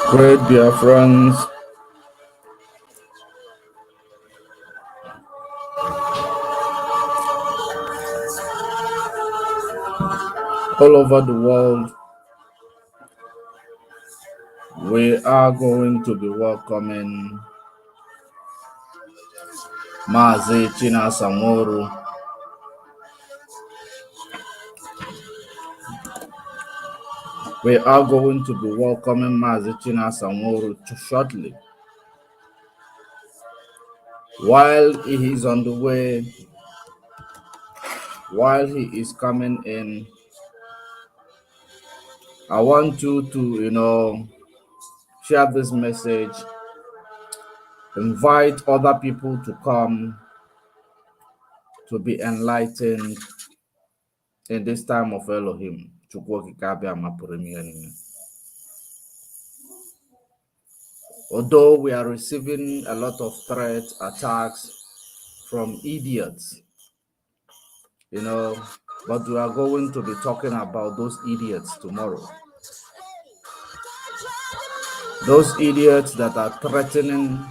Great Biafrans, all over the world, we are going to be welcoming MAZI, CHINASA, NWORU. We are going to be welcoming MAZI, CHINASA, NWORU shortly. While he is on the way, while he is coming in, I want you to, share this message, invite other people to come to be enlightened in this time of Elohim. Although we are receiving a lot of threats, attacks from idiots, but we are going to be talking about those idiots tomorrow. Those idiots that are threatening,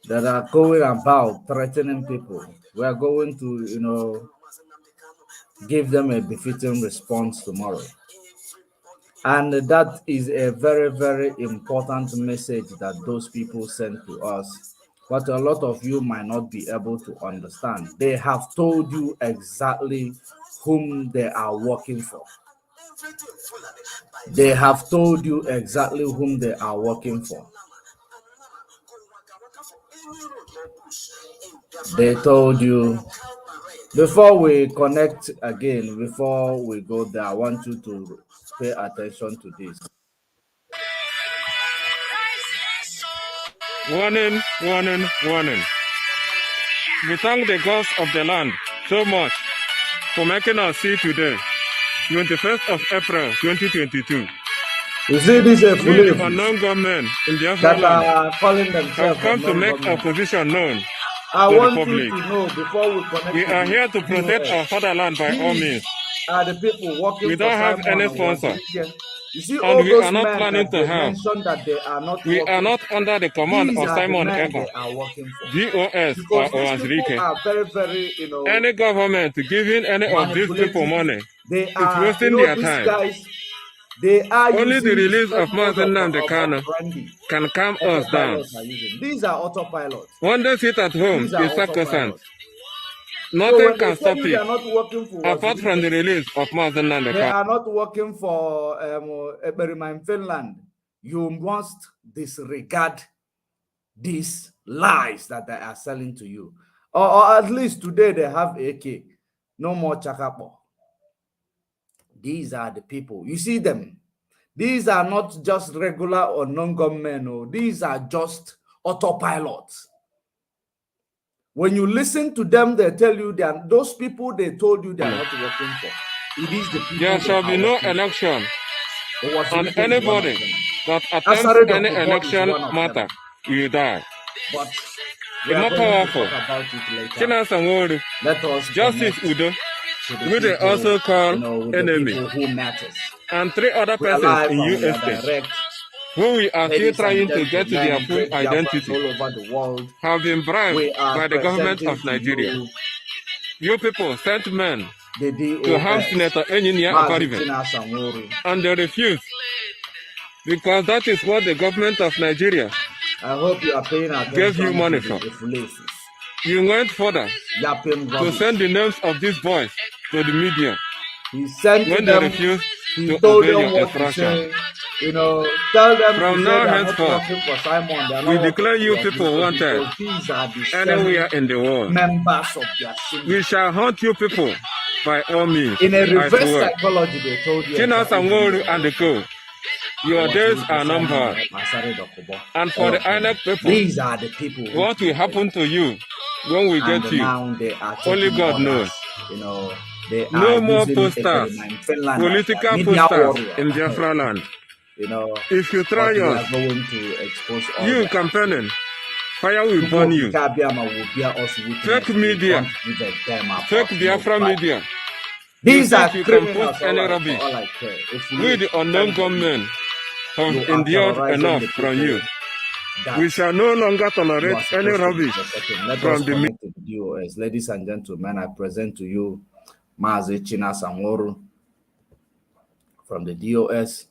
that are going about threatening people. We are going to, give them a befitting response tomorrow. And that is a very, very important message that those people sent to us. But a lot of you might not be able to understand. They have told you exactly whom they are working for. They have told you exactly whom they are working for. They told you. Before we connect again, before we go there, I want you to pay attention to this. Warning, warning, warning. We thank the gods of the land so much for making us see today, 21st of April 2022. You see, this is We, the unknown government in Biafra land, calling themselves have come to make our position known I to want the public. you to know before we connect. We are here to protect our fatherland by all means. Are the people working we don't have any sponsor. You see, and all we those are not planning to have. That they are not we working, are not under the command these of Simon Ever, GOS because or these people Oazrike. are very, very, Any government giving any of these people money they is are wasting their these time. Guys, they are Only the release of MAZI Nnamdi Kanu can calm us down. These are autopilots. When they sit at home, it's sacrosanct. Nothing So can stop it. Not working for apart from the release of Nnamdi Kanu. They are not working for Experiment in Finland. You must disregard these lies that they are selling to you. Or at least today they have AK. No more Chakapo. These are the people. You see them. These are not just regular or non-government. No. These are just autopilots. When you listen to them, they tell you that those people they told you they are not working for. It is the people. There shall be no election. And anybody that attempts any election matter, you die. But it's not powerful. CHINASA, NWORU, Justice Udo, who they also call enemy, and 3 other persons in USA, who we are still trying to get to their full identity, have been bribed by the government of Nigeria. You people sent men to harm Senator Enyinia Akarive, and they refused, because that is what the government of Nigeria gave you money for. You went further to send the names of these boys to the media when they refused to obey your instruction. Tell them from now henceforth, we declare you people wanted anywhere in the world. We shall hunt you people by all means. In a reverse psychology, they told you. CHINASA, NWORU, and the co. Your days are numbered. And for the INEC people, these are the people. What will happen to you when we get you? Only God knows. No more posters, political posters in Biafra land. If you try us, you campaigning Fire will burn you. Fake media. Fake Biafra media. These are you criminals. Can post any rubbish. We, the unknown gunmen, have endured enough from you. We shall no longer tolerate any rubbish from the DOS. Ladies and gentlemen, I present to you MAZI, CHINASA, NWORU from the DOS.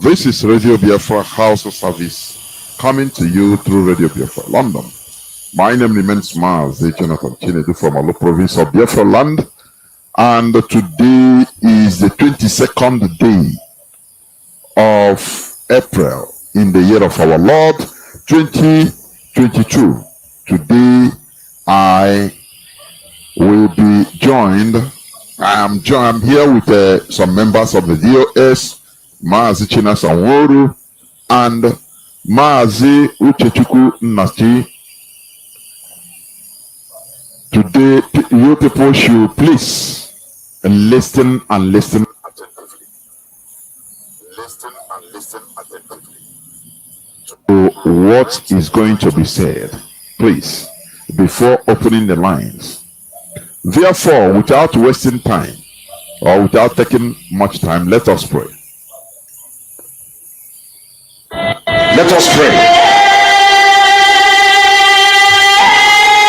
This is Radio Biafra House of Service coming to you through Radio Biafra London. My name remains MAZI from Alo province of Biafra land, and today is the 22nd day of April in the year of our Lord 2022. Today I will be joined. I'm here with some members of the DOS, MAZI, CHINASA, NWORU, and MAZI Uchechukwu Nnachi. Today, you people should please listen and listen attentively. Listen and listen attentively to what is going to be said, please, before opening the lines. Therefore, without wasting time or without taking much time, let us pray. Let us pray.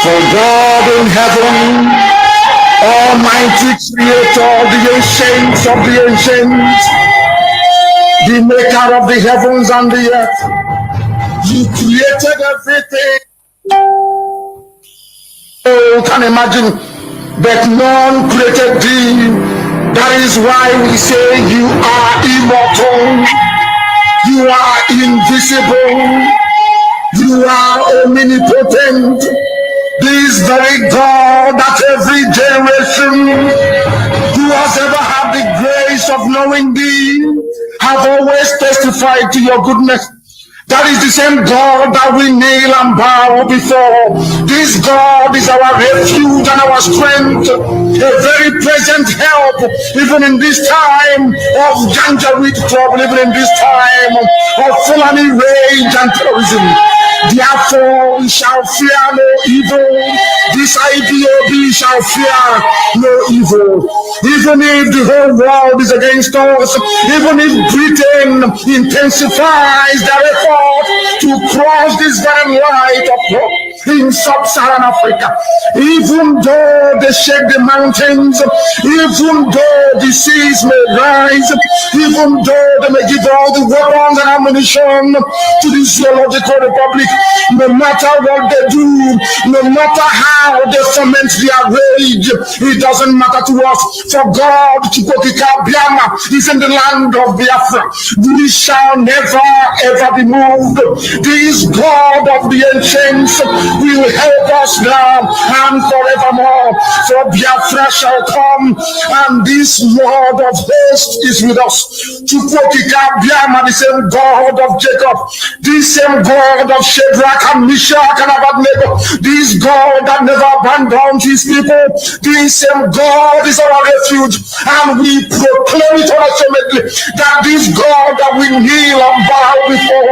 For God in heaven, Almighty Creator, the ancients of the ancients, the maker of the heavens and the earth, you created everything. Oh, can imagine, but none created thee. That is why we say you are immortal, you are invisible, you are omnipotent. This very God that every generation who has ever had the grace of knowing thee have always testified to your goodness. That is the same God that we kneel and bow before. This God is our refuge and our strength, a very present help, even in this time of Janjaweed trouble, even in this time of Fulani rage and terrorism. Therefore, we shall fear no evil. This IPOB shall fear no evil. Even if the whole world is against us, even if Britain intensifies their effort to cross this very light of hope in sub-Saharan Africa, even though they shake the mountains, even though the seas may rise, even though they may give all the weapons and ammunition to the Zoological Republic, no matter what they do, no matter how they foment their rage, it doesn't matter to us. For God, Chukokika Biama, is in the land of Biafra. We shall never ever be moved. This God of the ancients will help us now and forevermore. For Biafra shall come, and this Lord of hosts is with us. Chukokika Biama, the same God of Jacob, the same God of Shadrach and Meshach and Abednego, this God that never abandons his people, this same God is our refuge, and we proclaim it unashamedly that this God that we kneel and bow before,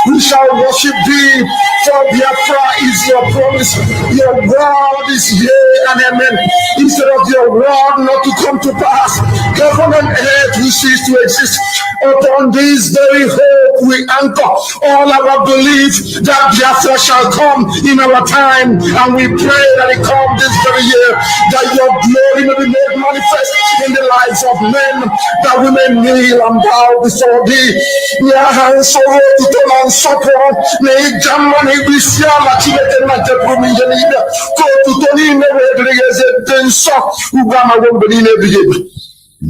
we shall worship thee, for Biafra is your promise. Your word is yea and amen. Instead of your word not to come to pass, heaven and earth will cease to exist. Upon this very hope we anchor all our belief that Biafra shall come in our time, and we pray that it come this very year, that your glory may be made manifest in the lives of men, that we may kneel and bow before thee. He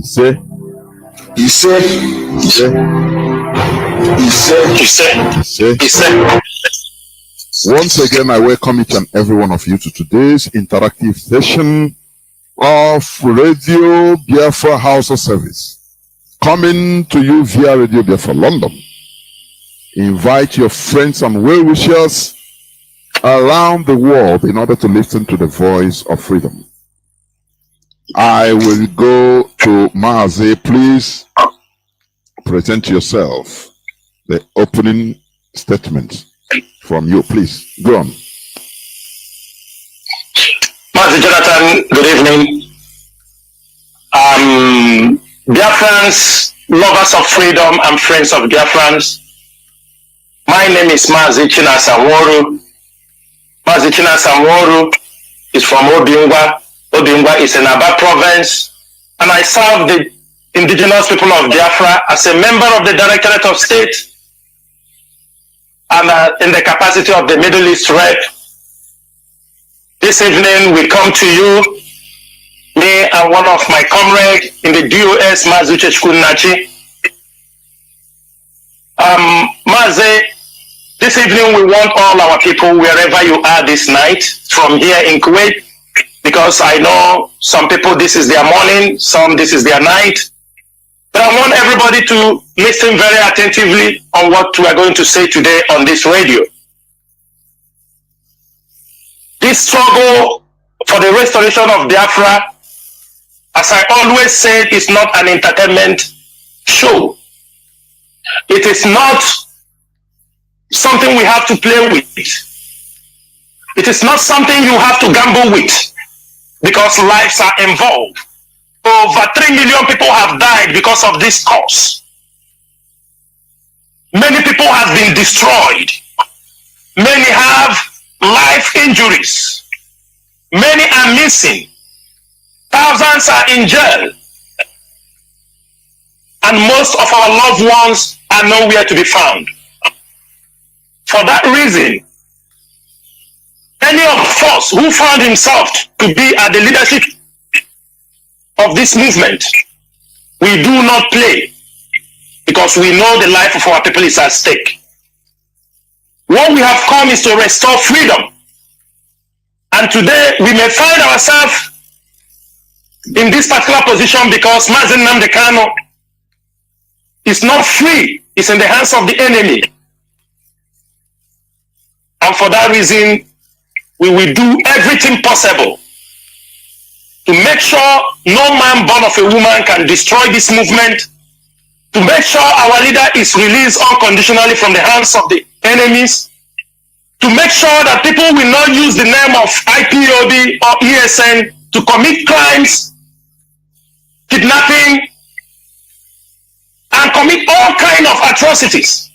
said. Once again, I welcome each and every one of you to today's interactive session of Radio Biafra House of Service, coming to you via Radio Biafra London. Invite your friends and well-wishers around the world in order to listen to the voice of freedom. I will go to MAZI. Please present yourself. The opening statement from you, please. Go on. MAZI Jonathan, good evening. Biafrans, lovers of freedom and friends of Biafrans. My name is MAZI CHINASA NWORU. MAZI CHINASA NWORU is from Obingwa. Obingwa is in Aba province, and I serve the indigenous people of Biafra as a member of the Directorate of State and in the capacity of the Middle East Rep. This evening we come to you, me and one of my comrades in the DOS, MAZI Chechkunachi. MAZI, this evening we want all our people, wherever you are this night, from here in Kuwait, because I know some people this is their morning, some this is their night. But I want everybody to listen very attentively on what we are going to say today on this radio. This struggle for the restoration of Biafra, as I always said, is not an entertainment show. It is not something we have to play with. It is not something you have to gamble with, because lives are involved. Over 3 million people have died because of this cause. Many people have been destroyed. Many have life injuries. Many are missing. Thousands are in jail. And most of our loved ones are nowhere to be found. For that reason, any of us who found himself to be at the leadership of this movement, we do not play, because we know the life of our people is at stake. What we have come is to restore freedom. And today we may find ourselves in this particular position because MAZI Nnamdi Kanu is not free, it's in the hands of the enemy. And for that reason, we will do everything possible to make sure no man born of a woman can destroy this movement, to make sure our leader is released unconditionally from the hands of the enemies, to make sure that people will not use the name of IPOB or ESN to commit crimes, kidnapping, and commit all kinds of atrocities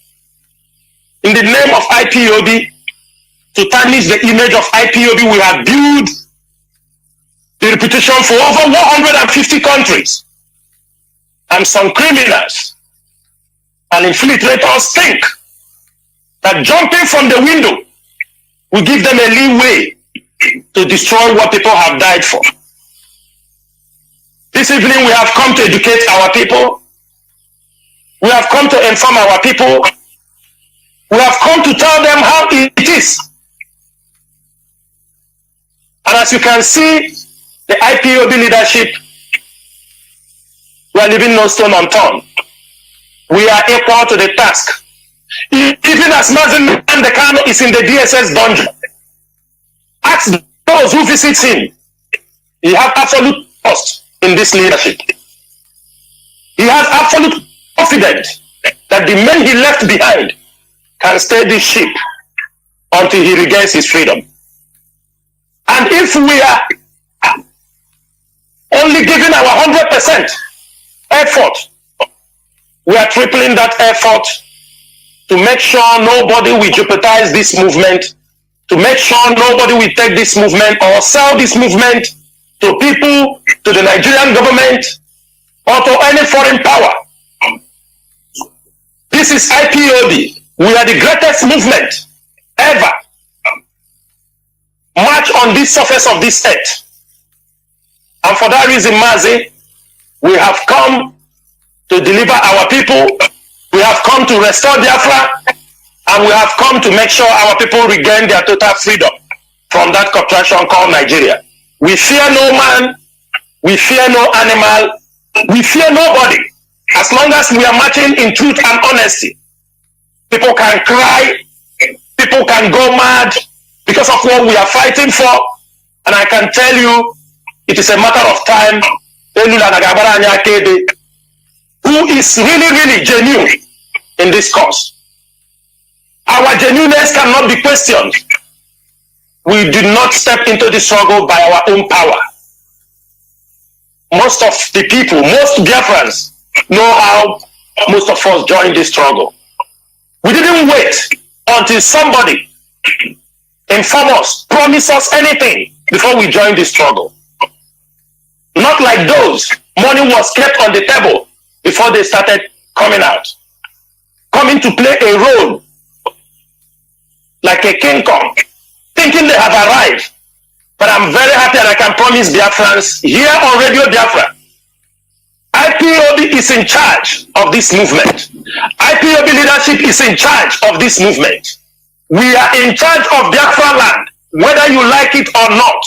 in the name of IPOB, to tarnish the image of IPOB. We have built the reputation for over 150 countries. And some criminals and infiltrators think that jumping from the window will give them a leeway to destroy what people have died for. This evening we have come to educate our people. We have come to inform our people. We have come to tell them how it is. And as you can see, the IPOB leadership, we are leaving no stone unturned. We are equal to the task. Even as MAZI Nnamdi Kanu is in the DSS dungeon, ask those who visit him. He has absolute trust in this leadership. He has absolute confidence that the men he left behind can steer this ship until he regains his freedom. And if we are only giving our 100% effort, we are tripling that effort to make sure nobody will jeopardize this movement, to make sure nobody will take this movement or sell this movement to people, to the Nigerian government, or to any foreign power. This is IPOB. We are the greatest movement ever march on this surface of this earth. And for that reason, MAZI, we have come to deliver our people. We have come to restore Biafra, and we have come to make sure our people regain their total freedom from that contraction called Nigeria. We fear no man, we fear no animal, we fear nobody. As long as we are marching in truth and honesty, people can cry, people can go mad because of what we are fighting for. And I can tell you, it is a matter of time. Who is really genuine in this cause. Our genuineness cannot be questioned. We did not step into the struggle by our own power. Most of the people, most Biafrans, know how most of us joined this struggle. We didn't wait until somebody inform us, promise us anything before we joined this struggle. Not like those, money was kept on the table before they started coming out. Coming to play a role like a King Kong, thinking they have arrived. But I'm very happy and I can promise Biafrans here on Radio Biafra, IPOB is in charge of this movement. IPOB leadership is in charge of this movement. We are in charge of Biafra land, whether you like it or not.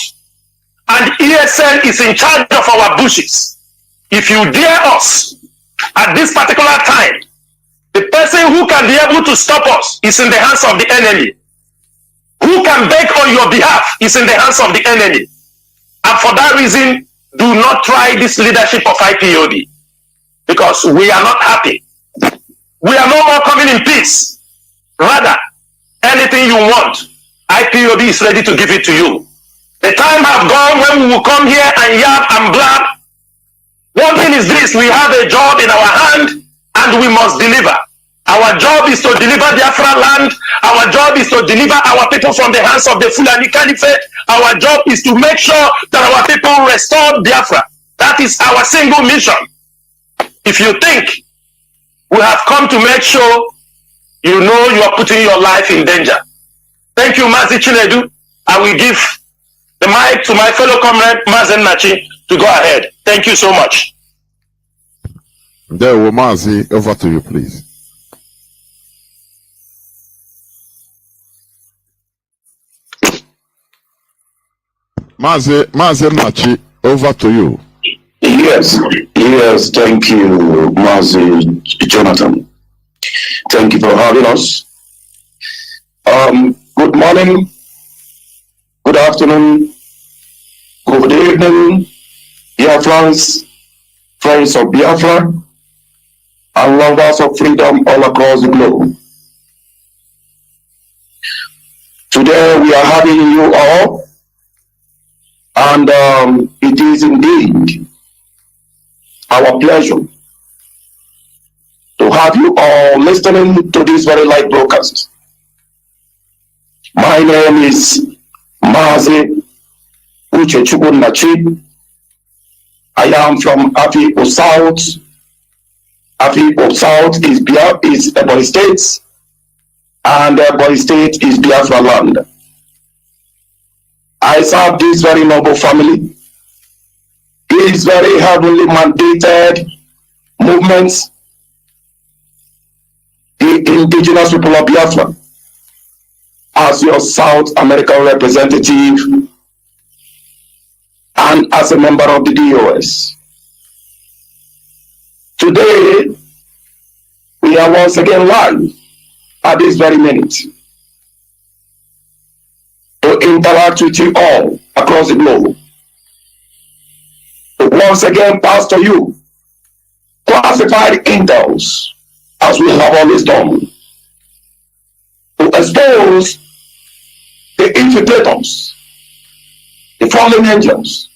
And ESN is in charge of our bushes. If you dare us at this particular time, the person who can be able to stop us is in the hands of the enemy. Who can beg on your behalf is in the hands of the enemy. And for that reason, do not try this leadership of IPOB, because we are not happy. We are no more coming in peace. Rather, anything you want, IPOB is ready to give it to you. The time has gone when we will come here and yap and blab. One thing is this: we have a job in our hand and we must deliver. Our job is to deliver Biafra land. Our job is to deliver our people from the hands of the Fulani Caliphate. Our job is to make sure that our people restore Biafra. That is our single mission. If you think we have come to make sure, you know you are putting your life in danger. Thank you, MAZI Chinedu. I will give the mic to my fellow comrade, Mazen Nachi, to go ahead. Thank you so much. There, MAZI, over to you, please. MAZI Nachi, over to you. Yes, thank you, MAZI Jonathan. Thank you for having us. Good morning, good afternoon, good evening, Biafrans, friends of Biafra, and lovers of freedom all across the globe. Today we are having you all, and it is indeed our pleasure to have you all listening to this very live broadcast. My name is MAZI Nachi. I am from Afipo South. Afipo South is Ebonyi State, and Ebonyi State is Biafra land. I serve this very noble family, this very heavily mandated movements, the indigenous people of Biafra, as your South American representative and as a member of the DOS. Today, we are once again live at this very minute to interact with you all across the globe. To once again pass to you classified intels, as we have always done, to expose the infiltrators, the fallen angels,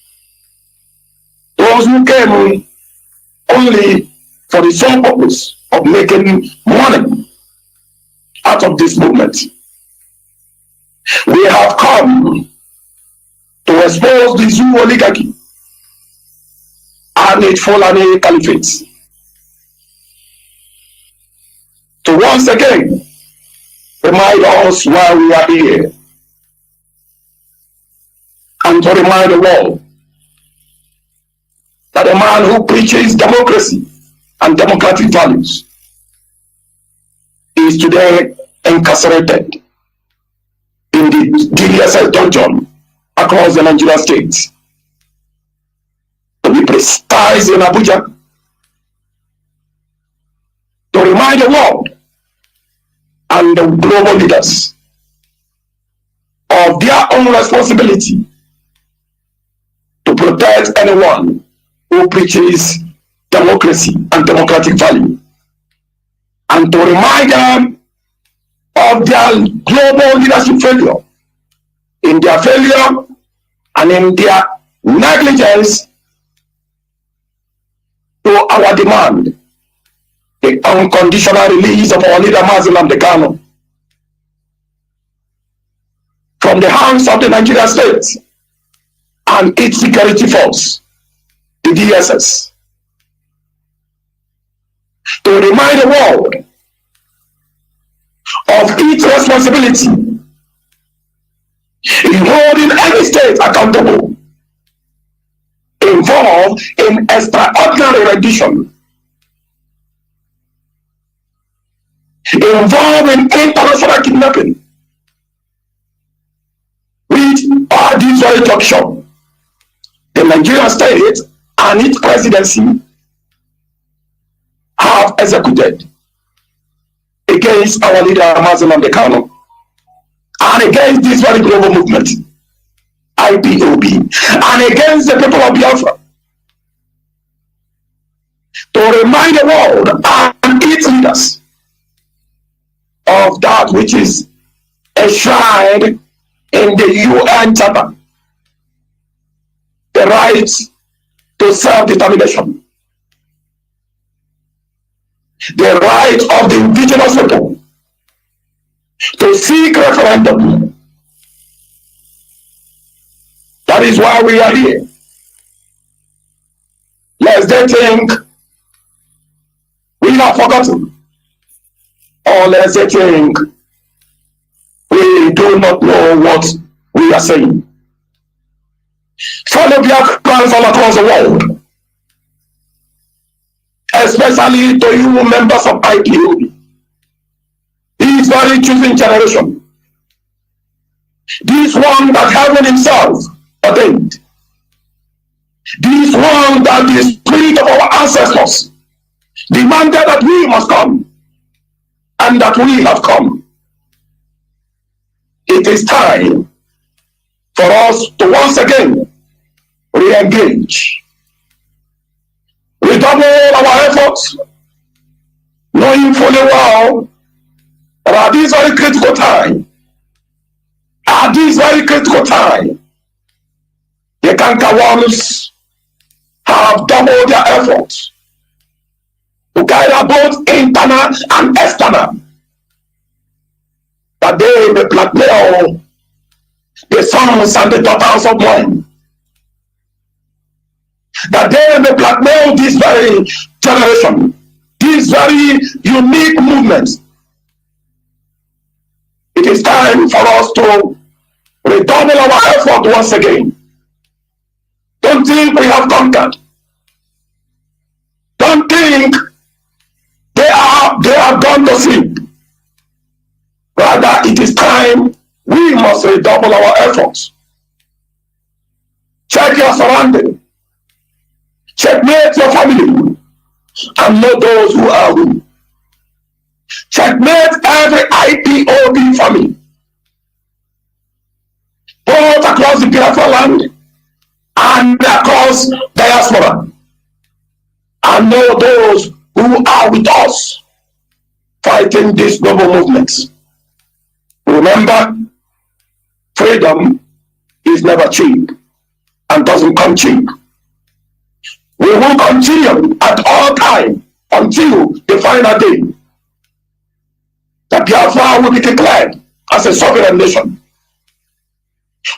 those who came only for the sole purpose of making money out of this movement. We have come to expose the Zoo oligarchy and its Fulani Caliphate, to once again remind us why we are here, and to remind the world that a man who preaches democracy and democratic values is today incarcerated in the DSS dungeon across the Nigeria state. To be precise, in Abuja, to remind the world and the global leaders of their own responsibility to protect protect anyone who preaches democracy and democratic value, and to remind them of their global leadership failure, in their failure and in their negligence to our demand the unconditional release of our leader MAZI from the hands of the Nigerian state and its security force, the DSS, to remind the world of its responsibility in holding any state accountable involved in extraordinary rendition, involved in international kidnapping, which are this very junction, the Nigerian state and its presidency have executed against our leader MAZI and against this very global movement, IPOB, and against the people of Biafra, to remind the world and its leaders of that which is enshrined in the UN Charter, the right to self-determination, the right of the indigenous people to seek referendum. That is why we are here. Lest they think we have forgotten, or lest they think we do not know what we are saying. Fellow Biafrans all across the world, especially to you members of IPOB, this very choosing generation, this one that heaven himself ordained, this one that the spirit of our ancestors demanded that we must come, and that we have come. It is time for us to once again re-engage, redouble our efforts, knowing fully well that at this very critical time, the cankerworms have doubled their efforts to gather both internal and external, that they may blackmail the sons and the daughters of men, that they may blackmail this very generation, this very unique movement. It is time for us to redouble our effort once again. Don't think we have conquered. Don't think they are gone to sleep. Rather, it is time we must redouble our efforts. Check your surrounding. Checkmate your family and know those who are who. Checkmate every IPOB family, both across the Biafra land and across diaspora, and know those who are with us fighting this global movement. Remember, freedom is never cheap and doesn't come cheap. We will continue at all times until the final day that Biafra will be declared as a sovereign nation.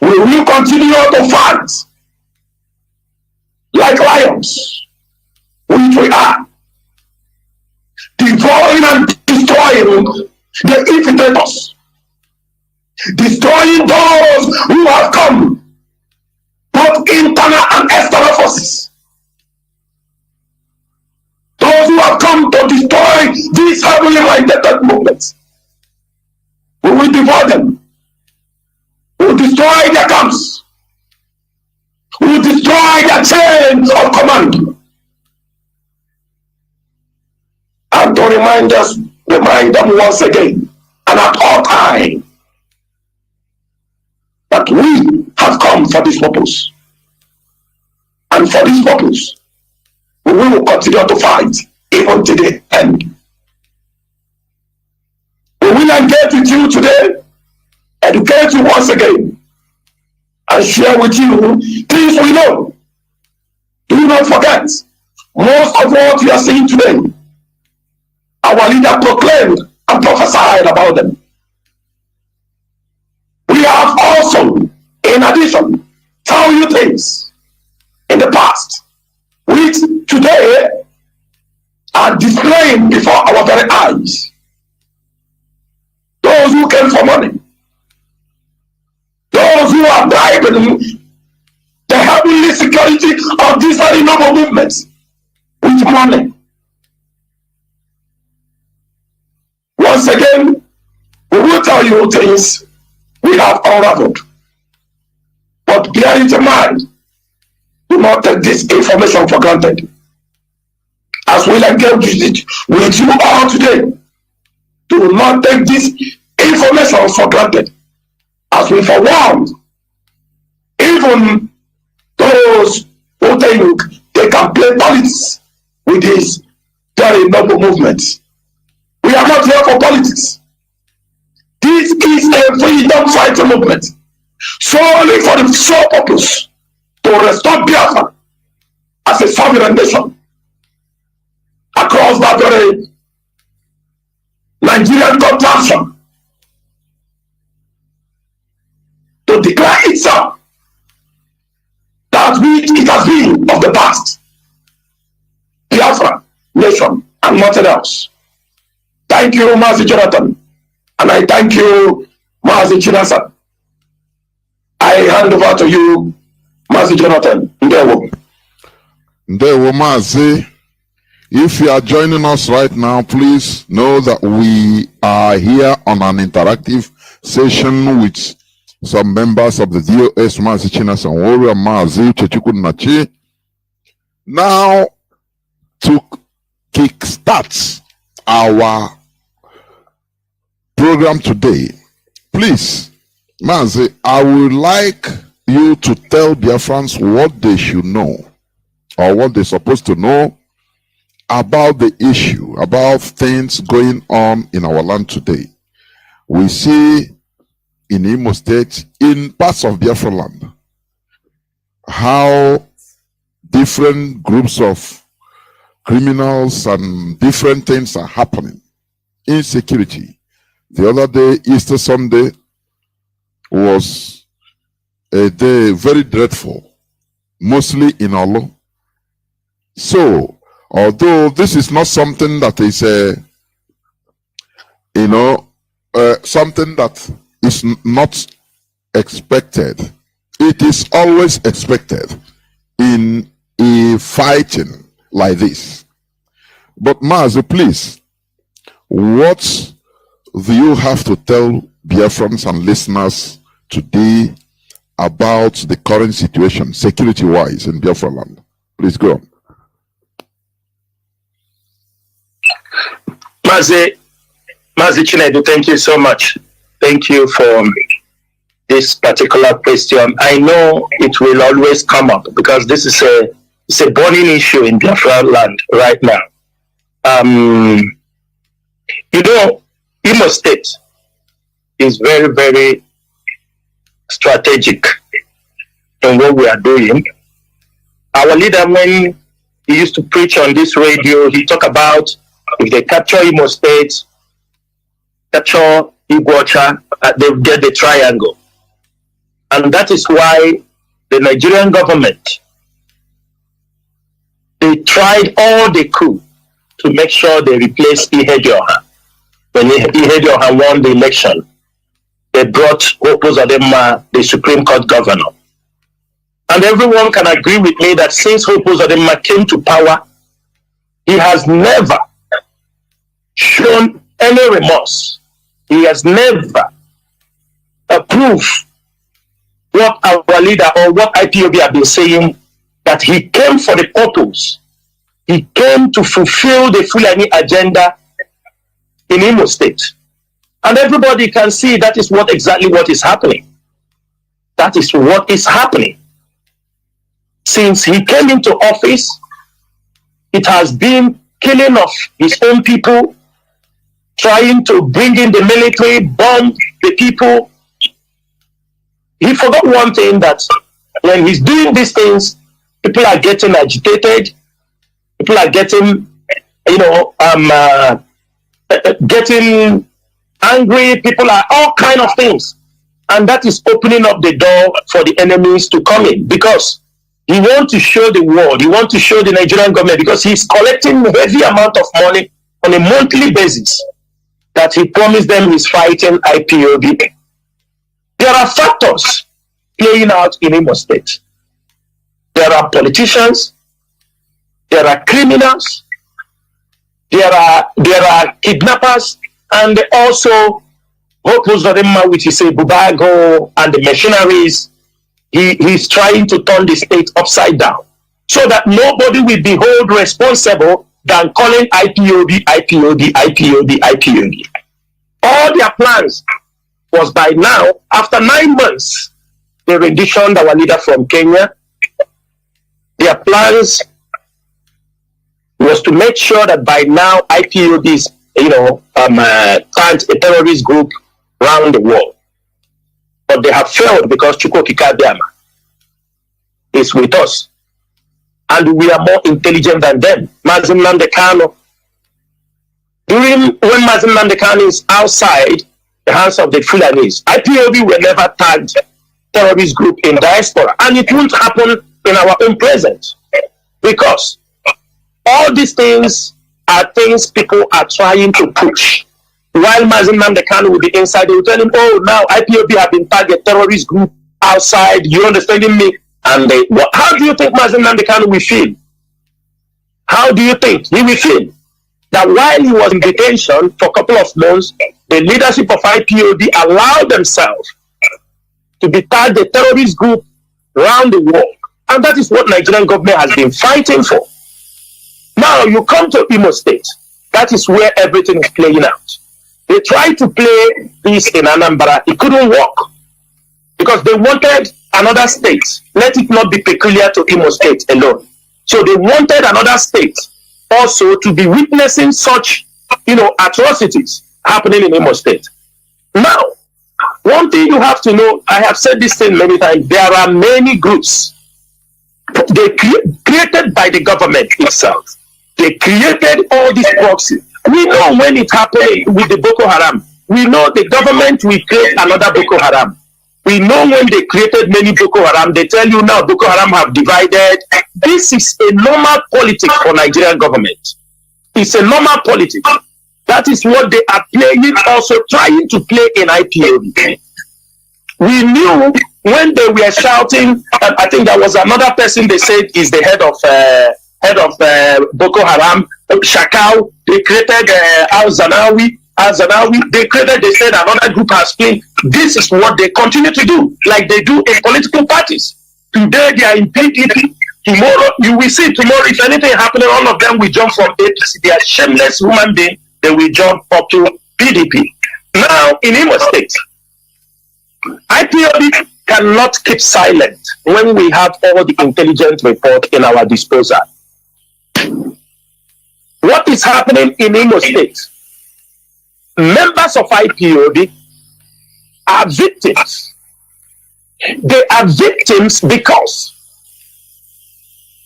We will continue to fight like lions, which we are, devouring and destroying the infiltrators, destroying those who have come, both internal and external forces, those who have come to destroy these heavily minded movements. We will devour them. We will destroy their camps. We will destroy their chain of command. And to remind them once again, and at all time, that we have come for this purpose. And for this purpose, we will continue to fight even to the end. We will engage with you today, educate you once again, and share with you things we know. Do not forget, most of what you are seeing today, our leader proclaimed and prophesied about them. We have also, in addition, told you things in the past, which today are displaying before our very eyes. Those who came for money, those who are bribing the heavenly security of these very noble movements with money. Once again, we will tell you things we have unraveled. But bear it in mind, do not take this information for granted. As we engage with you all today, do not take this information for granted. As we forewarned, even those who think they can play politics with this very noble movement. We are not here for politics. This is a freedom fighting movement, solely for the sole purpose to restore Biafra as a sovereign nation across that very Nigerian contraction, to declare itself that which it has been of the past, Biafra nation, and nothing else. Thank you, MAZI Jonathan, and I thank you, MAZI CHINASA. I hand over to you, MAZI Jonathan. Ndewo. Ndewo, MAZI. If you are joining us right now, please know that we are here on an interactive session with some members of the DOS, MAZI CHINASA NWORU, MAZI Chechukwu. Now, to kickstart our program today, please, MAZI, I would like you to tell Biafrans what they should know or what they're supposed to know about the issue, about things going on in our land today. We see in Imo State, in parts of Biafra land, how different groups of criminals and different things are happening. Insecurity. The other day, Easter Sunday, was a day very dreadful, mostly in Olo. So, although this is not something that is, something that is not expected, it is always expected in a fighting like this. But MAZI, please, what do you have to tell Biafrans and listeners today about the current situation, security-wise, in Biafra land? Please go on. MAZI Chinedu, thank you so much. Thank you for this particular question. I know it will always come up because this is a burning issue in Biafra land right now. Imo State is very, very strategic in what we are doing. Our leader, when he used to preach on this radio, he talked about if they capture Imo State, capture Iguacha, they get the triangle. And that is why the Nigerian government, they tried all they could to make sure they replace Ihedioha. When Ihedioha won the election, they brought Hope Uzodinma, the Supreme Court governor. And everyone can agree with me that since Hope Uzodinma came to power, he has never shown any remorse. He has never approved what our leader or what IPOB have been saying, that he came for the purpose. He came to fulfill the Fulani agenda in Imo State. And everybody can see that is exactly what is happening. That is what is happening. since he came into office, it has been killing of his own people, trying to bring in the military, bomb the people. He forgot one thing, that when he's doing these things, people are getting agitated, people are getting, getting angry, people are all kind of things. And that is opening up the door for the enemies to come in, because he wants to show the world, he wants to show the Nigerian government, because he's collecting a heavy amount of money on a monthly basis that he promised them he's fighting IPOB. There are factors playing out in Imo State. There are politicians, there are criminals, there are kidnappers, and also which is a Bubago and the machineries. He's trying to turn the state upside down so that nobody will be held responsible than calling IPOB. All their plans was by now, after 9 months, they renditioned our leader from Kenya. Their plans was to make sure that by now IPOB is, a terrorist group around the world. But they have failed because Chukwokika Biama is with us. And we are more intelligent than them. MAZI Nnamdi, when MAZI Nnamdi is outside the hands of the Fulanis, IPOB will never tagged terrorist group in diaspora. And it won't happen in our own presence. Because all these things are things people are trying to push. While MAZI Nnamdi will be inside, they will tell him, oh, now IPOB have been tagged a terrorist group outside. You understanding me? And how do you think MAZI Nnamdi will feel? How do you think he will feel? That while he was in detention for a couple of months, the leadership of IPOB allowed themselves to be tagged a terrorist group around the world. And that is what Nigerian government has been fighting for. Now you come to Imo State. That is where everything is playing out. They tried to play this in Anambra. It couldn't work because they wanted another state. Let it not be peculiar to Imo State alone. So they wanted another state also to be witnessing such, atrocities happening in Imo State. Now, one thing you have to know, I have said this thing many times, there are many groups. They created by the government itself. They created all these proxies. We know when it happened with the Boko Haram. We know the government will create another Boko Haram. We know when they created many Boko Haram, they tell you now Boko Haram have divided. This is a normal politics for Nigerian government. It's a normal politics. That is what they are playing, also trying to play in IPOB. We knew when they were shouting, I think there was another person they said is the head of Boko Haram, Shakau. They created Al-Zanawi. They said another group has been. This is what they continue to do, like they do in political parties. Today they are in PDP. Tomorrow, you will see tomorrow, if anything happening, all of them will jump from APC. They are shameless human beings. They will jump up to PDP. Now, in Imo State, IPOB cannot keep silent when we have all the intelligence report in our disposal. What is happening in Imo State? Members of IPOB are victims. They are victims because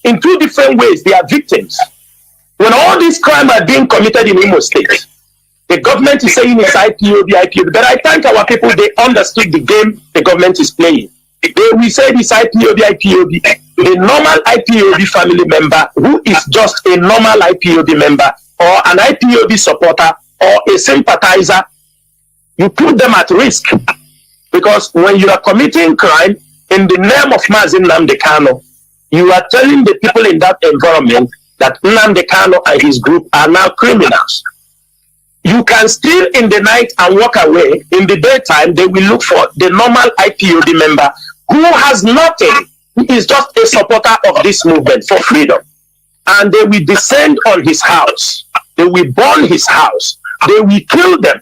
in two different ways they are victims. When all these crimes are being committed in Imo State, the government is saying it's IPOB. But I thank our people, they understood the game the government is playing. They will say it's IPOB. The normal IPOB family member who is just a normal IPOB member or an IPOB supporter or a sympathizer, you put them at risk. Because when you are committing crime in the name of MAZI Nnamdi, you are telling the people in that environment that Nnamdi and his group are now criminals. You can steal in the night and walk away. In the daytime, they will look for the normal IPOB member who has nothing. He is just a supporter of this movement for freedom. And they will descend on his house. They will burn his house. They will kill them.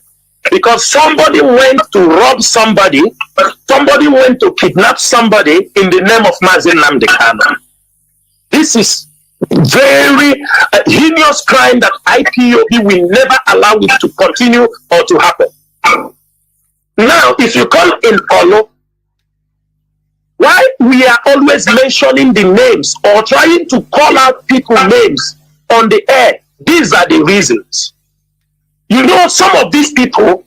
Because somebody went to rob somebody, somebody went to kidnap somebody in the name of MAZI Nnamdi. This is very heinous crime that IPOB will never allow it to continue or to happen. Now, if you come in Ono, why we are always mentioning the names or trying to call out people's names on the air, these are the reasons. You know, some of these people,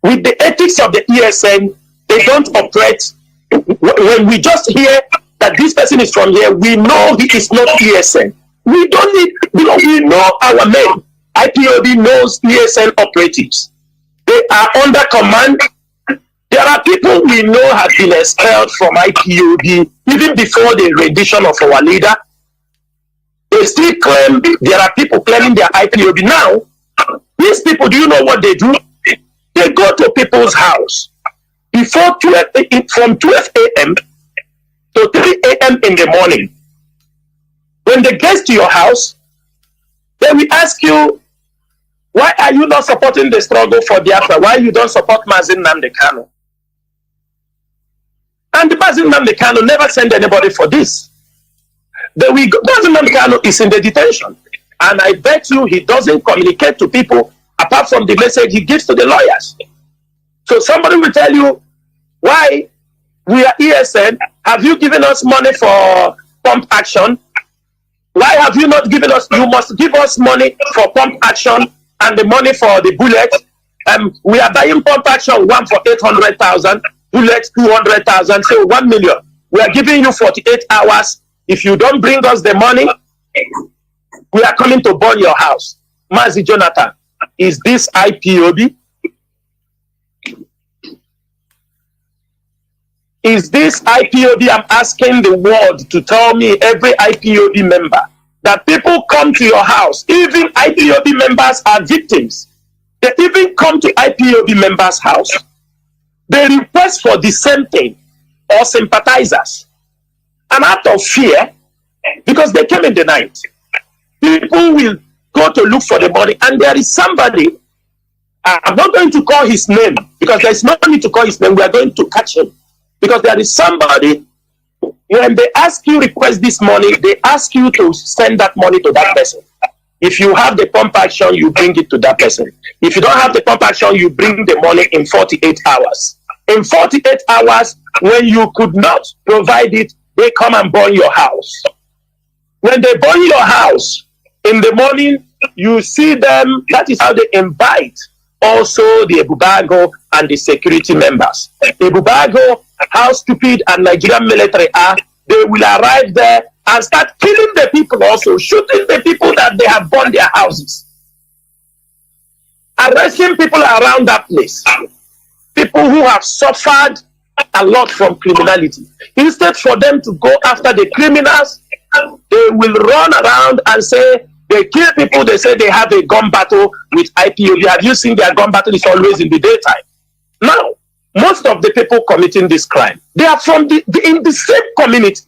with the ethics of the ESN, they don't operate. When we just hear that this person is from here, we know he is not ESN. We don't need, we know our men. IPOB knows ESN operatives. They are under command. There are people we know have been expelled from IPOB even before the rendition of our leader. They still claim, there are people claiming they are IPOB. Now, these people, do you know what they do? They go to people's house before 12, from 12 a.m. to 3 a.m. in the morning. When they get to your house, they will ask you, why are you not supporting the struggle for Biafra? Why you don't support MAZI Nnamdi Kanu? And the MAZI Nnamdi Kanu never send anybody for this. MAZI Nnamdi Kanu is in the detention. And I bet you he doesn't communicate to people apart from the message he gives to the lawyers. So somebody will tell you, why we are ESN, have you given us money for pump action? Why have you not given us, you must give us money for pump action and the money for the bullets. We are buying pump action, one for 800,000, bullets 200,000, so 1 million. We are giving you 48 hours. If you don't bring us the money, we are coming to burn your house. MAZI Jonathan, is this IPOB? Is this IPOB? I'm asking the world to tell me, every IPOB member, that people come to your house. Even IPOB members are victims. They even come to IPOB members' house. They request for the same thing, or sympathizers. And out of fear, because they came in the night, people will go to look for the body, and there is somebody, I'm not going to call his name, because there's no need to call his name, we are going to catch him. Because there is somebody, when they ask you request this money, they ask you to send that money to that person. If you have the pump action, you bring it to that person. If you don't have the pump action, you bring the money in 48 hours. In 48 hours, when you could not provide it, they come and burn your house. When they burn your house, in the morning, you see them, that is how they invite also the Ebubago and the security members. Ebubago, how stupid and Nigerian military are, they will arrive there and start killing the people also, shooting the people that they have burned their houses. Arresting people around that place. People who have suffered a lot from criminality. Instead for them to go after the criminals, they will run around and say, they kill people, they say they have a gun battle with IPOB. Have you seen their gun battle? It's always in the daytime. Now, most of the people committing this crime, they are from in the same community.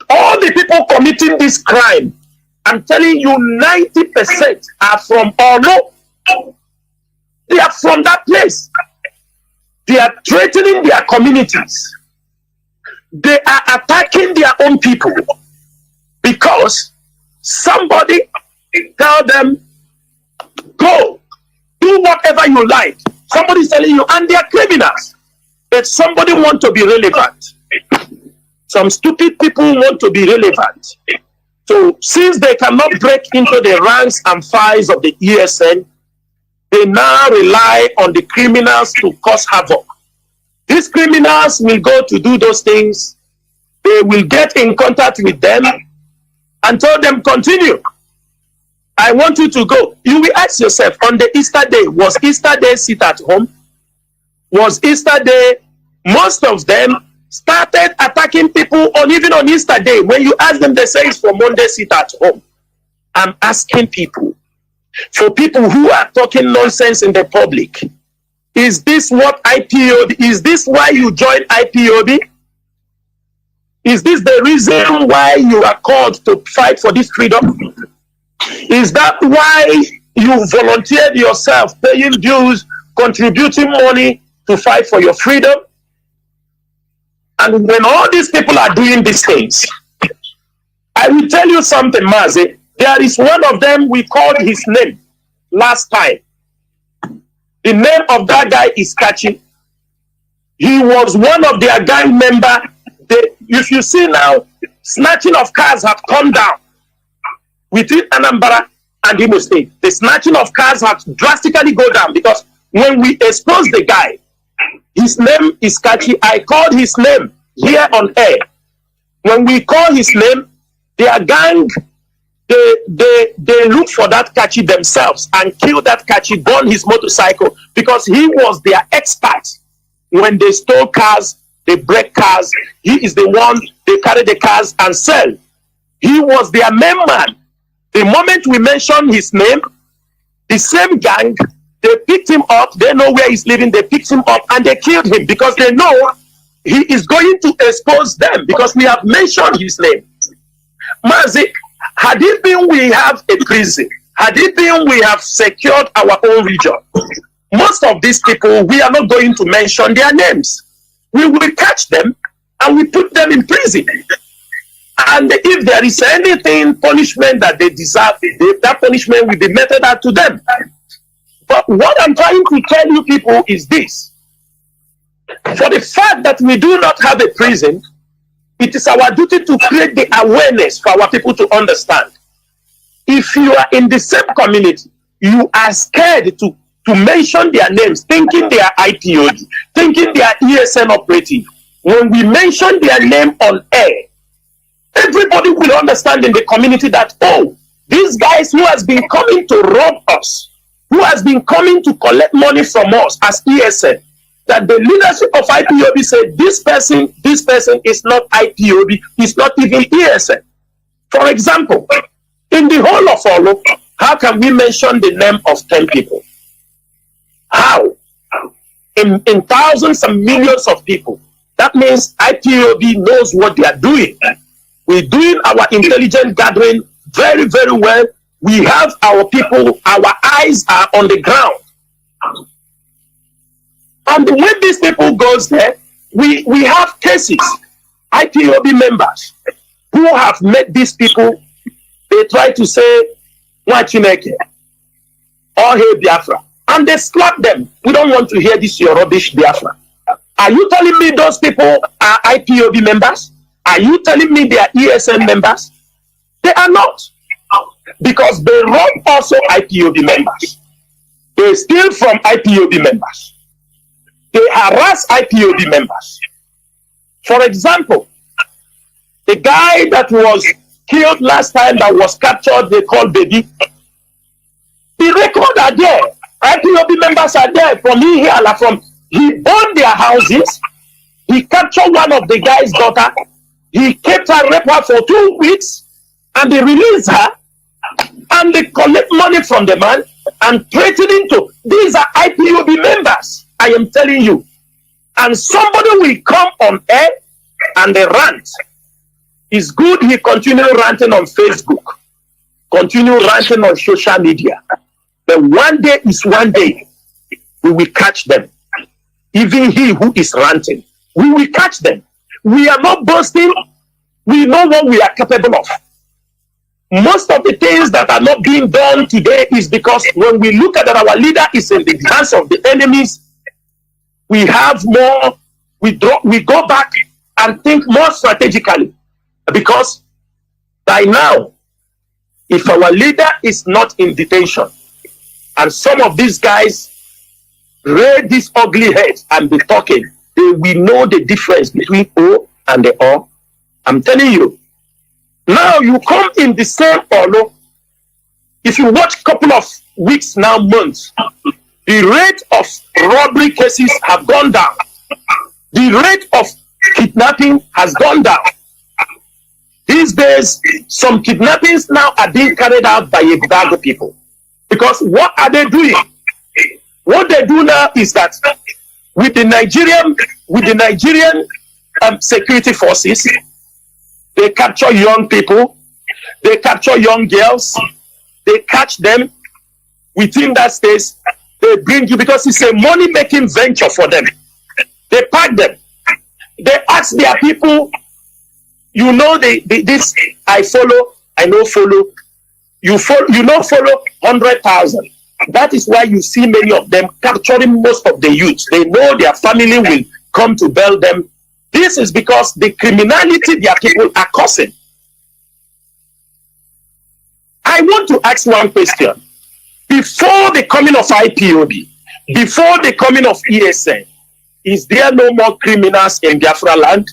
All the people committing this crime, I'm telling you, 90% are from Ono. They are from that place. They are threatening their communities. They are attacking their own people because somebody tell them, go, do whatever you like. Somebody's telling you, and they are criminals. But somebody want to be relevant. Some stupid people want to be relevant. So since they cannot break into the ranks and files of the ESN, they now rely on the criminals to cause havoc. These criminals will go to do those things. They will get in contact with them and tell them, continue. I want you to go. You will ask yourself, on the Easter day, was Easter day sit at home? Was Easter day, most of them started attacking people even on Easter day. When you ask them, they say it's for Monday sit at home. I'm asking people, for people who are talking nonsense in the public, is this what IPOB, is this why you joined IPOB? Is this the reason why you are called to fight for this freedom? Is that why you volunteered yourself, paying dues, contributing money to fight for your freedom? And when all these people are doing these things, I will tell you something, Mazi. There is one of them, we called his name last time. The name of that guy is catchy. He was one of their gang member. If you see now, snatching of cars have come down within Anambra and Imo State. The snatching of cars have drastically go down because when we expose the guy, his name is catchy. I called his name here on air. When we call his name, their gang, they look for that catchy themselves and kill that catchy, burn his motorcycle because he was their expert. When they stole cars, they break cars. He is the one, they carry the cars and sell. He was their main man. The moment we mention his name, the same gang, they picked him up. They know where he's living. They picked him up and they killed him because they know he is going to expose them because we have mentioned his name. Mazi, had it been we have a prison, had it been we have secured our own region, most of these people, we are not going to mention their names. We will catch them and we put them in prison. And if there is anything, punishment that they deserve, that punishment will be meted out to them. But what I'm trying to tell you people is this. For the fact that we do not have a prison, it is our duty to create the awareness for our people to understand. If you are in the same community, you are scared to mention their names, thinking they are IPOD, thinking they are ESN operative. When we mention their name on air, everybody will understand in the community that, oh, these guys who has been coming to rob us, who has been coming to collect money from us as ESN, that the leadership of IPOB said, this person is not IPOB, he's not even ESN. For example, in the whole of Olo, how can we mention the name of 10 people? How? In thousands and millions of people. That means IPOB knows what they are doing. We're doing our intelligence gathering very, very well. We have our people, our eyes are on the ground. And when these people goes there, we have cases, IPOB members who have met these people. They try to say, Chineke, or hey Biafra, and they slap them. We don't want to hear this, your rubbish Biafra. Are you telling me those people are IPOB members? Are you telling me they are ESN members? They are not. Because they rob also IPOB members. They steal from IPOB members. They harass IPOB members. For example, the guy that was killed last time that was captured, they called Baby. The record are there. IPOB members are there from here, from he burned their houses. He captured one of the guy's daughter. He kept her, raped her for 2 weeks, and they released her, and they collect money from the man and threatening to. These are IPOB members, I am telling you. And somebody will come on air and they rant. It's good he continue ranting on Facebook, continue ranting on social media. But one day is one day, we will catch them. Even he who is ranting, we will catch them. We are not boasting. We know what we are capable of. Most of the things that are not being done today is because when we look at that our leader is in the hands of the enemies, we have more, we go back and think more strategically. Because by now, if our leader is not in detention, and some of these guys raise this ugly head and be talking, they will know the difference between O and the O. I'm telling you. Now you come in the same Olo. If you watch a couple of weeks now, months, the rate of robbery cases have gone down. The rate of kidnapping has gone down. These days, some kidnappings now are being carried out by Igdago people. Because what are they doing? What they do now is that with the Nigerian security forces, they capture young people, they capture young girls, they catch them within that space, they bring you because it's a money-making venture for them. They pack them. They ask their people, You know this I follow, I no follow. You don't follow 100,000. That is why you see many of them capturing most of the youth. They know their family will come to bail them. This is because the criminality their people are causing. I want to ask one question. Before the coming of IPOB, before the coming of ESN, is there no more criminals in Biafra land?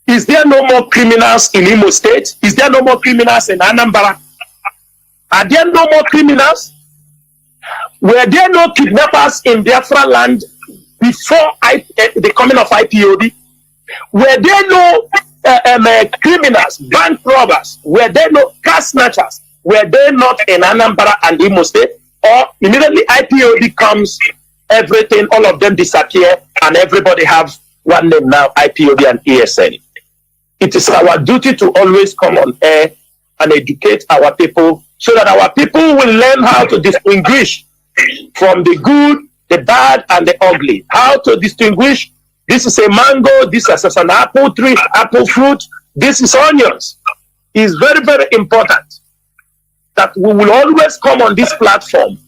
Is there no more criminals in Imo State? Is there no more criminals in Anambra? Are there no more criminals? Were there no kidnappers in Biafra land before the coming of IPOB? Were there no criminals, bank robbers? Were there no car snatchers? Were they not in Anambra and Imo State? Or immediately IPOB comes, everything, all of them disappear, and everybody have one name now, IPOB and ESN. It is our duty to always come on air and educate our people so that our people will learn how to distinguish from the good, the bad, and the ugly. How to distinguish, this is a mango, this is an apple tree, apple fruit, this is onions. It's very, very important that we will always come on this platform,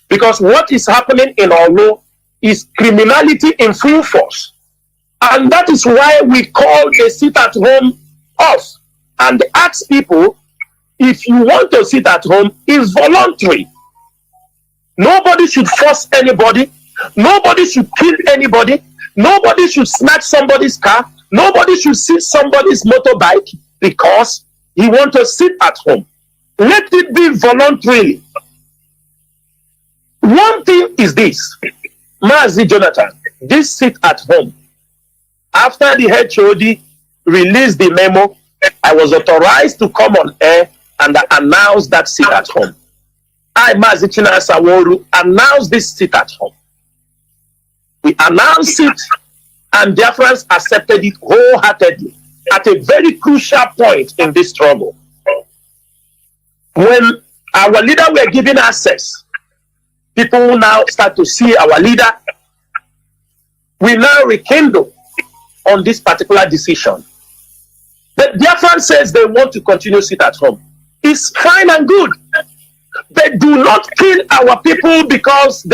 because what is happening in our law is criminality in full force. And that is why we call the sit at home off and ask people, if you want to sit at home, it's voluntary. Nobody should force anybody. Nobody should kill anybody. Nobody should snatch somebody's car. Nobody should seize somebody's motorbike because he wants to sit at home. Let it be voluntarily. One thing is this, MAZI Jonathan, this sit at home. After the HOD released the memo, I was authorized to come on air and announce that sit at home. I, MAZI CHINASA NWORU, announced this sit at home. We announced it, and Biafrans accepted it wholeheartedly at a very crucial point in this struggle. When our leader were given access, people now start to see our leader. We now rekindle on this particular decision. The Biafran says they want to continue sit at home. It's fine and good. They do not kill our people because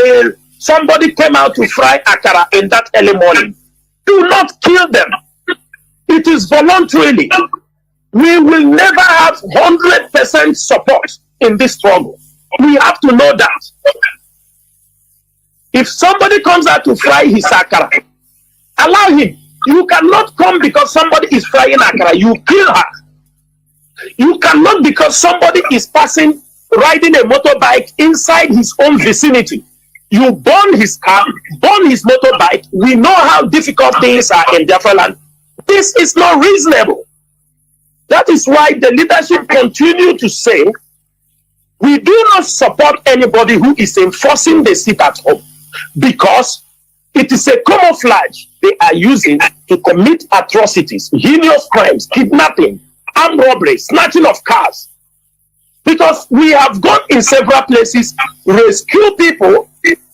somebody came out to fry akara in that early morning. Do not kill them. It is voluntarily. We will never have 100% support in this struggle. We have to know that. If somebody comes out to fry his akara, allow him. You cannot come because somebody is frying akara. You kill her. You cannot because somebody is passing, riding a motorbike inside his own vicinity. You burn his car, burn his motorbike. We know how difficult things are in Biafra land. This is not reasonable. That is why the leadership continue to say, we do not support anybody who is enforcing the sit at home, because it is a camouflage they are using to commit atrocities, heinous crimes, kidnapping, armed robbery, snatching of cars. Because we have gone in several places, rescue people,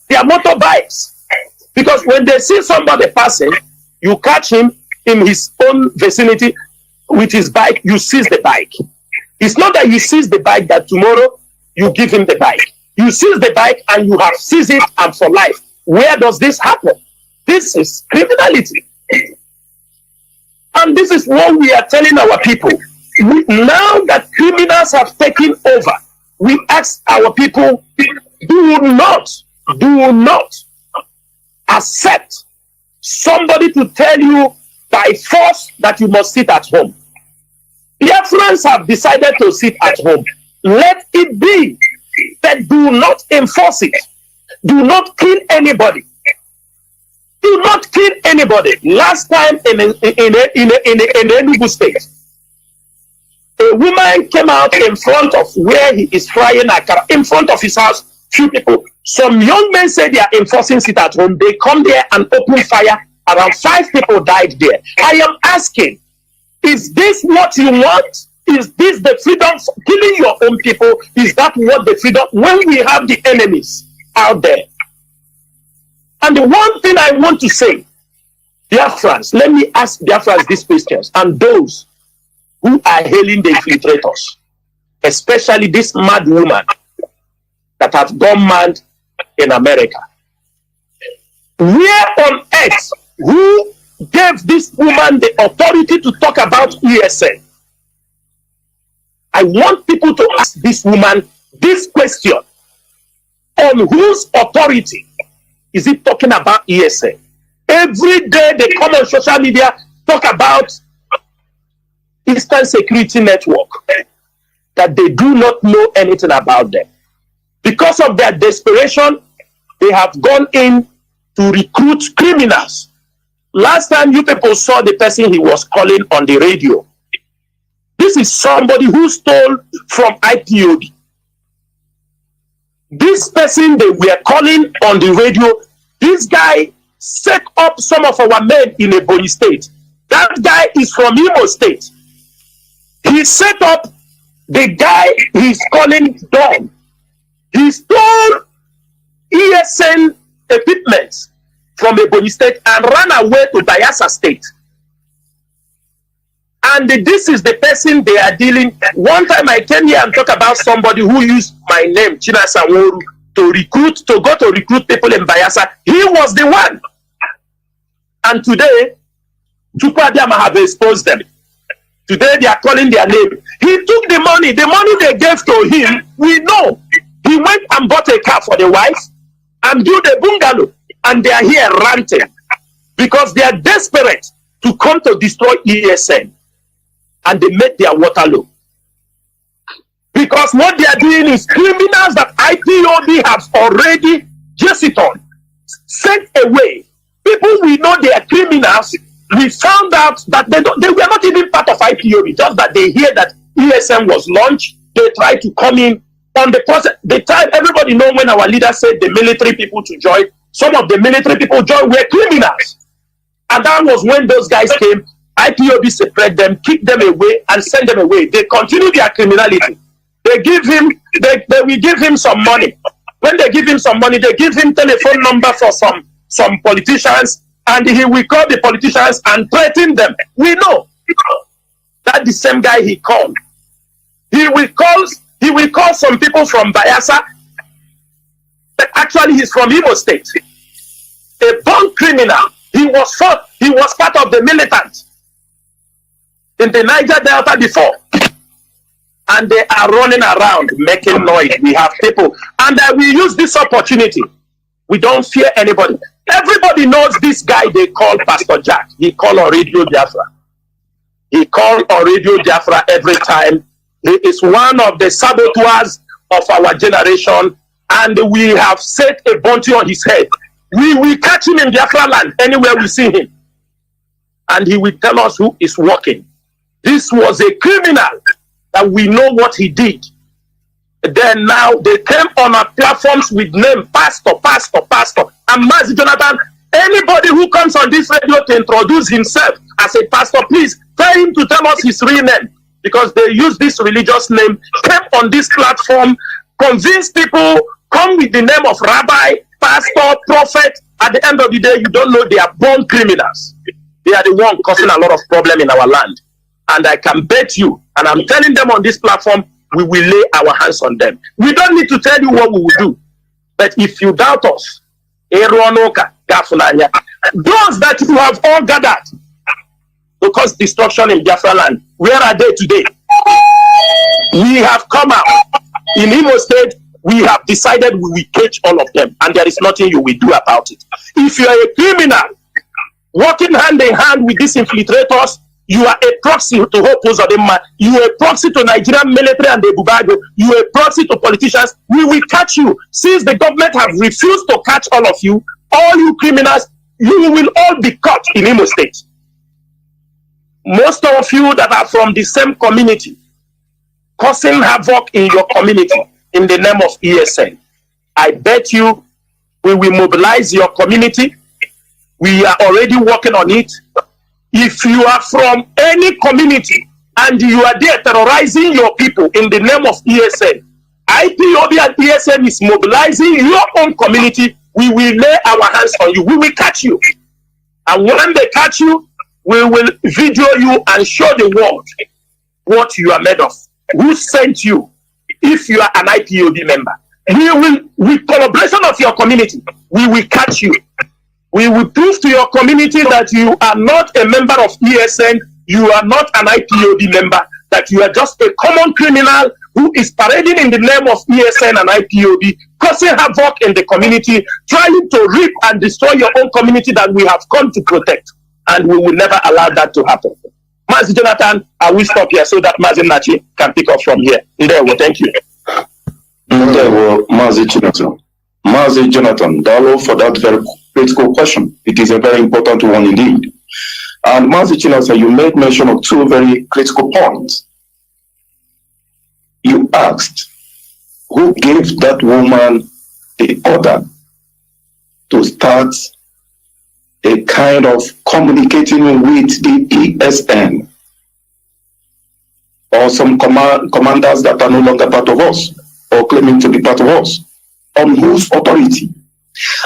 their motorbikes. Because when they see somebody passing, you catch him in his own vicinity with his bike, you seize the bike. It's not that you seize the bike that tomorrow you give him the bike. You seize the bike and you have seized it and for life. Where does this happen? This is criminality. And this is what we are telling our people. Now that criminals have taken over, we ask our people, do not accept somebody to tell you by force that you must sit at home. Biafrans have decided to sit at home. Let it be. But do not enforce it. Do not kill anybody. Do not kill anybody. Last time in Enugu State, a woman came out in front of where he is frying akara, in front of his house. Few people, some young men say they are enforcing sit at home. They come there and open fire. Around 5 people died there. I am asking, is this what you want? Is this the freedom for killing your own people? Is that what the freedom, when we have the enemies out there? And the one thing I want to say, Biafrans, let me ask Biafrans these questions, and those who are hailing the infiltrators, especially this mad woman that has gone mad in America. Where on earth, who gave this woman the authority to talk about ESN? I want people to ask this woman this question. On whose authority is it talking about ESN? Every day they come on social media, talk about Eastern Security Network, that they do not know anything about them. Because of their desperation, they have gone in to recruit criminals. Last time you people saw the person he was calling on the radio. This is somebody who stole from IPOB. This person they were calling on the radio, this guy set up some of our men in Ebonyi State. That guy is from Imo State. He set up the guy he's calling Don. He stole ESN equipment from Ebonyi State and ran away to Bayelsa State. And this is the person they are dealing. One time I came here and talked about somebody who used my name, CHINASA, NWORU, to go to recruit people in Bayelsa. He was the one. And today, Chukwadiama have exposed them. Today they are calling their name. He took the money they gave to him, we know. He went and bought a car for the wife and built a bungalow. And they are here ranting because they are desperate to come to destroy ESN. And they make their water low. Because what they are doing is criminals that IPOB has already just sent away. People we know they are criminals. We found out that they were not even part of IPOB, just that they hear that ESN was launched. They tried to come in on the time. Everybody know when our leader said the military people to join. Some of the military people joined were criminals. And that was when those guys came. IPOB separate them, kick them away, and send them away. They continue their criminality. They will give him some money. When they give him some money, they give him telephone number for some politicians, and he will call the politicians and threaten them. We know that the same guy he called. He will call some people from Bayelsa, but actually he's from Imo State. A born criminal. He was part of the militant in the Niger Delta before. And they are running around making noise. We have people. And we use this opportunity. We don't fear anybody. Everybody knows this guy they call Pastor Jack. He called on Radio Biafra. He called on Radio Biafra every time. He is one of the saboteurs of our generation. And we have set a bounty on his head. We will catch him in Biafra land anywhere we see him. And he will tell us who is working. This was a criminal that we know what he did. Then now they came on our platforms with name Pastor. And MAZI Jonathan, anybody who comes on this radio to introduce himself as a pastor, please tell him to tell us his real name. Because they use this religious name, came on this platform, convince people, come with the name of rabbi, pastor, prophet. At the end of the day, you don't know they are born criminals. They are the one causing a lot of problem in our land. And I can bet you, and I'm telling them on this platform, we will lay our hands on them. We don't need to tell you what we will do. But if you doubt us, those that you have all gathered to cause destruction in Biafra land, where are they today? We have come out. In Imo State, we have decided we will catch all of them, and there is nothing you will do about it. If you are a criminal, working hand in hand with these infiltrators, you are a proxy to Hope Uzodinma. You are a proxy to Nigerian military and the Bubago. You are a proxy to politicians. We will catch you. Since the government have refused to catch all of you, all you criminals, you will all be caught in Imo State. Most of you that are from the same community, causing havoc in your community in the name of ESN. I bet you we will mobilize your community. We are already working on it. If you are from any community and you are there terrorizing your people in the name of ESN, IPOB and ESN is mobilizing your own community. We will lay our hands on you. We will catch you. And when they catch you, we will video you and show the world what you are made of. Who sent you if you are an IPOB member? We will, with collaboration of your community, we will catch you. We will prove to your community that you are not a member of ESN, you are not an IPOB member, that you are just a common criminal who is parading in the name of ESN and IPOB, causing havoc in the community, trying to rip and destroy your own community that we have come to protect. And we will never allow that to happen. MAZI Jonathan, I will stop here so that MAZI Nachi can pick up from here. Ndewo, thank you. Ndewo, MAZI CHINASA. MAZI Jonathan, Dalo, for that very critical question. It is a very important one indeed. And MAZI CHINASA, you made mention of two very critical points. You asked who gave that woman the order to start a kind of communicating with the ESN or some commanders that are no longer part of us or claiming to be part of us. On whose authority?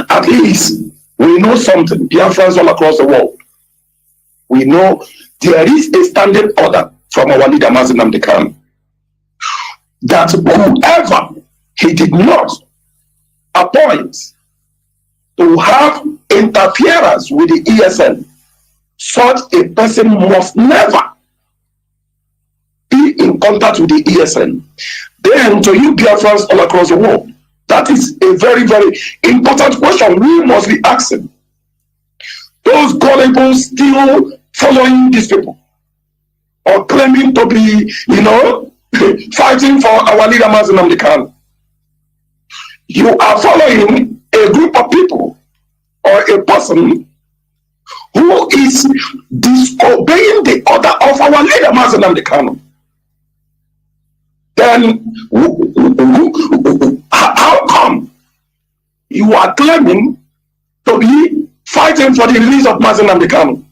At least we know something. Biafrans all across the world. We know there is a standing order from our leader MAZI Nnamdi Kanu that whoever he did not appoint to have interference with the ESN, such a person must never be in contact with the ESN. Then to you Biafrans all across the world, that is a very, very important question we must be asking. Those gullibles still following these people or claiming to be, fighting for our leader MAZI Nnamdi Kanu. You are following a group of people or a person who is disobeying the order of our leader MAZI Nnamdi Kanu. Then how come you are claiming to be fighting for the release of MAZI Nnamdi Kanu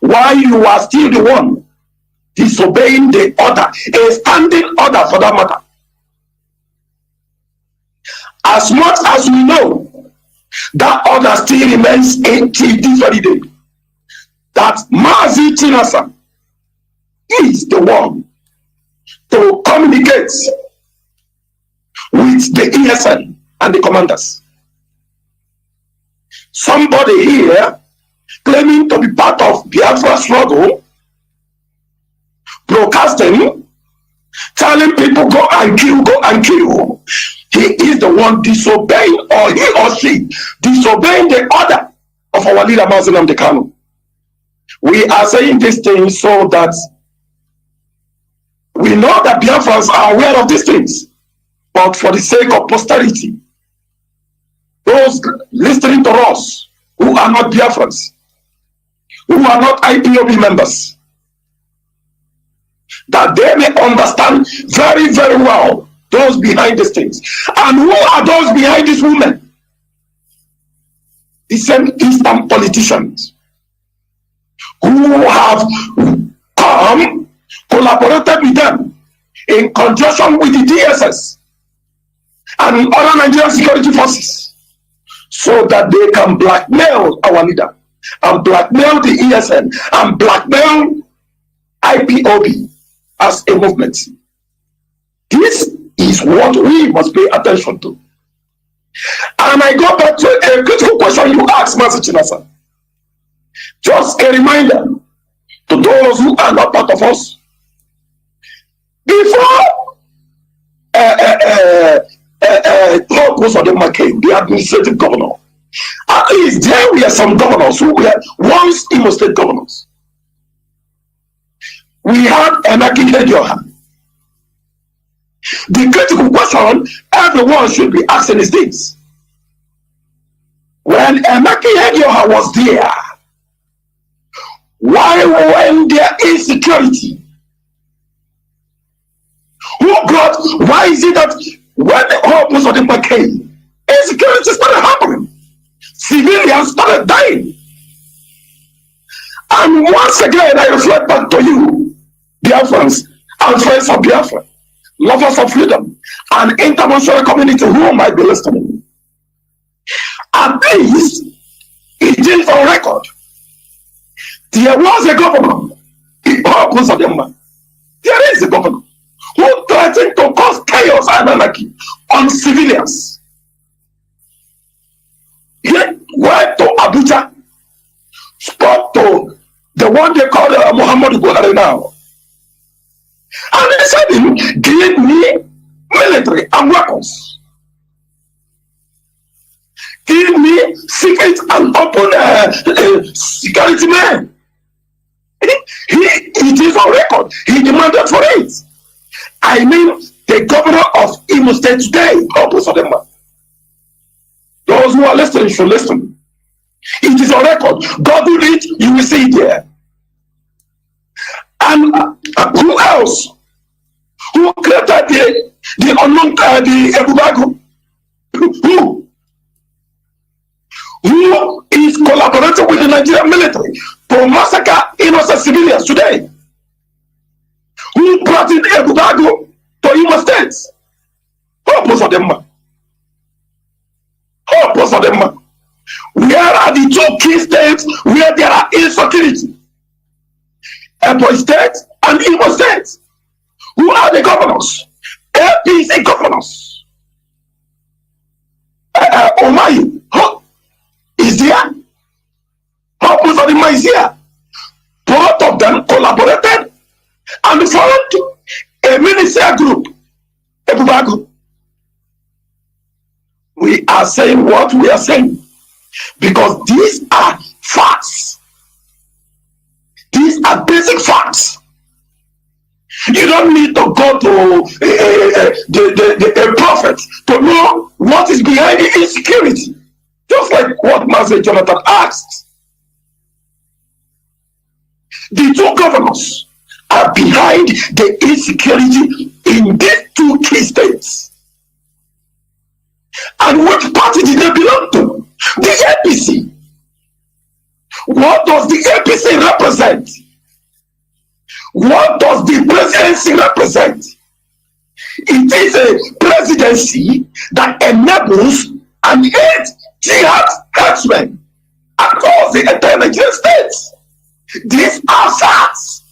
while you are still the one disobeying the order, a standing order for that matter? As much as we know, that order still remains until this very day, that MAZI CHINASA is the one to communicate with the ESN and the commanders. Somebody here claiming to be part of Biafra struggle, broadcasting, telling people go and kill, go and kill. He is the one disobeying, or he or she disobeying the order of our leader MAZI Nnamdi Kanu. We are saying these things so that we know that Biafrans are aware of these things, but for the sake of posterity, those listening to us who are not Biafrans, who are not IPOB members, that they may understand very, very well those behind these things. And who are those behind these women? The same Eastern politicians who have come, collaborated with them in conjunction with the DSS and other Nigerian security forces so that they can blackmail our leader and blackmail the ESN and blackmail IPOB as a movement. This is what we must pay attention to. And I go back to a critical question you asked, MAZI CHINASA. Just a reminder to those who are not part of us. Before the administrative governor, at least there were some governors who were once Imo State governors. We had Emeka Ihedioha. The critical question everyone should be asking is this: when Emeka Ihedioha was there, why when there insecurity? Why is it that when the Hope of the McCain, insecurity started happening? Civilians started dying. And once again, I reflect back to you, Biafrans and friends of Biafra, lovers of freedom, and international community who might be listening. At least it is on record There was a governor in Okunsadema. There is a governor who threatened to cause chaos and anarchy on civilians. He went to Abuja, spoke to the one they call Muhammad Buhari now, and they said him, give me military and weapons. Give me secret and open security men. It is on record. He demanded for it. I mean, the governor of Imo State today, those who are listening should listen. It is on record. Google it, you will see it there. And who else? Who created the unknown, the Ebubago? Who is collaborating with the Nigerian military to massacre innocent civilians today? Who brought in Ebubago to Imo State? Where are the two key states where there are insecurity? Ebonyi State and Imo State. Who are the governors? APC governors. Onye is there. Hope is here. Both of them collaborated and formed a ministerial group. Ebubago. We are saying what we are saying because these are facts. These are basic facts. You don't need to go to a prophet to know what is behind the insecurity. Just like what MAZI Jonathan asked. The two governors are behind the insecurity in these two key states. And which party did they belong to? The APC. What does the APC represent? What does the presidency represent? It is a presidency that enables and aids jihad herdsmen across the entire Nigerian states. These are facts.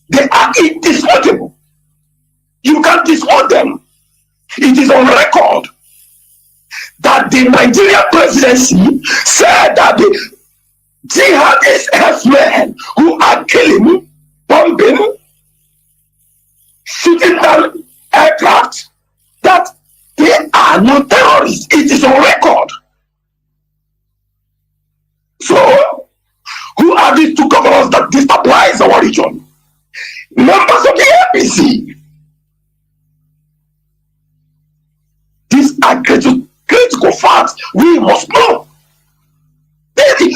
They are indisputable. You can't dispute them. It is on record that the Nigerian presidency said that the jihadist herdsmen who are killing, bombing, shooting down aircraft, that they are not terrorists. It is on record. So, who are these two governors that destabilize our region? Members of the APC. These are critical facts we must know.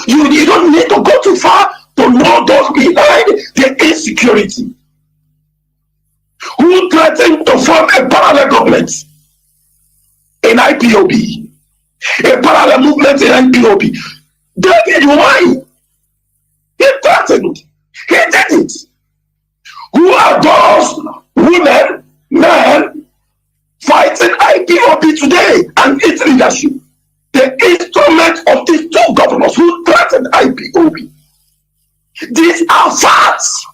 You don't need to go too far to know those behind the insecurity. Who threatened to form a parallel government in IPOB? A parallel movement in IPOB. David Umahi. He threatened. He did it. Who are those women, men fighting IPOB today and its leadership? The instrument of these two governors who threatened IPOB. These are facts.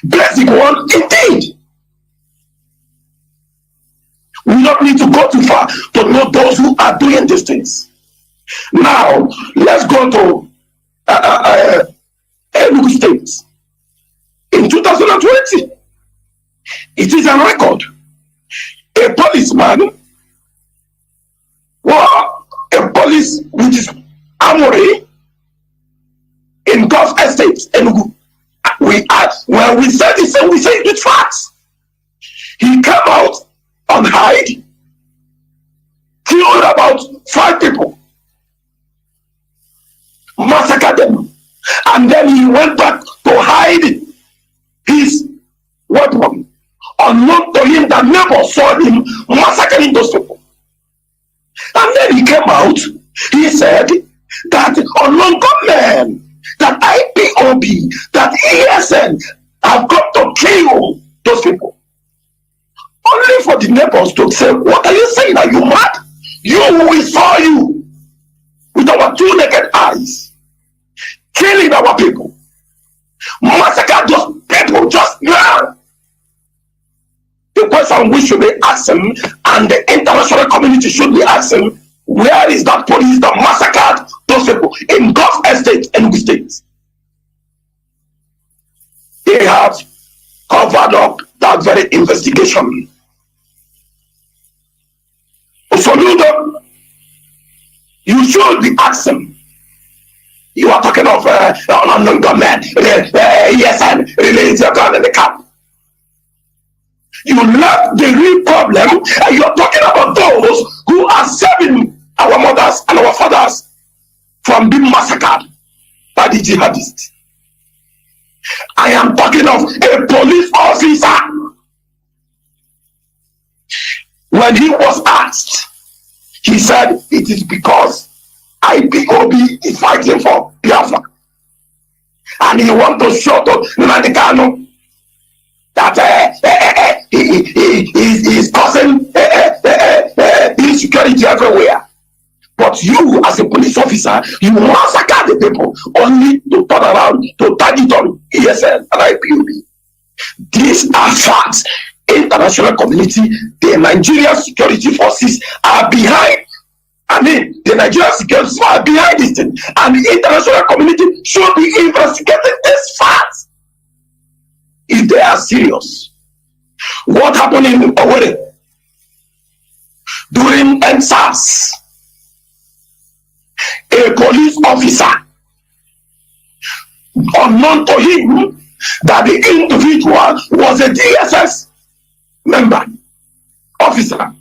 Basic one indeed. We don't need to go too far to know those who are doing these things. Now, let's go to Enugu State. In 2020, it is a record. A policeman, well, a police which is Amore in Gulf Estate, Enugu. When we said this, we say it with facts. He came out on hide, killed about 5 people, massacred them, and then he went back to hide his weapon. Unknown to him, that neighbors saw him massacring those people. And then he came out, he said that unknown gunmen, that IPOB, that ESN have come to kill those people. Only for the neighbors to say, what are you saying? Are you mad? We saw you with our 2 naked eyes killing our people. question we should be asking, and the international community should be asking, where is that police that massacred those people in Gulf Estate and Enugu State? They have covered up that very investigation. So you should be asking. You are talking of unknown government, yes, and release your gun in the camp. You left the real problem, and you're talking about those who are saving our mothers and our fathers from being massacred by the jihadists. I am talking of a police officer. When he was asked, he said it is because IPOB is fighting for Biafra, and he wants to show to Nnamdi Kanu that he is causing insecurity everywhere. But you, as a police officer, you massacre the people only to turn around to target on ESN and IPOB. These are facts. International community, the Nigerian security forces are behind. The Nigerian security forces are behind this thing, and the international community should be investigating these facts if they are serious. What happened in Onye during NSAS? A police officer, unknown to him that the individual was a DSS member, officer.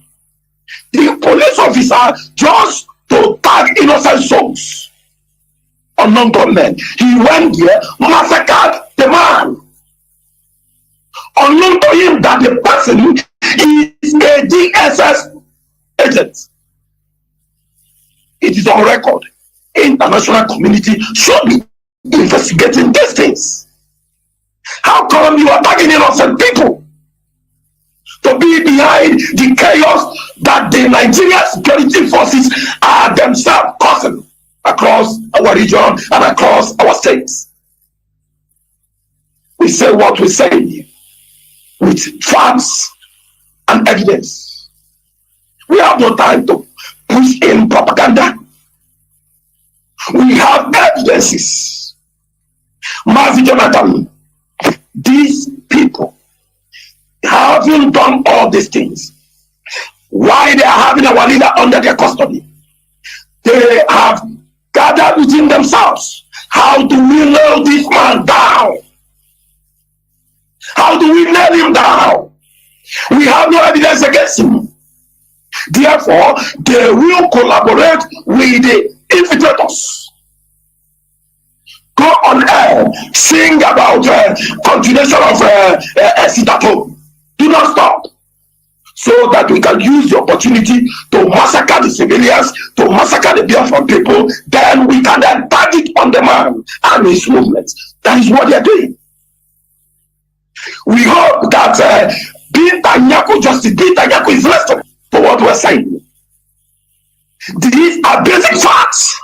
The police officer, just to tag innocent souls, unknown gunmen, he went there, massacred the man. Unknown to him that the person is a DSS agent. It is on record. International community should be investigating these things. How come you are tagging innocent people to be behind the chaos that the Nigerian security forces are themselves causing across our region and across our states? We say what we say with facts and evidence. We have no time to push in propaganda. We have evidences. MAZI Jonathan, these people having done all these things, why they are having our leader under their custody, they have gathered within themselves. How do we nail this man down? How do we nail him down? We have no evidence against him. Therefore, they will collaborate with the infiltrators. Go on air, sing about continuation of Citato. Do not stop, so that we can use the opportunity to massacre the civilians, to massacre the Biafran people. Then we can then target on the man and his movements. That is what they are doing. We hope that Justice Bintanyaku is listening to what we're saying. These are basic facts.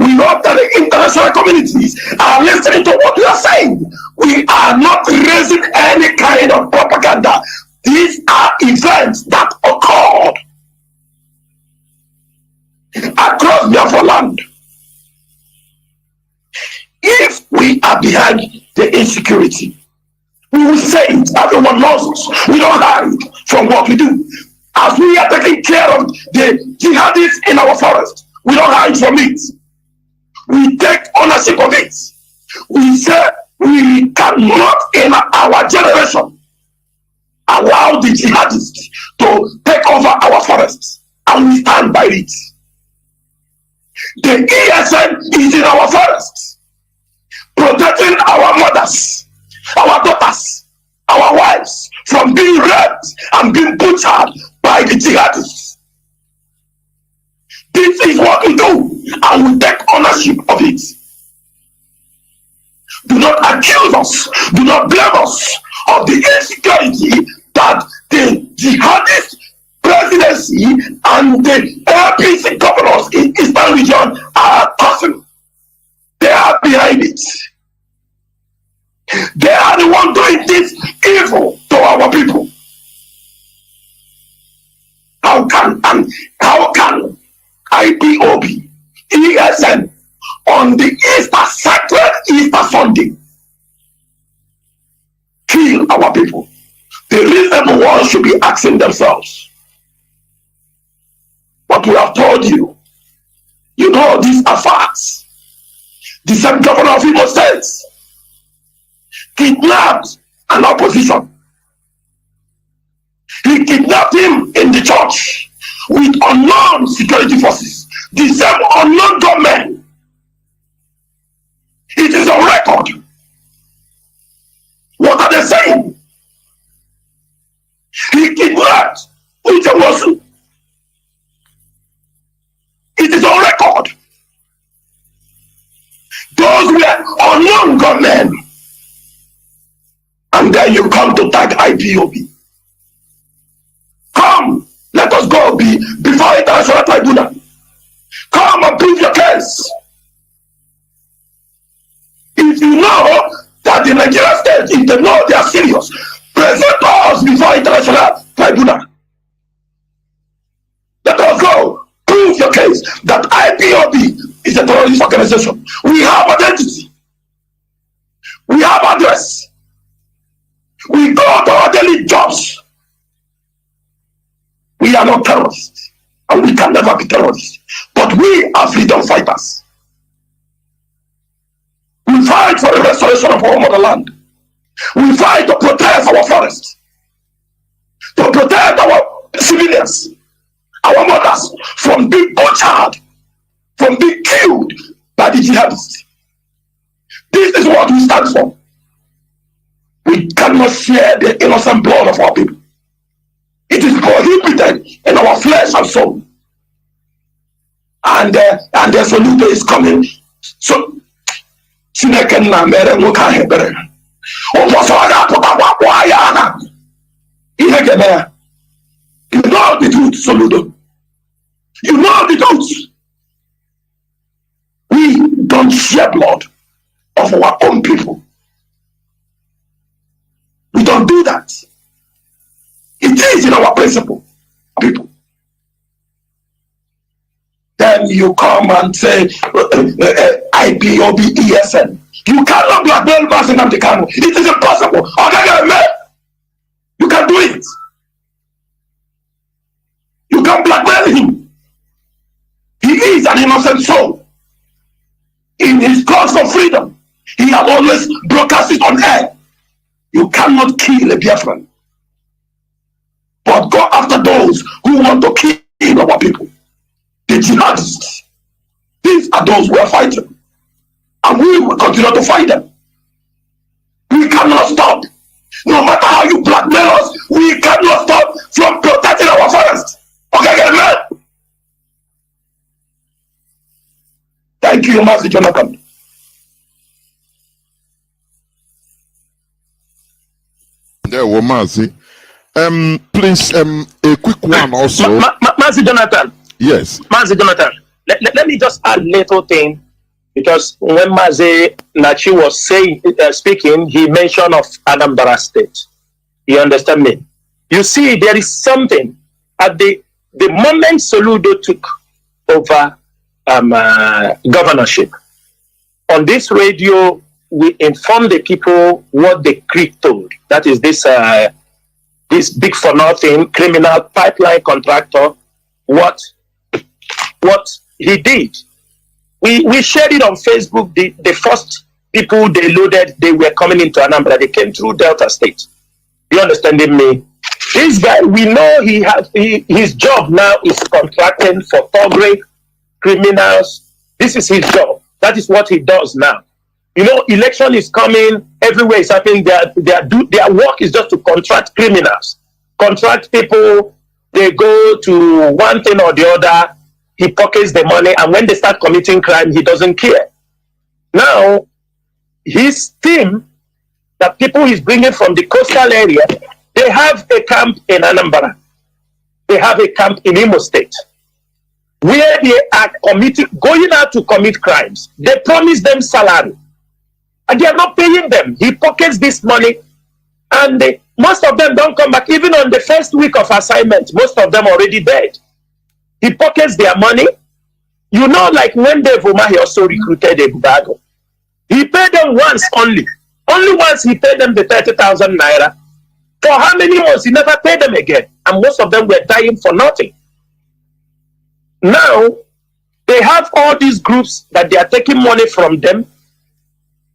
We hope that the international communities are listening to what we are saying. We are not raising any kind of propaganda. These are events that occurred across Biafra land. If we are behind the insecurity, we will say it. Everyone knows us. We don't hide from what we do. As we are taking care of the jihadists in our forest, we don't hide from it. We take ownership of it. We say we cannot in our generation allow the jihadists to take over our forests, and we stand by it. The ESN is in our forests, protecting our mothers, our daughters, our wives from being raped and being butchered by the jihadists. This is what we do, and we take ownership of it. Do not accuse us, do not blame us of the insecurity that the jihadist presidency and the APC governors in Eastern region are causing. They are behind it. They are the one doing this evil to our people. how can IPOB, ESN, on the sacred Easter Sunday, kill our people? The reasonable ones should be asking themselves. What we have told you, you know these are facts. The same governor of Imo State kidnapped an opposition. He kidnapped him in the church with unknown security forces. The same unknown gunmen. It is on record. What are they saying? He kidnapped Uchewosu. It is on record. Those were unknown gunmen. And then you come to tag IPOB. Come, let us go before international tribunal. Come and prove your case. If you know that the Nigerian state, if they know they are serious, present us before international tribunal. Let us go. Prove your case that IPOB is a terrorist organization. We have identity. We have address. We go to our daily jobs. We are not terrorists, and we can never be terrorists. But we are freedom fighters. We fight for the restoration of our motherland. We fight to protect our forests, to protect our civilians, our mothers from being butchered, from being killed by the jihadists. This is what we stand for. We cannot share the innocent blood of our people. It is prohibited in our flesh and soul. And the solution is coming. So, you know the truth, Soludo. You know the truth. We don't share blood of our own people. We don't do that. It is in our principle, people. Then you come and say IPOB ESN. You cannot blackmail MAZI Nnamdi Kanu. It is impossible. You can do it. You can blackmail him. He is an innocent soul. In his cause for freedom, he has always broadcast it on air. You cannot kill a Biafran. But go after those who want to kill our people. The jihadists. These are those who are fighting. And we will continue to fight them. We cannot stop. No matter how you blackmail us, we cannot stop from protecting our forest. Okay, man? Thank you, Master Jonathan. There were Mazi. Please, a quick one also. Mazi Jonathan. Yes. Mazi Jonathan. Let me just add a little thing, because when Mazi Nachi was speaking, he mentioned of Anambra State. You understand me? You see, there is something at the moment Soludo took over governorship. On this radio, we informed the people what the Creek told. That is this big for nothing criminal pipeline contractor, what he did. We shared it on Facebook. The first people they loaded, they were coming into Anambra. They came through Delta State. You understanding me? This guy, we know his job now is contracting for thuggery, criminals. This is his job. That is what he does now. You know, election is coming, everywhere is happening. Their work is just to contract criminals, contract people. They go to one thing or the other. He pockets the money, and when they start committing crime, he doesn't care. Now, his team, the people he's bringing from the coastal area, they have a camp in Anambra. They have a camp in Imo State, where they are going out to commit crimes. They promise them salary, and they are not paying them. He pockets this money, and Most of them don't come back. Even on the first week of assignment, most of them already dead. He pockets their money. You know, like when Dave Umahi also recruited a Bubago, he paid them once only. Only once he paid them the 30,000 naira. For how many months? He never paid them again. And most of them were dying for nothing. Now, they have all these groups that they are taking money from them.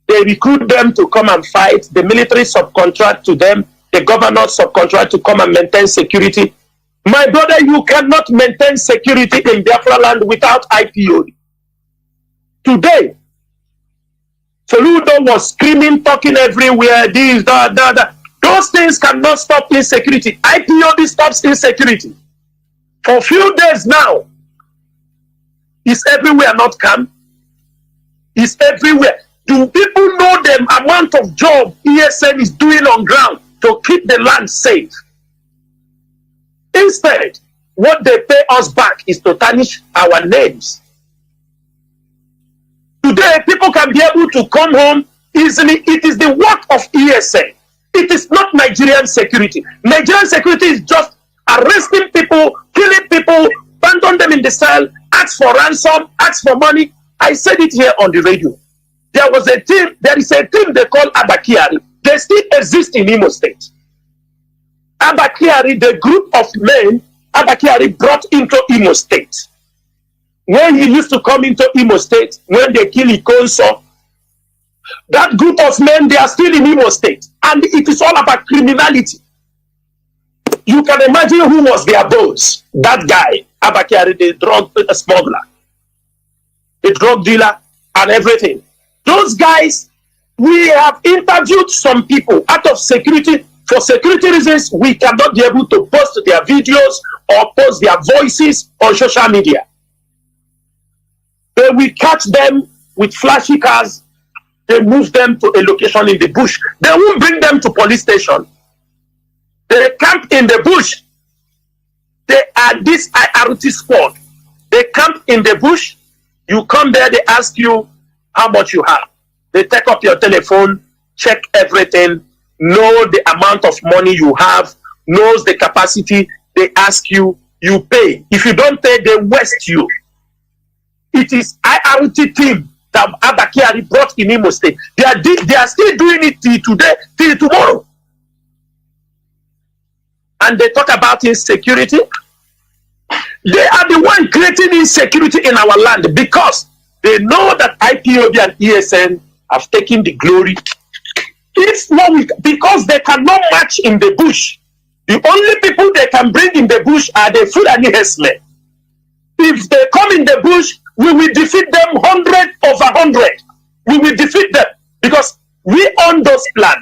They recruit them to come and fight. The military subcontract to them. The government subcontract to come and maintain security. My brother, you cannot maintain security in Biafra land without IPOB. Today, Soludo was screaming, talking everywhere, this, that. Those things cannot stop insecurity. IPOB stops insecurity. For a few days now, it's everywhere, not calm. It's everywhere. Do people know the amount of job ESN is doing on ground to keep the land safe? Instead, what they pay us back is to tarnish our names. Today, people can be able to come home easily. It is the work of ESN. It is not Nigerian security. Nigerian security is just arresting people, killing people, abandon them in the cell, ask for ransom, ask for money. I said it here on the radio. There is a team they call Abakiari. They still exist in Imo State. Abakiari, the group of men Abakiari brought into Imo State. When he used to come into Imo State, when they kill Ikonso, that group of men, they are still in Imo State. And it is all about criminality. You can imagine who was their boss. That guy, Abakiari, the drug smuggler, the drug dealer, and everything. Those guys, we have interviewed some people out of security. For security reasons, we cannot be able to post their videos or post their voices on social media. They will catch them with flashy cars. They move them to a location in the bush. They won't bring them to police station. They camp in the bush. They are this IRT squad. They camp in the bush. You come there, they ask you how much you have. They take up your telephone, check everything, know the amount of money you have, knows the capacity. They ask you, you pay. If you don't pay, they waste you. It is IRT team that Abakiari brought in Imo State. They are still doing it till today, till tomorrow. And they talk about insecurity. They are the one creating insecurity in our land because they know that IPOB and ESN have taken the glory. If not, because they cannot match in the bush. The only people they can bring in the bush are the Fulani herdsmen. If they come in the bush, we will defeat them 100 over 100. We will defeat them because we own those land.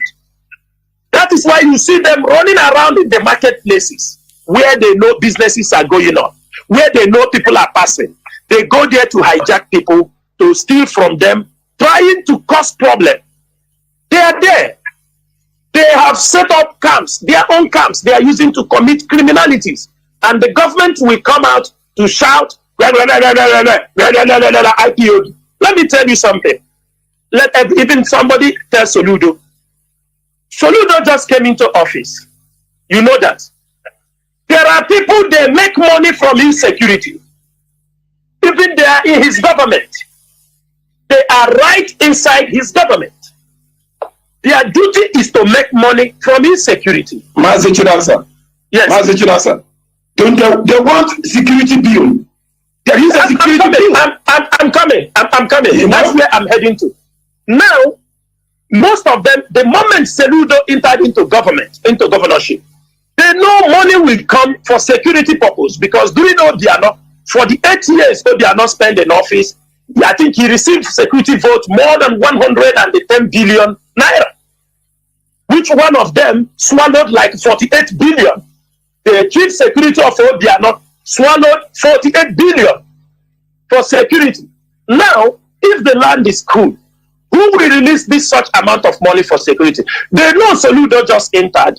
That is why you see them running around in the marketplaces where they know businesses are going on, where they know people are passing. They go there to hijack people, to steal from them, trying to cause problem. They are there. They have set up camps, their own camps they are using to commit criminalities. And the government will come out to shout, IPOD. Let me tell you something. Let even somebody tell Soludo. Soludo just came into office. You know that. There are people, they make money from insecurity. Even they are in his government. They are right inside his government. Their duty is to make money from insecurity. MAZI CHINASA. Yes. MAZI CHINASA. They want security bill. There is a security bill. I'm coming. That's where I'm heading to. Now, most of them, the moment Soludo entered into government, into governorship, they know money will come for security purpose because during Obiano, for the 8 years Obiano spent in office, I think he received security vote more than 110 billion naira. Which one of them swallowed like 48 billion? The chief security of Obiano swallowed 48 billion for security. Now, if the land is cool, who will release this such amount of money for security? They know Soludo just entered.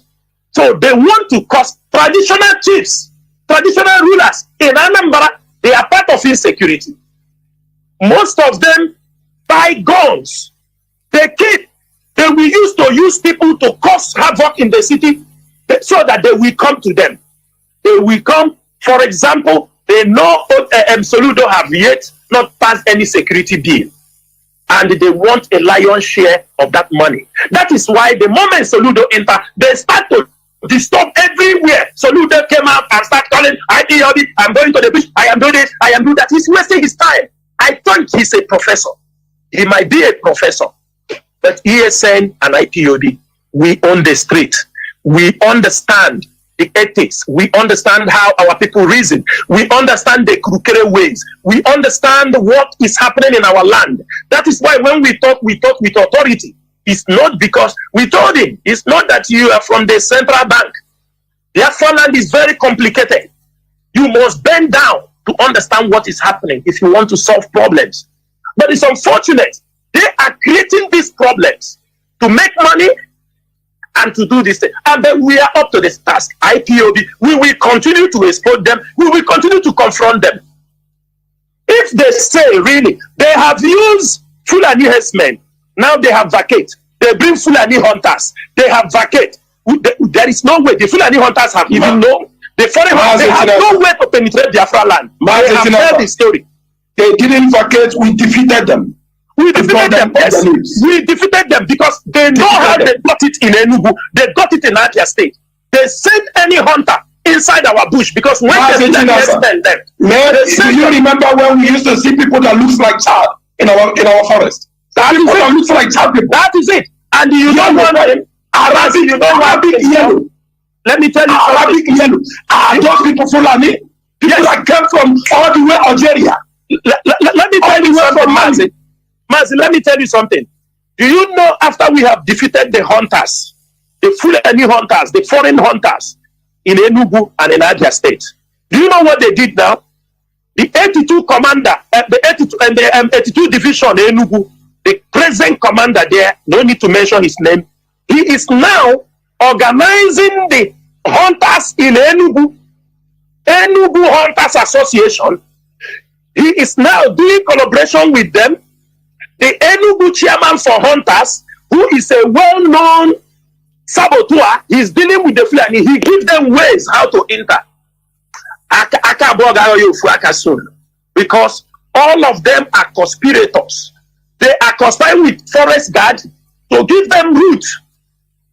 So they want to cost traditional chiefs, traditional rulers in Anambra. They are part of insecurity. Most of them buy guns. They will use people to cause havoc in the city so that they will come to them. They will come. For example, they know Soludo have yet not passed any security bill, and they want a lion's share of that money. That is why the moment Soludo enter, they start to disturb everywhere. Soludo came out and start calling, IPOB, I'm going to the beach, I am doing this, I am doing that. He's wasting his time. I think he's a professor. He might be a professor, but ESN and IPOB, we own the street. We understand the ethics. We understand how our people reason. We understand the crooked ways. We understand what is happening in our land. That is why when we talk with authority. It's not because we told him. It's not that you are from the central bank. Biafran land is very complicated. You must bend down to understand what is happening if you want to solve problems. But it's unfortunate. They are creating these problems to make money and to do this thing. And then we are up to this task. IPOB, we will continue to expose them. We will continue to confront them. If they say, really, they have used Fulani herdsmen, now they have vacate. They bring Fulani hunters. They have vacate. There is no way. The Fulani hunters have even known. The foreign hunters have no way to penetrate Biafra land. They have heard the story. They didn't vacate. We defeated them. We defeated them, yes. We defeated them because they know how they got it in Enugu. They got it in Abia State. They sent any hunter inside our bush because when they send them, do you remember when we used to see people that looks like child in our forest? That looks like child people. That is it. And you don't want them. Arabic, you don't want big yellow. Let me tell you, Arabic yellow. Are those people Fulani? People that came from all the way Algeria. Let me tell you something, Mazi, let me tell you something. Do you know after we have defeated the hunters, the Fulani hunters, the foreign hunters in Enugu and in Abia State, do you know what they did now? The 82 commander, the 82 and the 82 division Enugu, the present commander there, no need to mention his name, he is now organizing the hunters in Enugu Hunters Association. He is now doing collaboration with them. The Enugu chairman for hunters, who is a well-known saboteur, he's dealing with the Fulani. He gives them ways how to enter. Because all of them are conspirators. They are conspiring with forest guard to give them route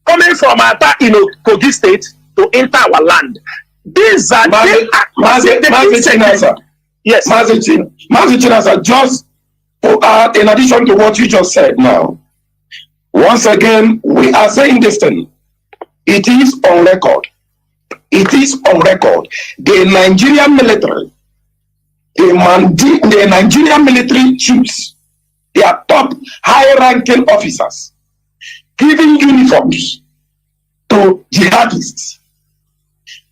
coming from Ata in Kogi State to enter our land. These are CHINASA. Yes. CHINASA, just in addition to what you just said now, once again, we are saying this thing. It is on record. It is on record. The Nigerian military, the Nigerian military chiefs, their top high-ranking officers, giving uniforms to jihadists,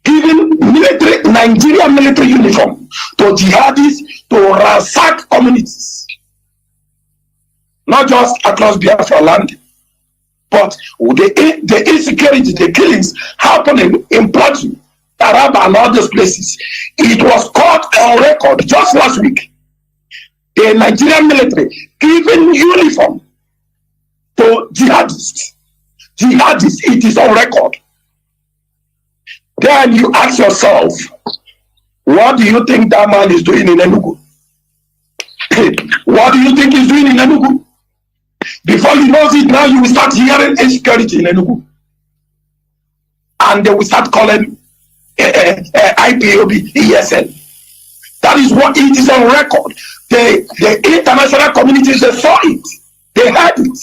giving Nigerian military uniform to jihadists to ransack communities, not just across Biafra land, but the insecurity, the killings happening in Plateau, Taraba, and all those places. It was caught on record just last week. The Nigerian military giving uniform to jihadists. Jihadists, it is on record. Then you ask yourself, what do you think that man is doing in Enugu? What do you think he's doing in Enugu? Before you know it, now you will start hearing insecurity in Enugu. And they will start calling IPOB ESN. That is what it is on record. The international communities, they saw it. They heard it.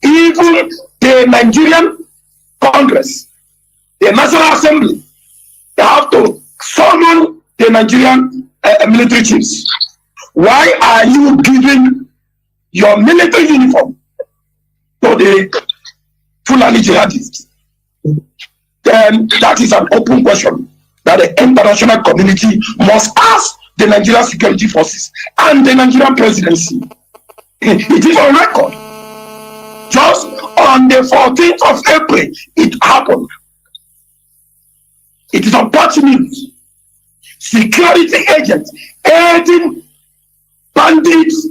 Even the Nigerian Congress, the National Assembly, they have to summon the Nigerian military chiefs. Why are you giving your military uniform to the Fulani jihadists? Then that is an open question that the international community must ask the Nigerian security forces and the Nigerian presidency. It is on record. Just on the 14th of April, it happened. It is unfortunate. Security agents aiding bandits,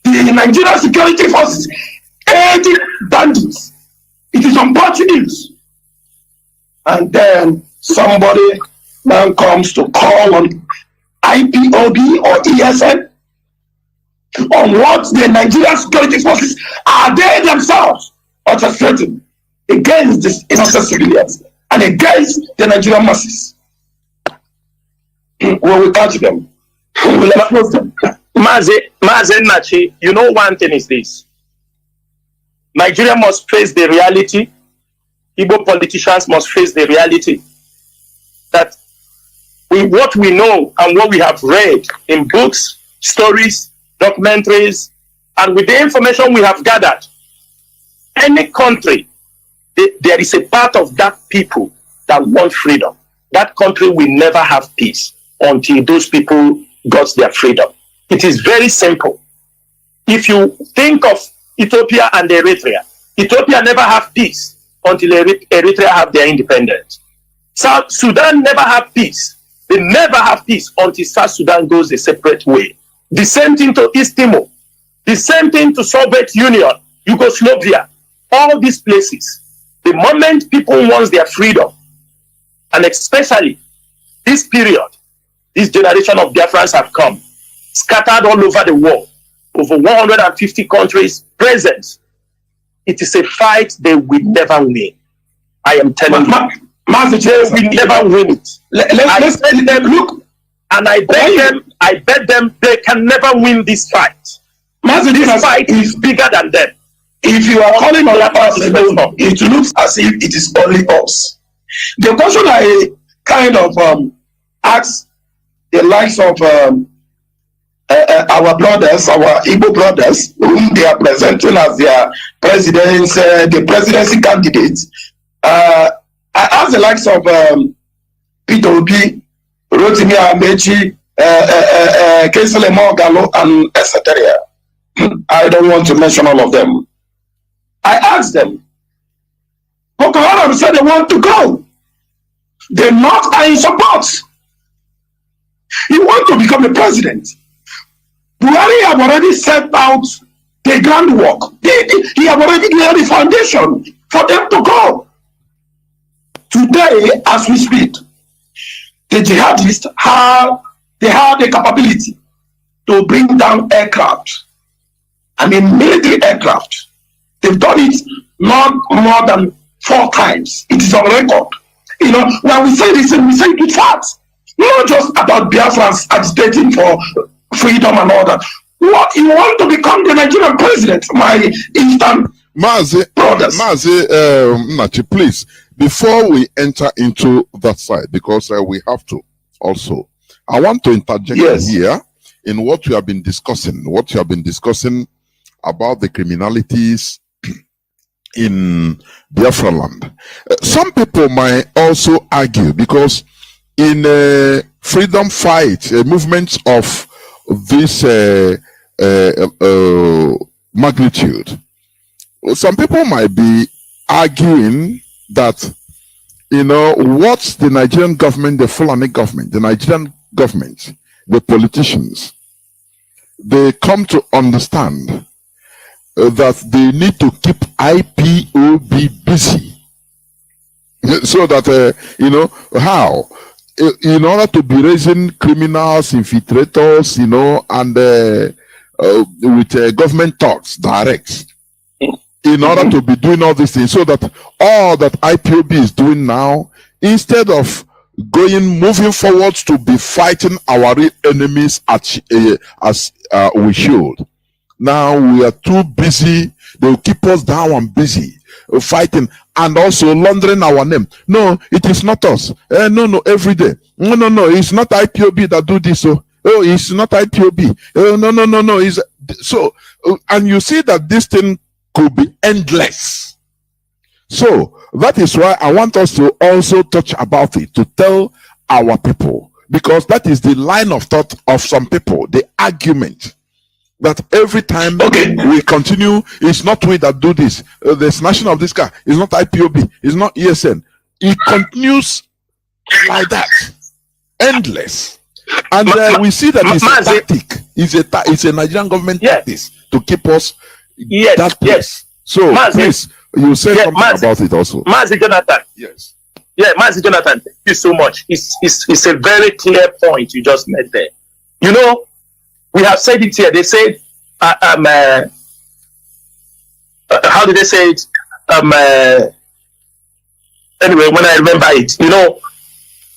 the Nigerian security forces aiding bandits It is unfortunate. And then somebody now comes to call on IPOB or ESN on what the Nigerian security forces are they themselves orchestrating against these innocent civilians and against the Nigerian masses. We will catch them. We will expose them. MAZI Nachi, you know one thing is this. Nigeria must face the reality. Igbo politicians must face the reality that with what we know and what we have read in books, stories, documentaries, and with the information we have gathered, any country, there is a part of that people that want freedom. That country will never have peace until those people got their freedom. It is very simple. If you think of Ethiopia and Eritrea, Ethiopia never have peace until Eritrea have their independence. South Sudan never have peace. They never have peace until South Sudan goes a separate way. The same thing to East Timor. The same thing to Soviet Union, Yugoslavia, all these places. The moment people want their freedom, and especially this period, this generation of Biafrans have come, scattered all over the world, over 150 countries present. It is a fight they will never win. I am telling you. They will never win it. Let's look. And I bet them they can never win this fight. This fight is bigger than them. If you are calling on us, it looks as if it is only us. The question I kind of ask the likes of our brothers, our Igbo brothers, whom they are presenting as their presidents, the presidency candidates. I ask the likes of Peter Obi, Rotimi Amechi, Kingsley Mogalo, and etc. I don't want to mention all of them. I asked them, Boko Haram said they want to go. The North are in support. You want to become the president. Buhari have already set out the groundwork. He have already laid the foundation for them to go. Today, as we speak, the jihadists have the capability to bring down aircraft. I mean, military aircraft. They've done it not more than 4 times. It is on record. You know, when we say this, we say it with facts. Not just about Biafrans agitating for freedom and all that. What you want to become the Nigerian president, my Eastern brothers. MAZI, Nachi, please, before we enter into that side, because we have to also, I want to interject here in what you have been discussing, about the criminalities in Biafra land. Some people might also argue, because in a freedom fight, movements of this magnitude, some people might be arguing that, you know, what the Nigerian government, the Fulani government, the Nigerian government, the politicians, they come to understand that they need to keep IPOB busy, so that you know how, in order to be raising criminals, infiltrators, you know, and with government talks direct, in order to be doing all these things, so that all that IPOB is doing now, instead of moving forward to be fighting our real enemies as we should. Now we are too busy. They will keep us down and busy fighting, and also laundering our name. No, it is not us. No, every day. No, it's not IPOB that do this. Oh, it's not IPOB. No. It's so, and you see that this thing could be endless. So that is why I want us to also touch about it, to tell our people, because that is the line of thought of some people, the argument that every time we continue, it's not we that do this, the snatching of this car is not IPOB, it's not ESN. It continues like that, endless. And we see that it's a tactic, it's a Nigerian government tactic to keep us that place. So please, You said something about it also. MAZI Jonathan. Yes. Yeah, MAZI Jonathan, thank you so much. It's a very clear point you just made there. You know, we have said it here. They said, how did they say it? Anyway, when I remember it, you know,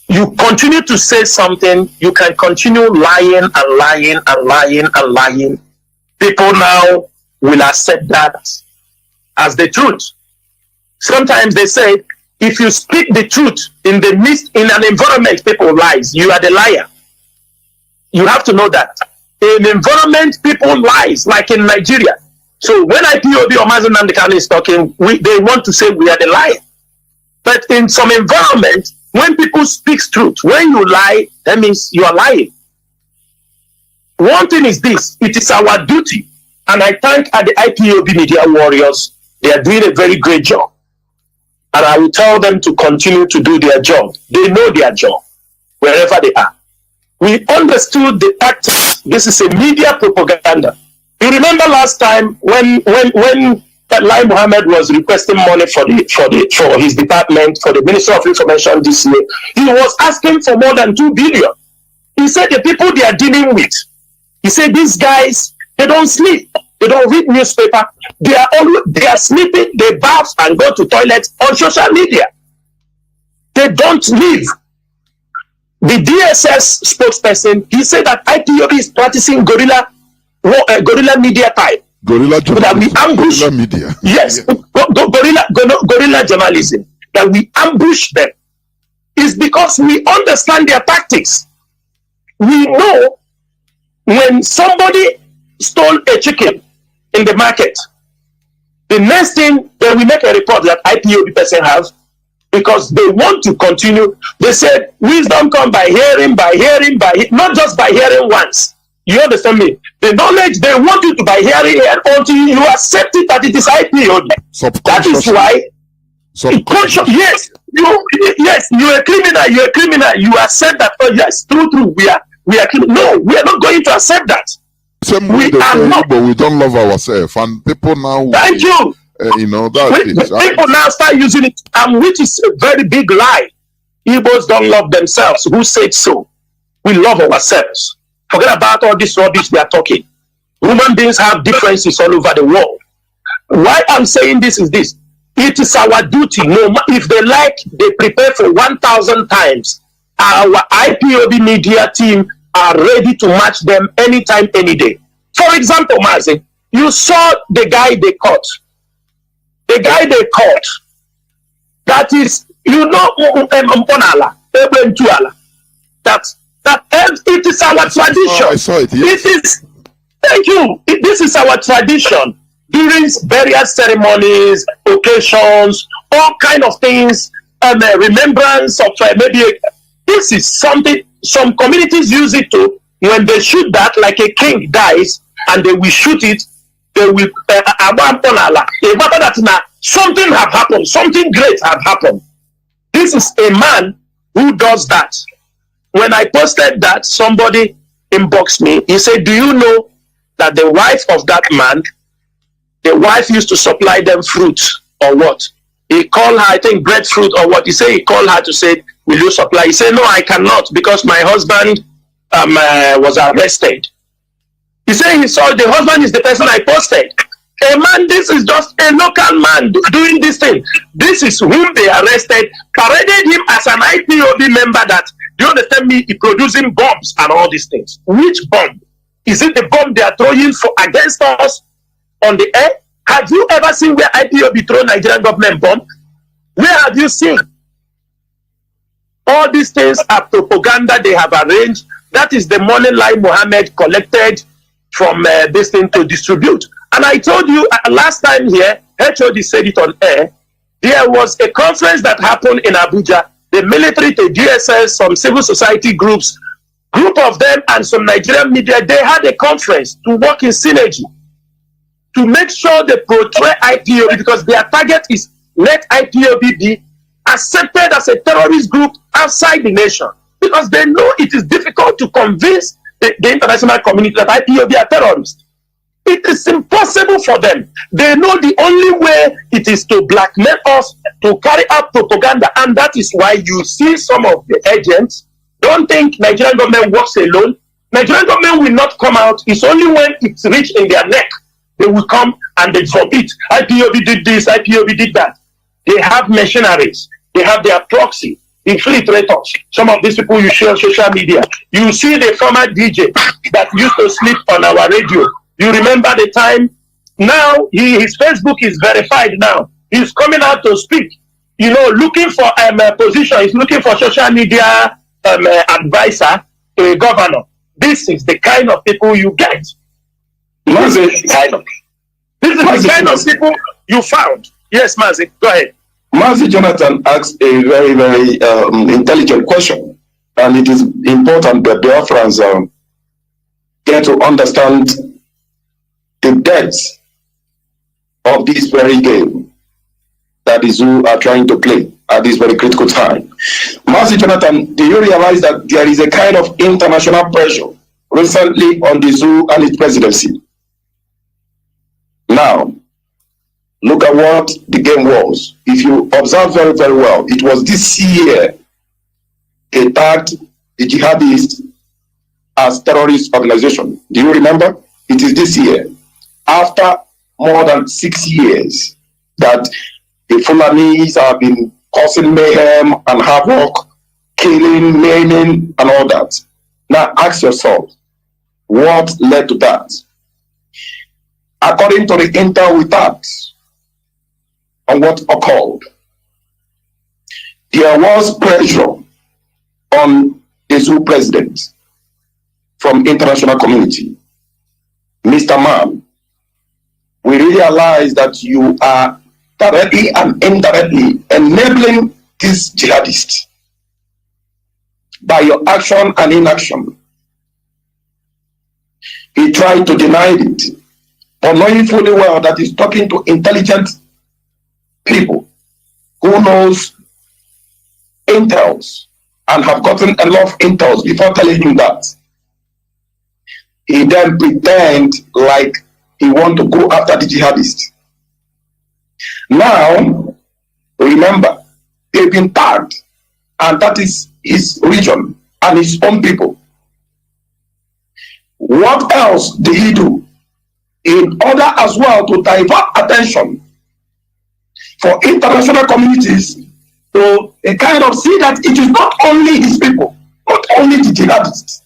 you continue to say something, you can continue lying and lying and lying and lying. People now will accept that as the truth. Sometimes they say, if you speak the truth in the midst, in an environment people lies, you are the liar. You have to know that. In environment people lies, like in Nigeria. So when IPOB or MAZI Nnamdi Kanu is talking, they want to say we are the liar. But in some environment, when people speak truth, when you lie, that means you are lying. One thing is this, it is our duty, and I thank the IPOB media warriors, they are doing a very great job. And I will tell them to continue to do their job. They know their job, wherever they are. We understood the tactics. This is a media propaganda. You remember last time when Lai Mohammed was requesting money for his department, for the Ministry of Information this year, he was asking for more than 2 billion. He said the people they are dealing with, he said these guys, they don't sleep, they don't read newspaper, they are sleeping, they bath and go to toilet on social media. They don't live. The DSS spokesperson, he said that IPOB is practicing guerrilla media type. Guerrilla that we ambush guerrilla media. Yes, guerrilla journalism. That we ambush them is because we understand their tactics. We know when somebody stole a chicken in the market, the next thing that we make a report that IPOB person has, because they want to continue. They said wisdom come by hearing, not just by hearing once. You understand me? The knowledge they want you to by hearing it until you accept it that it is IPOB. That is why. Yes, you're a criminal. You're a criminal. You accept that. Oh yes, true. We are criminal. No, we are not going to accept that. Same way we are not. But we don't love ourselves, and people now. Thank you. You know that people now start using it, which is a very big lie. Igbos don't love themselves. Who said so? We love ourselves. Forget about all this rubbish they are talking. Human beings have differences all over the world. Why I'm saying this is this. It is our duty. No, if they like, they prepare for 1,000 times. Our IPOB media team are ready to match them anytime, any day. For example, MAZI, you saw the guy they caught. The guy they caught. That is, you know, that it is our tradition. I saw it. Yes. It is. Thank you. This is our tradition during various ceremonies, occasions, all kind of things, remembrance of maybe. This is something some communities use it to when they shoot that, like a king dies, and they will shoot it. They will something have happened. Something great have happened. This is a man who does that. When I posted that, somebody inboxed me. He said, do you know that the wife of that man, the wife used to supply them fruit or what? He called her, I think breadfruit or what. He said he called her to say, will you supply? He said, no, I cannot because my husband was arrested. He said he saw the husband is the person I posted. A man, this is just a local man doing this thing. This is whom they arrested, paraded him as an IPOB member that, do you understand me, he producing bombs and all these things. Which bomb? Is it the bomb they are throwing against us on the air? Have you ever seen where IPOB throw Nigerian government bomb? Where have you seen? All these things are propaganda they have arranged. That is the money Lai Mohammed collected from this thing to distribute. And I told you last time here, HOD said it on air, there was a conference that happened in Abuja. The military, the DSS, some civil society groups, group of them and some Nigerian media, they had a conference to work in synergy to make sure they portray IPOB because their target is let IPOB be accepted as a terrorist group outside the nation because they know it is difficult to convince the international community that IPOB are terrorists. It is impossible for them. They know the only way it is to blackmail us, to carry out propaganda, and that is why you see some of the agents don't think Nigerian government works alone. Nigerian government will not come out. It's only when it's reached in their neck they will come and they forbid. IPOB did this, IPOB did that. They have mercenaries. They have their proxy, infiltrators. Some of these people you share on social media. You see the former DJ that used to sleep on our radio. You remember the time? Now his Facebook is verified now. He's coming out to speak. You know, looking for a position. He's looking for social media advisor to a governor. This is the kind of people you get. This is the kind of people you found. Yes, MAZI, go ahead. MAZI Jonathan asked a very, very intelligent question, and it is important that Biafrans get to understand the depth of this very game that is who are trying to play at this very critical time. MAZI Jonathan, do you realize that there is a kind of international pressure recently on the zoo and its presidency? Now, look at what the game was. If you observe very, very well, it was this year they tagged the jihadists as terrorist organization. Do you remember? It is this year, after more than 6 years that the Fulanis have been causing mayhem and havoc, killing, maiming, and all that. Now ask yourself, what led to that? According to the intel we tapped on what occurred, there was pressure on the zoo president from international community. Mr. Man, we realize that you are directly and indirectly enabling these jihadists by your action and inaction. He tried to deny it, but knowing fully well that he's talking to intelligent people who knows intels and have gotten a lot of intels before telling him that. He then pretend like he want to go after the jihadists. Now, remember, they've been tagged, and that is his region and his own people. What else did he do? In order as well to divert attention for international communities to a kind of see that it is not only his people, not only the jihadists,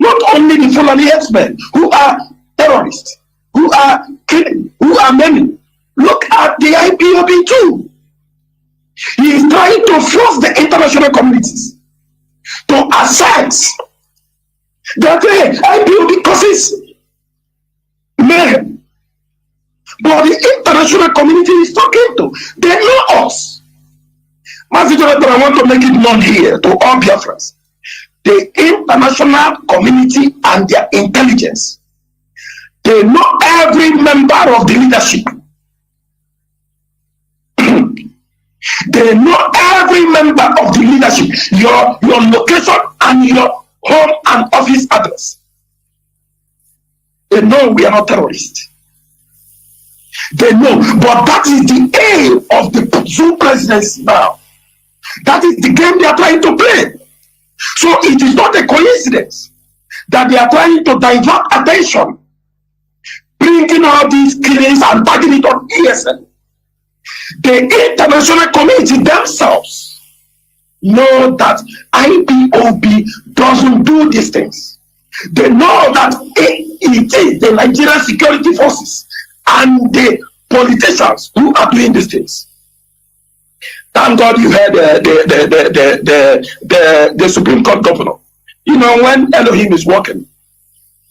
not only the Fulani herdsmen who are terrorists, who are killing, who are maiming. Look at the IPOB too. He is trying to force the international communities to accept that IPOB causes mayhem. But the international community is talking to. They know us. MAZI Jonathan, I want to make it known here to all Biafrans. The international community and their intelligence, they know every member of the leadership. They know every member of the leadership, your location and your home and office address. They know we are not terrorists. They know, but that is the aim of the zoo presidency now. That is the game they are trying to play. So it is not a coincidence that they are trying to divert attention, bringing all these killings and tagging it on ESN. The international community themselves know that IPOB doesn't do these things. They know that it is the Nigerian security forces and the politicians who are doing these things. Thank God you heard the Supreme Court governor. You know, when Elohim is working,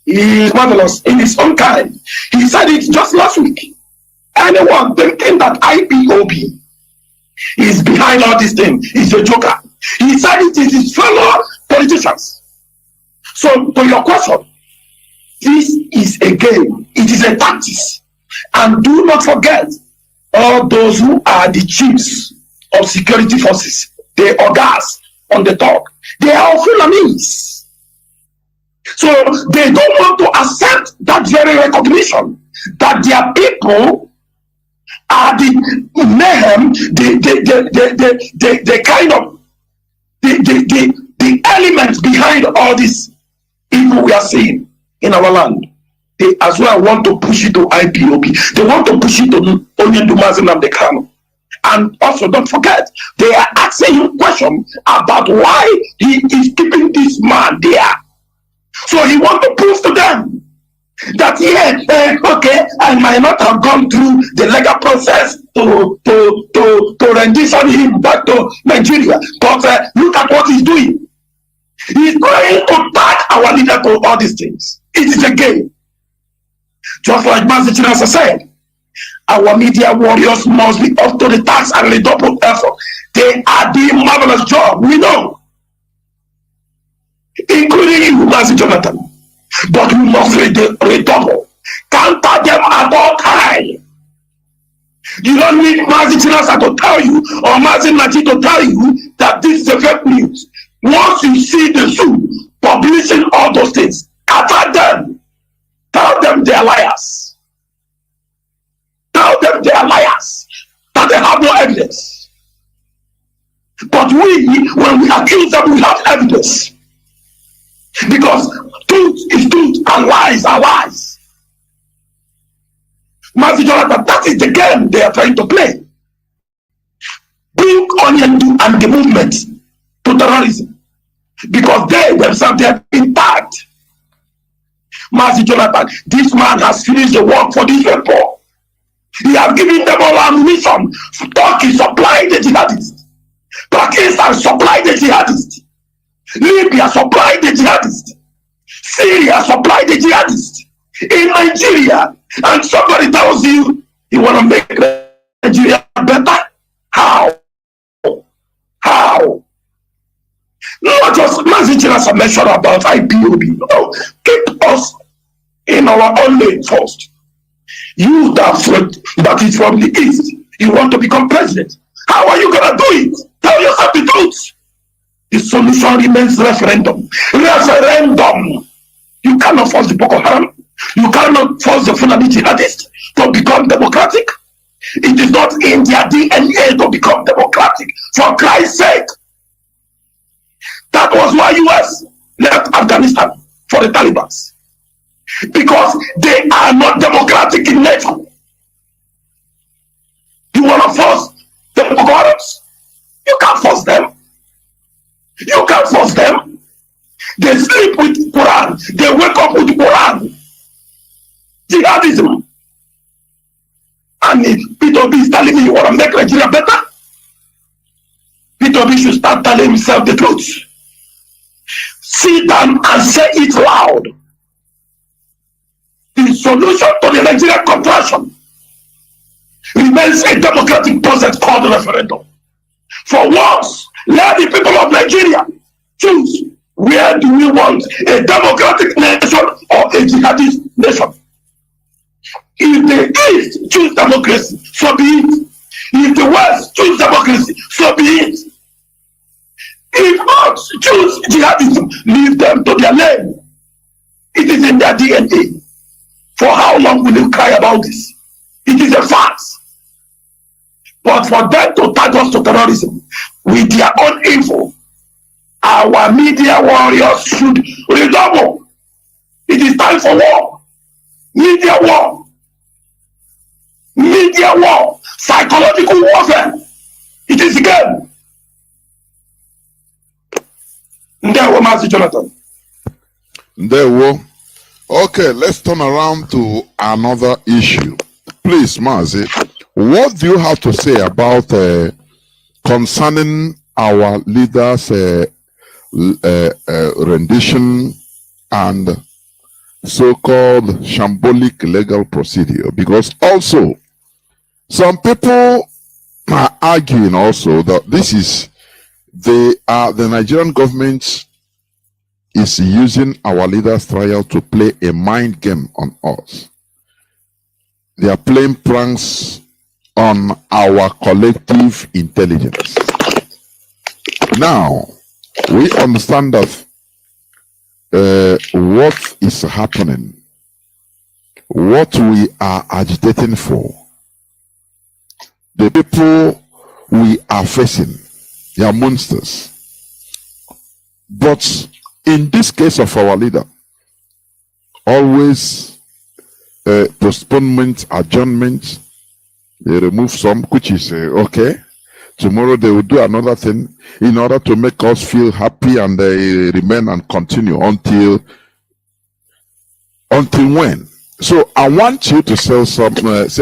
he is marvelous in his own kind. He said it just last week. Anyone thinking that IPOB is behind all these things is a joker. He said it is his fellow politicians. So, to your question, this is a game. It is a tactics. And do not forget, all those who are the chiefs of security forces, the ogas on the top, they are Fulanis. So they don't want to accept that very recognition that their people are the mayhem, the kind of the elements behind all this evil we are seeing in our land. They as well want to push it to IPOB. They want to push it to Onye and the Kano. And also, don't forget, they are asking him questions about why he is keeping this man there. So he wants to prove to them that okay, I might not have gone through the legal process to rendition him back to Nigeria, but look at what he's doing. He's going to tag our leader to all these things. It is a game. Just like MAZI CHINASA said, our media warriors must be up to the task and redouble effort. They are doing marvelous job, we know, including you, MAZI Jonathan. But we must redouble, counter them at all times. You don't need MAZI CHINASA to tell you or MAZI Naji to tell you that this is a fake news. Once you see the zoo publishing all those things, attack them. Tell them they are liars. Tell them they are liars, that they have no evidence. But we, when we accuse them, we have evidence. Because truth is truth and lies are lies. MAZI Jonathan, that is the game they are trying to play. Bring Onye and the movement to terrorism. Because they themselves, they have been tagged. MAZI Jonathan, this man has finished the work for these people. He has given them all ammunition. Turkey supplied the jihadists. Pakistan supplied the jihadists. Libya supplied the jihadists. Syria supplied the jihadists. In Nigeria, and somebody tells you want to make Nigeria better? How? How? Not just MAZI CHINASA mentioned about IPOB. No, keep us in our own lane first. You that is from the east, you want to become president. How are you gonna do it? Tell yourself the truth. The solution remains referendum. Referendum. You cannot force the Boko Haram. You cannot force the Fulani jihadists to become democratic. It is not in their DNA to become democratic. For Christ's sake. That was why US left Afghanistan for the Taliban. Because they are not democratic in nature. You want to force the Boko Harams? You can't force them. You can't force them. They sleep with Quran. They wake up with Quran. Jihadism. And if P2B is telling me you want to make Nigeria better, P2B should start telling himself the truth. Sit down and say it loud. The solution to the Nigerian contraction remains a democratic process called referendum. For once, let the people of Nigeria choose where do we want a democratic nation or a jihadist nation. If the East choose democracy, so be it. If the West choose democracy, so be it. If not choose jihadism, leave them to their lane. It is in their DNA. For how long will you cry about this? It is a fact. But for them to tag us to terrorism with their own info, our media warriors should redouble. It is time for war. Media war. Media war. Psychological warfare. It is again. There were MAZI Jonathan. There were. Okay, let's turn around to another issue. Please, MAZI, what do you have to say about concerning our leaders' rendition and so-called shambolic legal procedure? Because also, some people are arguing also that this is the Nigerian government is using our leaders' trial to play a mind game on us. They are playing pranks on our collective intelligence. Now, we understand that what is happening, what we are agitating for, the people we are facing, they are monsters. But in this case of our leader, always postponement, adjournment, they remove some, which is okay. Tomorrow they will do another thing in order to make us feel happy, and they remain and continue until when? So I want you to say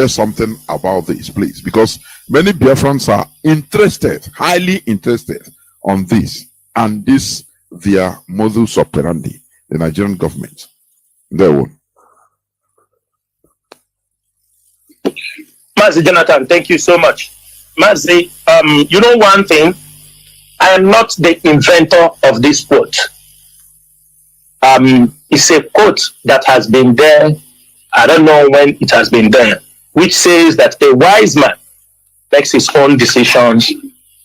something about this, please, because many Biafrans are interested, highly interested on this, and this their modus operandi, the Nigerian government. There one. MAZI Jonathan, thank you so much. MAZI, you know one thing, I am not the inventor of this quote. It's a quote that has been there, I don't know when it has been there, which says that a wise man makes his own decisions,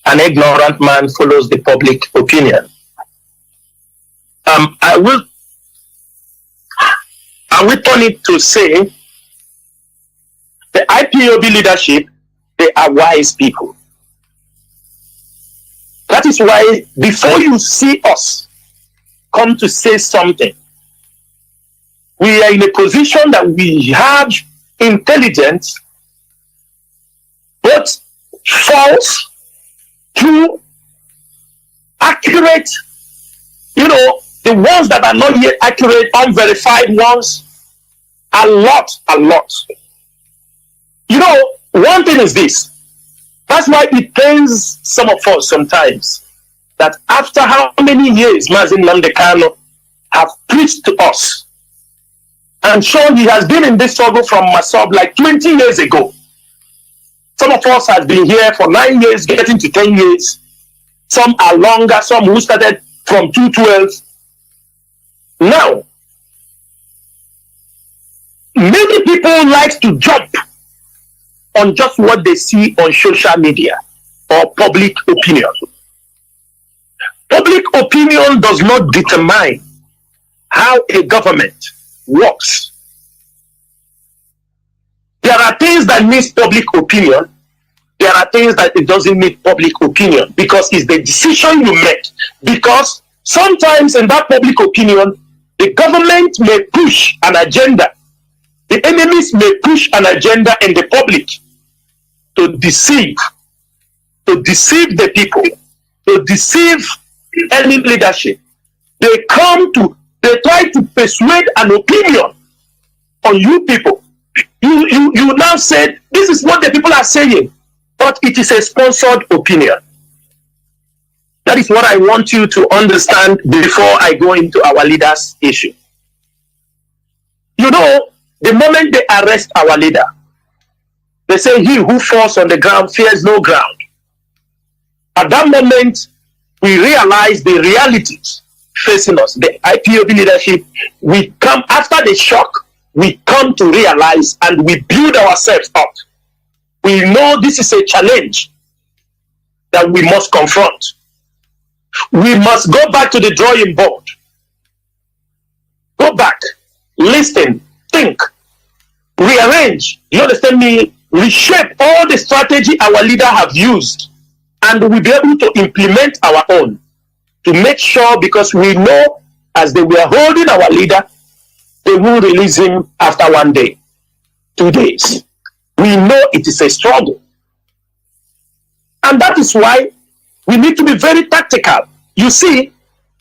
an ignorant man follows the public opinion. I will turn it to say the IPOB leadership, they are wise people. That is why before you see us come to say something, we are in a position that we have intelligence, both false, true, accurate, the ones that are not yet accurate, unverified ones, a lot. One thing is this. That's why it pains some of us sometimes that after how many years MAZI Nnamdi Kanu have preached to us, I'm sure he has been in this struggle from Masob like 20 years ago. Some of us have been here for 9 years, getting to 10 years. Some are longer, some who started from 2012. Now, many people like to jump on just what they see on social media or public opinion. Public opinion does not determine how a government works. There are things that need public opinion. There are things that it doesn't need public opinion, because it's the decision you make. Because sometimes in that public opinion, the government may push an agenda. The enemies may push an agenda in the public to deceive the people, to deceive any leadership. They try to persuade an opinion on you people. You now said, this is what the people are saying, but it is a sponsored opinion. That is what I want you to understand before I go into our leaders' issue. The moment they arrest our leader, they say, he who falls on the ground fears no ground. At that moment, we realize the realities facing us. The IPOB leadership, we come after the shock, we come to realize and we build ourselves up. We know this is a challenge that we must confront. We must go back to the drawing board. Go back, listen, think, rearrange, you understand me? Reshape all the strategy our leader have used, and we'll be able to implement our own to make sure, because we know as they were holding our leader, they will release him after 1 day, 2 days. We know it is a struggle. And that is why we need to be very tactical. You see,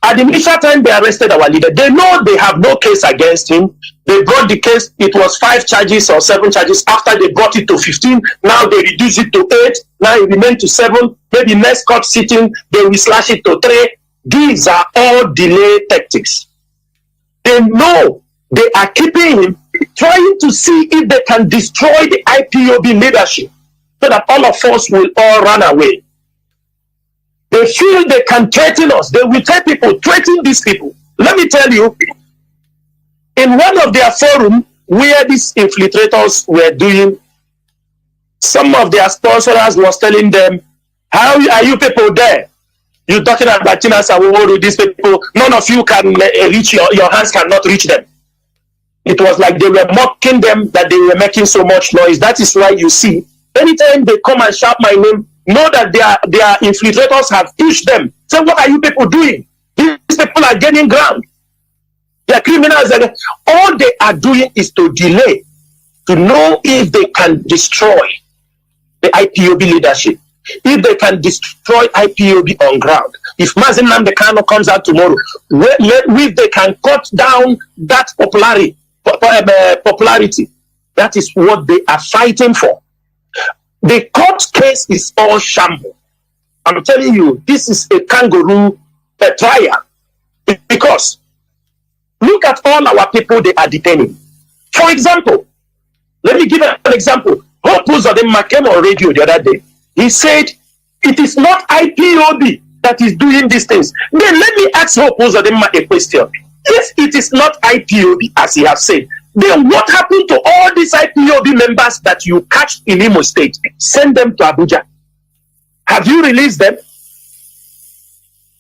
at the initial time they arrested our leader, they know they have no case against him. They brought the case, it was 5 charges or 7 charges. After they brought it to 15, now they reduce it to 8, now it remains to 7. Maybe next court sitting, they will slash it to 3. These are all delay tactics. They know they are keeping him, trying to see if they can destroy the IPOB leadership so that all of us will all run away. They feel they can threaten us. They will tell people, threaten these people. Let me tell you, in one of their forums where these infiltrators were doing, some of their sponsors was telling them, how are you people there? You talking about CHINASA, NWORU, these people, none of you can reach, your hands cannot reach them. It was like they were mocking them, that they were making so much noise. That is why you see, anytime they come and shout my name, know that their infiltrators have pushed them. So what are you people doing? These people are gaining ground. They are criminals. All they are doing is to delay, to know if they can destroy the IPOB leadership, if they can destroy IPOB on ground. If MAZI comes out tomorrow, if they can cut down that popularity, that is what they are fighting for. The court case is all shambles. I'm telling you, this is a kangaroo trial. Because look at all our people they are detaining. For example, let me give an example. Hope Uzodinma came on radio the other day. He said, it is not IPOB that is doing these things. Then let me ask Hope Uzodinma a question. If it is not IPOB, as he has said, then what happened to all these IPOB members that you catch in Imo State? Send them to Abuja. Have you released them?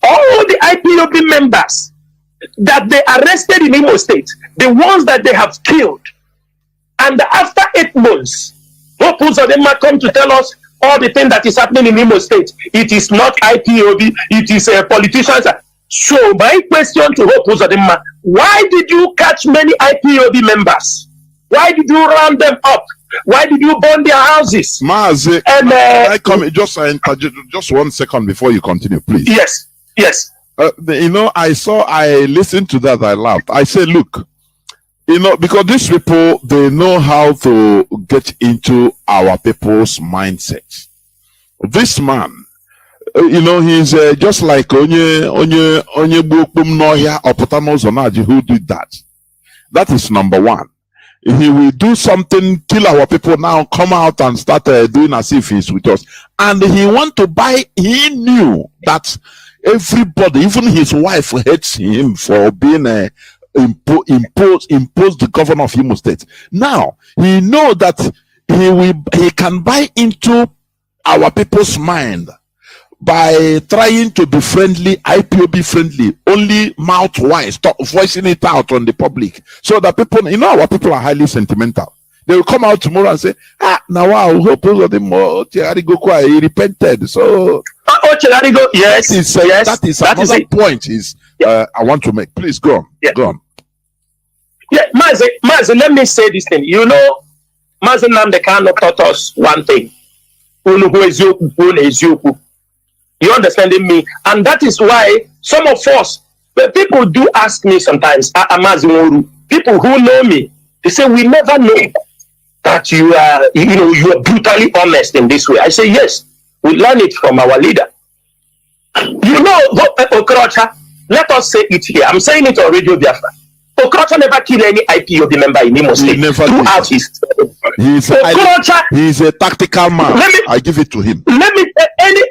All the IPOB members that they arrested in Imo State, the ones that they have killed, and after 8 months, Hope Uzodinma come to tell us all the thing that is happening in Imo State. It is not IPOB, it is politicians. So my question to Hope Uzodinma, why did you catch many IPOB members? Why did you round them up? Why did you burn their houses? MAZI, I come just 1 second before you continue, please. Yes, yes. I listened to that, I laughed. I said, look, because these people, they know how to get into our people's mindset. This man, he's just like Onye who did that. That is number one. He will do something, kill our people now, come out and start doing as if he's with us. And he knew that everybody, even his wife, hates him for being imposed the governor of Imo State. Now, he know that he can buy into our people's mind by trying to be friendly, IPOB friendly, only mouth-wise, stop voicing it out on the public. So that people, our people are highly sentimental. They will come out tomorrow and say, now I hope he repented. So yes, that is another point I want to make. Please go on. Yeah. Go on. Yeah, MAZI, let me say this thing. MAZI taught us one thing. You understanding me? And that is why some of us, people do ask me sometimes, MAZI NWORU, people who know me, they say, we never know that you are brutally honest in this way. I say, yes, we learn it from our leader. Okorocha, let us say it here. I'm saying it on Radio Biafra. Okorocha never killed any IPOB member in Imo State throughout his. He's a tactical man. I give it to him. Let me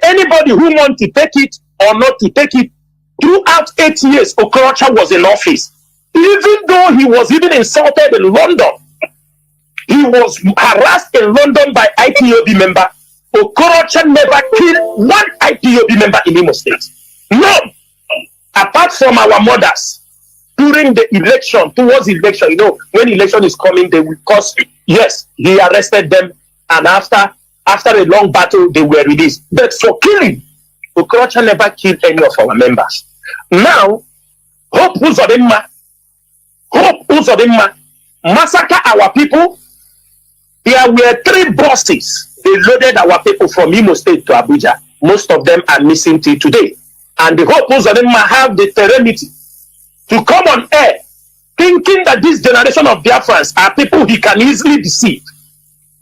anybody who wants to take it or not to take it, throughout 8 years, Okorocha was in office. Even though he was even insulted in London, he was harassed in London by IPOB member. Okorocha never killed one IPOB member in Imo State. None. Apart from our mothers. During the election, towards election, when election is coming, they will cause, yes, he arrested them, and after a long battle, they were released. But for killing, Okorocha never killed any of our members. Now, Hope Uzodinma massacre our people. There were 3 buses. They loaded our people from Imo State to Abuja. Most of them are missing till today. And the Hope Uzodinma have the temerity to come on air thinking that this generation of Biafrans are people he can easily deceive.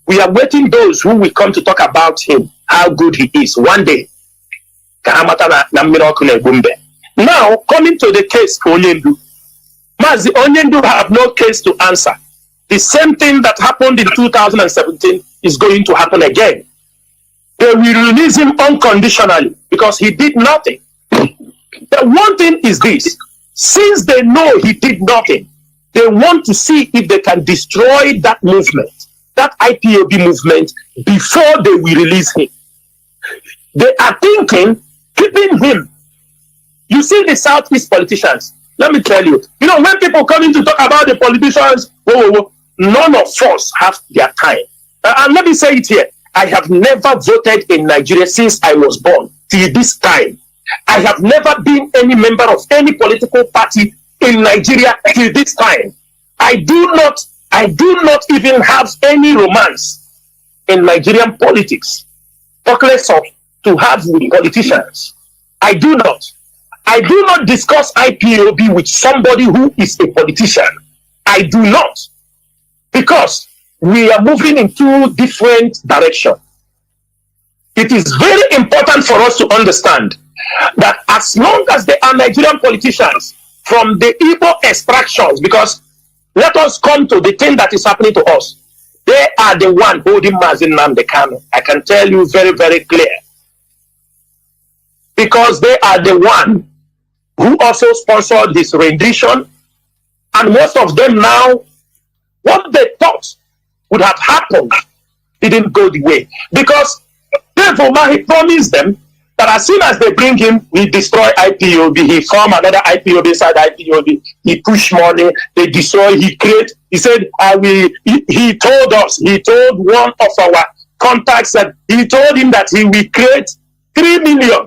We are waiting those who will come to talk about him, how good he is one day. Now, coming to the case for Onye, MAZI, Onye have no case to answer. The same thing that happened in 2017 is going to happen again. They will release him unconditionally because he did nothing. The one thing is this. Since they know he did nothing, they want to see if they can destroy that movement, that IPOB movement, before they will release him. They are thinking keeping him You see the Southeast politicians. Let me tell you, when people come in to talk about the politicians, none of us have their time. And let me say it here. I have never voted in Nigeria since I was born till this time. I have never been any member of any political party in Nigeria till this time. I do not even have any romance in Nigerian politics, talk less of to have with politicians. I do not discuss IPOB with somebody who is a politician. I do not, because we are moving in two different directions. It is very important for us to understand that as long as they are Nigerian politicians from the Igbo extractions, because let us come to the thing that is happening to us. They are the one holding MAZI Nnamdi Kanu. I can tell you very, very clear. Because they are the one who also sponsored his rendition. And most of them now, what they thought would have happened didn't go the way. Because he promised them that as soon as they bring him, we destroy IPOB. He form another IPOB inside IPOB. He push money, they destroy, he create. He said, he told one of our contacts that he told him that he will create 3 million,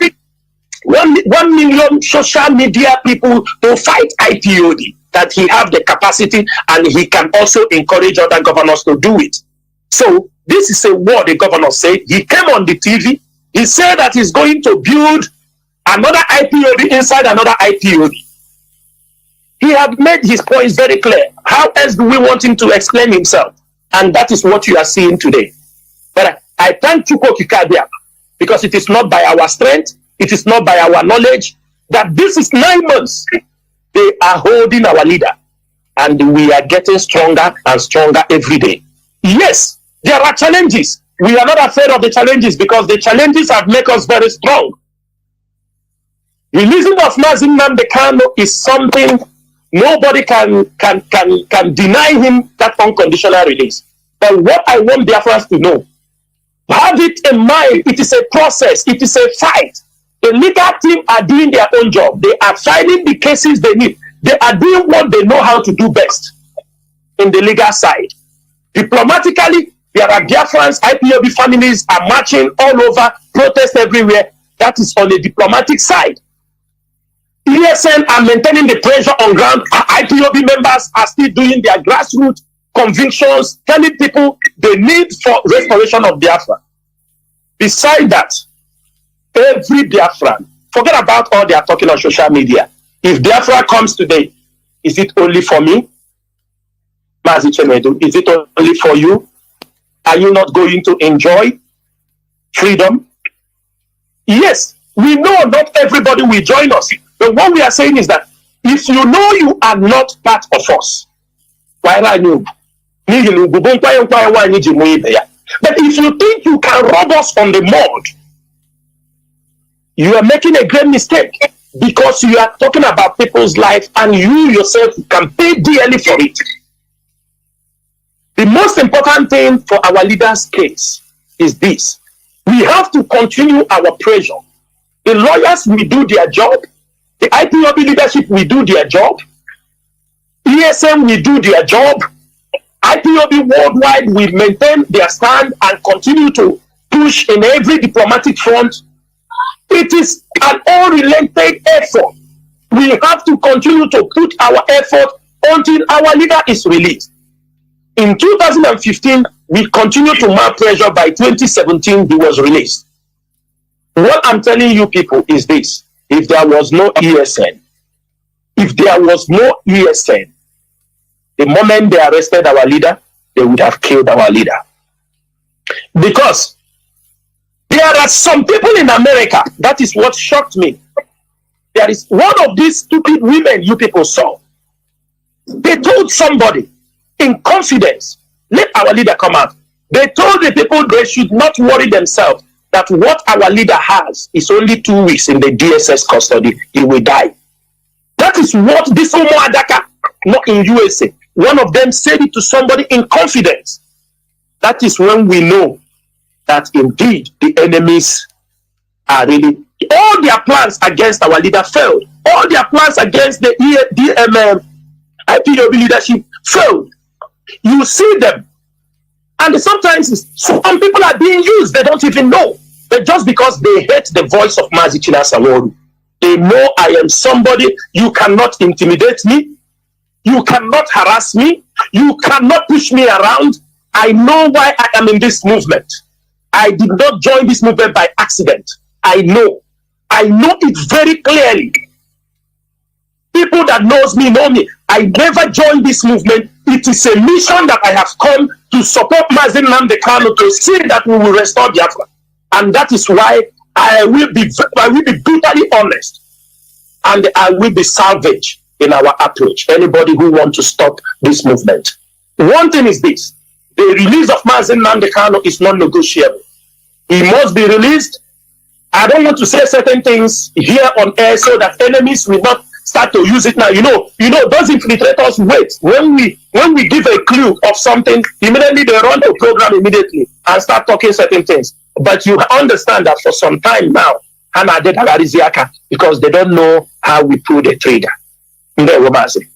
1 million social media people to fight IPOB, that he have the capacity and he can also encourage other governors to do it. So this is a word the governor said. He came on the TV. He said that he's going to build another IPOB inside another IPOB. He had made his points very clear. How else do we want him to explain himself? And that is what you are seeing today. But I thank Chukwu Kikabia, because it is not by our strength, it is not by our knowledge, that this is 9 months. They are holding our leader. And we are getting stronger and stronger every day. Yes, there are challenges. We are not afraid of the challenges, because the challenges have made us very strong. Releasing of MAZI Nnamdi Kanu is something nobody can deny him that unconditional release. But what I want Biafrans to know, have it in mind, it is a process, it is a fight. The legal team are doing their own job. They are filing the cases they need. They are doing what they know how to do best in the legal side. Diplomatically, there are Biafrans, IPOB families are marching all over, protest everywhere. That is on the diplomatic side. ESN are maintaining the pressure on ground. IPOB members are still doing their grassroots convictions, telling people the need for restoration of Biafra. Beside that, every Biafran, forget about all they are talking on social media. If Biafra comes today, is it only for me? Mazi Chemedu, is it only for you? Are you not going to enjoy freedom? Yes, we know not everybody will join us. But what we are saying is that if you know you are not part of us, why are you? But if you think you can rob us on the mud, you are making a great mistake, because you are talking about people's life and you yourself can pay dearly for it. The most important thing for our leaders' case is this. We have to continue our pressure. The lawyers will do their job. The IPOB leadership will do their job. ESM will do their job. IPOB worldwide will maintain their stand and continue to push in every diplomatic front. It is an unrelenting effort. We have to continue to put our effort until our leader is released. In 2015, we continued to mount pressure. By 2017, he was released. What I'm telling you people is this. If there was no ESN, the moment they arrested our leader, they would have killed our leader. Because there are some people in America, that is what shocked me. There is one of these stupid women you people saw. They told somebody in confidence, let our leader come out. They told the people they should not worry themselves, that what our leader has is only 2 weeks in the DSS custody. He will die. That is what this Omo Adaka, not in USA, one of them said it to somebody in confidence. That is when we know that indeed the enemies are really, all their plans against our leader failed. All their plans against the IPOB leadership failed. You see them. And sometimes some people are being used, they don't even know. But just because they hate the voice of MAZI, CHINASA, NWORU, they know I am somebody. You cannot intimidate me. You cannot harass me. You cannot push me around. I know why I am in this movement. I did not join this movement by accident. I know it very clearly. People that knows me know me. I never joined this movement. It is a mission that I have come to support MAZI Nnamdi Kanu to see that we will restore Biafra. And that is why I will be brutally honest, and I will be savage in our approach. Anybody who wants to stop this movement. One thing is this: the release of MAZI Nnamdi Kanu is non-negotiable. He must be released. I don't want to say certain things here on air so that enemies will not start to use it now. You know, those infiltrators wait. When we give a clue of something, immediately they run the program immediately and start talking certain things. But you understand that for some time now, because they don't know how we pull the trigger. MAZI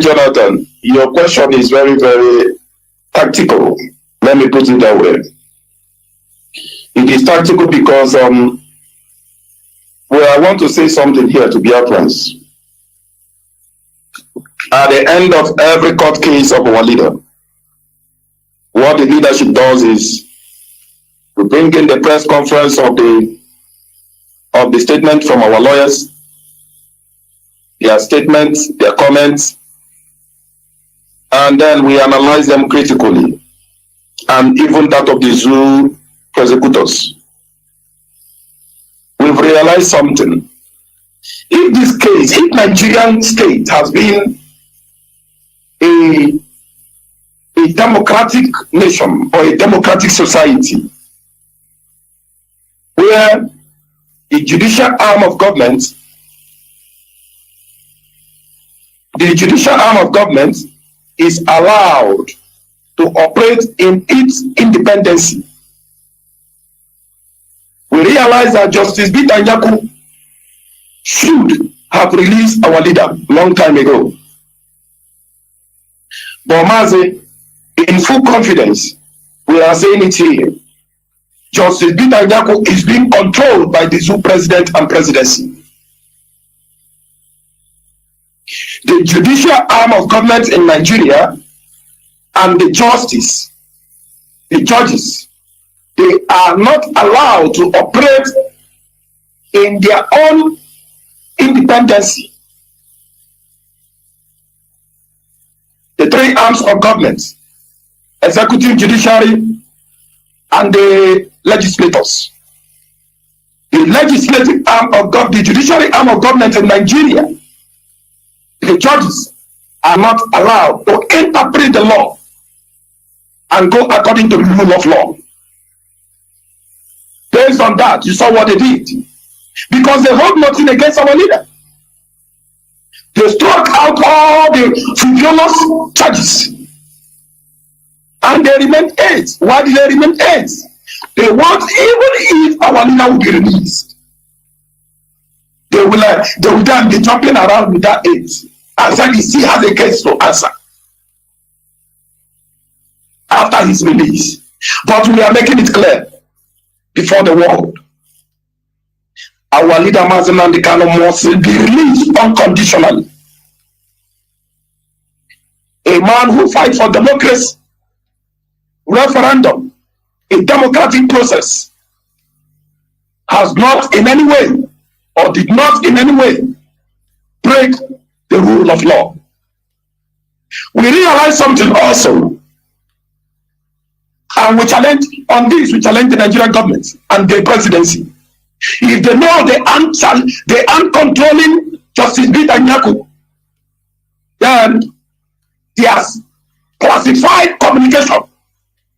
Jonathan, your question is very, very tactical. Let me put it that way. It is tactical because I want to say something here to Biafrans. At the end of every court case of our leader, what the leadership does is to bring in the press conference of the statement from our lawyers, their statements, their comments, and then we analyze them critically, and even that of the zoo prosecutors. We've realized something. If Nigerian state has been a democratic nation or a democratic society where the judicial arm of government is allowed to operate in its independence, we realize that Justice Bitanyaku should have released our leader long time ago. But MAZI, in full confidence, we are saying it here. Justice Bitanyaku is being controlled by the zoo president and presidency. The judicial arm of government in Nigeria and the judges, they are not allowed to operate in their own independence. The three arms of government, executive, judiciary, and the legislators. The legislative arm of government, the judiciary arm of government in Nigeria, the judges are not allowed to interpret the law and go according to the rule of law. Based on that, you saw what they did. Because they hold nothing against our leader. They struck out all the frivolous charges. And they remain 8. Why did they remain 8? They want, even if our leader will be released, they will then be jumping around with that 8. And then he still has a case to answer after his release. But we are making it clear before the world. Our leader MAZI Nnamdi Kanu must be released unconditionally. A man who fights for democracy, referendum, a democratic process, has not in any way or did not in any way break the rule of law. We realize something also, and we challenge the Nigerian government and the presidency. If they know they aren't controlling Justice Bitanyaku, then their classified communication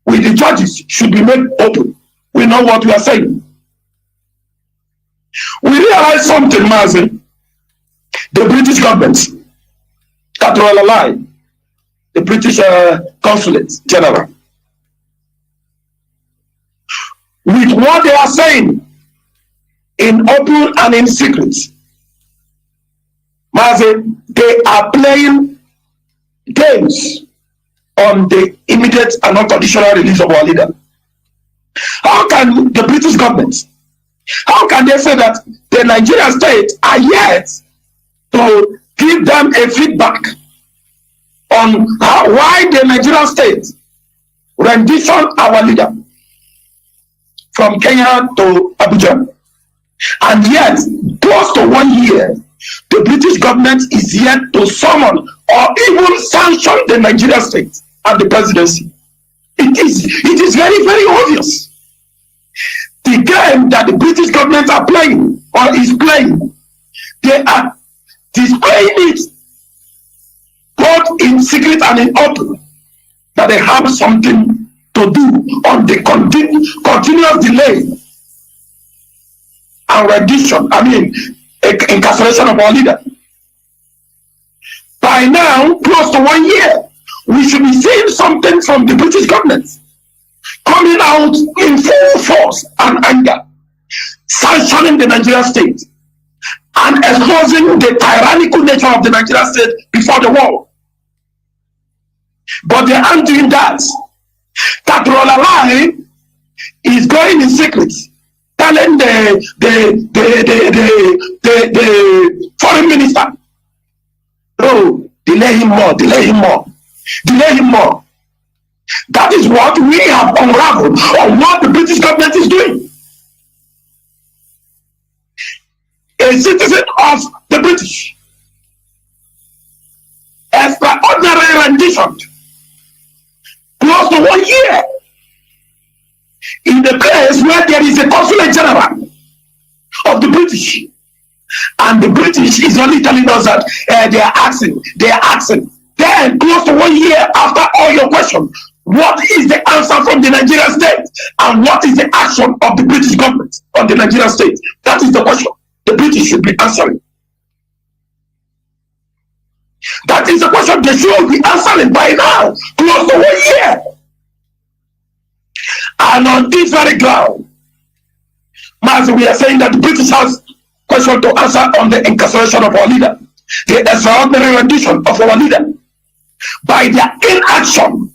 with the judges should be made open. We know what we are saying. We realize something, MAZI. The British government, that will ally the British consulate general, with what they are saying in open and in secret. MAZI, they are playing games on the immediate and unconditional release of our leader. How can the British government, how can they say that the Nigerian state are yet to give them a feedback on why the Nigerian state rendition our leader from Kenya to Abuja? And yet, close to 1 year, the British government is yet to summon or even sanction the Nigerian state and the presidency. It is very, very obvious. The game that the British government are playing or is playing, they are displaying it both in secret and in open, that they have something to do on the continuous delay and rendition, incarceration of our leader. By now, close to 1 year, we should be seeing something from the British government coming out in full force and anger, sanctioning the Nigerian state and exposing the tyrannical nature of the Nigerian state before the world. But they aren't doing that. That Rolalai is going in secret, telling the foreign minister, oh, delay him more, delay him more, delay him more. That is what we have unraveled on what the British government is doing. A citizen of the British, extraordinary rendition, close to 1 year, in the place where there is a consulate general of the British, and the British is only telling us that they are asking. Then, close to 1 year after all your questions, what is the answer from the Nigerian state, and what is the action of the British government on the Nigerian state? That is the question the British should be answering. That is the question they should be answering by now, close to 1 year. And on this very ground, MAZI, we are saying that the British has question to answer on the incarceration of our leader, the extraordinary rendition of our leader, by their inaction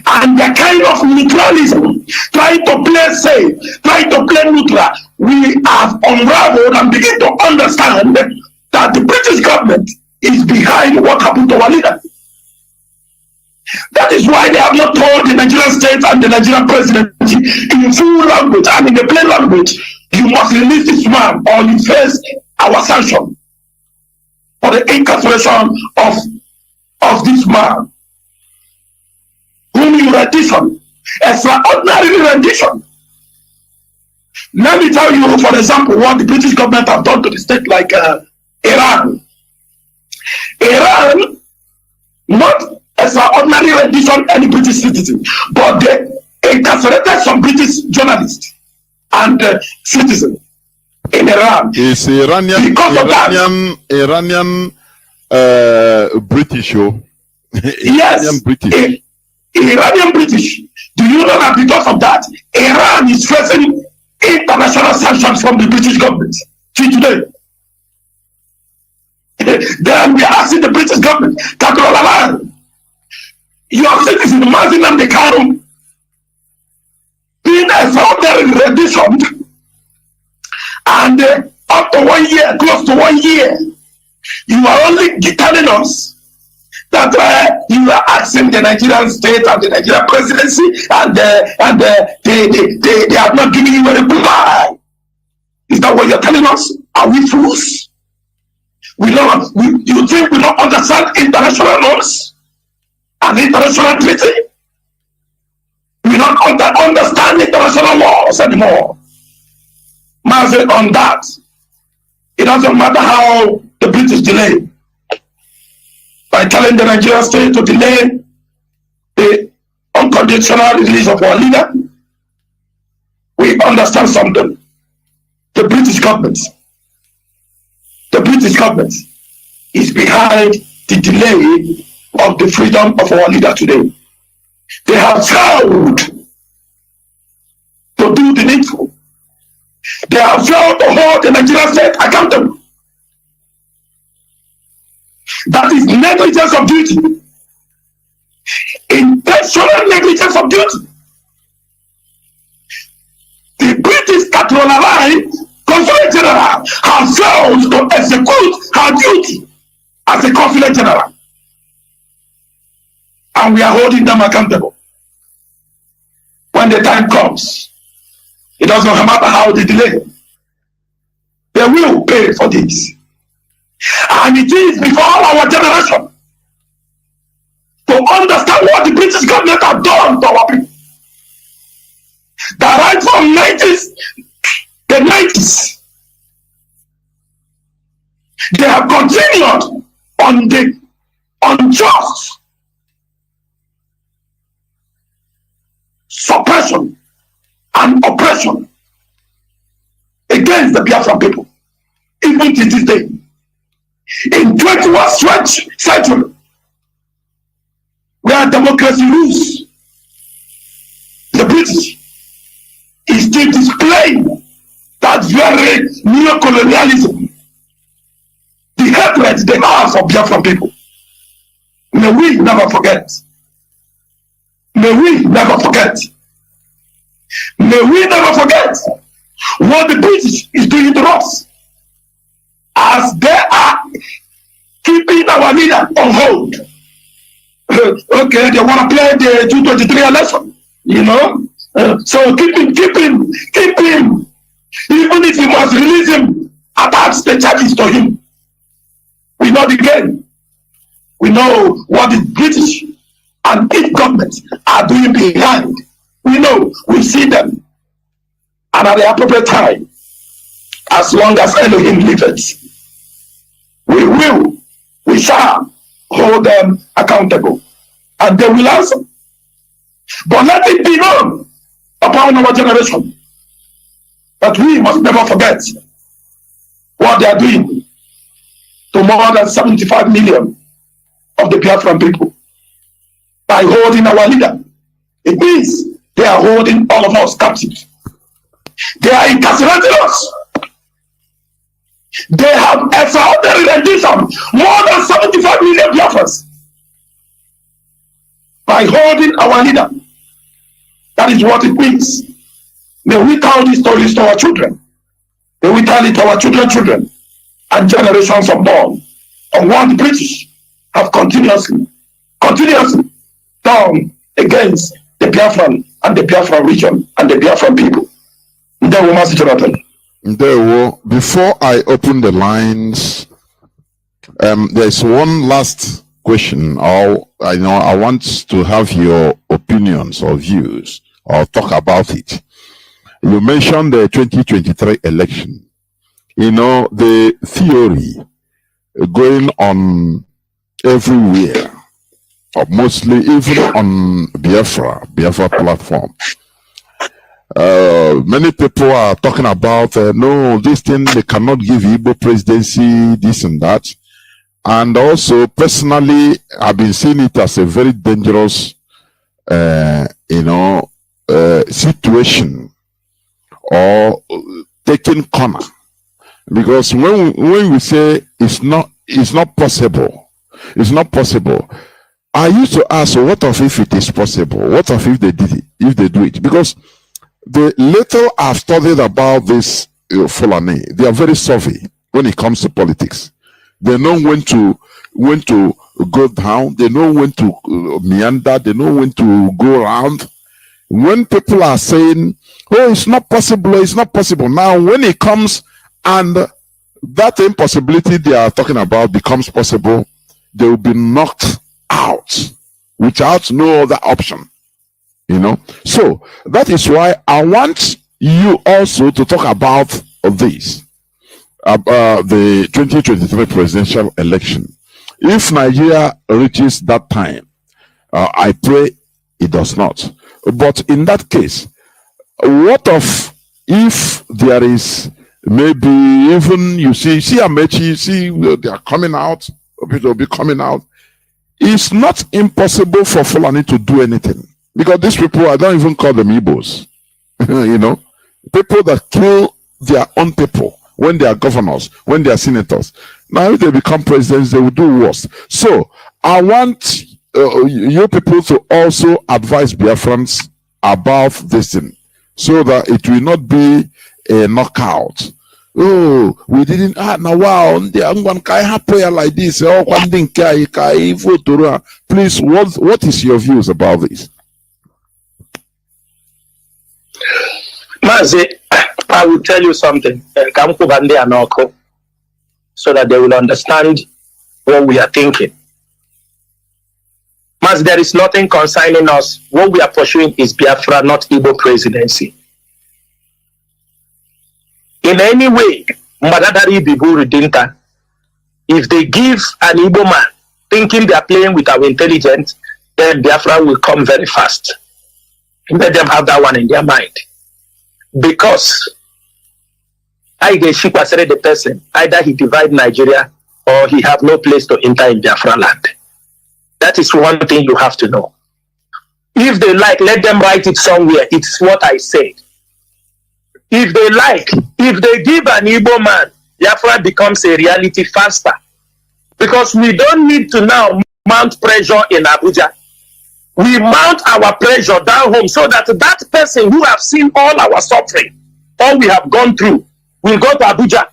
and the kind of neutralism, trying to play safe, trying to play neutral. We have unraveled and begin to understand that the British government is behind what happened to our leader. That is why they have not told the Nigerian state and the Nigerian presidency in full language and in a plain language, you must release this man or you face our sanction for the incarceration of this man, whom you rendition, extraordinary rendition. Let me tell you, for example, what the British government have done to the state like Iran. Iran, not extraordinary rendition any British citizen, but they incarcerated some British journalists and citizens in Iran. It's Iranian British, oh. Yes, Iranian British. Iranian British. Do you know that because of that, Iran is facing international sanctions from the British government till today? Then we are asking the British government, your citizen MAZI and the Karum being extraordinarily renditioned, and up to 1 year, close to 1 year, you are only telling us that you are asking the Nigerian state and the Nigerian presidency, and they are not giving you a reply. Is that what you're telling us? Are we fools? You think we don't understand international norms and international treaty? We don't understand international laws anymore. MAZI, on that, it doesn't matter how the British delay by telling the Nigerian state to delay the unconditional release of our leader. We understand something. The British government is behind the delay of the freedom of our leader today. They have vowed to do the needful. They have failed to hold the Nigerian state accountable. That is negligence of duty. Intentional negligence of duty. The British Controller Consulate General has failed to execute her duty as a Consulate General. And we are holding them accountable. When the time comes, it doesn't matter how they delay, they will pay for this. And it is before our generation to understand what the British government have done to our people. That right from the 90s, they have continued on the unjust suppression and oppression against the Biafran people, even to this day. In 21st century, where democracy rules, the British is still displaying that very neo-colonialism, the hatred they have for Biafran people. May we never forget. May we never forget. May we never forget what the British is doing to us, as they are keeping our leader on hold. Okay, they want to play the 223 election, you know. So keep him. Even if you must release him, attach the charges to him. We know the game. We know what the British and its government are doing behind. We know, we see them. And at the appropriate time, as long as Elohim liveth, we shall hold them accountable. And they will answer. But let it be known upon our generation that we must never forget what they are doing to more than 75 million of the Biafran people by holding our leader. It means they are holding all of us captive. They are incarcerating us. They have extraordinary rendition more than 75 million Biafrans by holding our leader. That is what it means. May we tell these stories to our children. May we tell it to our children, and generations unborn, on what the British have continuously done against the Biafran and the Biafran region and the Biafran people. Before I open the lines, there's one last question. I want to have your opinions or views or talk about it. You mentioned the 2023 election. You know, the theory going on everywhere, or mostly even on Biafra platform. Many people are talking about, no, this thing, they cannot give Igbo presidency, this and that. And also, personally, I've been seeing it as a very dangerous, situation or taking corner. Because when we say it's not possible, I used to ask, what if it is possible? What if they did it, if they do it? Because the little I've studied about this Fulani, they are very savvy when it comes to politics. They know when to go down. They know when to meander. They know when to go around. When people are saying, "Oh, it's not possible," it's not possible. Now, when it comes and that impossibility they are talking about becomes possible, they will be knocked out without no other option. You know, so that is why I want you also to talk about this, the 2023 presidential election. If Nigeria reaches that time, I pray it does not. But in that case, what of if there is maybe even you see Amechi, you see they are coming out, people will be coming out. It's not impossible for Fulani to do anything. Because these people, I don't even call them Igbos. You know, people that kill their own people when they are governors, when they are senators. Now, if they become presidents, they will do worse. So, I want you people to also advise Biafrans about this thing, so that it will not be a knockout. Oh, we didn't. Now, wow, prayer like this. Oh, please, what is your views about this? Mazi, I will tell you something. So that they will understand what we are thinking. Mazi, there is nothing concerning us. What we are pursuing is Biafra, not Igbo presidency. In any way, if they give an Igbo man thinking they are playing with our intelligence, then Biafra will come very fast. Let them have that one in their mind. Because I get the person, either he divide Nigeria or he have no place to enter in Biafra land. That is one thing you have to know. If they like, let them write it somewhere. It's what I said. If they like, if they give an Igbo man, Biafra becomes a reality faster. Because we don't need to now mount pressure in Abuja. We mount our pressure down home so that that person who have seen all our suffering, all we have gone through, will go to Abuja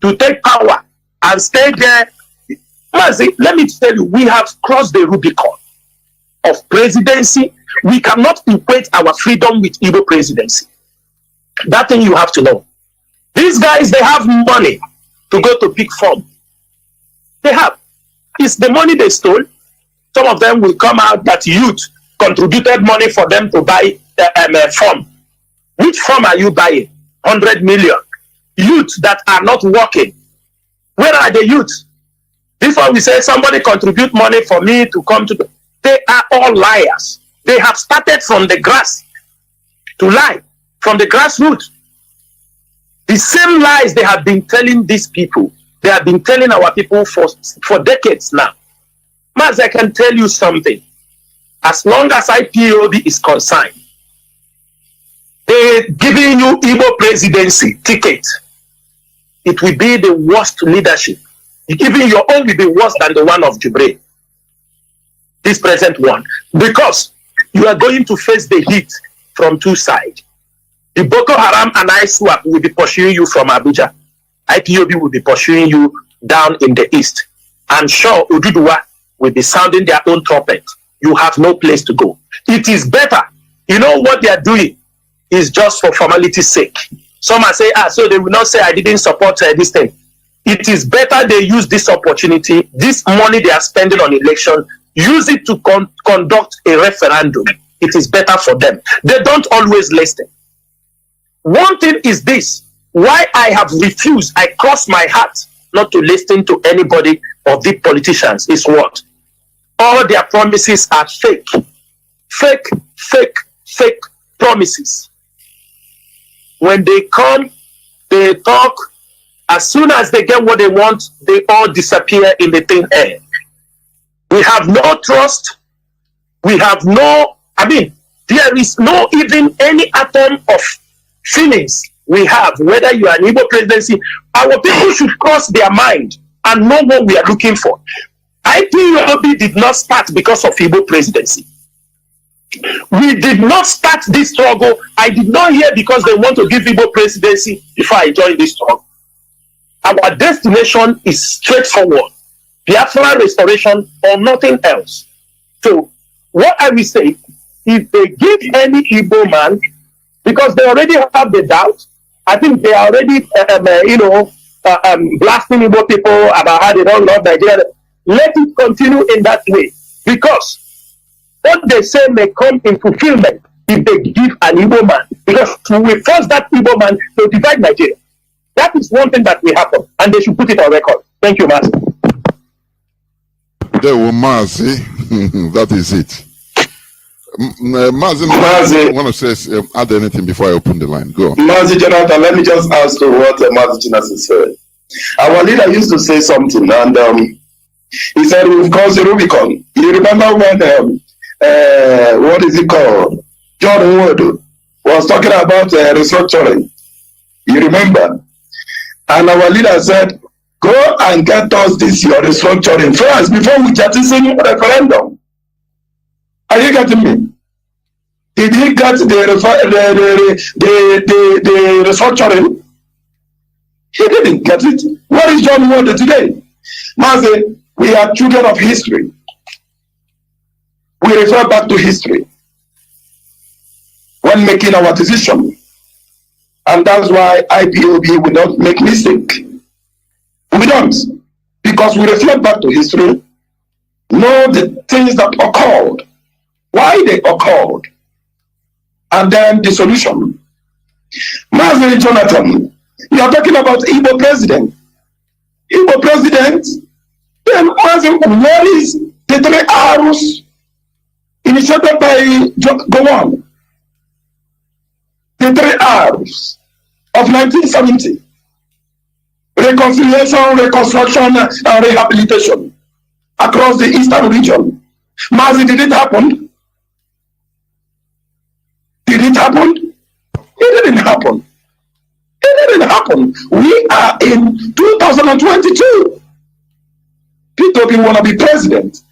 to take power and stay there. Mazi, let me tell you, we have crossed the Rubicon of presidency. We cannot equate our freedom with Igbo presidency. That thing you have to know. These guys, they have money to go to pick form. They have. It's the money they stole. Some of them will come out that youth contributed money for them to buy a form. Which form are you buying? 100 million. Youth that are not working. Where are the youth? Before we say somebody contribute money for me to come to they are all liars. They have started from the grass to lie, from the grassroots. The same lies they have been telling these people, they have been telling our people for decades now. Mas, I can tell you something. As long as IPOB is concerned, they're giving you Igbo presidency ticket. It will be the worst leadership. Even your own will be worse than the one of Jubre. This present one. Because you are going to face the heat from two sides. The Boko Haram and ISWAP will be pursuing you from Abuja. IPOB will be pursuing you down in the east. I'm sure Ududuwa will be sounding their own trumpet. You have no place to go. It is better. You know what they are doing is just for formality's sake. Some are saying, so they will not say I didn't support this thing. It is better they use this opportunity, this money they are spending on election, use it to conduct a referendum. It is better for them. They don't always listen. One thing is this, why I have refused, I cross my heart not to listen to anybody of the politicians is what? All their promises are fake. Fake, fake, fake promises. When they come, they talk. As soon as they get what they want, they all disappear in the thin air. We have no trust. We have no, there is no even any atom of feelings we have, whether you are an Igbo presidency. Our people should cross their mind and know what we are looking for. IPOB did not start because of Igbo presidency. We did not start this struggle. I did not hear because they want to give Igbo presidency before I joined this struggle. Our destination is straightforward. Biafra restoration or nothing else. So what I will say, if they give any Igbo man, because they already have the doubt, I think they are already, blasting Igbo people about how they don't love Nigeria. Let it continue in that way. Because what they say may come in fulfillment if they give an Igbo man. Because we will force that Igbo man to divide Nigeria. That is one thing that will happen. And they should put it on record. Thank you, Mazi. There were Mazi. That is it. Mazi, I want to say, add anything before I open the line. Go on. Mazi Jonathan, let me just ask to what Mazi CHINASA said. Our leader used to say something, and he said, we've crossed the Rubicon. You remember when, what is it called? John NWORU was talking about restructuring. You remember? And our leader said, go and get us this your restructuring first before we jettison referendum. Are you getting me? Did he get the restructuring? He didn't get it. What is John Ward today? Mazi, we are children of history. We refer back to history when making our decision. And that's why IPOB will not make mistake. We don't. Because we reflect back to history, know the things that occurred, why they occurred, and then the solution. Mazi Jonathan, you are talking about Igbo president. Igbo president, then Mazi, what is the 3 R's initiated by Gowon? The 3 R's of 1970. Reconciliation, reconstruction, and rehabilitation across the eastern region. Mazi, did it happen? Did it happen? It didn't happen. It didn't happen. We are in 2022. People want to be president.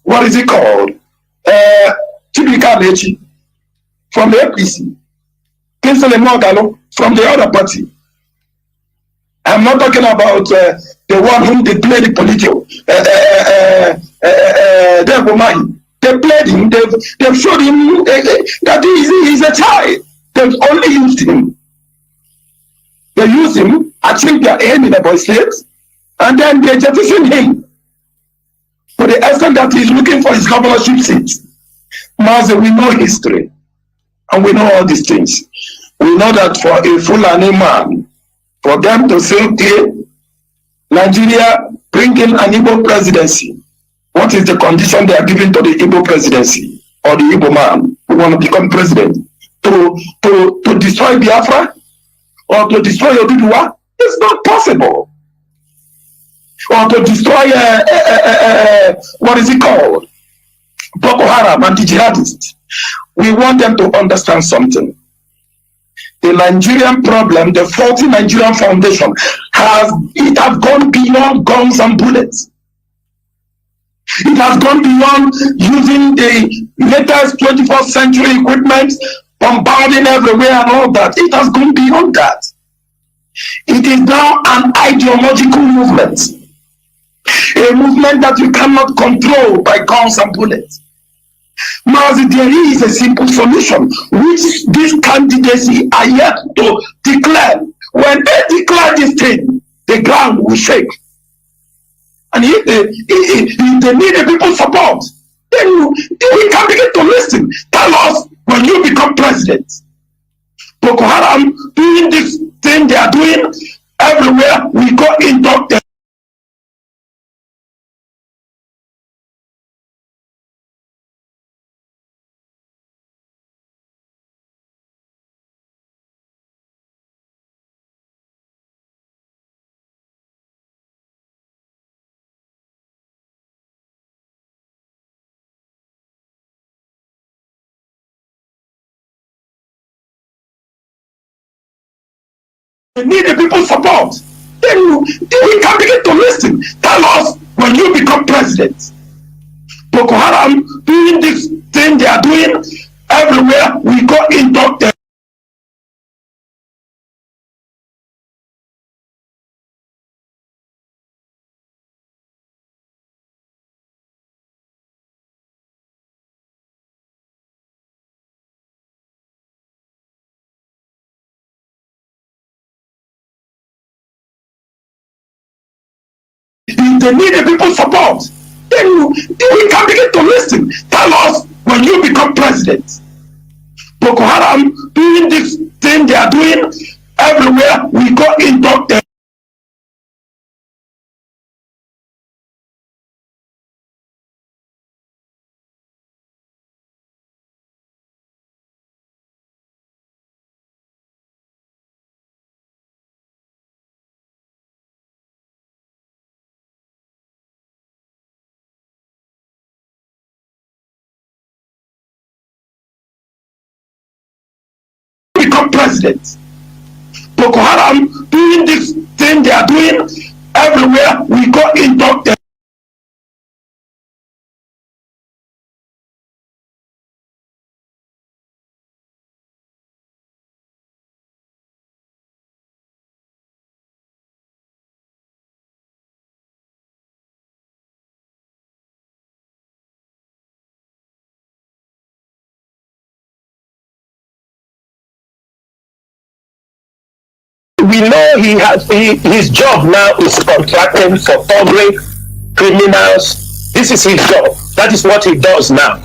What is it called? Chibika Lechi from the APC. Kinsley Mogalo from the other party. I'm not talking about the one whom they played the political. They played him. They've showed him that he's a child. They've only used him. They use him, achieve their aim in the boy states, and then they jettison him to the extent that he's looking for his governorship seat. Mazi, we know history, and we know all these things. We know that for a Fulani man, for them to say, okay, Nigeria bring in an Igbo presidency, what is the condition they are giving to the Igbo presidency or the Igbo man who want to become president? To destroy Biafra or to destroy Oduduwa? It's not possible. Or to destroy, what is it called? Boko Haram and the jihadists. We want them to understand something. The Nigerian problem, the faulty Nigerian foundation, has gone beyond guns and bullets. It has gone beyond using the latest 21st century equipment, bombarding everywhere and all that. It has gone beyond that. It is now an ideological movement. A movement that you cannot control by guns and bullets. Mazi, there is a simple solution which these candidacy are yet to declare. When they declare this thing, the ground will shake. And if they need the people's support, then we can begin to listen. Tell us when you become president. Boko Haram doing this thing they are doing everywhere we go in doctor. Need the people's support. Then we can begin to listen. Tell us when you become president. Boko Haram doing this thing they are doing everywhere we go in doctor. If they need the people's support, then we can begin to listen. Tell us when you become president. Boko Haram doing this thing they are doing everywhere we go in doctor. become president. Boko Haram doing this thing they are doing everywhere we go into the we know his job now is contracting for thuggery, criminals. This is his job. That is what he does now.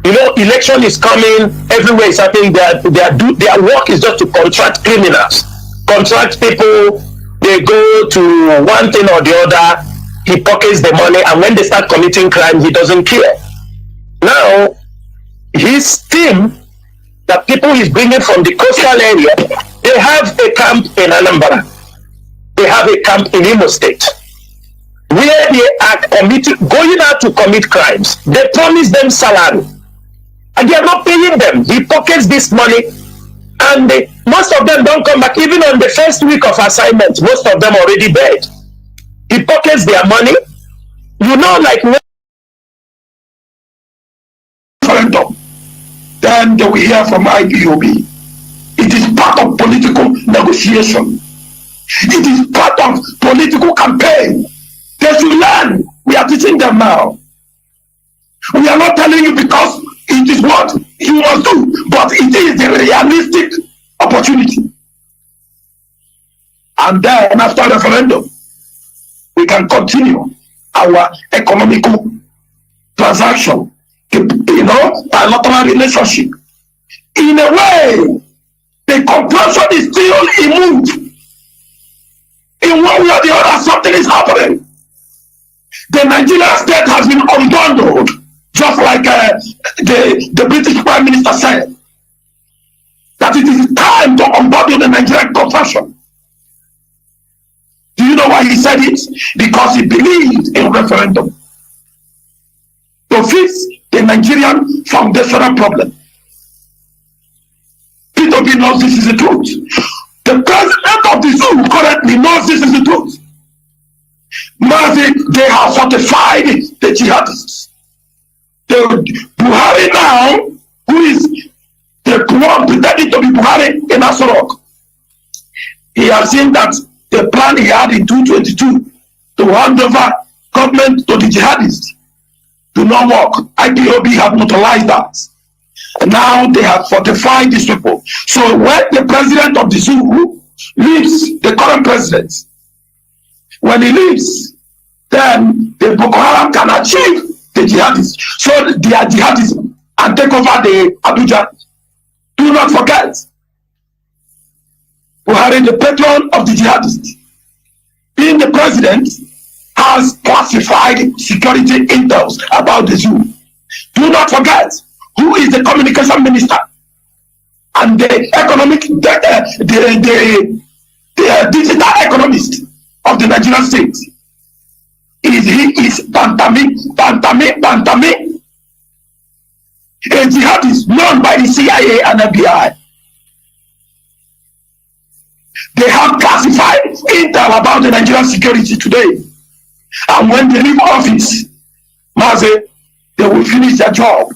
You know, election is coming, everywhere is happening. Their work is just to contract criminals, contract people. They go to one thing or the other. He pockets the money, and when they start committing crime, he doesn't care. Now, his team, the people he's bringing from the coastal area, they have a camp in Anambra. They have a camp in Imo State, where they are going out to commit crimes. They promise them salary, and they are not paying them. He pockets this money, and most of them don't come back. Even on the first week of assignment, most of them already dead. He pockets their money. You know, like referendum. Then they will hear from IPOB. It is part of political negotiation. It is part of political campaign. They should learn. We are teaching them now. We are not telling you because it is what you must do, but it is the realistic opportunity. And then after referendum, we can continue our economical transaction, bilateral relationship. In a way, the conclusion is still immoved. In one way or the other, something is happening. The Nigerian state has been unbundled, just like the British Prime Minister said, that it is time to unbundle the Nigerian confession. Do you know why he said it? Because he believed in referendum to fix the Nigerian foundational problem. P2P knows this is the truth. The president of the zoo currently knows this is the truth. MAZI, they have fortified the jihadists. The Buhari now, who is the one pretending to be Buhari in Asorok, he has seen that the plan he had in 2022 to hand over government to the jihadists do not work. IPOB have neutralized that. And now they have fortified these people. So when the president of the zoo leaves, the current president, when he leaves, then the Boko Haram can achieve the jihadists. So they are jihadism and take over the Abuja. Do not forget, Buhari, the patron of the jihadists, being the president, has classified security intels about the zoo. Do not forget who is the communication minister and the economic, the digital economist of the Nigerian state. He is Bantami, a jihadist known by the CIA and FBI. They have classified intel about the Nigerian security today. And when they leave office, MAZI, they will finish their job.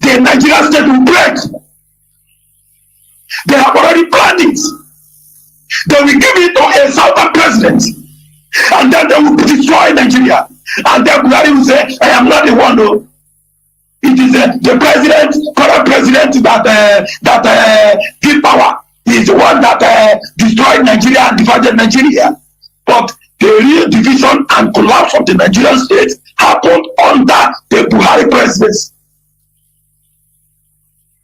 The Nigerian state will break. They have already planned it. They will give it to a southern president, and then they will destroy Nigeria. And then Buhari will say, I am not the one, though. It is the president, current president that give power. He is the one that destroyed Nigeria and divided Nigeria. But the real division and collapse of the Nigerian state happened under the Buhari presidency.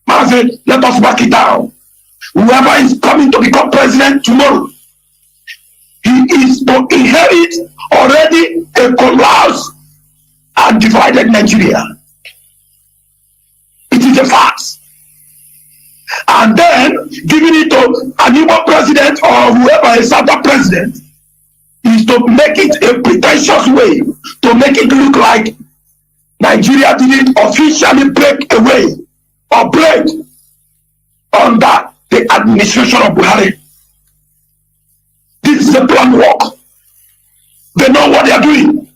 MAZI, let us back it down. Whoever is coming to become president tomorrow, he is to inherit already a collapse and divided Nigeria. It is a fact. And then giving it to a new president or whoever is other president is to make it a pretentious way, to make it look like Nigeria didn't officially break away or break under the administration of Buhari. This is a plan work. They know what they are doing.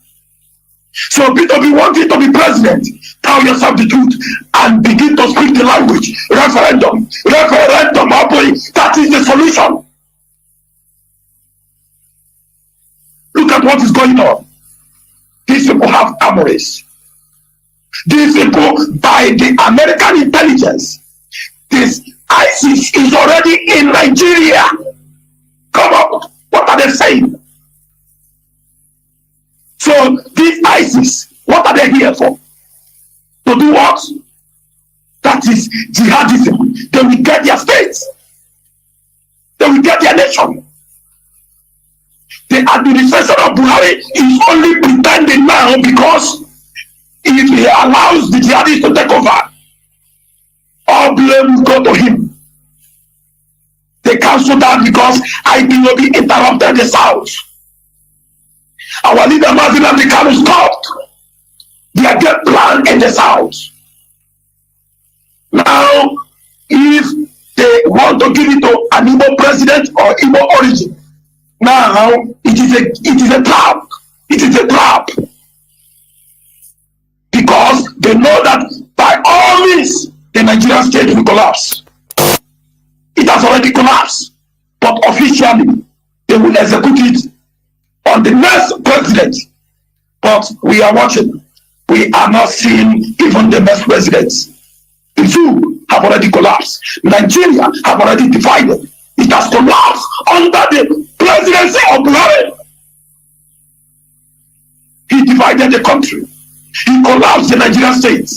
So P2B wanting to be president, tell yourself the truth and begin to speak the language. Referendum, that is the solution. Look at what is going on. These people have armories. These people, by the American intelligence, this ISIS is already in Nigeria. Come on, what are they saying? So this ISIS, what are they here for? To do what? That is jihadism. They will get their states. They will get their nation. The administration of Buhari is only pretending now because if he allows the jihadists to take over, all blame will go to him. They cancel that because IPOB interrupted the South. Our leader MAZI stopped their game plan in the South. Now, if they want to give it to an Igbo president or Igbo origin, now it is a trap. It is a trap. Because they know that by all means the Nigerian state will collapse. It has already collapsed. But officially they will execute it on the next president. But we are watching. We are not seeing even the next presidents. The zoo have already collapsed. Nigeria have already divided. It has collapsed under the presidency of Buhari. He divided the country. He collapsed the Nigerian state.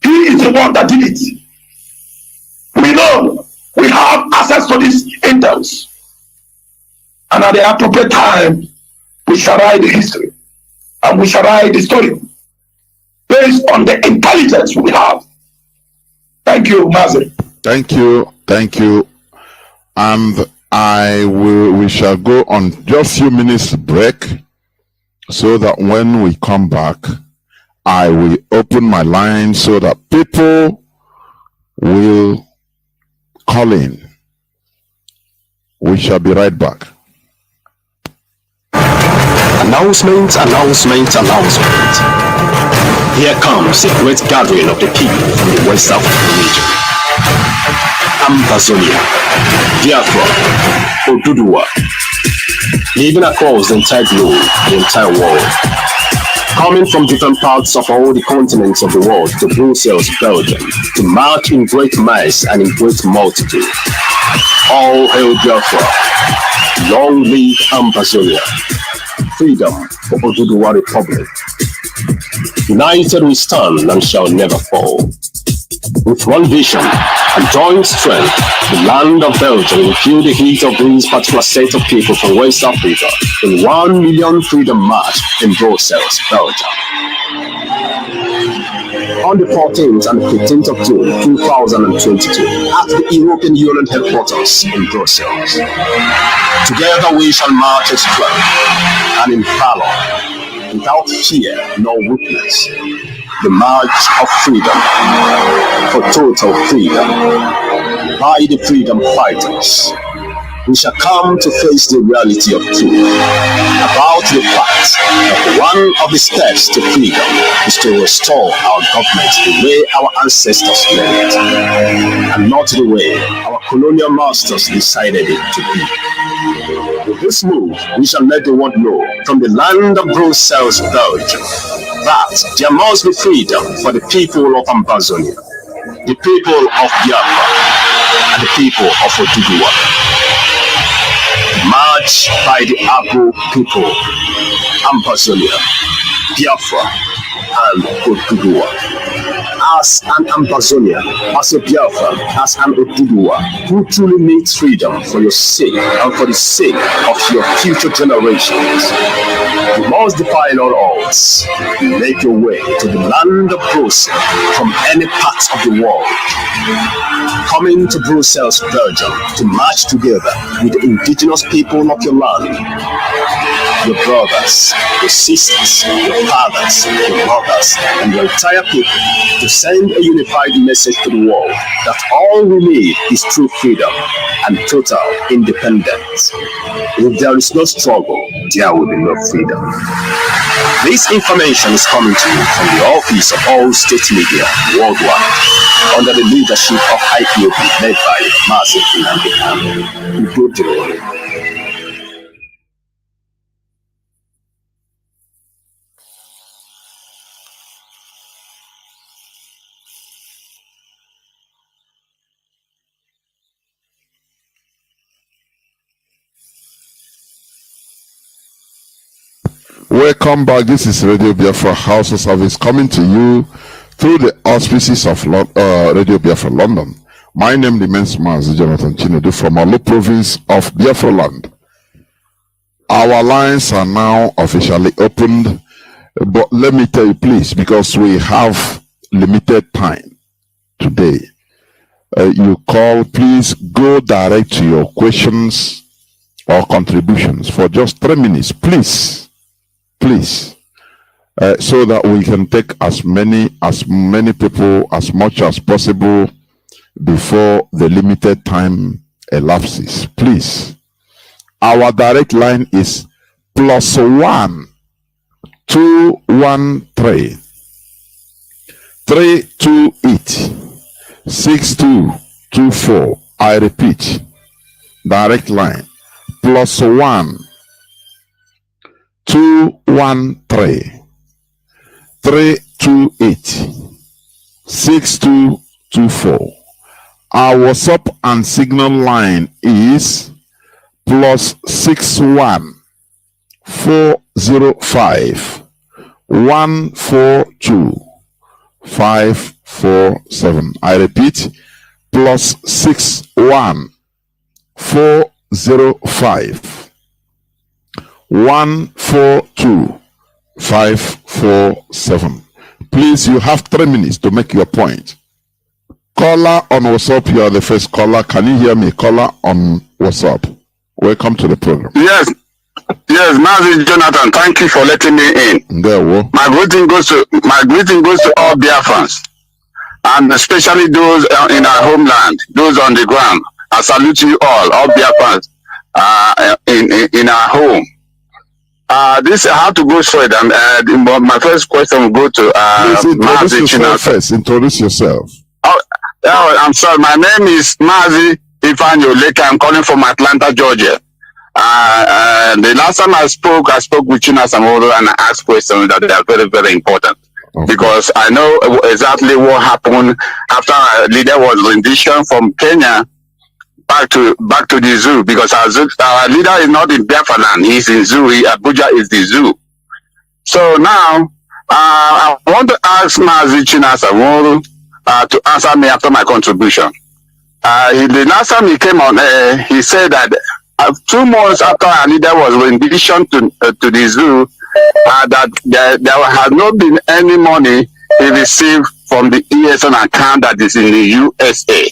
He is the one that did it. We know we have access to these intels. And at the appropriate time, we shall write the history. And we shall write the story based on the intelligence we have. Thank you, MAZI. Thank you. And we shall go on just a few minutes break so that when we come back, I will open my line so that people will call in. We shall be right back. Announcement. Here comes a great gathering of the people from the West African region. Amazonia, Biafra, Oduduwa, living across the entire globe, the entire world. Coming from different parts of all the continents of the world to Brussels, Belgium, to march in great mass and in great multitude. All hail Biafra. Long live Amazonia. Freedom for Oduduwa Republic. United we stand and shall never fall. With one vision and joint strength, the land of Belgium will feel the heat of these particular set of people from West Africa in 1 million freedom march in Brussels, Belgium. On the 14th and 15th of June 2022 at the European Union headquarters in Brussels. Together we shall march in strength and in valor, without fear nor weakness. The march of freedom, for total freedom, by the freedom fighters. We shall come to face the reality of truth about the fact that one of the steps to freedom is to restore our government the way our ancestors made it, and not the way our colonial masters decided it to be. With this move, we shall let the world know from the land of Brussels, Belgium, that there must be freedom for the people of Amazonia, the people of Biafra, and the people of Oduduwa. March by the Agbo people, Amazonia, Biafra, and Oduduwa. As an Amazonia, as a Biafra, as an Oduduwa, who truly needs freedom for your sake and for the sake of your future generations, you must defy all odds. Make your way to the land of Brussels from any part of the world. Coming to Brussels, Belgium, to march together with the indigenous people of your land. your brothers, your sisters, your fathers, your mothers, and your entire people to send a unified message to the world that all we need is true freedom and total independence. If there is no struggle, there will be no freedom. This information is coming to you from the Office of All State Media worldwide under the leadership of IPOB led by MAZI. Welcome back. This is Radio Biafra House of Service coming to you through the auspices of Radio Biafra London. My name remains MAZI Jonathan Chinedu from Olu province of Biafra land. Our lines are now officially opened, but let me tell you please, because we have limited time today, you call, please go direct to your questions or contributions for just 3 minutes, please, so that we can take as many people as much as possible before the limited time elapses. Please, our direct line is +1 213 328 6224. I repeat, direct line +1 213 328 6224. Our WhatsApp and Signal line is +61 405 142 547. I repeat, +61 405 142 547. Please, you have 3 minutes to make your point. Caller on WhatsApp, you are the first caller. Can you hear me? Caller on WhatsApp. Welcome to the program. Yes, MAZI Jonathan, thank you for letting me in. My greeting goes to all Biafrans, and especially those in our homeland, those on the ground. I salute you all Biafrans in our home. This I have to go straight, and my first question will go to MAZI CHINASA. First, introduce yourself. Oh, I'm sorry. My name is MAZI Leka. I'm calling from Atlanta, Georgia. The last time I spoke with CHINASA and I asked questions that are very, very important. Okay. Because I know exactly what happened after our leader was renditioned from Kenya back to the zoo, because our leader is not in Biafra land, he's in zoo. Abuja is the zoo. So now I want to ask MAZI CHINASA to answer me after my contribution. The last time he came on, he said that 2 months after our leader was renditioned to the zoo, that there has not been any money he received from the ESN account that is in the USA.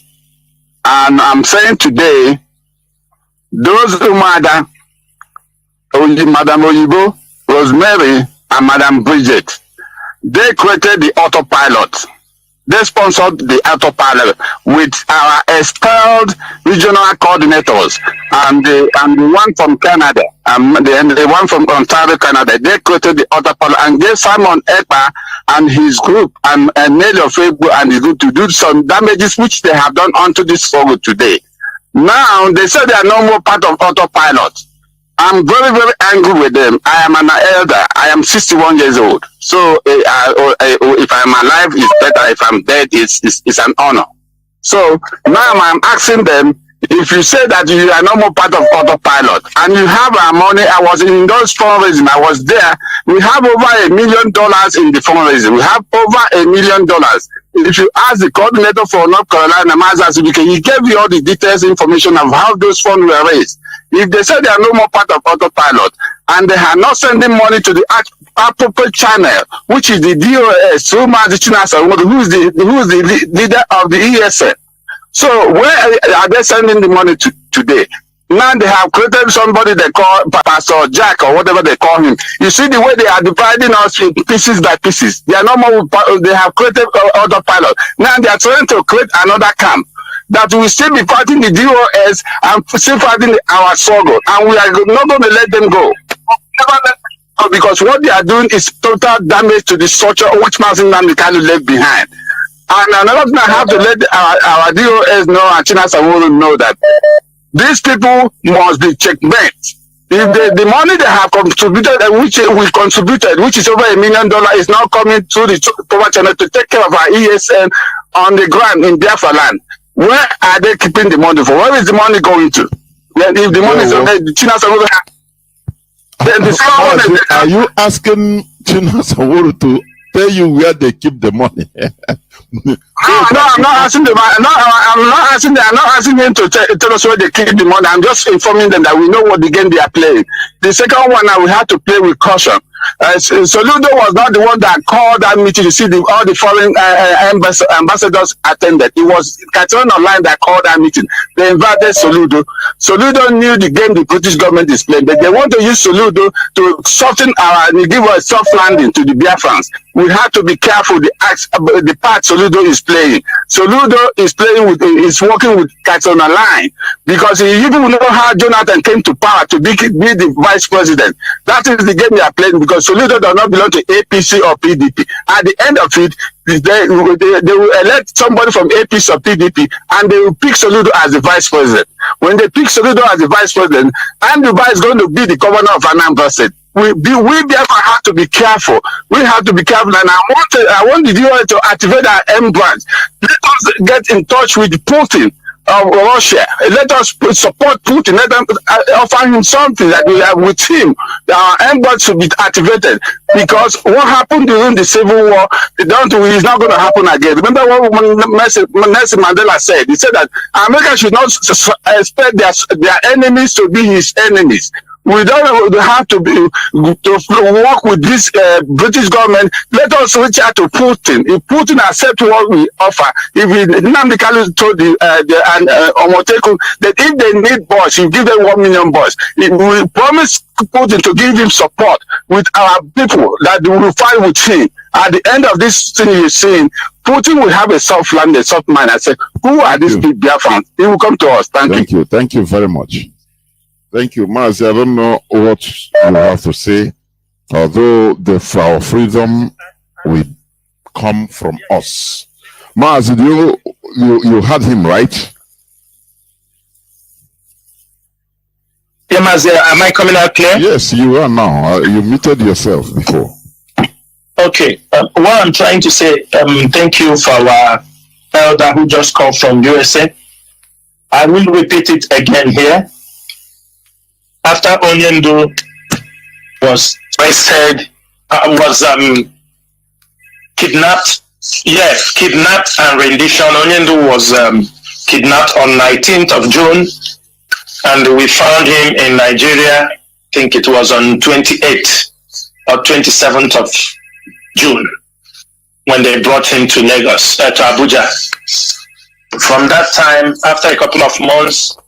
And I'm saying today, those who Madam Oyibo, Rosemary, and Madam Bridget, they created the autopilot. They sponsored the autopilot with our expelled regional coordinators and the one from Canada and the one from Ontario, Canada. They created the autopilot and gave Simon Ekpa and his group and Nelly Ofegbu and his group to do some damages, which they have done onto this struggle today. Now they say they are no more part of autopilot. I'm very, very angry with them. I am an elder. I am 61 years old. So if I'm alive, it's better. If I'm dead, it's an honor. So now I'm asking them, if you say that you are no more part of autopilot and you have our money, I was in those fundraising, I was there. We have over $1 million in the fundraising. We have over $1 million. If you ask the coordinator for North Carolina, MAZI, he gave you all the details, information of how those funds were raised. If they say they are no more part of autopilot and they are not sending money to the appropriate channel, which is the DOS, through MAZI CHINASA, who is the leader of the ESN. So where are they sending the money to today? Now they have created somebody they call Pastor Jack or whatever they call him. You see the way they are dividing us in pieces by pieces. They are no more. They have created other pilots. Now they are trying to create another camp that will still be fighting the DOS and still fighting our struggle, and we are not going to let them go. Never let them go, because what they are doing is total damage to the structure which MAZI left behind. And another thing I have to let our DOS know and CHINASA know that these people must be checkmate. If the money they have contributed, which we contributed, which is over $1 million, is now coming through the power channel to take care of our ESN on the ground in Biafra land. Where are they keeping the money for? Where is the money going to? Then if the money is okay, the CHINASA will have. Then the are you asking CHINASA to tell you where they keep the money? No, I'm not asking them. I'm not asking them to tell us where they keep the money. I'm just informing them that we know what the game they are playing. The second one, now we have to play with caution. Soludo was not the one that called that meeting. You see, all the foreign ambassadors attended. It was Catherine Online that called that meeting. They invited Soludo. Soludo knew the game the British government is playing, but they want to use Soludo to soften give us soft landing to the Biafrans. We have to be careful the part Soludo is playing. Soludo is working with Catherine Online, because you people know how Jonathan came to power to be the vice president. That is the game they are playing, because Soludo does not belong to APC or PDP. At the end of it, they will elect somebody from APC or PDP, and they will pick Soludo as the vice president. When they pick Soludo as the vice president, Anduba is going to be the governor of Anambra State. We therefore have to be careful. We have to be careful, and I want the DOA to activate our M branch. Let us get in touch with Putin of Russia. Let us support Putin. Let them offer him something that we have with him. Our M branch should be activated, because what happened during the Civil War is not going to happen again. Remember what Nelson Mandela said? He said that America should not expect their enemies to be his enemies. We don't have to work with this British government. Let us reach out to Putin. If Putin accepts what we offer, if Nnamdi Kanu told Omoteku that if they need boys, you give them 1 million boys. We promise Putin to give him support with our people, that we will fight with him. At the end of this thing you're seeing, Putin will have a soft land, a soft mind. I say, who are these big Biafrans? He will come to us. Thank you. Thank you very much. Thank you, MAZI. I don't know what you have to say, although our freedom will come from us. MAZI, you had him, right? Yeah, MAZI, am I coming out clear? Yes, you are now. You muted yourself before. Okay. What I'm trying to say, thank you for our elder who just called from USA. I will repeat it again here. After Onye was arrested, kidnapped, yes, kidnapped and rendition. Onye was kidnapped on 19th of June, and we found him in Nigeria. I think it was on 28th or 27th of June when they brought him to Lagos, to Abuja. From that time, after a couple of months,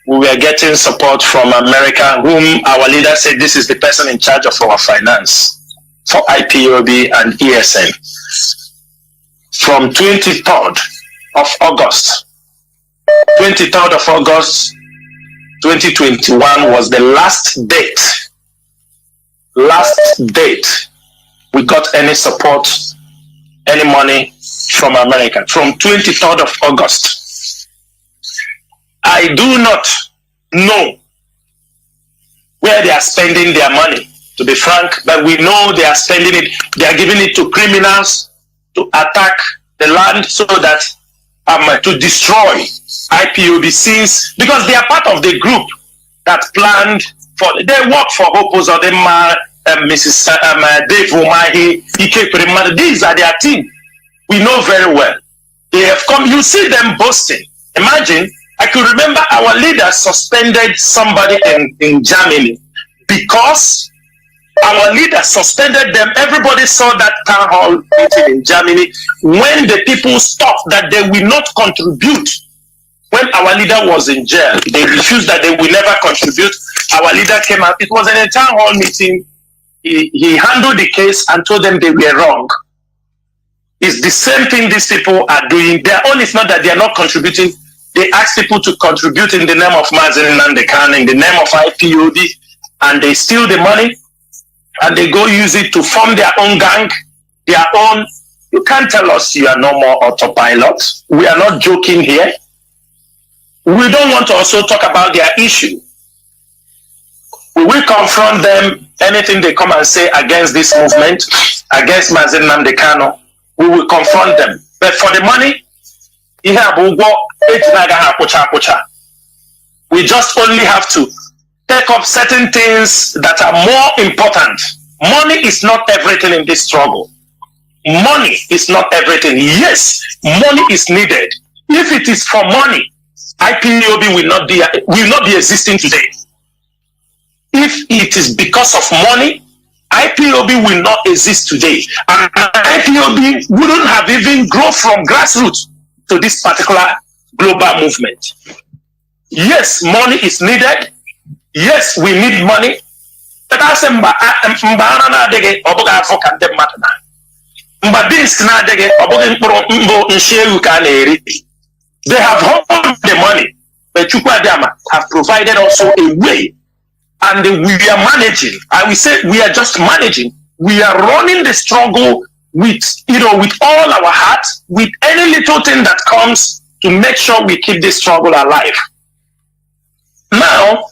we were getting support from America, whom our leader said this is the person in charge of our finance for IPOB and ESN. From 23rd of August 2021 was the last date we got any support, any money from America. From 23rd of August. I do not know where they are spending their money, to be frank, but we know they are spending it, they are giving it to criminals to attack the land so that to destroy IPOB, since because they are part of the group that planned for, they work for Hopos or them, Mrs. Dave Umahi, Ike. These are their team. We know very well. They have come, you see them boasting. Imagine, I could remember our leader suspended somebody in Germany because our leader suspended them. Everybody saw that town hall meeting in Germany when the people stopped that they will not contribute When our leader was in jail, they refused that they will never contribute. Our leader came out. It was in a town hall meeting. He handled the case and told them they were wrong. It's the same thing these people are doing. Their own is not that they are not contributing. They ask people to contribute in the name of MAZI and the can, in the name of IPOB, and they steal the money and they go use it to form their own gang, their own. You can't tell us you are no more autopilot. We are not joking here. We don't want to also talk about their issue. We will confront them, anything they come and say against this movement, against MAZI and the Kano, we will confront them. But for the money, we just only have to take up certain things that are more important. Money is not everything in this struggle. Money is not everything. Yes, money is needed. If it is for money, IPOB will not be existing today. If it is because of money, IPOB will not exist today. And IPOB wouldn't have even grown from grassroots to this particular global movement. Yes, money is needed. Yes, we need money. But I say, they have hold the money, but Chukwadama have provided also a way, and we are managing. I will say we are just managing. We are running the struggle with with all our heart, with any little thing that comes to make sure we keep this struggle alive. Now,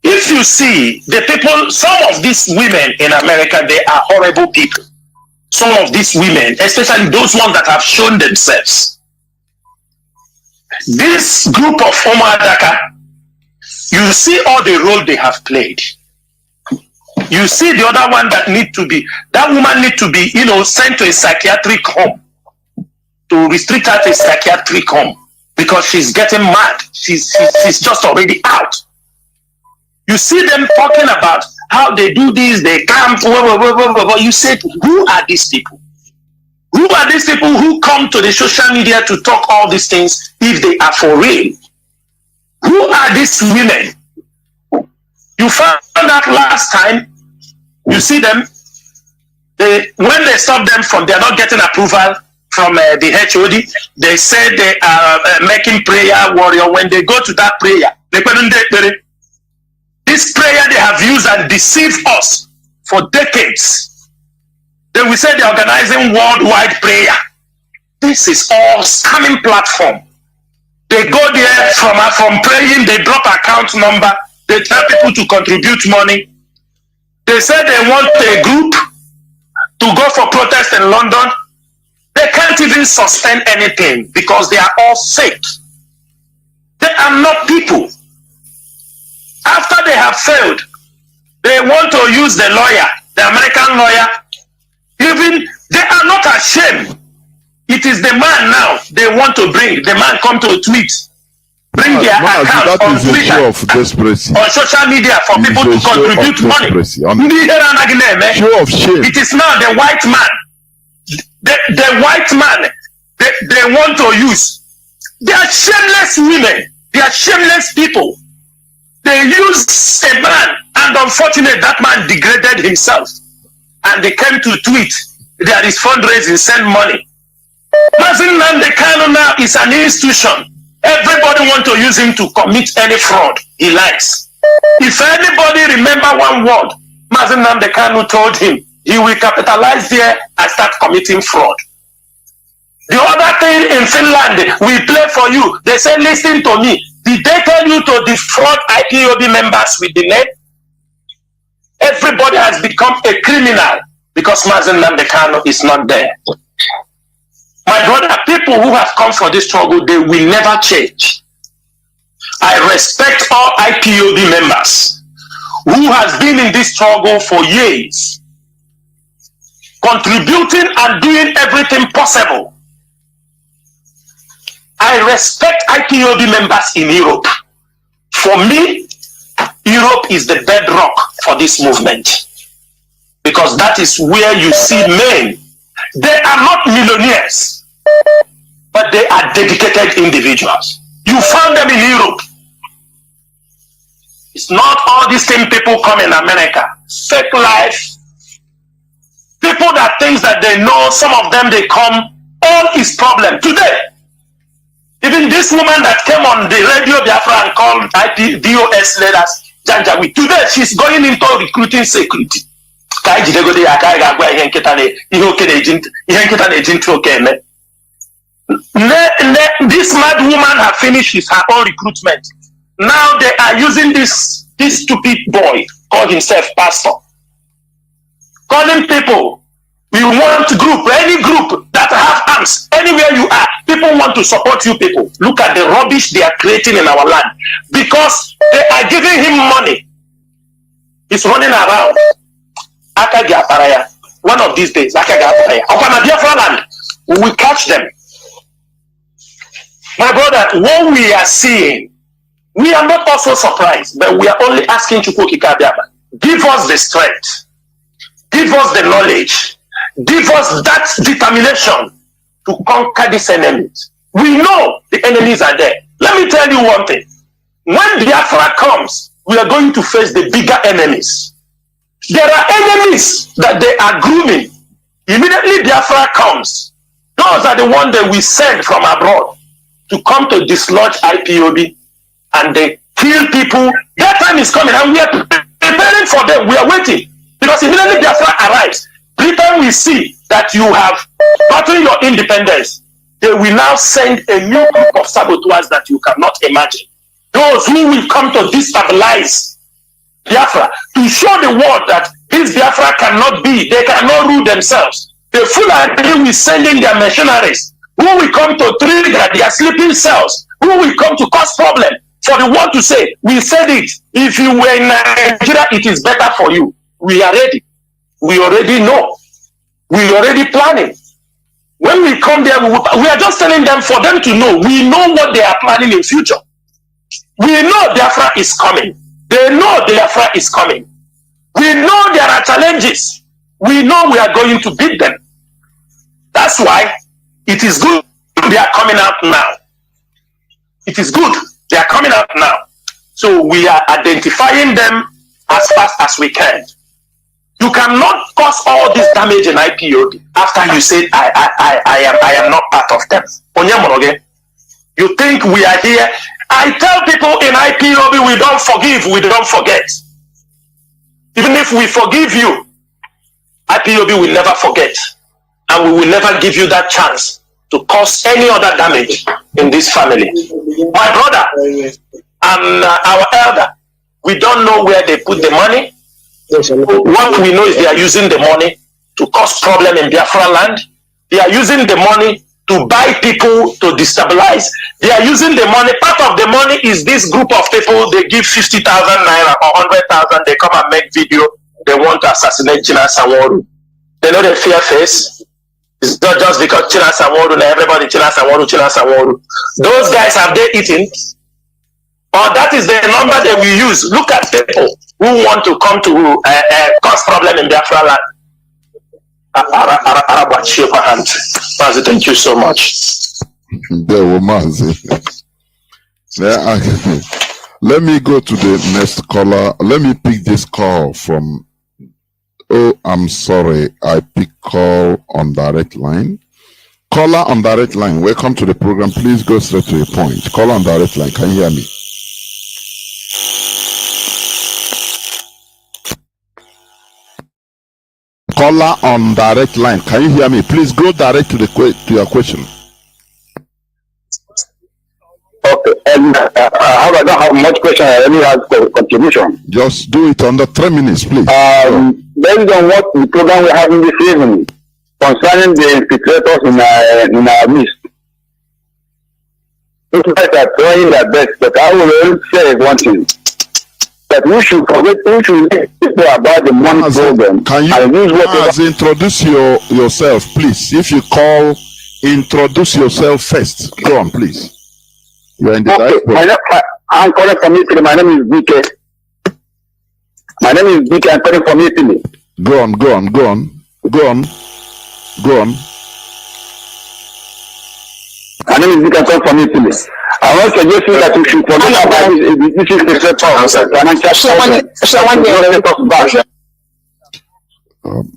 if you see the people, some of these women in America, they are horrible people. Some of these women, especially those ones that have shown themselves. This group of Omadaka, you see all the role they have played. You see the other one that that woman need to be, sent to a psychiatric home, to restrict her to a psychiatric home because she's getting mad. She's just already out. You see them talking about how they do this, they camp, you said, who are these people? Who are these people who come to the social media to talk all these things if they are for real? Who are these women? You found out last time, you see them, when they stop them from, they're not getting approval from the HOD, they said they are making prayer warrior. When they go to that prayer, this prayer they have used and deceived us for decades. They will say they're organizing worldwide prayer. This is all scamming platform. They go there from praying, they drop account number, they tell people to contribute money. They say they want a group to go for protest in London. They can't even suspend anything because they are all fake. They are not people. After they have failed, they want to use the lawyer, the American lawyer. Even they are not ashamed. It is the man now they want to bring. The man come to a tweet, bring their account on Twitter, on social media for people to contribute money. Show of shame. It is now the white man. The white man they want to use. They are shameless women. They are shameless people. They use a man, and unfortunately, that man degraded himself. And they came to tweet, there is fundraising, send money. MAZI now is an institution. Everybody wants to use him to commit any fraud he likes. If anybody remember one word, MAZI told him, he will capitalize there and start committing fraud. The other thing in Finland, we play for you. They say, listen to me. Did they tell you to defraud IPOB members with the name? Everybody has become a criminal because MAZI is not there. My brother, people who have come for this struggle, they will never change. I respect all IPOB members who has been in this struggle for years, contributing and doing everything possible. I respect IPOB members in Europe. For me, Europe is the bedrock for this movement because that is where you see men. They are not millionaires, but they are dedicated individuals. You found them in Europe. It's not all these same people come in America. Fake life. People that thinks that they know, some of them they come, all is problem. Today, even this woman that came on the radio Biafra and called DOS leaders, Janjawi, today she's going into recruiting security. This mad woman has finished her own recruitment. Now they are using this stupid boy, called himself pastor, calling people. We want group, any group that have arms, anywhere you are, people want to support you people. Look at the rubbish they are creating in our land. Because they are giving him money. He's running around. One of these days, Biafra land, we will catch them. My brother, what we are seeing, we are not also surprised, but we are only asking Chukwukika Biafra, give us the strength, give us the knowledge, give us that determination to conquer these enemies. We know the enemies are there. Let me tell you one thing. When Biafra comes, we are going to face the bigger enemies. There are enemies that they are grooming. Immediately Biafra comes. Those are the ones that we send from abroad to come to dislodge IPOB, and they kill people. That time is coming and we are preparing for them. We are waiting. Because immediately Biafra arrives, Britain will see that you have gotten your independence. They will now send a new group of saboteurs that you cannot imagine. Those who will come to destabilize Biafra, to show the world that this Biafra cannot be, they cannot rule themselves. The Fulani will send in their mercenaries, who will come to trigger their sleeping cells, who will come to cause problem. For the world to say, we said it, if you were in Nigeria, it is better for you. We are ready. We already know. We already planning. When we come there, we are just telling them for them to know. We know what they are planning in future. We know Biafra is coming. They know Biafra is coming. We know there are challenges. We know we are going to beat them. That's why it is good they are coming out now. It is good they are coming out now. So we are identifying them as fast as we can. You cannot cause all this damage in IPOB after you say I am not part of them. Onye, you think we are here? I tell people in IPOB, we don't forgive, we don't forget. Even if we forgive you, IPOB will never forget, and we will never give you that chance to cause any other damage in this family. My brother and our elder, we don't know where they put the money. What we know is they are using the money to cause problem in Biafra land. They are using the money to buy people to destabilize. They are using the money. Part of the money is this group of people. They give 50,000 naira or 100,000. They come and make video. They want to assassinate CHINASA NWORU. They know they fear face. It's not just because CHINASA NWORU and everybody CHINASA NWORU, CHINASA NWORU. Those guys, have they eaten? Or that is the number that we use. Look at people who want to come to cause problem in Biafra land. MAZI, thank you so much. There were MAZI. Let me go to the next caller. Let me pick this call from. Oh, I'm sorry. I pick call on direct line. Caller on direct line. Welcome to the program. Please go straight to the point. Caller on direct line. Can you hear me? Caller on direct line. Can you hear me? Please go direct to your question. Okay, and I don't have much question. I only have a contribution. Just do it under 3 minutes, please. Based on what the program we're having this evening concerning the infiltrators in our midst, these guys are trying their best, but I will say one thing. That we should forget, we should people about the money program. Can you introduce yourself, please? If you call, introduce yourself first. Go on, please. You are in the right. I'm calling from Italy. My name is BK. I'm calling from Italy. Go on. My name is BK. I'm calling from Italy. I want to suggest that we should forget about this is the set of financial.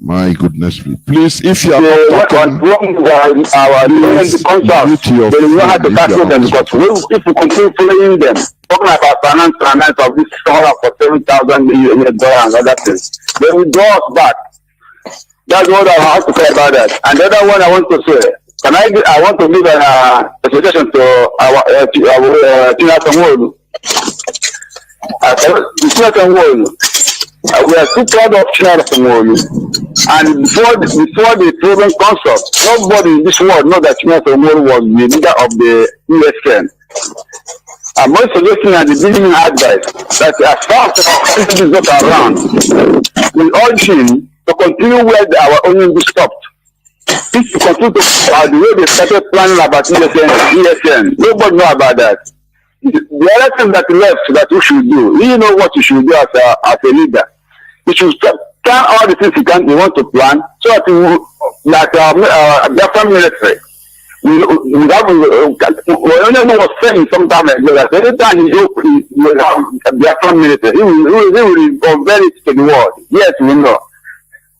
My goodness me. Please, if you are not talking, what's wrong with our they will not have to tackle them because if we continue playing them, talking about finance of this for $7,000 and other things, they will draw us back. That's what I have to say about that. And the other one I want to say, I want to give a suggestion to our CHINASA NWORU. CHINASA NWORU. We are too proud of CHINASA NWORU. And before the proven concept, nobody in this world knows that CHINASA NWORU was the leader of the USN. I'm most suggesting at the beginning advice that as far as our country is not around, we urge him to continue where our Onye stopped. If you continue to the way they started planning about ESN, nobody know about that. The other thing that left that we should do, you know what you should do as a leader. You should plan all the things you want to plan so that you, like Biafran military, we was saying sometime ago that every time you have Biafran military, he will go very to the world. Yes, we know.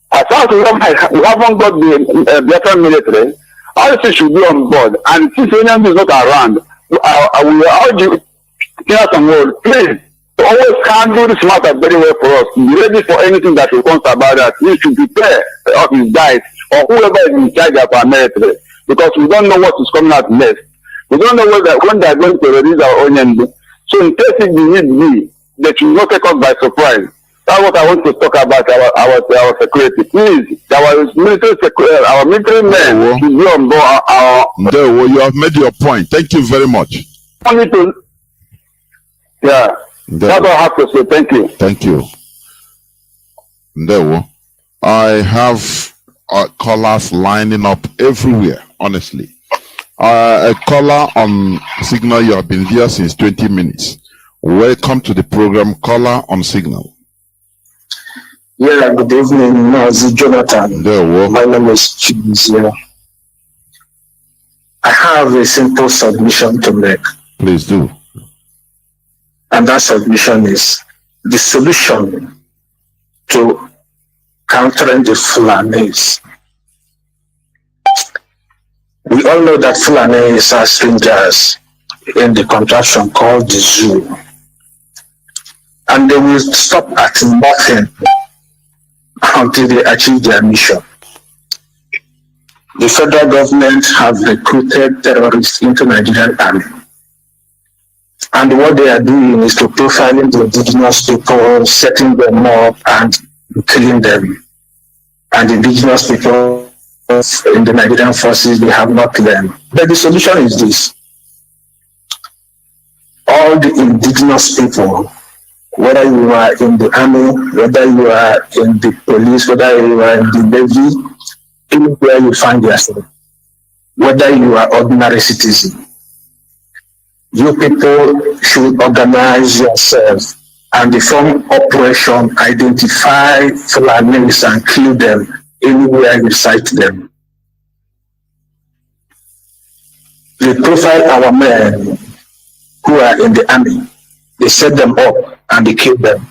As far as we haven't got the Biafran military, all the things should be on board. And since Referendum is not around, I will urge you, CHINASA NWORU, please, always handle this matter very well for us. Be ready for anything that will come about that. We should prepare of his guys or whoever is in charge of our military, because we don't know what is coming out next. We don't know when they are going to release our Onye. So in case it need be, they should not take us by surprise. That's what I want to talk about our security. Please, our military men should be on board. You have made your point. Thank you very much. Yeah, that's all I have to say. Thank you. Thank you. I have callers lining up everywhere, honestly. A caller on Signal, you have been there since 20 minutes. Welcome to the program, caller on Signal. Yeah, good evening, MAZI Jonathan. My name is CHINASA. I have a simple submission to make. Please do. And that submission is the solution to countering the Fulanis. We all know that Fulanis are strangers in the contraption called the zoo. And they will stop at nothing until they achieve their mission. The federal government have recruited terrorists into Nigerian army. And what they are doing is to profiling the indigenous people, setting them up and killing them. And the indigenous people in the Nigerian forces, they have not learned. But the solution is this. All the indigenous people, whether you are in the army, whether you are in the police, whether you are in the navy, anywhere you find yourself, whether you are ordinary citizen, you people should organize yourselves and form operation, identify Fulanis and kill them anywhere you sight them. They profile our men who are in the army, they set them up and they kill them.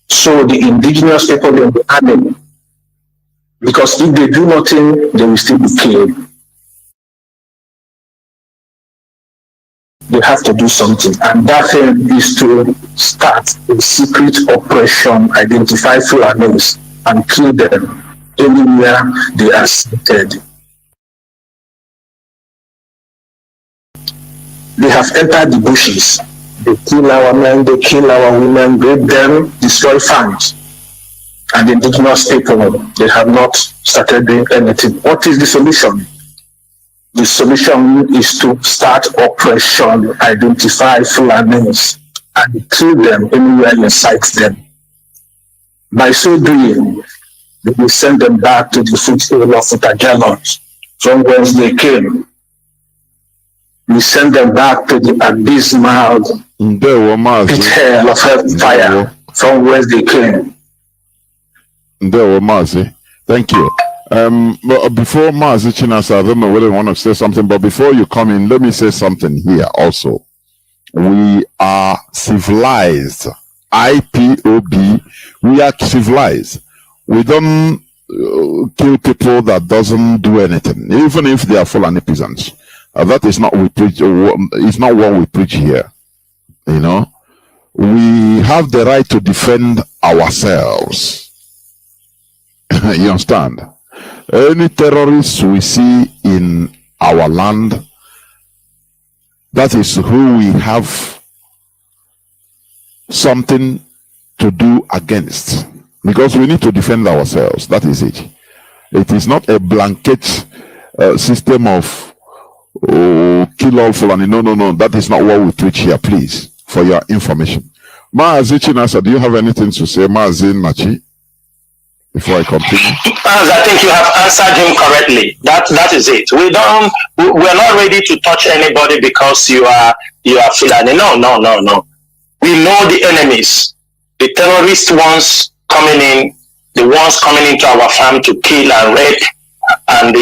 So the indigenous people in the army, because if they do nothing, they will still be killed. They have to do something, and that thing is to start a secret operation, identify Fulanis and kill them anywhere they are sighted. They have entered the bushes. They kill our men, they kill our women, rape them, destroy farms. And the indigenous people, they have not started doing anything. What is the solution? The solution is to start operation, identify Fulanis, and kill them anywhere you sight them. By so doing, we will send them back to the foothill of Utajalons, from whence they came. We send them back to the abysmal pit hell of hellfire from where they came. MAZI. Thank you. But before MAZI CHINASA, I don't know whether you want to say something, but before you come in, let me say something here also. We are civilized. IPOB, we are civilized. We don't kill people that doesn't do anything, even if they are Fulani peasants. That is not what we preach. It's not what we preach here. You know, we have the right to defend ourselves. You understand? Any terrorists we see in our land, that is who we have something to do against, because we need to defend ourselves. That is it. It is not a blanket system of kill all Fulani. No. That is not what we preach here, please, for your information. MAZI CHINASA, do you have anything to say? MAZI Nachi, before I continue. I think you have answered him correctly. That is it. We're not ready to touch anybody because you are Fulani. No. We know the enemies, the terrorist ones coming in, the ones coming into our farm to kill and rape and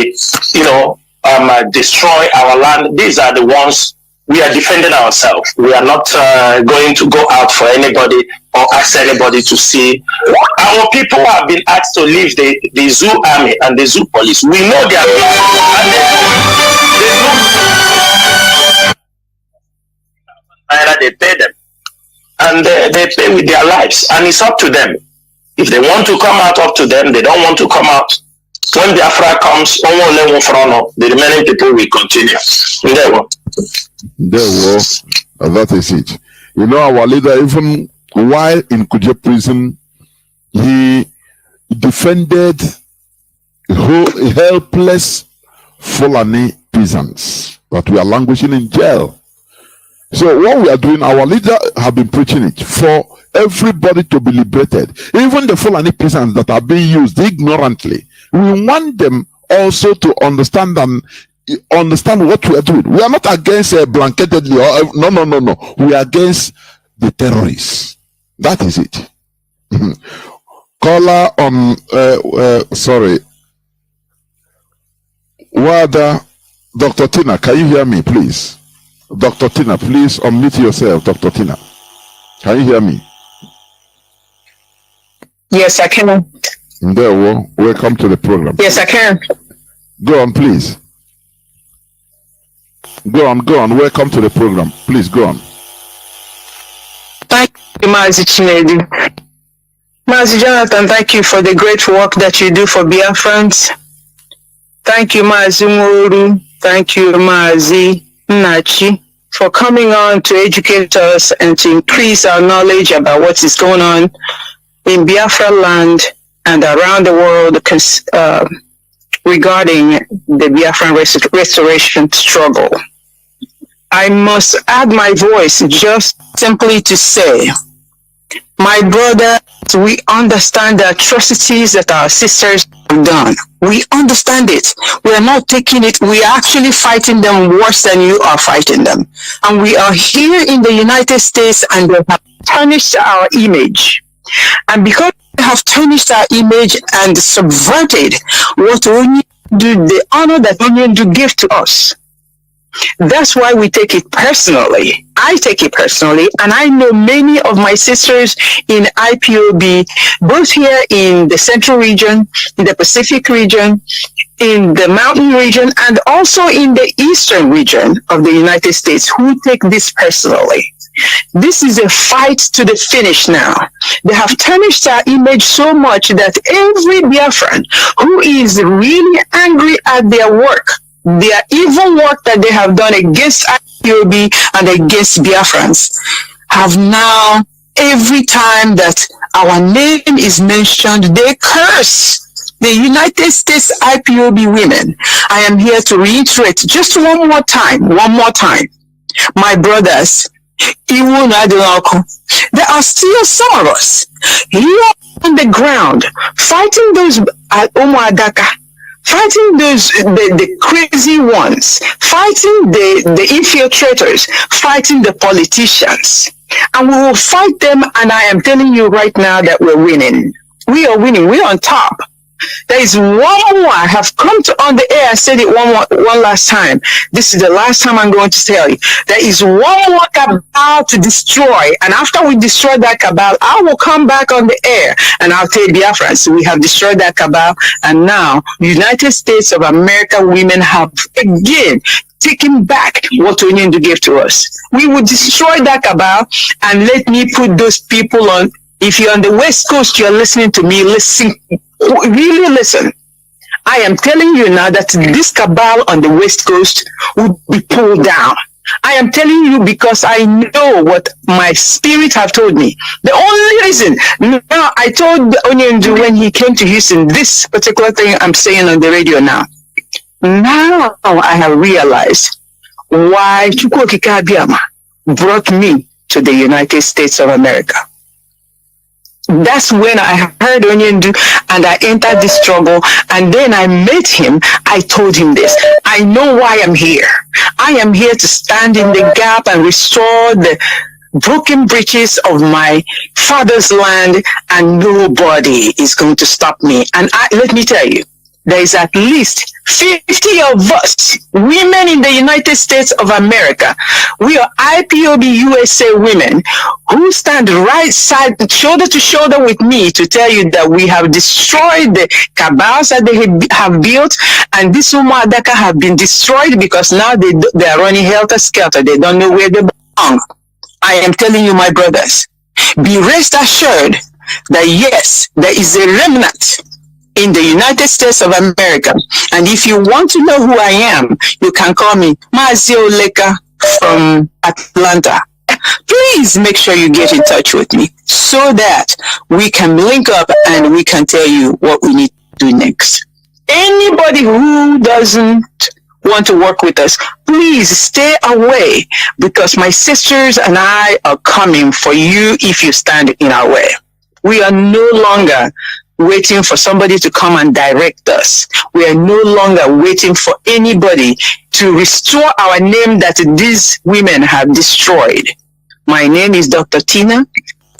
destroy our land. These are the ones we are defending ourselves. We are not going to go out for anybody or ask anybody to see. Our people have been asked to leave the zoo army and the zoo police. We know they are they pay them. And they pay with their lives, and it's up to them. If they want to come out, up to them. They don't want to come out. When Biafra comes, the remaining people will continue. That is it. You know, our leader, even while in Kuje prison, he defended helpless Fulani peasants that were languishing in jail. So what we are doing, our leader have been preaching it for everybody to be liberated. Even the Fulani peasants that are being used ignorantly, we want them also to understand what we are doing. We are not against blanketedly. No. We are against the terrorists. That is it. Caller on sorry. Wada, Dr. Tina, can you hear me, please? Dr. Tina, please unmute yourself, Dr. Tina. Can you hear me? Yes, I can. Welcome to the program. Yes, I can. Go on, please. Go on. Welcome to the program. Please go on. Thank you, MAZI Chinedu. MAZI Jonathan, thank you for the great work that you do for Biafrans. Thank you, MAZI NWORU. Thank you, MAZI Nachi, for coming on to educate us and to increase our knowledge about what is going on in Biafra land and around the world regarding the Biafran restoration struggle. I must add my voice just simply to say, my brother, we understand the atrocities that our sisters have done. We understand it. We are not taking it. We are actually fighting them worse than you are fighting them. And we are here in the United States and they have tarnished our image. And because they have tarnished our image and subverted what Onye do, the honor that Onye do give to us, that's why we take it personally. I take it personally, and I know many of my sisters in IPOB, both here in the Central region, in the Pacific region, in the Mountain region, and also in the Eastern region of the United States, who take this personally. This is a fight to the finish now. They have tarnished our image so much that every Biafran who is really angry at their work, their evil work that they have done against IPOB and against Biafrans, have now, every time that our name is mentioned, they curse the United States IPOB women. I am here to reiterate just one more time, my brothers, there are still some of us here on the ground fighting those fighting those the crazy ones, fighting the infiltrators, fighting the politicians. And we will fight them, and I am telling you right now that we're winning. We are winning. We're on top. There is one more. I have come to on the air. I said it one last time. This is the last time I'm going to tell you. There is one more cabal to destroy. And after we destroy that cabal, I will come back on the air and I'll tell Biafrans, we have destroyed that cabal. And now, United States of America women have again taken back what Onye gave to us. We will destroy that cabal, and let me put those people on. If you're on the West Coast, you're listening to me, listen. Really listen. I am telling you now that this cabal on the West Coast will be pulled down. I am telling you because I know what my spirit have told me. The only reason, now I told Onye when he came to Houston, this particular thing I'm saying on the radio now. Now I have realized why Chukwokika Abiyama brought me to the United States of America. That's when I heard Onye and I entered this struggle, and then I met him. I told him this. I know why I'm here. I am here to stand in the gap and restore the broken bridges of my father's land, and nobody is going to stop me. And let me tell you, there is at least 50 of us, women in the United States of America. We are IPOB USA women who stand right side, shoulder to shoulder with me to tell you that we have destroyed the cabals that they have built, and this Umadaka have been destroyed because now they are running helter-skelter. They don't know where they belong. I am telling you, my brothers, be rest assured that yes, there is a remnant in the United States of America. And if you want to know who I am, you can call me MAZI Oleka from Atlanta. Please make sure you get in touch with me so that we can link up and we can tell you what we need to do next. Anybody who doesn't want to work with us, please stay away, because my sisters and I are coming for you if you stand in our way. We are no longer waiting for somebody to come and direct us. We are no longer waiting for anybody to restore our name that these women have destroyed. My name is Dr. Tina.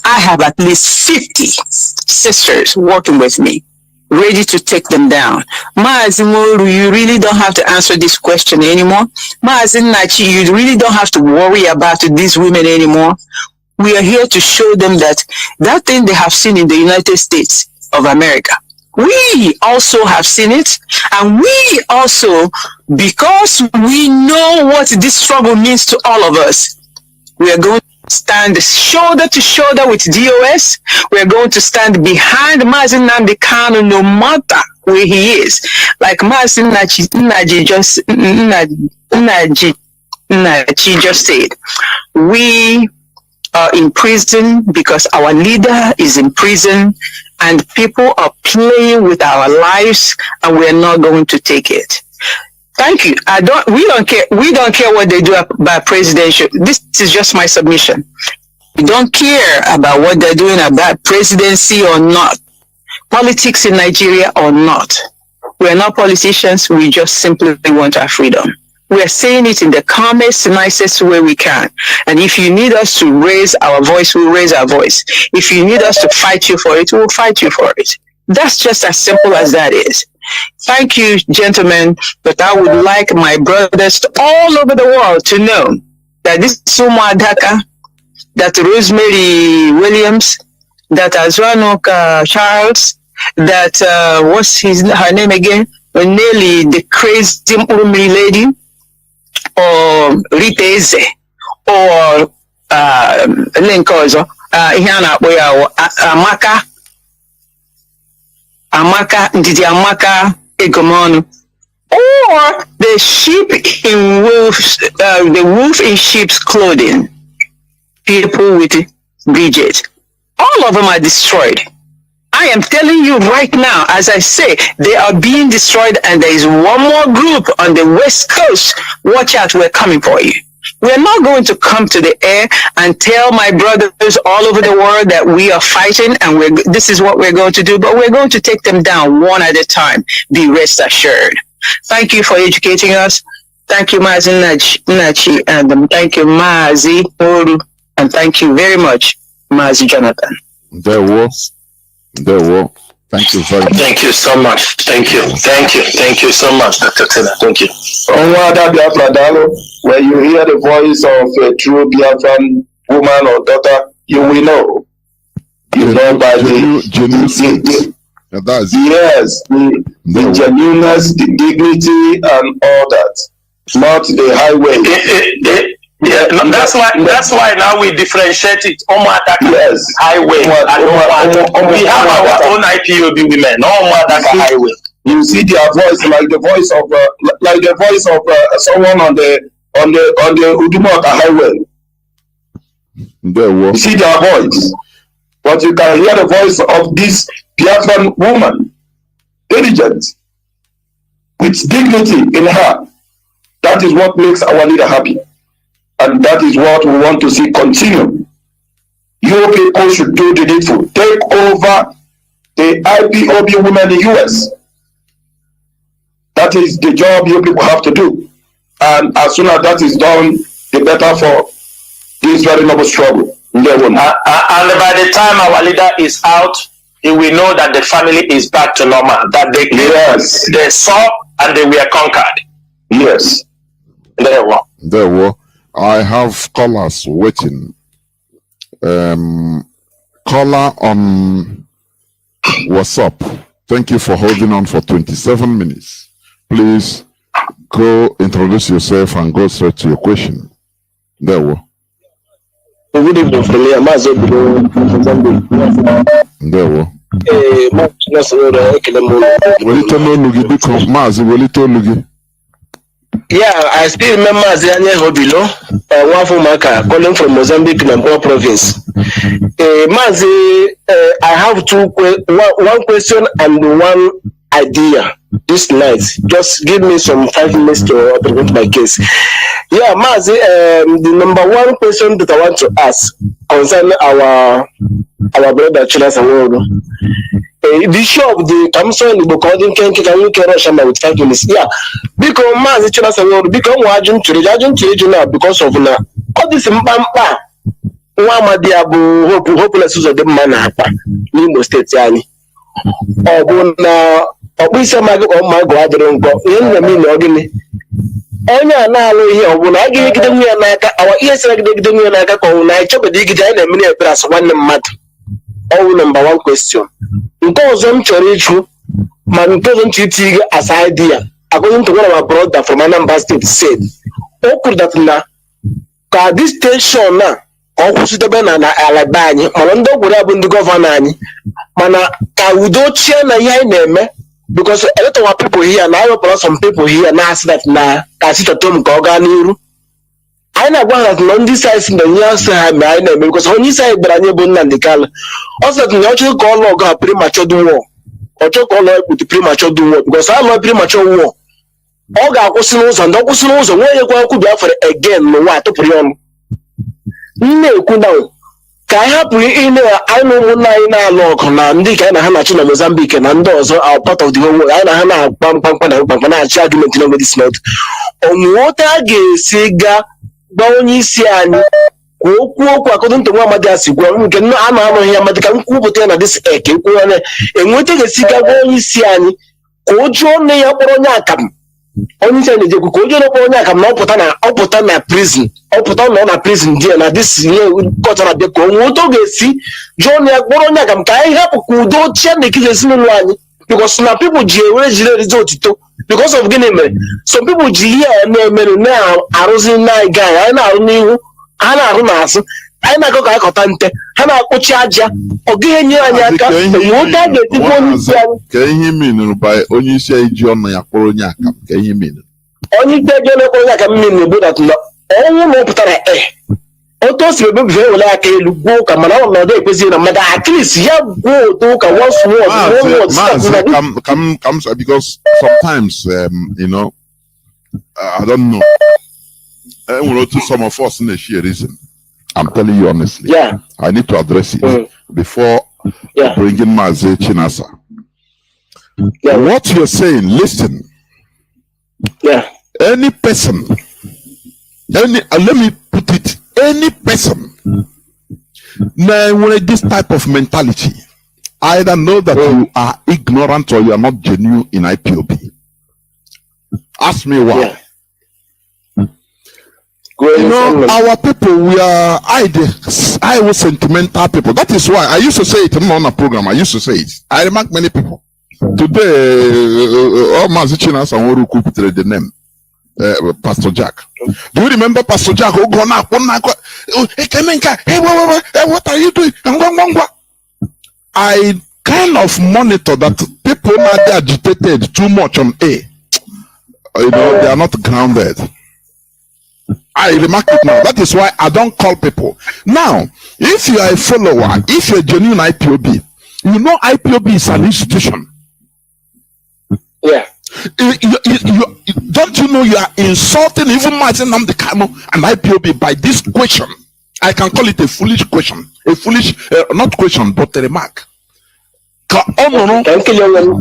I have at least 50 sisters working with me, ready to take them down. MAZI NWORU, you really don't have to answer this question anymore. MAZI NNACHI, you really don't have to worry about these women anymore. We are here to show them that that thing they have seen in the United States of America, we also have seen it, and we also, because we know what this struggle means to all of us, we are going to stand shoulder to shoulder with DOS. We are going to stand behind MAZI Nnamdi Kanu no matter where he is. Like MAZI Nnachi just said, we are in prison because our leader is in prison, and people are playing with our lives, and we're not going to take it. Thank you. We don't care what they do about presidential. This is just my submission. We don't care about what they're doing about presidency or not, politics in Nigeria or not. We're not politicians. We just simply want our freedom. We are saying it in the calmest, nicest way we can. And if you need us to raise our voice, we'll raise our voice. If you need us to fight you for it, we'll fight you for it. That's just as simple as that is. Thank you, gentlemen. But I would like my brothers all over the world to know that this Suma Dhaka, that Rosemary Williams, that Azwanok Charles, that what's her name again? Nelly, the crazy Umi lady, or Riteze, or Lenkozo, Amaka, Ndidi Amaka Egomonu, or the sheep in the wolf in sheep's clothing, people with Bridget. All of them are destroyed. I am telling you right now, as I say, they are being destroyed, and there is one more group on the West Coast. Watch out, we're coming for you. We're not going to come to the air and tell my brothers all over the world that we are fighting and this is what we're going to do, but we're going to take them down one at a time. Be rest assured. Thank you for educating us. Thank you, MAZI Nnachi, and thank you, MAZI NWORU, and thank you very much, MAZI Jonathan. There was Thank you very much. Thank you so much. Thank you. Thank you so much, Dr. Tina. Thank you. When you hear the voice of a true Biafran woman or daughter, you will know. You know by the genuineness, the dignity, and all that. Not the highway. That's why now we differentiate it. Yes. Highway. We have our own IPOB women. No highway. You see their voice like the voice of someone on the Udumota highway. You see their voice, but you can hear the voice of this Biafran woman, diligent, with dignity in her. That is what makes our leader happy. And that is what we want to see continue. You people should do the needful. Take over the IPOB women in the US. That is the job you people have to do. And as soon as that is done, the better for this very noble struggle. And by the time our leader is out, he will know that the family is back to normal. That they saw and they were conquered. Yes. There were. I have callers waiting. Caller on WhatsApp. Thank you for holding on for 27 minutes. Please go introduce yourself and go straight to your question. There were. Good evening, MAZI. There were. Yeah, I still remember Onye one from Maka, calling from Mozambique, Nampo province. MAZI, I have one question and one idea this night. Just give me some 5 minutes to present my case. Yeah, MAZI, the number one question that I want to ask concerning our brother CHINASA. The show of the Kamson Bukodin can you carry Shama with 5 minutes? Yeah, because MAZI CHINASA because Wajun to now because of now all this Mbampa Wamadiabu hopeless of the man Nimo State Yani. Obisa Mago or my gathering go in the mean organi. Onye na-alụ ihe ọ bụ na a ga-egide nwunye n'aka our ears egide nwunye n'aka ka ọ na ịchọbede igide anyị na-eme na-ebere asụ nwanne mmadụ. Ọwụ number one question. Nke ọzọ m chọrọ ịjụ ma nke ọzọ m chọrọ itinye as idea according to one of our brother from Anambra State said o kwuru that na ka this station na ka ọ kwụsịdebe na alaba anyị mana ndị ogwere ya bụ ndị gọvanọ anyị mana ka udo chie na ihe anyị na-eme. Because a lot of our people here now, some people here now say that na Kasitotom Koganiru. I know that on this side in the near side, because on this side, but I never Nandikal. Also, the natural call log premature do war. Or talk all with premature do war because I love premature war. All got Ossinos and Ossinos, and where you go could be for again, no what to prion. No, could now. Ka hapụ ile anyị ụmụnna na log na ndị ka na ha na China Mozambique na ndị ọzọ are part of the whole world. Na ha na kpamkpamkpa na mkpamkpa na-achị argument na this month. Onwota ga-esi ga gba onye isi anyị ka okwu according to Amadi Asigwa nke a na-anọghị ya Amadi ka nkwupụta na this eke okwu anya enweta ga-esi ga gba onye isi anyị ka o jụọ nne ya kpọrọ onye akam. Onye isi anyị na-ejekwu ka o jụọ kpọrọ onye akam na ọpụta na prison. Ọpụta nọ na prison dị na this year kọtara bịa ka onweta ọ ga-esi jụọ na ya kpọrọ onye akam ka anyị hapụ ka udo chia na ekike ezinụlọ anyị because na people ji ewere jiri result to because of gịnị mere some people ji ihe na-emere na-arụzi na anyị gaa anyị na-arụ n'ihu ha na-arụ n'azụ anyị na-akọ ka akọta nte ha na-akpụchi aja ọ gaghị enye anyị aka nwoke a ga-etikwa onye isi anyị ka ihe minụrụ by onye isi anyị ji ọnụ ya kpọrọ onye akam ka ihe minụrụ onye ikpe ego na-ekpọrọ onye akam mmiri na-egbu dat na ọnwụ na ọ pụtara otu o siri ebebife ewele aka elu gwuo ụka mana ọ na ọdọ ekwezighị na mmadụ at least ya gwuo otu ụka once because sometimes you know I don't know some of us in a reason. I'm telling you honestly. Yeah. I need to address it before bringing MAZI CHINASA. Yeah. What you're saying, listen. Yeah. Any person, let me put it, any person now with this type of mentality, Either know that you are ignorant or you are not genuine in IPOB. Ask me why. Yeah. You know, our people, we are I was sentimental people. That is why I used to say it on a program. I used to say it. I remark many people. Today, all MAZI CHINASA and NWORU put the name Pastor Jack. Do you remember Pastor Jack? Oh, go now, hey, what are you doing? I kind of monitor that people are agitated too much on A. You know, they are not grounded. I remark it now. That is why I don't call people. Now, if you are a follower, if you're a genuine IPOB, you know IPOB is an institution. Yeah. Don't you know you are insulting even MAZI Nnamdi Kanu and IPOB by this question? I can call it a foolish question. A foolish, not question, but a remark. Oh, no.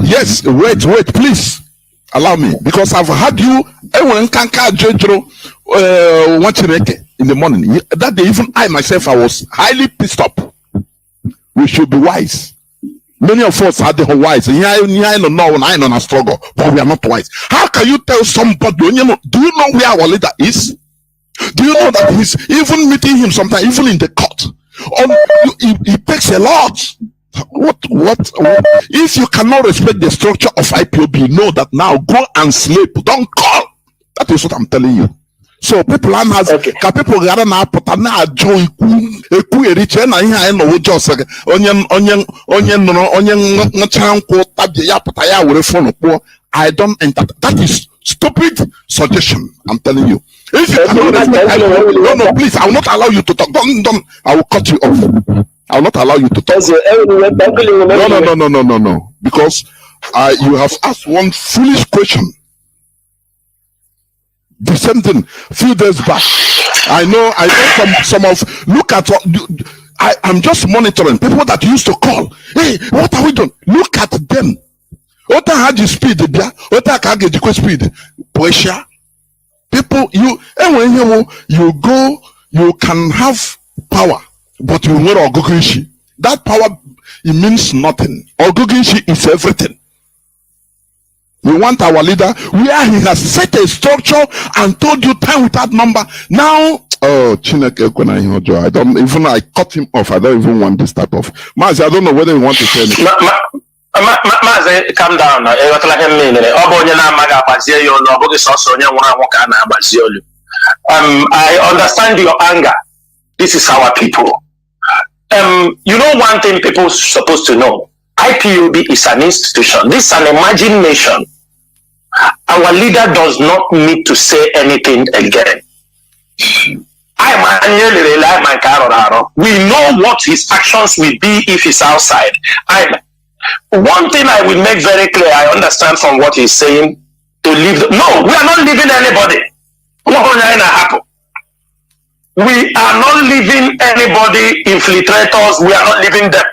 Yes, wait, please. Allow me, because I've had you in the morning. That day, even I myself, I was highly pissed up. We should be wise. Many of us are the wise. I don't know, I know a struggle, but we are not wise. How can you tell somebody? Do you know where our leader is? Do you know that he's even meeting him sometimes, even in the court? It takes a lot. What? If you cannot respect the structure of IPOB, know that now go and sleep. Don't call. That is what I'm telling you. So people are not people gather now, but now joy rich and I know just I don't enter. That is stupid suggestion. I'm telling you. If you cannot respect, no, please, I will not allow you to talk. Don't. I will cut you off. I will not allow you to talk. No. Because you have asked one foolish question. The same thing few days back. I know some of look at what I'm just monitoring people that used to call. Hey, what are we doing? Look at them. What had the speed there? What I can get the speed? Pressure. People, when you go, you can have power. But you know Ogoginshi. That power, it means nothing. Ogoginshi is everything. We want our leader where he has set a structure and told you time without number. Now, I don't even, I cut him off. I don't even want this type of MAZI. I don't know whether you want to say anything. MAZI, calm down. I understand your anger. This is our people. You know one thing people are supposed to know. IPOB is an institution. This is an imagination. Our leader does not need to say anything again. We know what his actions will be if he's outside. One thing I will make very clear, I understand from what he's saying, to leave. No, we are not leaving anybody. We are not leaving anybody, infiltrators, we are not leaving them.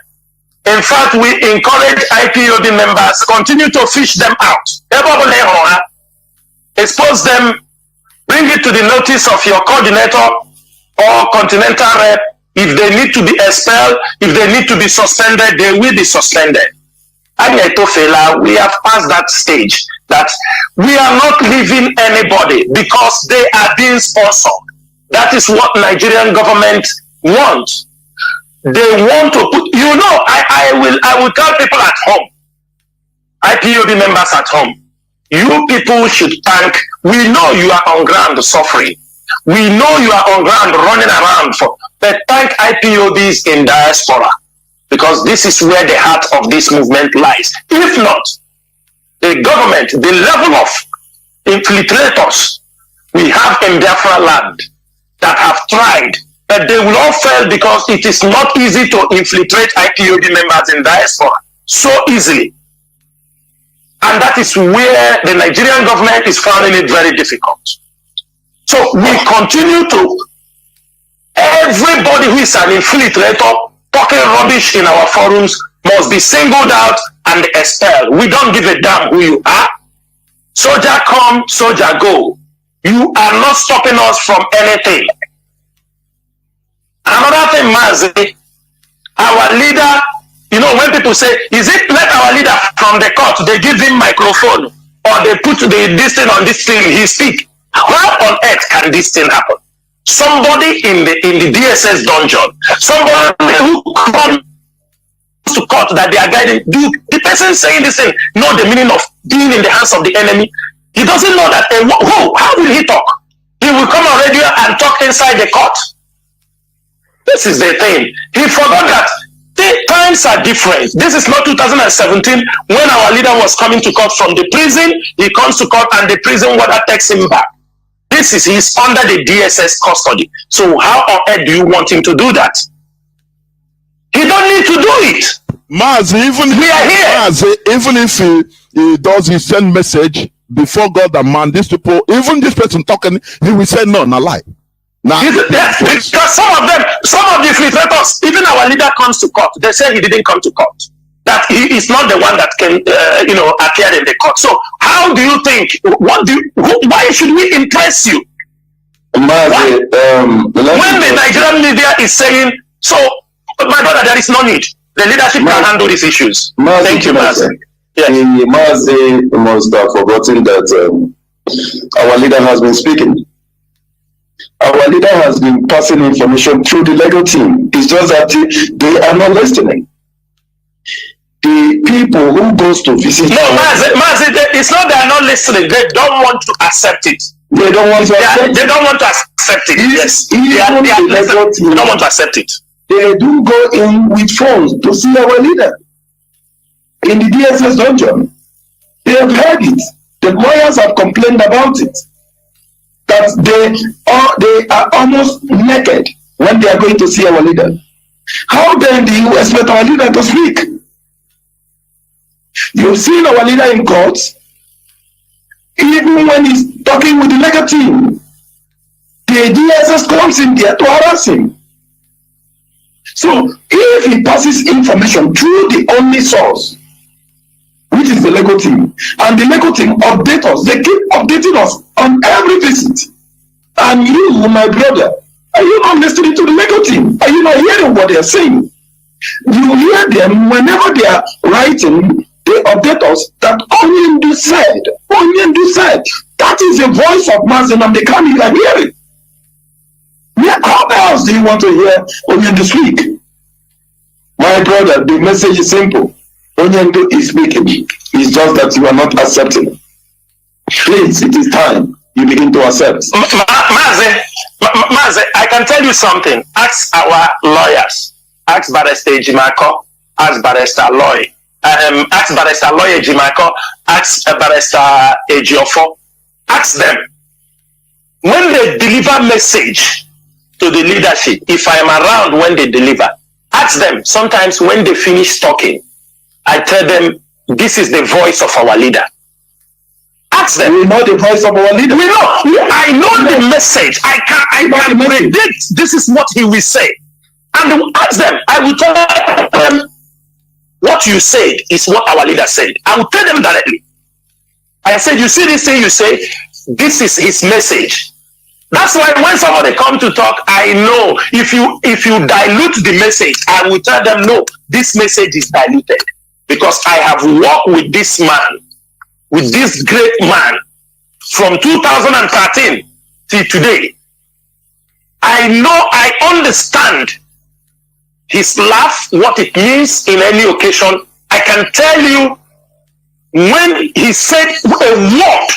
In fact, we encourage IPOB members to continue to fish them out. Expose them, bring it to the notice of your coordinator or continental rep. If they need to be expelled, if they need to be suspended, they will be suspended. We have passed that stage that we are not leaving anybody because they are being sponsored. That is what Nigerian government wants. They want to put, I will tell people at home, IPOB members at home, you people should thank, we know you are on ground suffering. We know you are on ground running around but thank IPOBs in diaspora, because this is where the heart of this movement lies. If not, the government, the level of infiltrators we have in Biafra land that have tried, but they will all fail because it is not easy to infiltrate IPOB members in diaspora so easily. And that is where the Nigerian government is finding it very difficult. So we continue to, everybody who is an infiltrator talking rubbish in our forums must be singled out and expelled. We don't give a damn who you are. Soldier come, soldier go. You are not stopping us from anything. Another thing, MAZI, our leader You know, when people say, is it let our leader from the court, they give him microphone or they put this thing on this thing, he speak. How on earth can this thing happen? Somebody in the DSS dungeon, somebody who comes to court that they are guiding, the person saying this thing know the meaning of being in the hands of the enemy? He doesn't know that. How will he talk? He will come on radio and talk inside the court. This is the thing. He forgot that the times are different. This is not 2017 when our leader was coming to court from the prison. He comes to court and the prison warder takes him back. He's under the DSS custody. So how on earth do you want him to do that? He don't need to do it. MAZI, even if he does his send message before God and man, these people, even this person talking, he will say no, not lie. Now, because some of the infiltrators, even our leader comes to court. They say he didn't come to court. That he is not the one that can, appear in the court. So, how do you think? Why should we impress you? When the Nigerian media is saying, so, my brother, there is no need. The leadership can handle these issues. Thank you, MAZI. Yes. MAZI must have forgotten that our leader has been speaking. Our leader has been passing information through the legal team. It's just that they are not listening. The people who goes to visit... No, MAZI, it's not they are not listening. They don't want to accept it. They don't want to accept it. They don't want to accept it. Yes. They don't want to accept it. They do go in with phones to see our leader in the DSS dungeon. They have heard it. The lawyers have complained about it. That they are almost naked when they are going to see our leader. How then do you expect our leader to speak? You've seen our leader in court, even when he's talking with the legal team, the DSS comes in there to harass him. So if he passes information through the only source, which is the legal team, and the legal team update us, they keep updating us on every visit. And you, my brother, are you not listening to the legal team? Are you not hearing what they are saying? You hear them whenever they are writing, they update us that Onye said. That is the voice of MAZI and they can't even hear it. Yeah, how else do you want to hear Onye speak? My brother, the message is simple. Onye is speaking. It's just that you are not accepting. Please, it is time you begin to accept. MAZI, I can tell you something. Ask our lawyers. Ask Barrister Jimako. Ask Barrister Loy. Ask Barrister Loy Jimako. Ask Barrister Ejiofo. Ask them. When they deliver message to the leadership, if I am around when they deliver, ask them. Sometimes when they finish talking, I tell them, this is the voice of our leader. Ask them. We know the voice of our leader. We know. I know the message. I can predict this is what he will say. And ask them. I will tell them what you said is what our leader said. I will tell them directly. I said, you see this thing you say? This is his message. That's why when somebody come to talk, I know if you dilute the message, I will tell them, no, this message is diluted. Because I have worked with this man, with this great man, from 2013 till today. I know, I understand his laugh, what it means in any occasion. I can tell you, when he said a word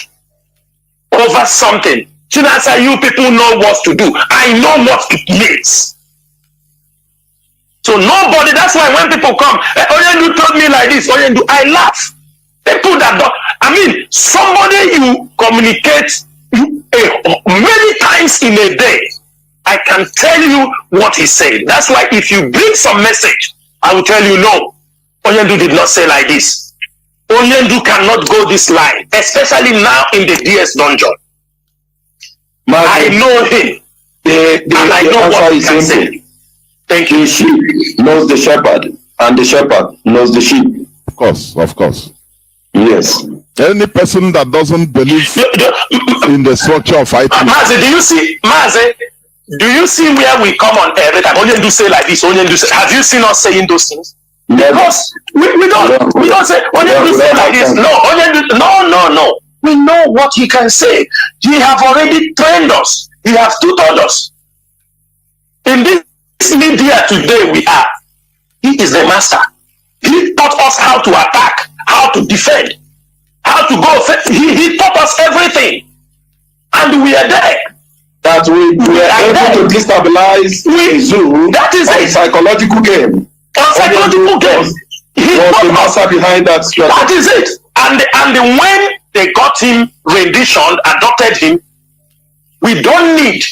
over something, CHINASA, you people know what to do. I know what it means. So nobody, that's why when people come, Onye told me like this, Onye, I laugh. People that don't, I mean, somebody you communicate many times in a day, I can tell you what he said. That's why if you bring some message, I will tell you, no, Onye did not say like this. Onye cannot go this line, especially now in the DS dungeon. I know him, and I know what he can say. Thank you. The sheep knows the shepherd, and the shepherd knows the sheep. Of course. Yes. Any person that doesn't believe in the structure of fighting. MAZI, do you see where we come on every time? Onye do say like this, Onye do say. Have you seen us saying those things? Because we don't say Onye do say like this. No, no. We know what he can say. He have already trained us. He has tutored us. In this media today we are. He is the master. He taught us how to attack, how to defend, how to go. He taught us everything. And we are there. That we are able to destabilize Zoo. That is a psychological game. A psychological game. He was the master behind that strategy. That is it. And when they got him renditioned, adopted him, we don't need.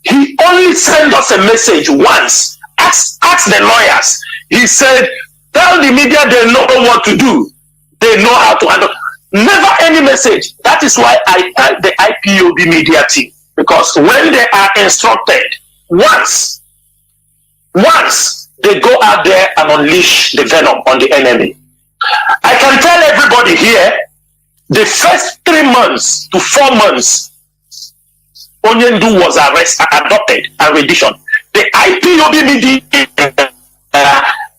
He only sent us a message once. Ask the lawyers. He said, tell the media they know what to do. They know how to handle. Never any message. That is why I thank the IPOB media team. Because when they are instructed, once they go out there and unleash the venom on the enemy. I can tell everybody here, the first 3 months to 4 months, Onye was adopted and renditioned. The IPOB media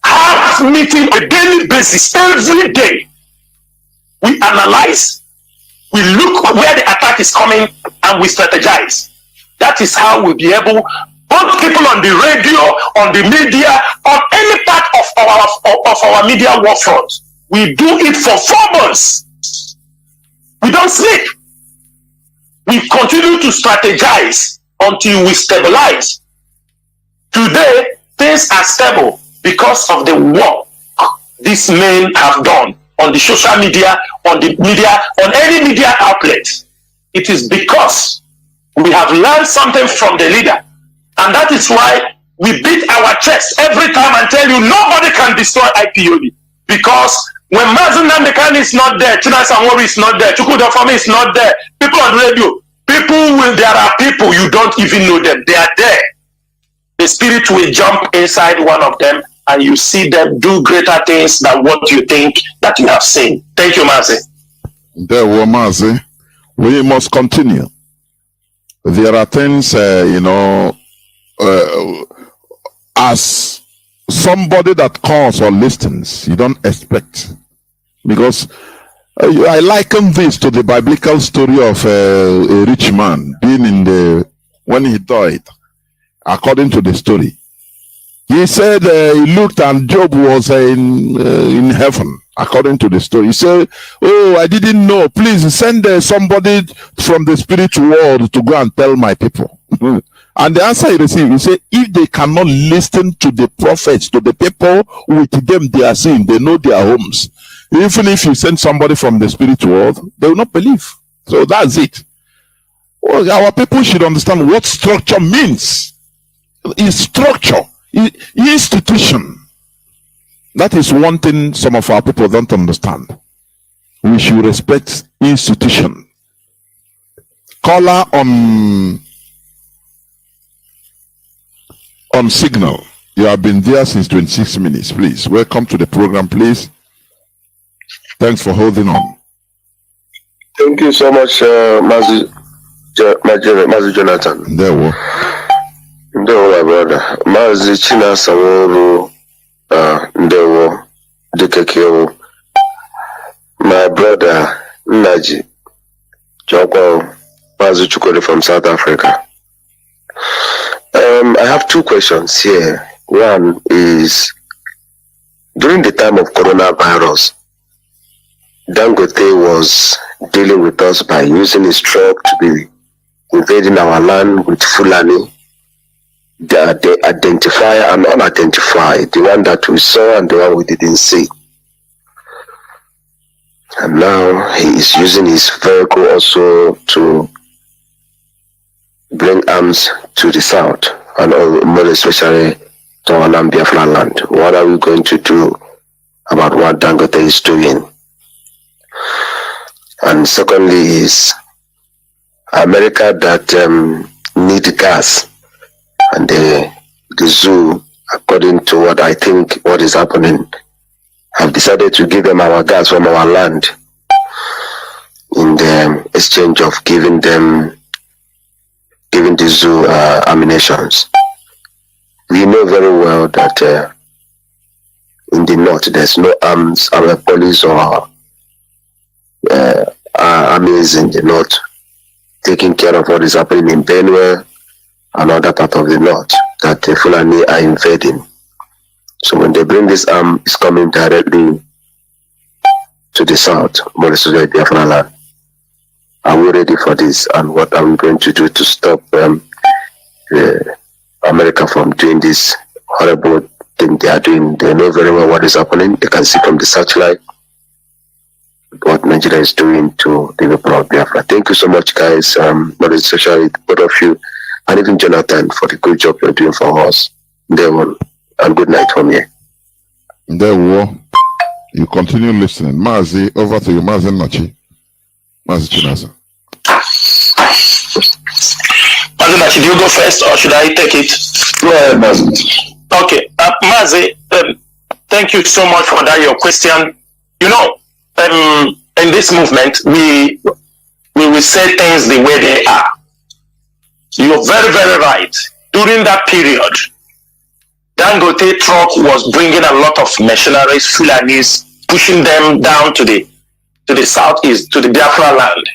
have meeting on a daily basis every day. We analyze, we look where the attack is coming, and we strategize. That is how we'll be able, both people on the radio, on the media, on any part of our media war front. We do it for 4 months. We don't sleep. We continue to strategize until we stabilize. Today, things are stable because of the work these men have done on the social media, on the media, on any media outlet. It is because we have learned something from the leader. And that is why we beat our chest every time and tell you nobody can destroy IPOB. Because when MAZI is not there, CHINASA is not there, Chukwudafami is not there, people on the radio, there are people you don't even know them. They are there. The spirit will jump inside one of them and you see them do greater things than what you think that you have seen. Thank you, MAZI. There were MAZI. We must continue. There are things, as somebody that calls or listens, you don't expect. Because I liken this to the biblical story of a rich man being when he died, according to the story. He said he looked and Job was in heaven, according to the story. He said, oh, I didn't know. Please send somebody from the spiritual world to go and tell my people. And the answer he received, he said, if they cannot listen to the prophets, to the people with them they are seeing, they know their homes. Even if you send somebody from the spiritual world, they will not believe. So that's it. Well, our people should understand what structure means. It's structure, institution. That is one thing some of our people don't understand. We should respect institution. Caller on signal. You have been there since 26 minutes. Please, welcome to the program, please. Thanks for holding on. Thank you so much, MAZI Jonathan. There we Ndewo, my brother. MAZI CHINASA NWORU, Ndewo, Dikekewo. My brother, Naji, Joko, MAZI Chukode from South Africa. I have two questions here. One is, during the time of coronavirus, Dangote was dealing with us by using his truck to be invading our land with Fulani, the identifier and unidentified, the one that we saw and the one we didn't see. And now he is using his vehicle also to bring arms to the south, and more especially to our Biafran land. What are we going to do about what Dangote is doing? And secondly is America that need gas, and the zoo, according to what I think what is happening, have decided to give them our gas from our land in the exchange of giving the zoo ammunitions. We know very well that in the north. There's no arms, our police or armies in the north taking care of what is happening in Benue and other part of the north that the Fulani are invading. So when they bring this arm, it's coming directly to the south, more especially Biafran land. Are we ready for this? And what are we going to do to stop America from doing this horrible thing they are doing? They know very well what is happening. They can see from the searchlight what Nigeria is doing to the people of Biafra. Thank you so much, guys. But especially both of you, and even Jonathan, for the good job you're doing for us. And good night from here. You continue listening. MAZI, over to you. MAZI Nachi. MAZI CHINASA. MAZI Nachi, do you go first or should I take it? Go ahead, MAZI. Okay. MAZI, thank you so much for that, your question. You know, in this movement, we will say things the way they are. You're very, very right. During that period, Dangote truck was bringing a lot of mercenaries, Fulanis, pushing them down to the southeast, to the Biafra land.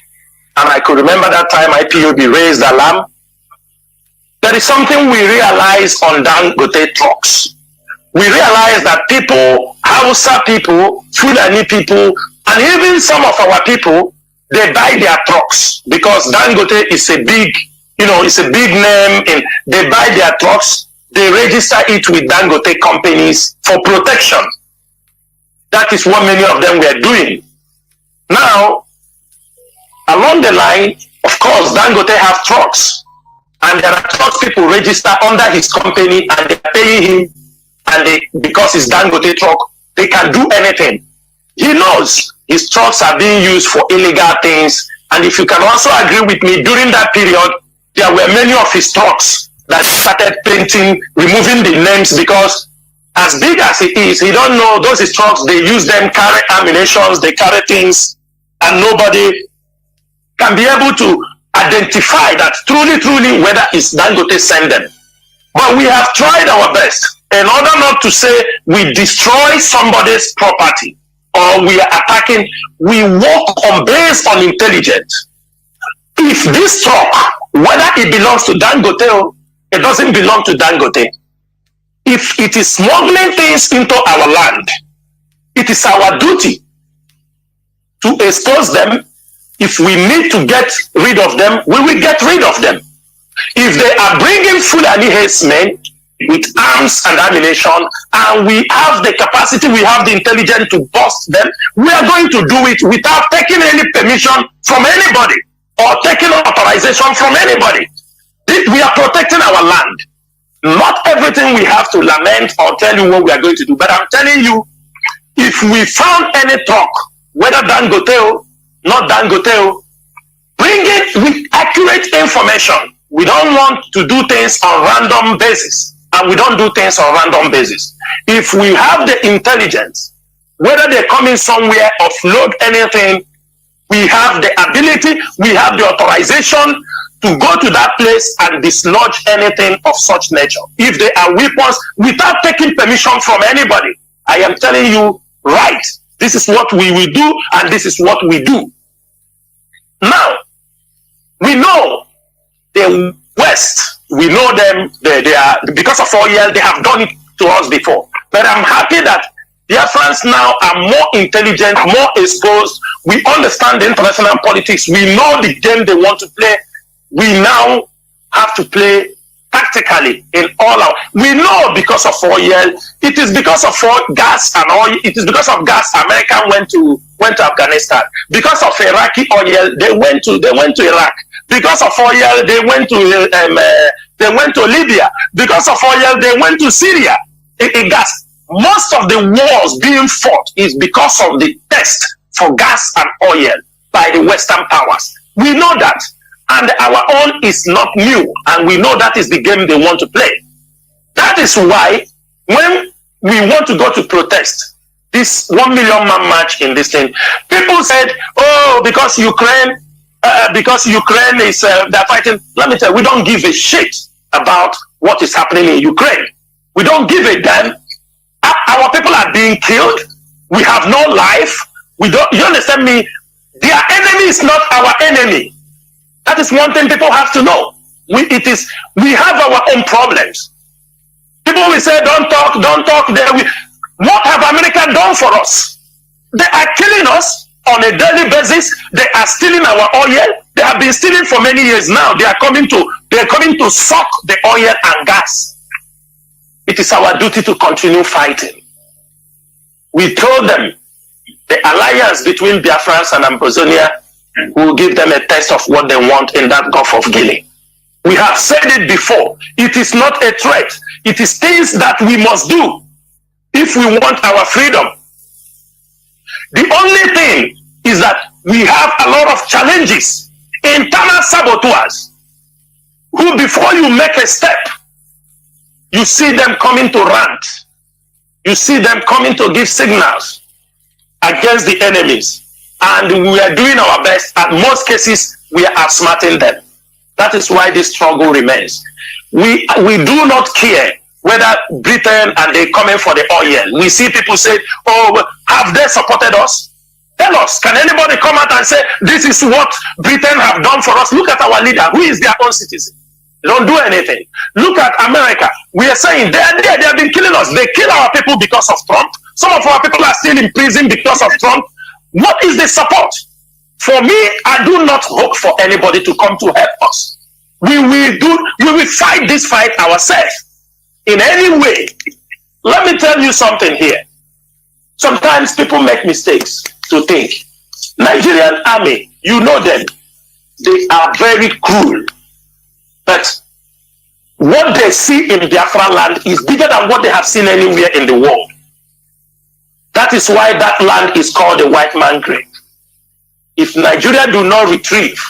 And I could remember that time IPOB raised alarm. There is something we realize on Dangote trucks. We realize that people, Hausa people, Fulani people, and even some of our people, they buy their trucks because Dangote is a big, it's a big name, and they buy their trucks. They register it with Dangote companies for protection. That is what many of them were doing. Now, along the line, of course, Dangote have trucks. And there are trucks people register under his company and they're paying him. And because it's Dangote truck, they can do anything. He knows his trucks are being used for illegal things. And if you can also agree with me, during that period, there were many of his trucks that started painting, removing the names, because as big as it is, he don't know those his trucks, they use them, carry ammunitions, they carry things, and nobody can be able to identify that truly whether it's Dangote send them. But we have tried our best in order not to say we destroy somebody's property or we are attacking, we work based on intelligence. If this truck, whether it belongs to Dangote, it doesn't belong to Dangote. If it is smuggling things into our land, it is our duty to expose them. If we need to get rid of them, we will get rid of them. If they are bringing Fulani herdsmen with arms and ammunition, and we have the capacity, we have the intelligence to bust them, we are going to do it without taking any permission from anybody or taking authorization from anybody. We are protecting our land. Not everything we have to lament or tell you what we are going to do. But I'm telling you, if we found any talk, whether Dangote, not Dangote, bring it with accurate information. We don't want to do things on random basis. And we don't do things on random basis. If we have the intelligence, whether they're coming somewhere, offload anything, we have the ability, we have the authorization to go to that place and dislodge anything of such nature. If they are weapons, without taking permission from anybody, I am telling you, right, this is what we will do, and this is what we do. Now, we know the West, we know them, they are, because of oil, they have done it to us before. But I'm happy that Biafrans now are more intelligent, more exposed. We understand the international politics. We know the game they want to play. We now have to play tactically in all our. We know because of oil. It is because of gas and oil. It is because of gas America went to Afghanistan. Because of Iraqi oil, they went to Iraq. Because of oil, they went to Libya. Because of oil, they went to Syria. Gas. Most of the wars being fought is because of the test for gas and oil by the Western powers. We know that. And our own is not new. And we know that is the game they want to play. That is why when we want to go to protest, this 1 million man march in this thing, people said, oh, because Ukraine is, they're fighting. Let me tell you, we don't give a shit about what is happening in Ukraine. We don't give a damn. Our people are being killed. We have no life. We don't. You understand me? Their enemy is not our enemy. That is one thing people have to know. We have our own problems. People will say, don't talk. What have America done for us? They are killing us on a daily basis. They are stealing our oil. They have been stealing for many years now. They are coming to suck the oil and gas. It is our duty to continue fighting. We told them the alliance between Biafrans and Amazonia will give them a taste of what they want in that Gulf of Guinea. We have said it before. It is not a threat. It is things that we must do if we want our freedom. The only thing is that we have a lot of challenges, internal saboteurs, who before you make a step, you see them coming to rant. You see them coming to give signals against the enemies. And we are doing our best. At most cases, we are outsmarting them. That is why this struggle remains. We do not care whether Britain and they coming for the oil. We see people say, oh, have they supported us? Tell us, can anybody come out and say, this is what Britain have done for us? Look at our leader, who is their own citizen. They don't do anything. Look at America. We are saying they are there. They have been killing us. They kill our people because of Trump. Some of our people are still in prison because of Trump. What is the support? For me, I do not hope for anybody to come to help us. We will fight this fight ourselves in any way. Let me tell you something here. Sometimes people make mistakes to think. Nigerian army, you know them. They are very cruel. But what they see in Biafra land is bigger than what they have seen anywhere in the world. That is why that land is called the white man grave. If Nigeria do not retrieve,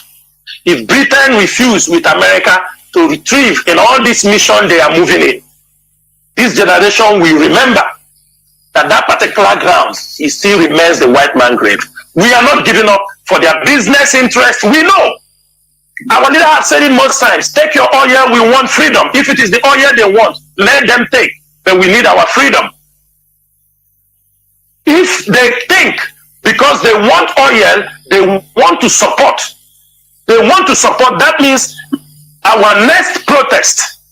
if Britain refuse with America to retrieve in all this mission they are moving in, this generation will remember that that particular ground still remains the white man grave. We are not giving up for their business interest. We know. Our leader has said it most times. Take your oil, we want freedom. If it is the oil they want, let them take. But we need our freedom. If they think because they want oil, they want to support. They want to support. That means our next protest,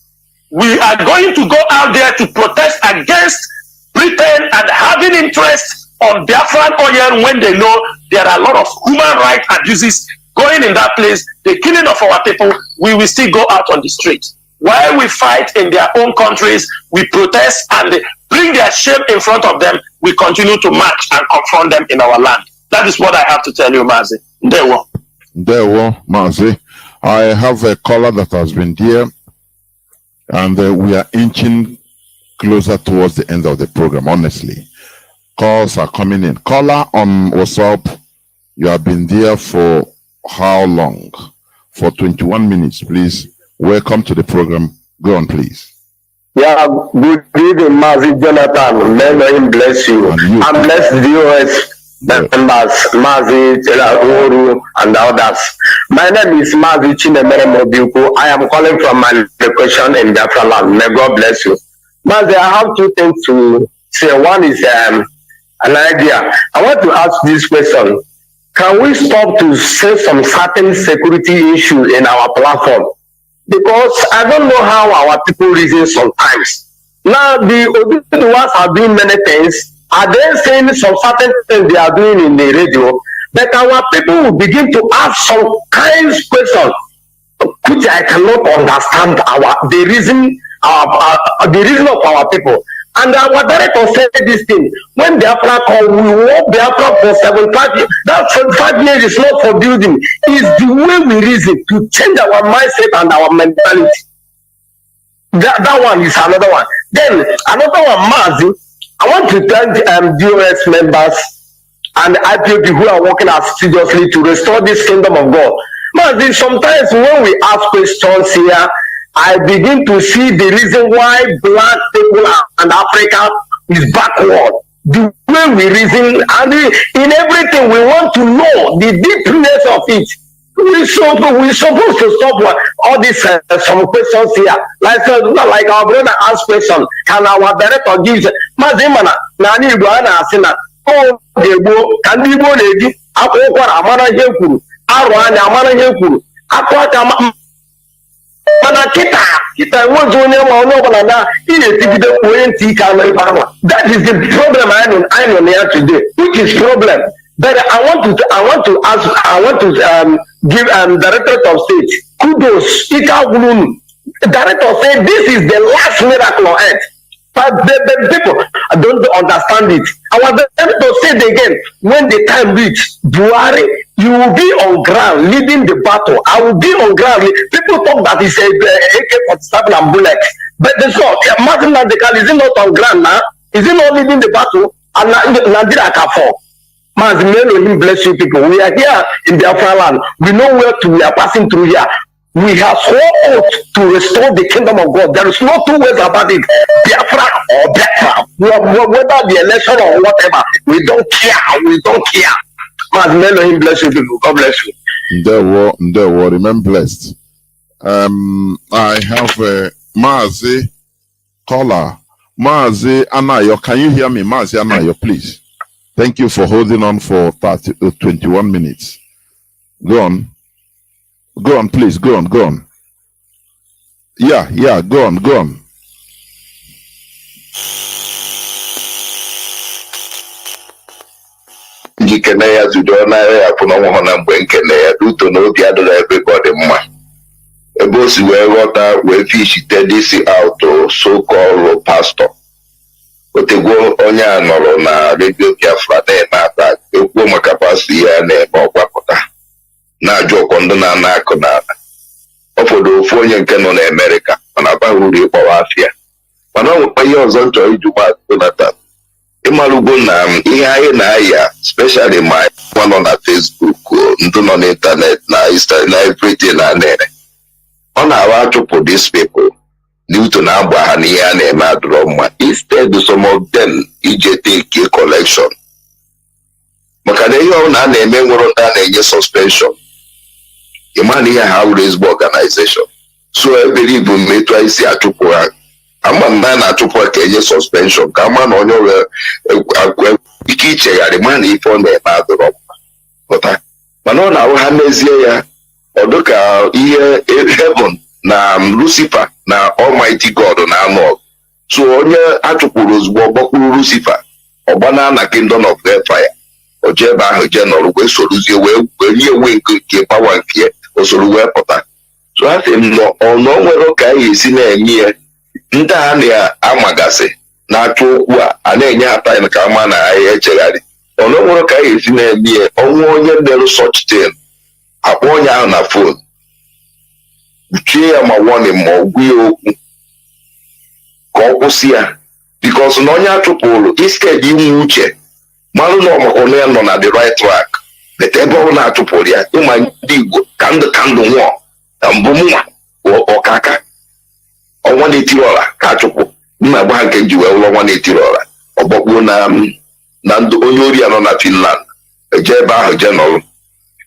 we are going to go out there to protest against Britain and having interest on Biafran oil when they know there are a lot of human rights abuses going in that place, the killing of our people. We will still go out on the street. While we fight in their own countries, we protest and bring their shame in front of them. We continue to march and confront them in our land. That is what I have to tell you, MAZI. There, MAZI. I have a caller that has been there, and we are inching closer towards the end of the program, honestly. Calls are coming in. Caller on WhatsApp, you have been there for how long? For 21 minutes, please. Welcome to the program. Go on, please. Yeah, good evening, MAZI Jonathan. May him bless you. And bless the US members, MAZI, NWORU, and others. My name is MAZI Chinemere. I am calling from my location in Biafra land. May God bless you. MAZI, I have two things to say. One is an idea. I want to ask this question. Can we stop to say some certain security issues in our platform? Because I don't know how our people reason sometimes. Now, the ones are doing many things. Are they saying some certain things they are doing in the radio? But our people will begin to ask some kinds of questions, which I cannot understand the reason of our people. And our director said this thing. When Biafra called, we work Biafra for 75 years. That 75 years is not for building. It's the way we reason to change our mindset and our mentality. That one is another one. Then another one, MAZI. I want to thank DOS members and IPOP who are working assiduously to restore this kingdom of God. MAZI, sometimes when we ask questions here, I begin to see the reason why black people and Africa is backward. The way we reason and in everything we want to know the deepness of it. we supposed to stop all these some questions here. Like our brother asked question, can our director give Mazi mana na anyị Igbo a na-asị na oge gboo ka ndị Igbo na-eji akwa ụkwara amara ihe kwuru, arụ anya amara ihe kwuru, akụ aka mana kita enwezi onye ma onye ọbụla na ị na-etigide onye ntị ike anụ ebe ahụ. That is the problem I know here today, which is problem. But I want to give Director of State kudos. Director said this is the last miracle on earth. But the people don't understand it. Our director said again, when the time reach, Buhari, you will be on ground leading the battle. I will be on ground. People talk that it's a AK-47 and bullets. But the so Martin Nadekal, is he not on ground now? Is he not leading the battle? And Nigeria can fall. Mazi, may Elohim bless you people. We are here in Biafran land. We know where we are passing through here. We have sworn oath to restore the kingdom of God. There is no two ways about it. Biafra or Biafra. Whether the election or whatever, we don't care. We don't care. Mazi, may Elohim bless you people. God bless you. There were remain blessed. I have Mazi caller. Mazi Anayo, can you hear me? Mazi Anayo, please. Thank you for holding on for 21 minutes. Go on. Go on, please. Go on. Yeah, go on. Jikene ya zudona ya kuna mwana mbwenkene ya duto n'obi adịla everybody mma. Ebe o si wee ghọta wee fichite disi auto so-called pastor. Otegwo onye a nọrọ na redio Biafra na-eme ata ekwuo maka pastor ya na-eme ọgbapụta na-ajụ ọkwọ ndị na-ana akụ n'ala. Ụfọdụ ofu onye nke nọ na Amerịka mana abaghị uru ịkpọwa afịa. Mana ọ nwekwa ihe ọzọ nchọrọ iju maazị Jonathan. Ịmalụgo na ihe anyị na-aya especially ma nwa nọ na Facebook, ndị nọ n'ịntanet na everything na-ere. Ọ na-awa achụpụ these people n'uto na-agba ha n'ihe a na-eme adọrọ mma. Instead some of them ije take a collection. Maka na ihe ọbụla a na-eme nwere ndị a na-enye suspension. Ịma na ihe ha wuru ezigbo organization. So ebere ibu mmetụ anyị si achụpụ ha. Ama mma na-achụpụ ha ka enye suspension ka ama na onye ọrụ ike ichegharị ma na ife ọ na-eme adọrọ mma. Mana ọ na-ahụ ha mezie ya ọdụ ka ihe heaven na Lucifer na Almighty God na-anụ ọgụ. So onye achụpụrụ ozugbo ọgbakpụrụ Lucifer ọgbana na Kingdom of Fire. O jee ebe ahụ jee nọrọ wee sorozie wee nye enwe nke pawa nke o soro wee pụta. So ha sị m nọ nwere ka anyị esi na-eme ya ndị a na-amagasị na-achụ okwu a na-enye ha time ka ama na ahịa echegharị. Ọnụ nwere ka anyị esi na-eme ya ọnwụ onye mere such thing akpọ onye ahụ na phone chie ya ma warning ma ọ gwa ya okwu ka ọ kwụsị ya because na onye achụpụrụ instead inwe uche mmanụ na ọmakọna ya nọ na the right track. But ebe ọ na-achụpụrụ ya ịma ndị Igbo ka ndụ nwụọ na mbụ mụnwa ọkaka ọnwa na-etiri ọra ka achụpụ mma agba ha nke ji wee ụlọ ọnwa na-etiri ọra ọgbakpuo na ndị onye ori ya nọ na Finland eje ebe ahụ jee nọrụ.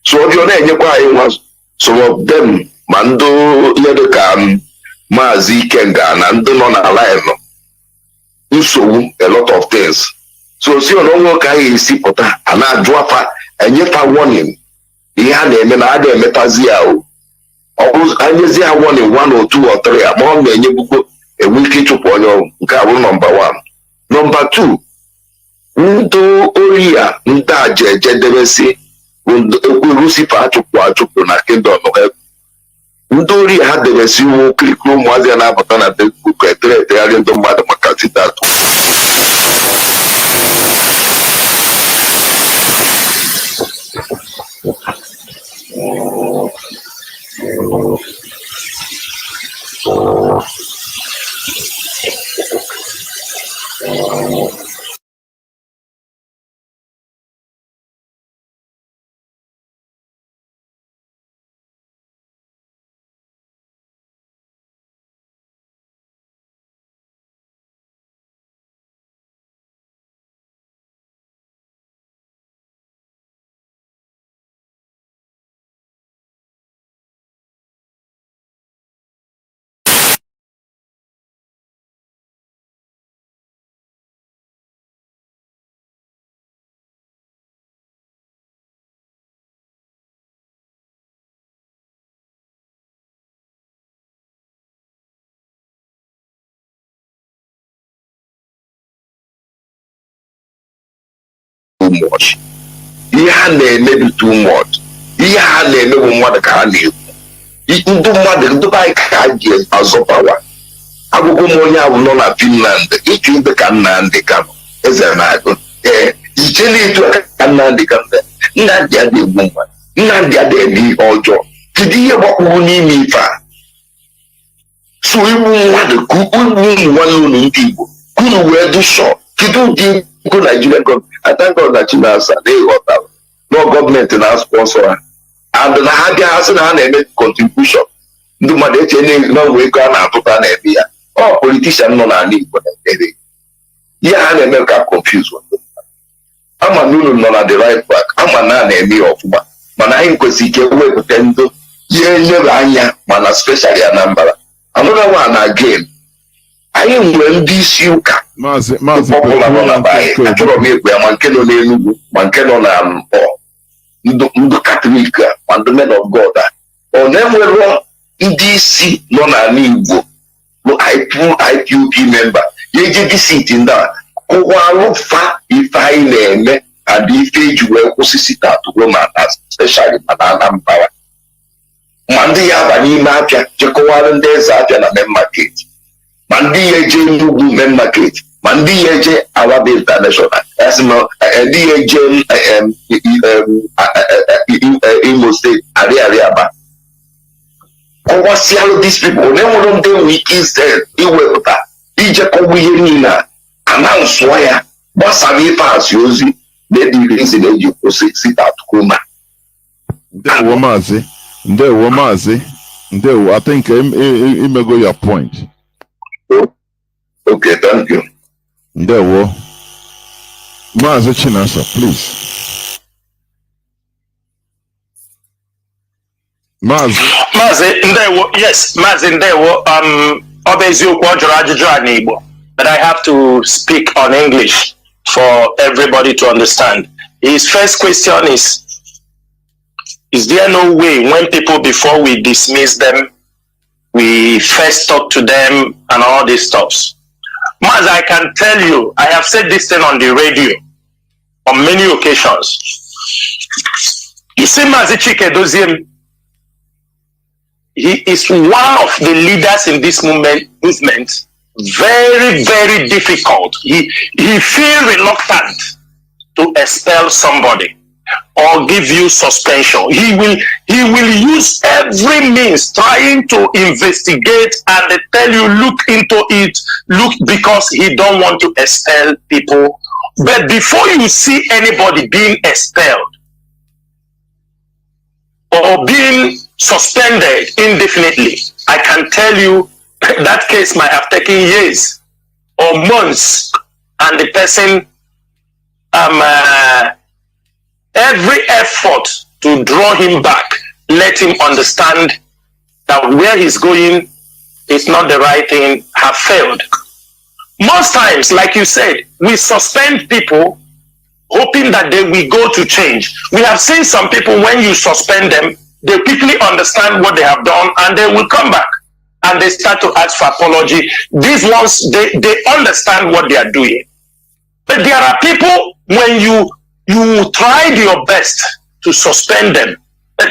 So ọ na-enyekwa anyị nwa some of them ma ndị ihe dịka Maazị Ikenga na ndị nọ na line nsogbu a lot of things. So si ọnọnwụ ka anyị esi pụta a na-ajụ afa enyefa warning ihe a na-eme na a na-emetazi ya o anyezi ha warning 1 or 2 or 3 ma ọ na-enye gbugbo enwe ike ịchụpụ onye ọrụ. Nke a bụ number 1. Number 2, ndị ori ya ndị a je debesi ekwe Lucifer achụpụ na Kingdom of Heaven. Ndị ori ha debesi iwu okirikiri ụmụazị ya na-apụta na Facebook etegharị ndị mmadụ maka sitatụ. much. Ihe ha na-eme too much. Ihe ha na-eme bụ mmadụ ka ha na-ekwu. Ndị mmadụ ndị anyị ka ha ji azọpawa. Agụgụ m onye ahụ nọ na Finland, ịchụ ibe ka Nnamdi Kanu, eze na-agụ. Ije na-etu ka Nnamdi Kanu. Nnamdi adịghị egbu mmadụ. Nnamdi adịghị eme ihe ọjọọ. Kedu ihe gbakpuru n'ime ife a? So igbu mmadụ ka igbu ụmụ nwanne unu ndị Igbo unu wee dị shọ. Kedu ụdị ego Naijiria gọọmenti? Atangọ na CHINASA na-ịghọtara na gọọmenti na-sponsọ ha. And na ha bịa ha sị na ha na-eme contribution. Ndị mmadụ eche na nwe ego a na-atụta na-eme ya. Ọ politishan nọ n'ala Igbo na-eme ihe ha na-eme ka confuse. Ama na unu nọ na the right back, ama na a na-eme ya ọfụma, mana anyị kwesịrị ike wepụta ndụ ihe nyere anya, mana special ya Anambra. Another one again, anyị nwere ndị isi ụka pọpụla nọ na be anyị, achọrọ m ekwe ya ma nke nọ n'Enugu ma nke nọ na Nkpọ, ndị Katọlik ma ndị men of God a. Ọ na-enwero ndị isi nọ n'ala Igbo IPOB member ya eje visit ndị a kụwalụ fa ife anyị na-eme adị ife eji wee kwụsị site atụgo ma especially na Anambra. Ma ndị ya aba n'ime apịa jekọwalụ ndị eze apịa na main market, ma ndị ya eje Enugu main market, ma ndị ya eje Awaba International, ndị ya eje Imo State, Ariaba. Kọwasịalụ these people na-enwere ndị nwe ike iwepụta ijekọwa ihe niile a na-nsụọ ya gbasara ife asị ozi na-ediri isi na-eji kwụsị site atụkụ ma. Ndewo Maazị, ndewo Maazị, ndewo. I think imego your point. Okay, thank you. Ndewo. Maazị CHINASA, please. Maazị ndewo, yes, Maazị ndewo. Ọ bụ eziokwu ọ jụrụ ajụjụ a n'Igbo, but I have to speak on English for everybody to understand. His first question is there no way when people, before we dismiss them, we first talk to them and all these stuffs? Maazị, I can tell you, I have said this thing on the radio on many occasions. You see, Maazị Chike Doziem, he is one of the leaders in this movement. Very, very difficult. He feels reluctant to expel somebody or give you suspension. He will use every means trying to investigate and tell you look into it, because he don't want to expel people. But before you see anybody being expelled or being suspended indefinitely, I can tell you that case might have taken years or months, and the person every effort to draw him back, let him understand that where he's going is not the right thing, have failed. Most times, like you said, we suspend people hoping that they will go to change. We have seen some people, when you suspend them, they quickly understand what they have done and they will come back and they start to ask for apology. These ones, they understand what they are doing. But there are people, when you tried your best to suspend them,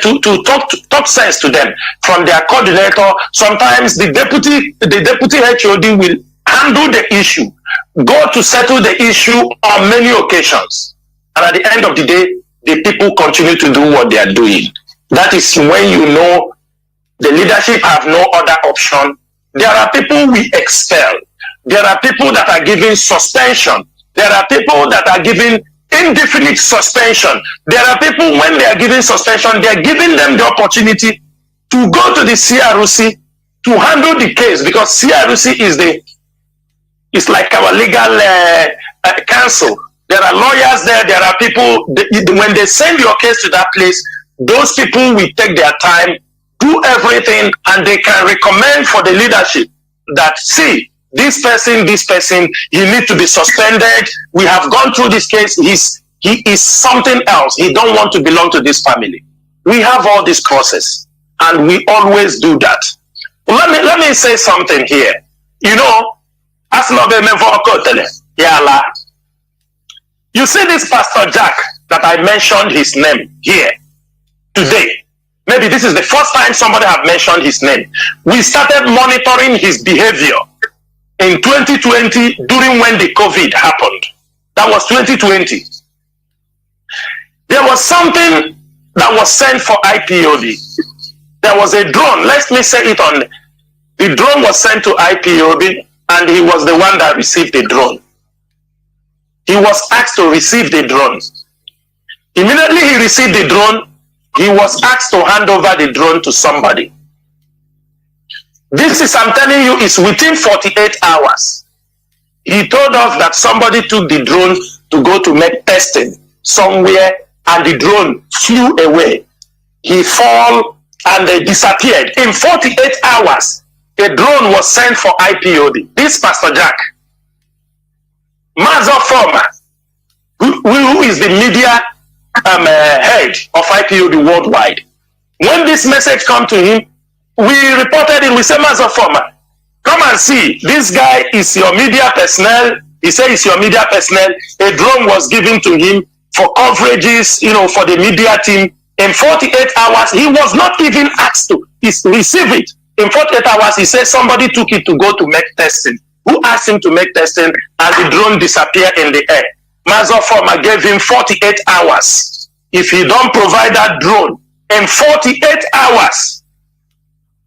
to talk sense to them from their coordinator, sometimes the deputy HOD will handle the issue, go to settle the issue on many occasions. And at the end of the day, the people continue to do what they are doing. That is when you know the leadership have no other option. There are people we expel. There are people that are given suspension. There are people that are given indefinite suspension. There are people, when they are given suspension, they are giving them the opportunity to go to the CRC to handle the case, because CRC is like our legal counsel. There are lawyers there. There are people, when they send your case to that place, those people will take their time, do everything, and they can recommend for the leadership that, see, this person, he needs to be suspended. We have gone through this case. He is something else. He don't want to belong to this family. We have all this process, and we always do that. Let me say something here. You know, You see this Pastor Jack that I mentioned his name here today. Maybe this is the first time somebody have mentioned his name. We started monitoring his behavior in 2020 during when the COVID happened. That was 2020. There was something that was sent for IPOB. There was a drone. Let me say it on. The drone was sent to IPOB, and he was the one that received the drone. He was asked to receive the drone. Immediately he received the drone, he was asked to hand over the drone to somebody. This is, I'm telling you, is within 48 hours. He told us that somebody took the drone to go to make testing somewhere, and the drone flew away. He fell and they disappeared. In 48 hours, a drone was sent for IPOB. This Pastor Jack, MAZI former, who is the media head of IPOB worldwide. When this message come to him, we reported it. We said, MAZI former, come and see. This guy is your media personnel. He said it's your media personnel. A drone was given to him for coverages, for the media team. In 48 hours, he was not even asked to receive it. In 48 hours, he said somebody took it to go to make testing. Who asked him to make testing, and the drone disappeared in the air. MAZI former gave him 48 hours. If he don't provide that drone in 48 hours,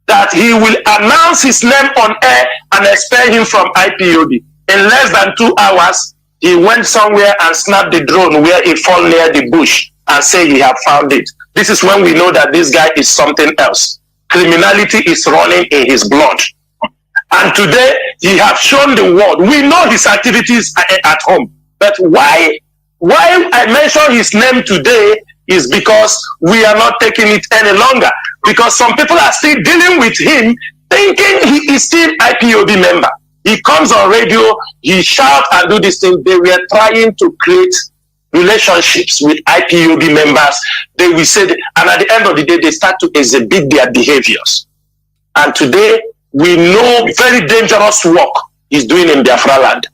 that he will announce his name on air and expel him from IPOB. In less than 2 hours, he went somewhere and snapped the drone where it fell near the bush and say he have found it. This is when we know that this guy is something else. Criminality is running in his blood. And today, he has shown the world. We know his activities at home. But why I mention his name today is because we are not taking it any longer. Because some people are still dealing with him, thinking he is still IPOB member. He comes on radio, he shouts and do this thing. They were trying to create relationships with IPOB members. They will say, and at the end of the day, they start to exhibit their behaviors. And today, we know very dangerous work he's doing in Biafra land.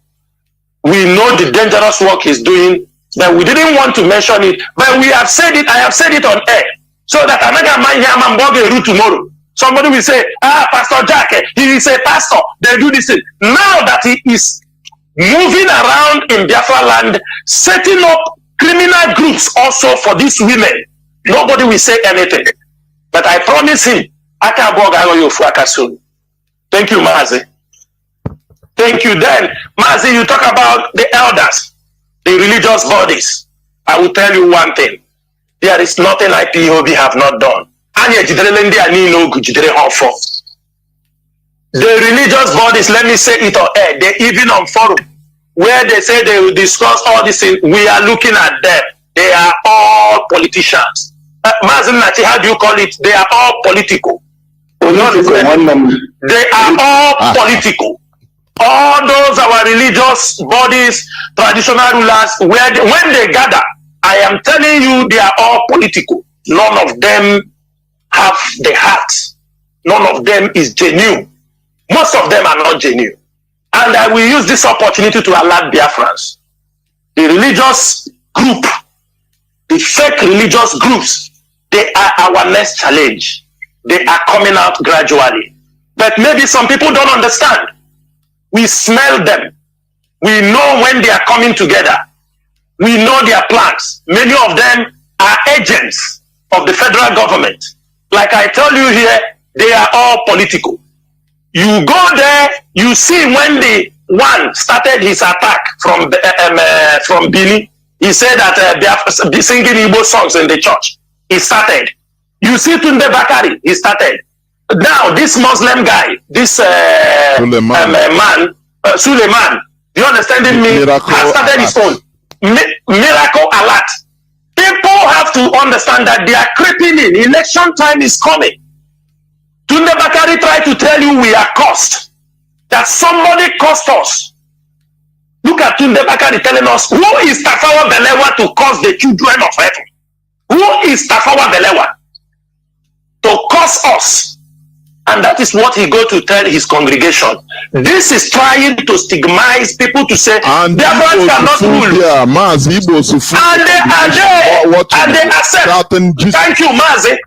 We know the dangerous work he's doing, but we didn't want to mention it. But we have said it, I have said it on air, so that another man here, Mamboge tomorrow. Somebody will say, Pastor Jack, he is a pastor, they do this thing. Now that he is moving around in Biafra land, setting up criminal groups also for these women, nobody will say anything. But I promise him, thank you, MAZI. Thank you. Then, MAZI, you talk about the elders, the religious bodies. I will tell you one thing. There is nothing IPOB have not done. The religious bodies, let me say it on air, they even on forum, where they say they will discuss all this thing, we are looking at them. They are all politicians. MAZI Nachi, how do you call it? They are all political. They are all political. All those our religious bodies, traditional rulers, when they gather, I am telling you, they are all political. None of them have the heart. None of them is genuine. Most of them are not genuine. And I will use this opportunity to alert Biafrans. The religious group, the fake religious groups, they are our next challenge. They are coming out gradually. But maybe some people don't understand. We smell them. We know when they are coming together. We know their plans. Many of them are agents of the federal government. Like I tell you here, they are all political. You go there, you see when the one started his attack from Bini, he said that they are singing Igbo songs in the church. He started. You see Tunde Bakari, he started. Now this Muslim guy, this Suleiman, you understanding me, has started his own. Miracle alert. People have to understand that they are creeping in. Election time is coming. Tunde Bakari tried to tell you we are cursed. That somebody cursed us. Look at Tunde Bakari telling us, who is Tafawa Balewa to curse the children of heaven? Who is Tafawa Balewa to curse us? And that is what he go to tell his congregation. This is trying to stigmatize people to say Biafrans cannot rule. Yeah, MAZI, and they accept. Thank you, MAZI.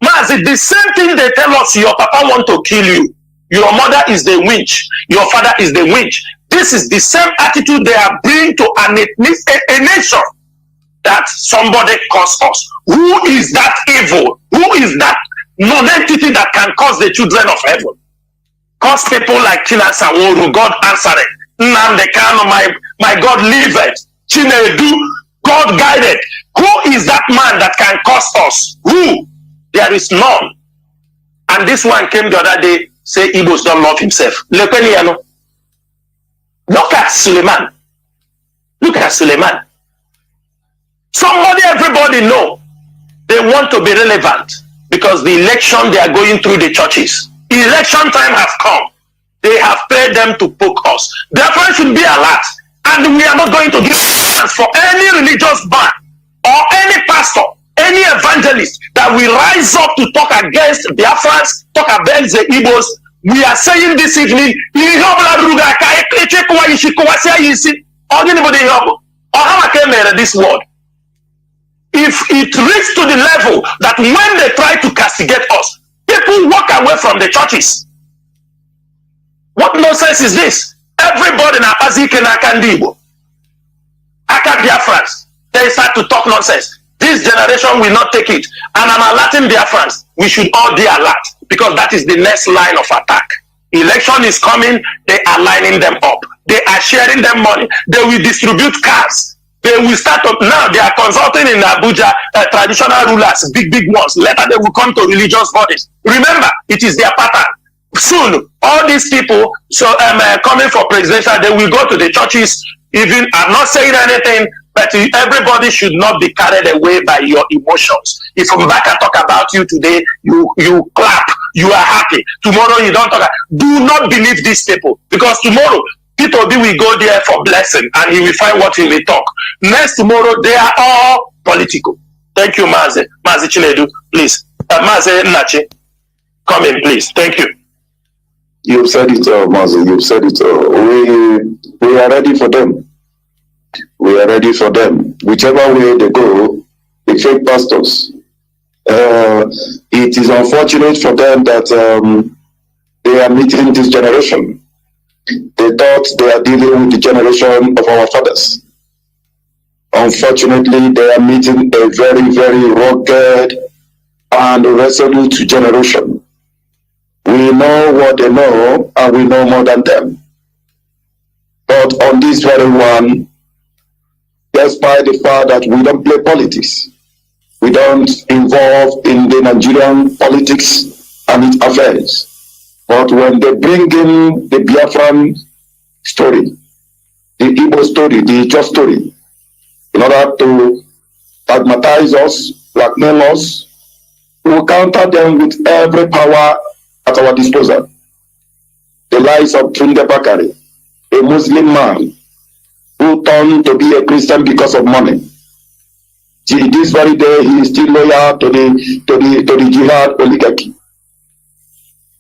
MAZI, the same thing they tell us, your papa want to kill you. Your mother is the witch. Your father is the witch. This is the same attitude they are bringing to a nation, that somebody caused us. Who is that evil? Who is that non-entity that can cause the children of heaven? Cause people like CHINASA, NWORU, God answered. Nnamdi, my God liveth. Chinedu, God guided. Who is that man that can cause us? Who? There is none. And this one came the other day, say Igbos don't love himself. Look at Suleiman. Look at Suleiman. Somebody everybody know they want to be relevant because the election they are going through the churches. Election time has come. They have paid them to poke us. Therefore, should be alert. And we are not going to give a chance for any religious man or any pastor, any evangelist that will rise up to talk against Biafrans, talk against the Igbos. We are saying this evening, this word. If it reaches to the level that when they try to castigate us, people walk away from the churches. What nonsense is this? Everybody in MAZI Kandibo, Biafrans, they start to talk nonsense. This generation will not take it. And I'm alerting Biafrans. We should all be alert because that is the next line of attack. Election is coming. They are lining them up. They are sharing them money. They will distribute cars. They will start up now. They are consulting in Abuja traditional rulers, big ones. Later they will come to religious bodies. Remember, it is their pattern. Soon, all these people coming for presidential, they will go to the churches. Even I'm not saying anything, but everybody should not be carried away by your emotions. If Mbaka talk about you today, you clap, you are happy. Tomorrow you don't talk. Do not believe these people, because tomorrow Peter B will go there for blessing and he will find what he will talk. Next tomorrow they are all political. Thank you, MAZI. MAZI Chinedu, please. MAZI Nachi, come in, please. Thank you. You've said it all, MAZI. You've said it all. We are ready for them. We are ready for them. Whichever way they go, the fake pastors. It is unfortunate for them that they are meeting this generation. They thought they are dealing with the generation of our fathers. Unfortunately, they are meeting a very, very rugged and resolute generation. We know what they know, and we know more than them. But on this very one, despite the fact that we don't play politics, we don't involve in the Nigerian politics and its affairs. But when they bring in the Biafran story, the Igbo story, the just story, in order to stigmatize us, blackmail us, we will counter them with every power at our disposal. The lies of Tunde Bakari, a Muslim man who turned to be a Christian because of money. Till this very day, he is still loyal to the jihad oligarchy.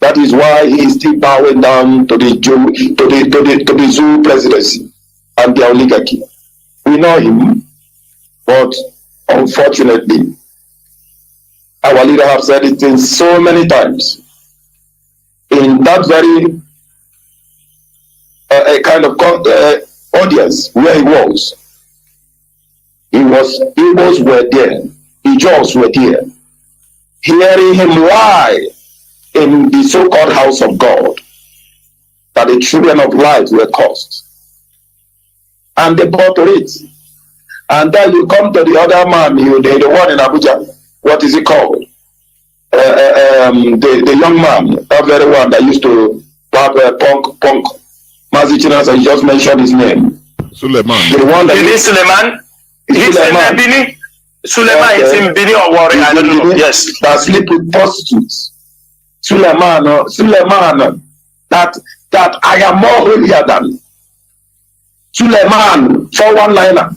That is why he is still bowing down to the Zoo presidency and the oligarchy. We know him, but unfortunately, our leader have said it in so many times. In that very kind of audience where he was were there, the Jaws were there, hearing him lie in the so-called house of God that the children of light were cursed. And they bought to it. And then you come to the other man, the one in Abuja, what is he called? The young man, that very one that used to have punk. MAZI CHINASA, you just mentioned his name. Suleiman. The one that is Suleiman? He's in Bini? Suleiman is in Bini or Warri? I don't know. Yes. That sleep with prostitutes. Suleiman, that I am more holier than. Suleiman, 419er,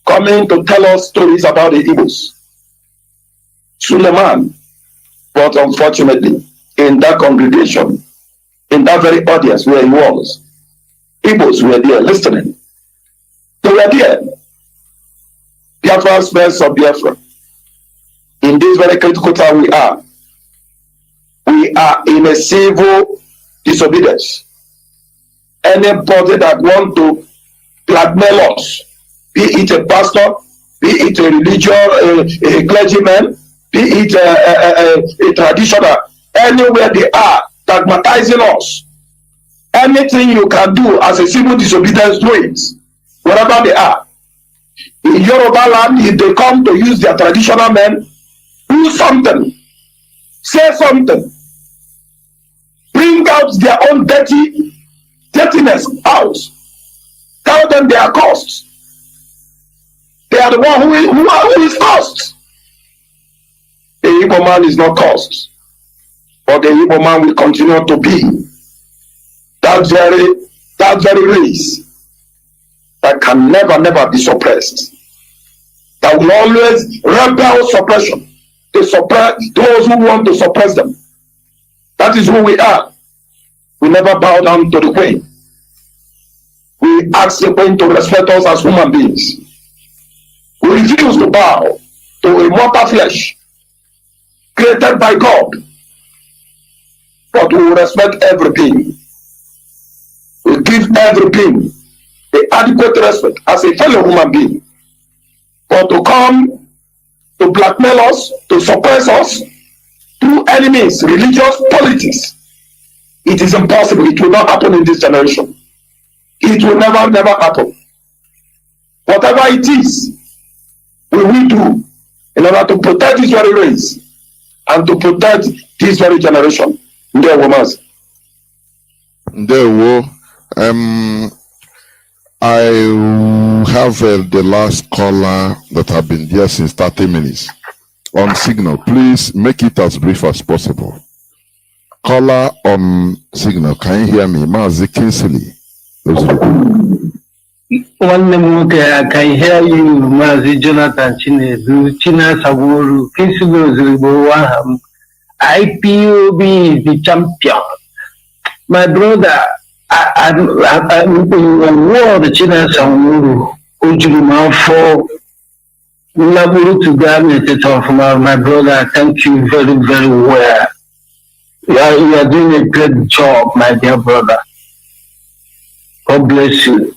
coming to tell us stories about the Igbos. Suleiman, but unfortunately, in that congregation, in that very audience where he was. Igbos were there listening. They were there. Biafran's friends of Biafra. In this very critical time we are in a civil disobedience. Anybody that want to blackmail us, be it a pastor, be it a religious, a clergyman, be it a traditional, anywhere they are dogmatizing us, anything you can do as a civil disobedience, do it, wherever they are. In Yoruba land, if they come to use their traditional men, do something, say something, bring out their own dirtiness out, tell them they are cursed. They are the one who is cursed. The Igbo man is not cursed, but the Igbo man will continue to be that very race that can never be suppressed, that will always rebel suppression, to suppress those who want to suppress them. That is who we are. We never bow down to the queen. We ask the queen to respect us as human beings. We refuse to bow to a mortal flesh created by God, but we will respect every being. We give every being the adequate respect as a fellow human being. But to come to blackmail us, to suppress us through enemies, religious, politics, it is impossible. It will not happen in this generation. It will never happen. Whatever it is, we will do in order to protect this very race and to protect this very generation. NWORU. I have the last caller that have been there since 30 minutes on signal. Please make it as brief as possible. Caller on signal, can you hear me? MAZI Kinsley. One I can hear you, MAZI Jonathan CHINASA Kinsley, IPOB is the champion. My brother, I'm the CHINASA Ujulima for Naburu to garment of my brother. Thank you very well. You are doing a great job, my dear brother. God bless you.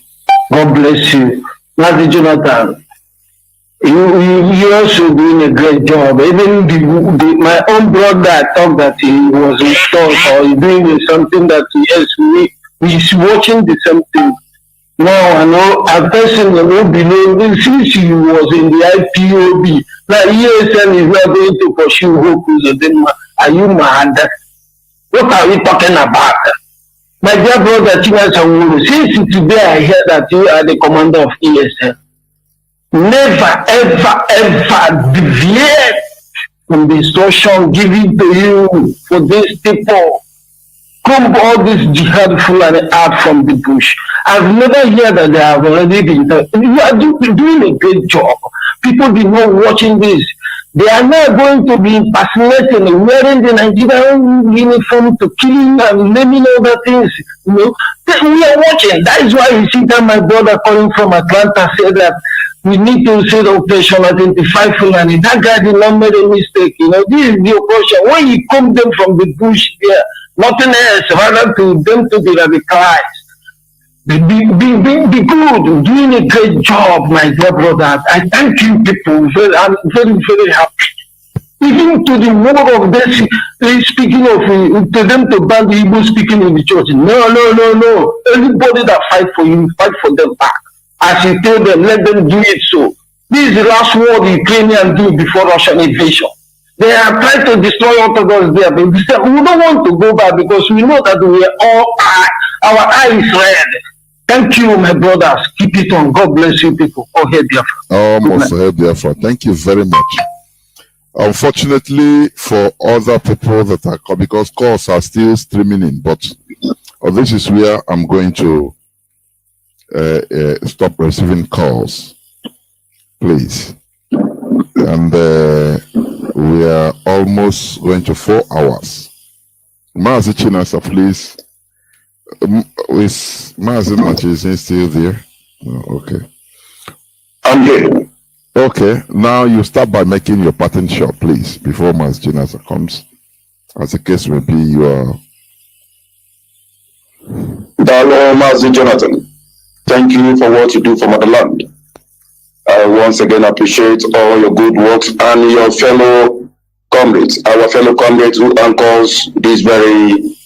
God bless you. MAZI Jonathan, you also doing a great job. Even my own brother thought that he was installed or doing something that he's watching the same thing. Now I know a person who believes since he was in the IPOB. Now ESN is not going to pursue Hokus. Are you mad? What are we talking about? My dear brother CHINASA, since today I hear that you are the commander of ESN, never ever deviate from the instruction given to you for these people. Come all this jihadful and out from the bush. I've never heard that they have already been done. You are doing a great job. People be not watching this. They are not going to be impersonating, wearing the Nigerian uniform to killing and naming other things. You know, we are watching. That is why you see that my brother calling from Atlanta said that we need to say the operation identify Fulani. That guy did not make a mistake. You know, this is the operation. When you come them from the bush there, nothing else rather to them to be radicalized. Be good, doing a great job, my dear brother. I thank you people. I'm very happy. Even to the word of this, speaking of to them to ban the Igbo speaking in the church. No. Anybody that fight for you, fight for them back. As you tell them, let them do it so. This is the last war the Ukrainians do before Russian invasion. They are trying to destroy Orthodox there, but we don't want to go back because we know that we are all our eye is red. Thank you, my brothers. Keep it on. God bless you, people. Oh, hey, Biafra. Almost hey, Biafra. Thank you very much. Unfortunately, for other people that are coming, because calls are still streaming in, but this is where I'm going to stop receiving calls, please. And we are almost going to 4 hours. MAZI CHINASA, please. Is MAZI Machizin still there? Oh, okay. I'm here. Okay, now you start by making your pattern shot, please, before MAZI CHINASA comes. As the case may be, you are. Dalo MAZI Jonathan, thank you for what you do for motherland. I once again appreciate all your good works and your fellow comrades, our fellow comrades who anchors this very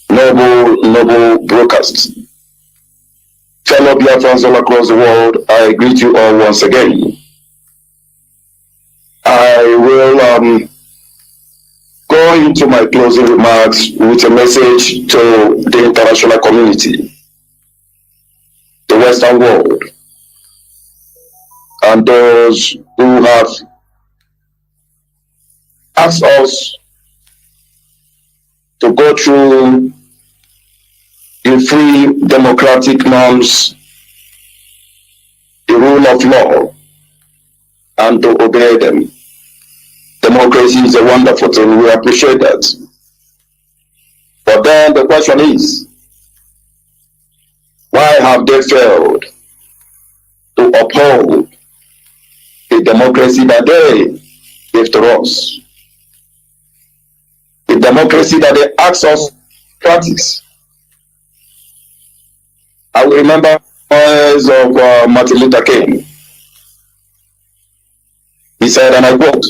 noble broadcast. Fellow Biafrans all across the world, I greet you all once again. I will go into my closing remarks with a message to the international community, the Western world, and those who have asked us to go through the free democratic norms, the rule of law, and to obey them. Democracy is a wonderful thing, we appreciate that. But then the question is, why have they failed to uphold the democracy that they gave to us? The democracy that they asked us to practice. I will remember words of Martin Luther King. He said, and I quote,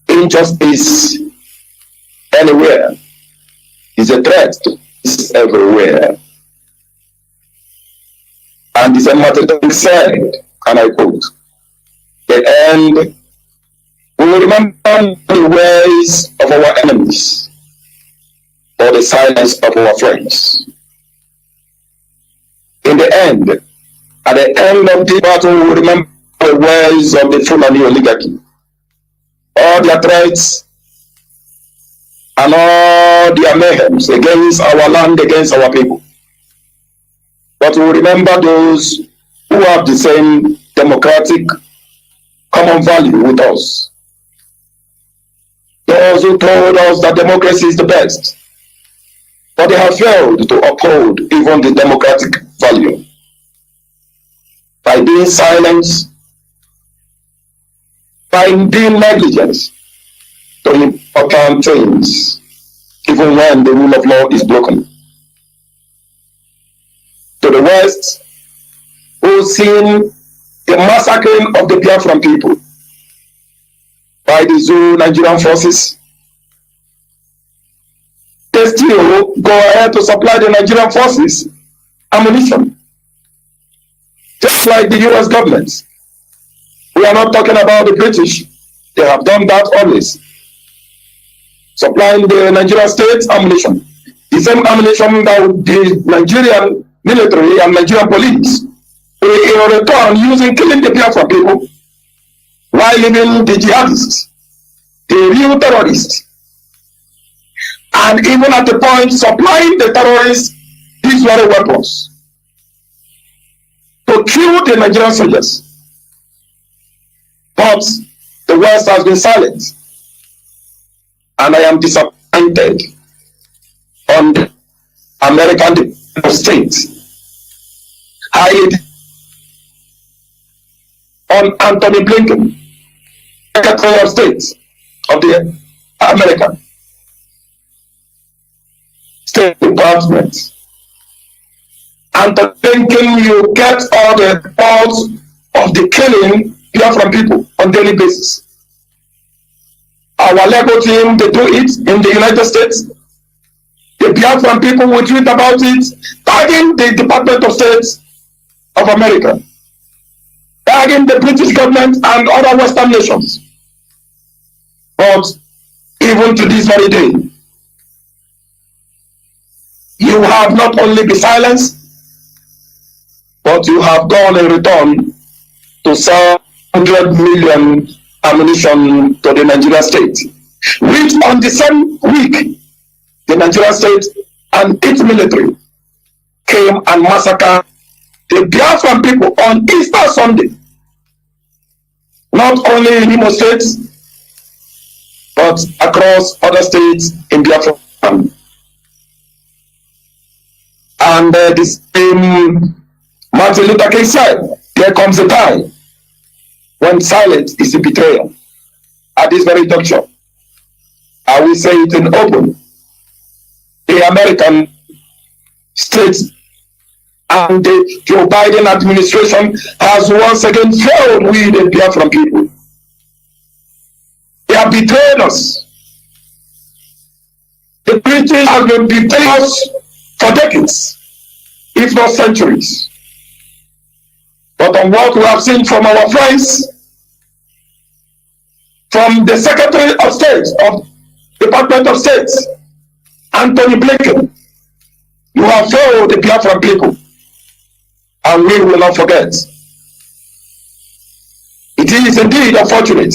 "Injustice anywhere is a threat everywhere." And the same Martin Luther King said, and I quote, "The end, we will remember the ways of our enemies or the silence of our friends. In the end, at the end of the battle, we will remember the ways of the Fulani oligarchy, all their threats and all their mayhems against our land, against our people. But we will remember those who have the same democratic common value with us. Those who told us that democracy is the best, but they have failed to uphold even the democratic value by being silent, by being negligent to important things, even when the rule of law is broken. To the West, who've seen the massacring of the Biafran people by the Zulu Nigerian forces, they still go ahead to supply the Nigerian forces ammunition, just like the US government. We are not talking about the British. They have done that always, supplying the Nigerian state ammunition, the same ammunition that the Nigerian military and Nigerian police in return using killing the Biafran people, while leaving the jihadists, the real terrorists, and even at the point supplying the terrorists these very weapons to kill the Nigerian soldiers. But the West has been silent, and I am disappointed on the American state, highly on Anthony Blinken, Secretary of State of the American State Department. Anthony Blinken, you get all the reports of the killing from people on daily basis. Our Lego team, they do it in the United States. The Biafran people will tweet about it, tagging the Department of State of America, tagging the British government and other Western nations. But even to this very day, you have not only been silenced, but you have gone in return to sell 100 million ammunition to the Nigerian state, which on the same week, the Nigerian state and its military came and massacred the Biafran people on Easter Sunday. Not only in Imo State, but across other states in Biafra. And the same Martin Luther King said, there comes a time when silence is a betrayal. At this very juncture, I will say it in open. The American states and the Joe Biden administration has once again failed we the Biafran people. They have betrayed us. The British have been betraying us for decades, if not centuries. But on what we have seen from our friends, from the Secretary of State of Department of State, Anthony Blinken, you have failed the Biafran people, and we will not forget. It is indeed unfortunate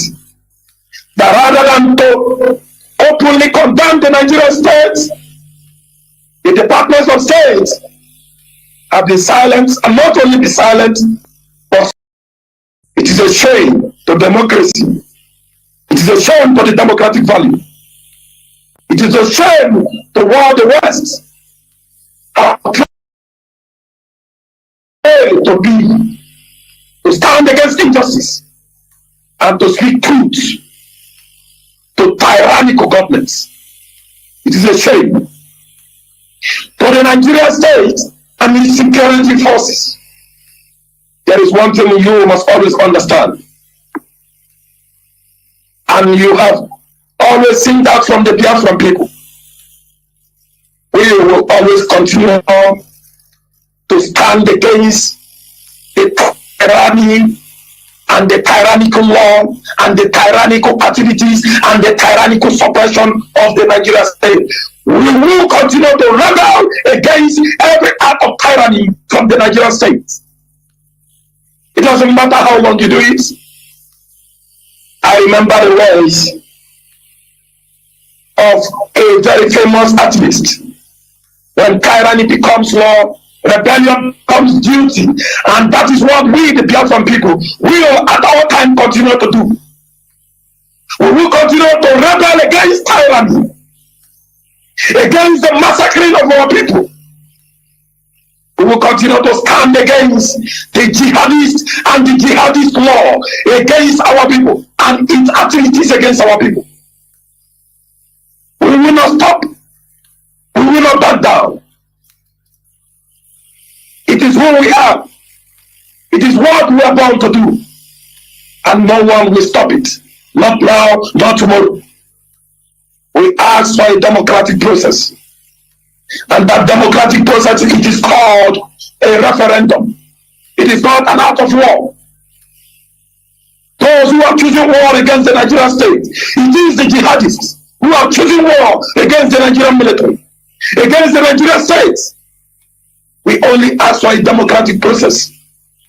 that rather than to openly condemn the Nigerian state, the Departments of State have been silent, and not only be silent, but it is a shame to democracy. It is a shame for the democratic value. It is a shame to what the West have tried to be, to stand against injustice and to speak truth to tyrannical governments. It is a shame. For the Nigerian state and its security forces, there is one thing you must always understand. And you have always seen that from the Biafran people. We will always continue to stand against the tyranny and the tyrannical law and the tyrannical activities and the tyrannical suppression of the Nigerian state. We will continue to rebel against every act of tyranny from the Nigerian state. It doesn't matter how long you do it. I remember the words of a very famous activist. When tyranny becomes law, rebellion becomes duty, and that is what we, the Biafran people, will at our time continue to do. We will continue to rebel against tyranny, against the massacring of our people. We will continue to stand against the jihadists and the jihadist law against our people and its activities against our people. We will not stop. We will not back down. It is who we are. It is what we are bound to do. And no one will stop it. Not now, not tomorrow. We ask for a democratic process. And that democratic process, it is called a referendum. It is not an act of war. Those who are choosing war against the Nigerian state, it is the jihadists who are choosing war against the Nigerian military, against the Nigerian state. We only ask for a democratic process,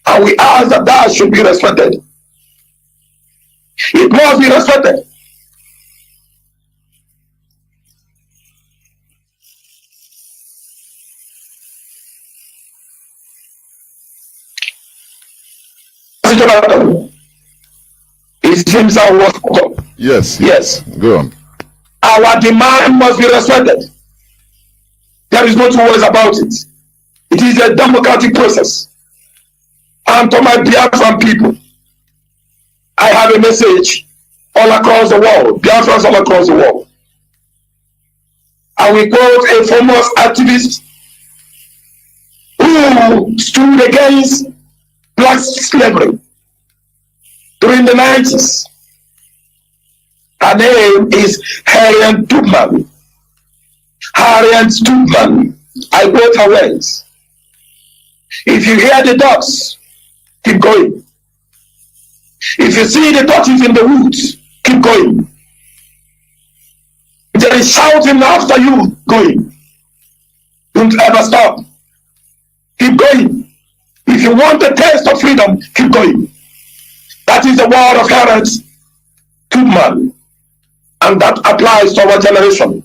and we ask that that should be respected. It must be respected. It seems our Yes. Go on. Our demand must be respected. There is no two ways about it. It is a democratic process. And to my Biafran people, I have a message all across the world, Biafrans all across the world. I will quote a famous activist who stood against black slavery during the 90s. Her name is Harriet Tubman. Harriet Tubman. I quote her words. If you hear the dogs, keep going. If you see the tortoise in the woods, keep going. If there is shouting after you, going. Don't ever stop. Keep going. If you want the taste of freedom, keep going. That is the word of Harriet Tubman. And that applies to our generation.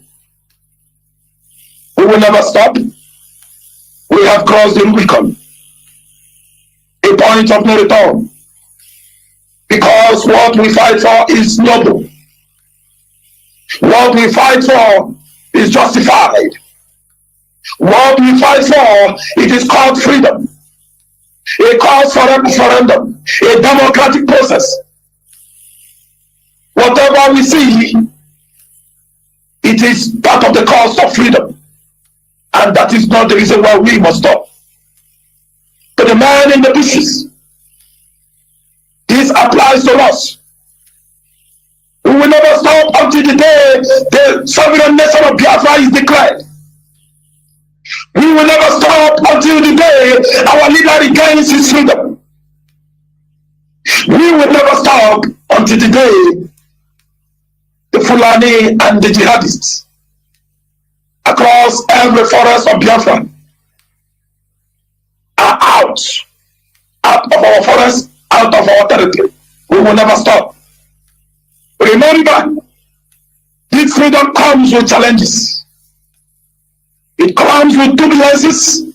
We will never stop. We have crossed the Rubicon. A point of no return. Because what we fight for is noble. What we fight for is justified. What we fight for, it is called freedom. It calls for a referendum, a democratic process. Whatever we see, it is part of the cost of freedom. And that is not the reason why we must stop. But the man in the bushes, this applies to us. We will never stop until the day the sovereign nation of Biafra is declared. We will never stop until the day our leader regains his freedom. We will never stop until the day the Fulani and the jihadists across every forest of Biafra are out of our forest, out of our territory. We will never stop. Remember, this freedom comes with challenges. It comes with turbulences.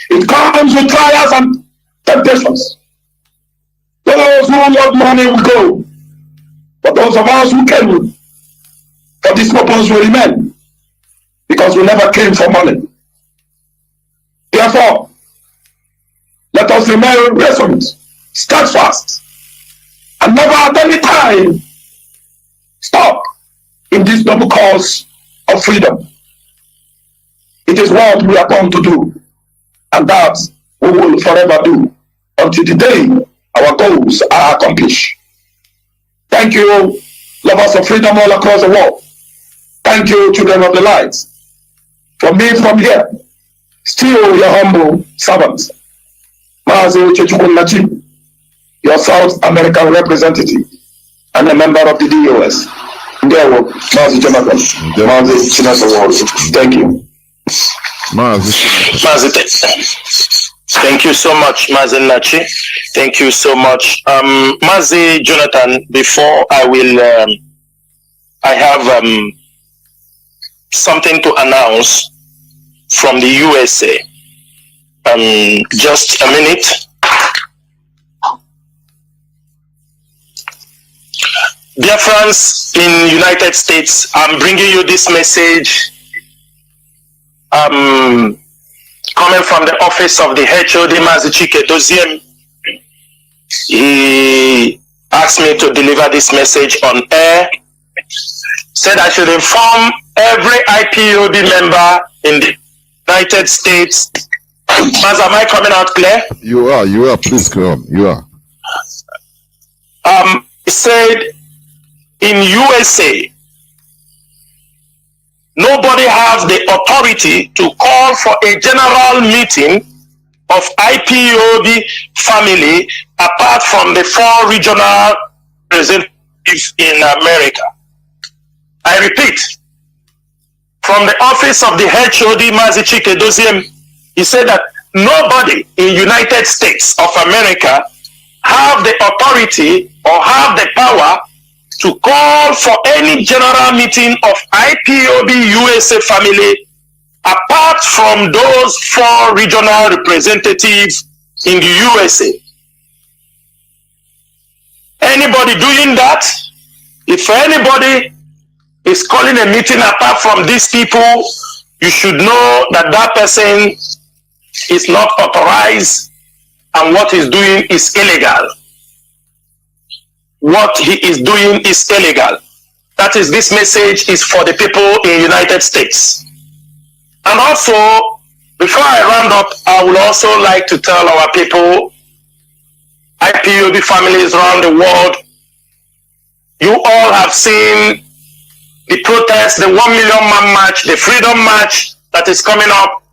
It comes with trials and temptations. Those who love money will go. But those of us who came for this purpose will remain. Because we never came for money. Therefore, let us remain resolute, steadfast, and never at any time stop in this noble cause of freedom. It is what we are born to do, and that we will forever do until the day our goals are accomplished. Thank you, lovers of freedom all across the world. Thank you, children of the light. From me, from here, still your humble servant, MAZI, your South American representative and a member of the DOS. MAZI Jonathan, MAZI CHINASA. Thank you. MAZI, thank you so much, MAZI Nachi. Thank you so much. MAZI Jonathan, before I will, I have something to announce from the USA. Just a minute. Biafrans in United States, I'm bringing you this message coming from the office of the HOD MAZI Doziem. He asked me to deliver this message on air. Said I should inform every IPOB member in the United States. Maz, am I coming out clear? You are, please come, you are. He said in USA, nobody has the authority to call for a general meeting of IPOB family apart from the 4 regional representatives in America. I repeat, from the office of the HOD MAZI Doziem, he said that nobody in United States of America have the authority or have the power to call for any general meeting of IPOB USA family apart from those 4 regional representatives in the USA. Anybody doing that? If anybody is calling a meeting apart from these people, you should know that that person is not authorized and what he's doing is illegal. What he is doing is illegal. That is, this message is for the people in United States. And also, before I round up, I would also like to tell our people, IPOB families around the world, you all have seen the protest, the 1 million man march, the freedom march that is coming up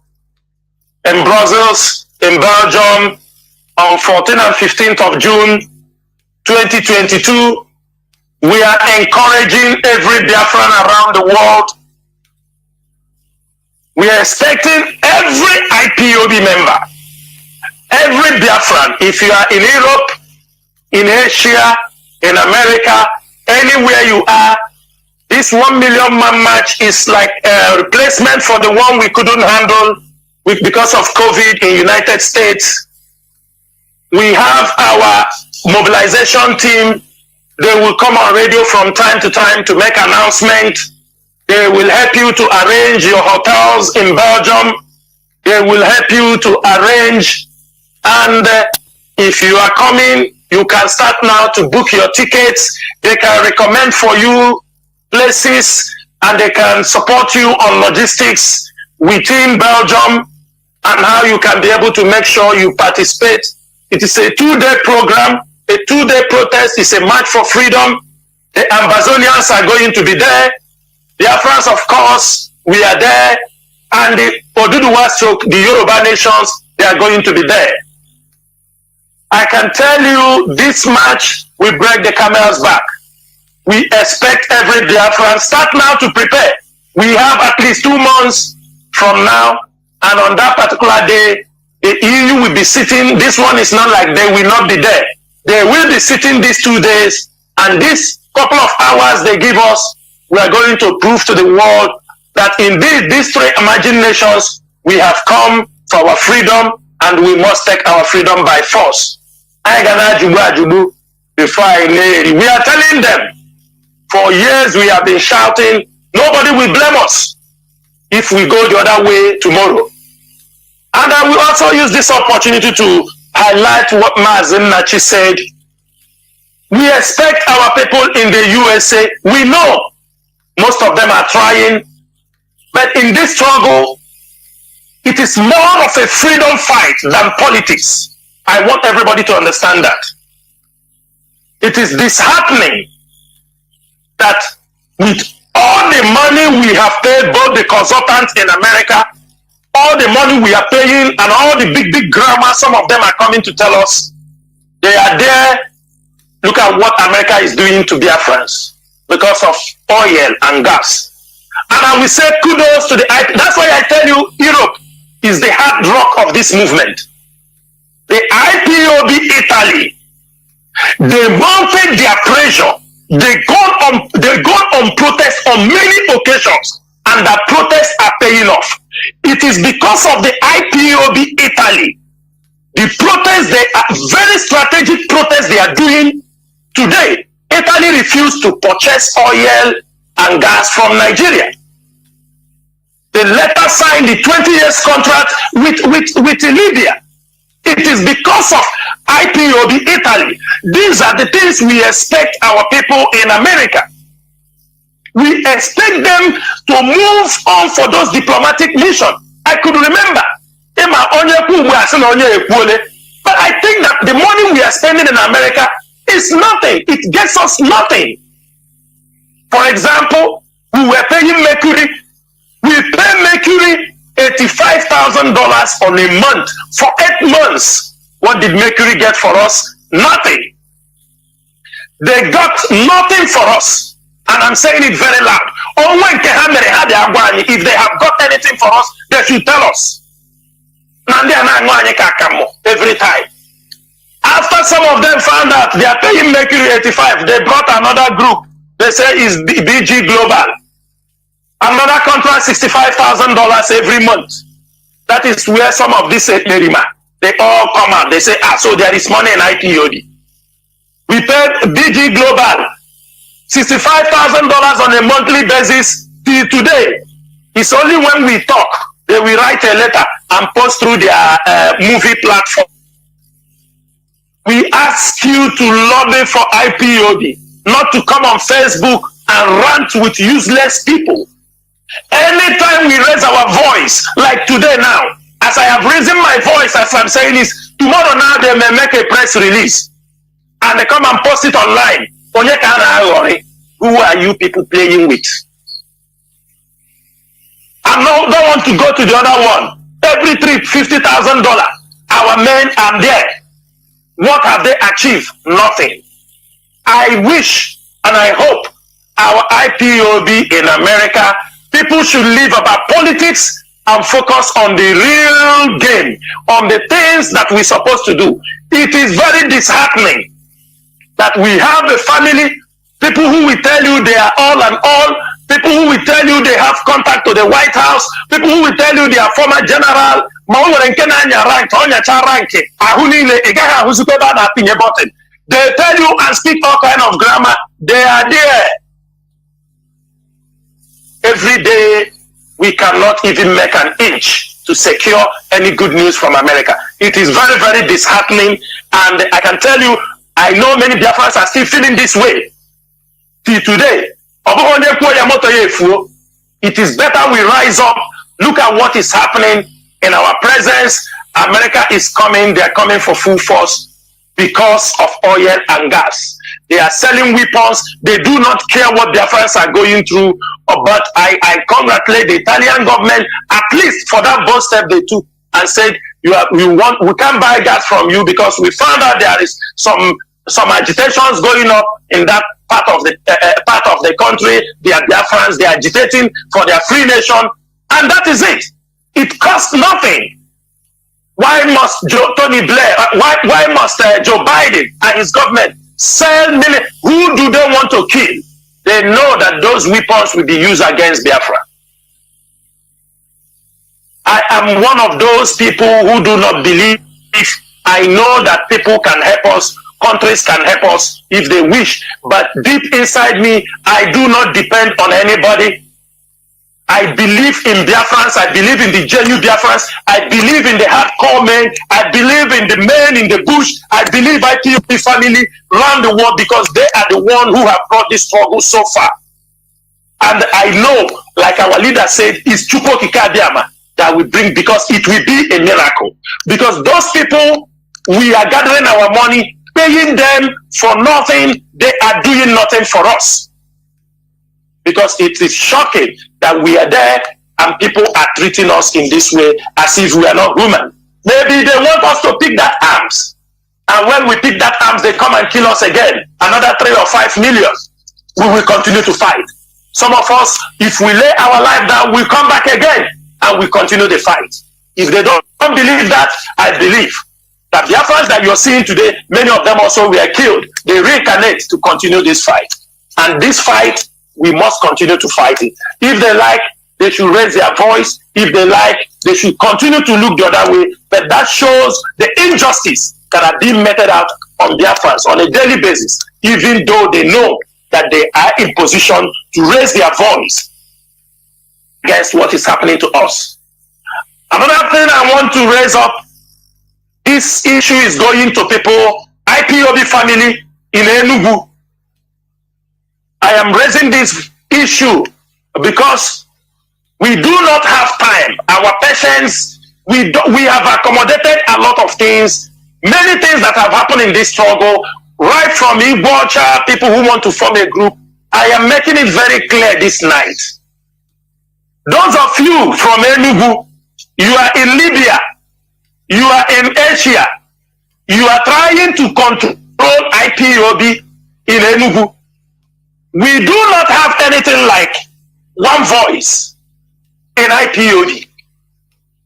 in Brussels, in Belgium, on 14th and 15th of June 2022. We are encouraging every Biafran around the world. We are expecting every IPOB member, every Biafran, if you are in Europe, in Asia, in America, anywhere you are, this 1 million man march is like a replacement for the one we couldn't handle because of COVID in United States. We have our mobilization team. They will come on radio from time to time to make announcements They will help you to arrange your hotels in Belgium. They will help you to arrange. And if you are coming, you can start now to book your tickets. They can recommend for you places, and they can support you on logistics within Belgium and how you can be able to make sure you participate. It is a 2-day program, a 2-day protest. It's a march for freedom. The Ambazonians are going to be there. The Biafrans, of course, we are there. And the Oduduwa stroke, the Yoruba nations, they are going to be there. I can tell you this march will break the camel's back. We expect every Biafran start now to prepare. We have at least 2 months from now, and on that particular day, the EU will be sitting. This one is not like they will not be there. They will be sitting these 2 days, and this couple of hours they give us, we are going to prove to the world that indeed these 3 emerging nations, we have come for our freedom, and we must take our freedom by force. Before we are telling them, for years we have been shouting, nobody will blame us if we go the other way tomorrow. And I will also use this opportunity to highlight what MAZI said. We expect our people in the USA, we know most of them are trying, but in this struggle, it is more of a freedom fight than politics. I want everybody to understand that. It is disheartening that with all the money we have paid, both the consultants in America, all the money we are paying, and all the big grammar, some of them are coming to tell us they are there. Look at what America is doing to Biafrans because of oil and gas. And I will say kudos to the IP. That's why I tell you, Europe is the hard rock of this movement. The IPOB Italy, they mounted their pressure. They go on protest on many occasions, and that protests are paying off. It is because of the IPOB Italy, the protests, they are very strategic protests they are doing today. Italy refused to purchase oil and gas from Nigeria. They later signed the 20 years contract with Libya. It is because of IPOB Italy. These are the things we expect our people in America. We expect them to move on for those diplomatic missions. I could remember, but I think that the money we are spending in America is nothing. It gets us nothing. For example, we were paying Mercury. We pay Mercury $85,000 on a month for 8 months. What did Mercury get for us? Nothing. They got nothing for us. And I'm saying it very loud. If they have got anything for us, they should tell us. Every time. After some of them found out they are paying Mercury 85, they brought another group. They say it's BG Global. Another contract, $65,000 every month. That is where some of these Nerima, they all come out. They say, so there is money in IPOD. We paid BG Global $65,000 on a monthly basis till today. It's only when we talk, they will write a letter and post through their movie platform. We ask you to lobby for IPOD, not to come on Facebook and rant with useless people. Anytime we raise our voice, like today now, as I have risen my voice, as I'm saying this, tomorrow now they may make a press release and they come and post it online. Onye, who are you people playing with? I don't want to go to the other one. Every trip, $50,000. Our men are there. What have they achieved? Nothing. I wish and I hope our IPOB in America, people should leave about politics and focus on the real game, on the things that we're supposed to do. It is very disheartening that we have a family, people who will tell you they are all and all, people who will tell you they have contact to the White House, people who will tell you they are former general. They tell you and speak all kind of grammar. They are there. every day we cannot even make an inch to secure any good news from America. It is very, very disheartening, and I can tell you, I know many Biafrans are still feeling this way till today. It is better we rise up, look at what is happening in our presence. America is coming, they are coming for full force because of oil and gas. They are selling weapons. They do not care what their friends are going through. But I congratulate the Italian government, at least for that bold step they took and said, we can't buy gas from you because we found out there is some agitations going up in that part of the country. They are Biafrans, they are agitating for their free nation, and that is it. It costs nothing. Why must Tony Blair? Why must Joe Biden and his government sell millions? Who do they want to kill? They know that those weapons will be used against Biafra. I am one of those people who do not believe. I know that people can help us, countries can help us if they wish, but deep inside me, I do not depend on anybody. I believe in Biafrans, I believe in the genuine Biafrans, I believe in the hardcore men, I believe in the men in the bush, I believe IPOB family around the world because they are the one who have brought this struggle so far. And I know, like our leader said, it's Chuko Kikadiama that will bring, because it will be a miracle. Because those people, we are gathering our money, paying them for nothing, they are doing nothing for us. Because it is shocking that we are there and people are treating us in this way as if we are not human. Maybe they want us to pick that arms. And when we pick that arms, they come and kill us again. Another 3 or 5 million. We will continue to fight. Some of us, if we lay our life down, we come back again and we continue the fight. If they don't believe that, I believe that the Biafrans that you're seeing today, many of them also were killed. They reincarnate to continue this fight. And this fight, we must continue to fight it. If they like, they should raise their voice. If they like, they should continue to look the other way. But that shows the injustice that are being meted out on their fans on a daily basis, even though they know that they are in position to raise their voice against what is happening to us. Another thing I want to raise up, this issue is going to people, IPOB family in Enugu. I am raising this issue because we do not have time. Our patience, we have accommodated a lot of things, many things that have happened in this struggle, right from Igbocha, people who want to form a group. I am making it very clear this night. Those of you from Enugu, you are in Libya, you are in Asia, you are trying to control IPOB in Enugu. We do not have anything like one voice in IPOB.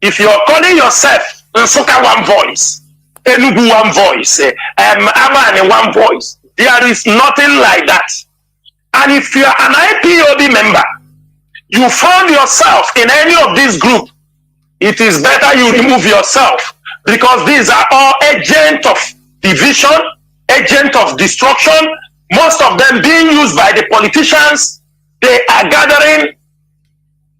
If you're calling yourself Nsuka one voice, Enugu one voice, Amani one voice, there is nothing like that. And if you're an IPOB member, you found yourself in any of these groups, it is better you remove yourself, because these are all agents of division, agents of destruction, most of them being used by the politicians. They are gathering,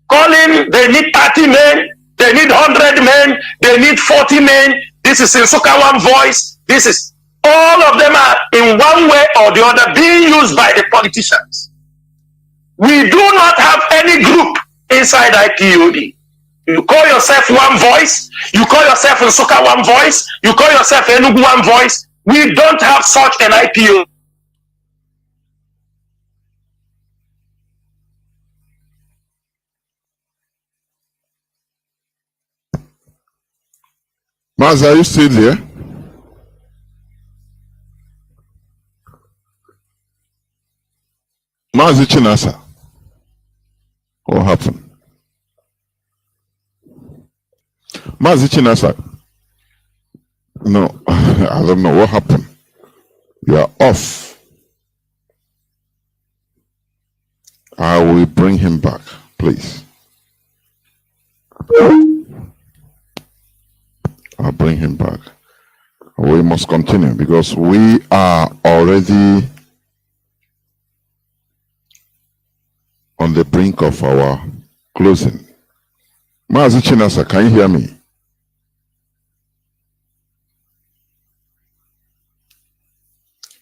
calling, they need 30 men, they need 100 men, they need 40 men. This is Nsuka one voice. This is, all of them are in one way or the other being used by the politicians. We do not have any group inside IPOB. You call yourself one voice, you call yourself Nsuka one voice, you call yourself Enugu one voice. We don't have such an IPOB. MAZI, are you still there? MAZI CHINASA. What happened? MAZI CHINASA. No, I don't know what happened. You are off. I will bring him back, please. I'll bring him back. We must continue because we are already on the brink of our closing. MAZI CHINASA, can you hear me?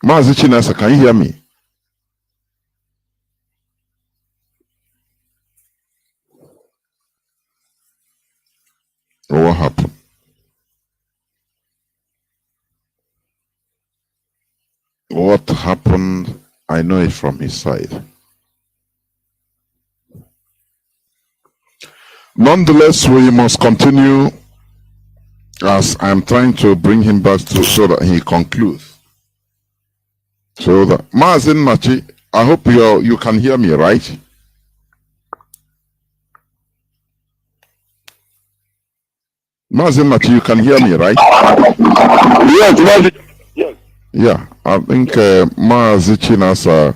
MAZI CHINASA, can you hear me? What happened? What happened? I know it from his side. Nonetheless, we must continue as I'm trying to bring him back to so that he concludes. So that MAZI Machi, I hope you can hear me, right? MAZI Machi, you can hear me, right? Yes. Yeah, I think MAZI CHINASA,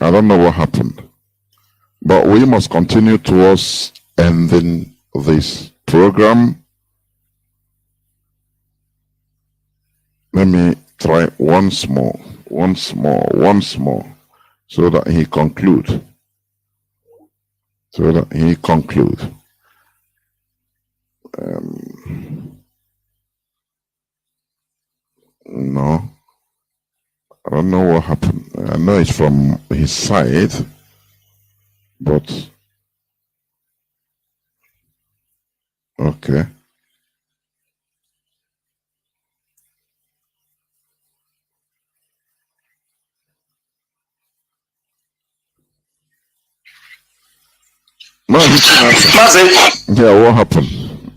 I don't know what happened, but we must continue towards ending this program. Let me try once more, so that he conclude. No, I don't know what happened. I know it's from his side, but okay. MAZI. Yeah, what happened?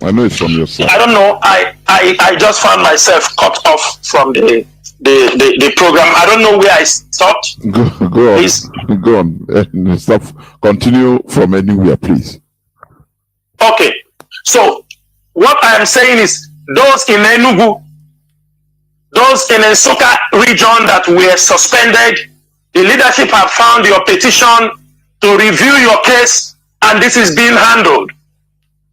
I know it's from your side. I don't know. I just found myself cut off from the program. I don't know where I stopped. Go on. Please. Go on. Stop. Continue from anywhere, please. Okay. So what I am saying is those in Enugu, those in the Nsukka region that were suspended, the leadership have found your petition to review your case, and this is being handled.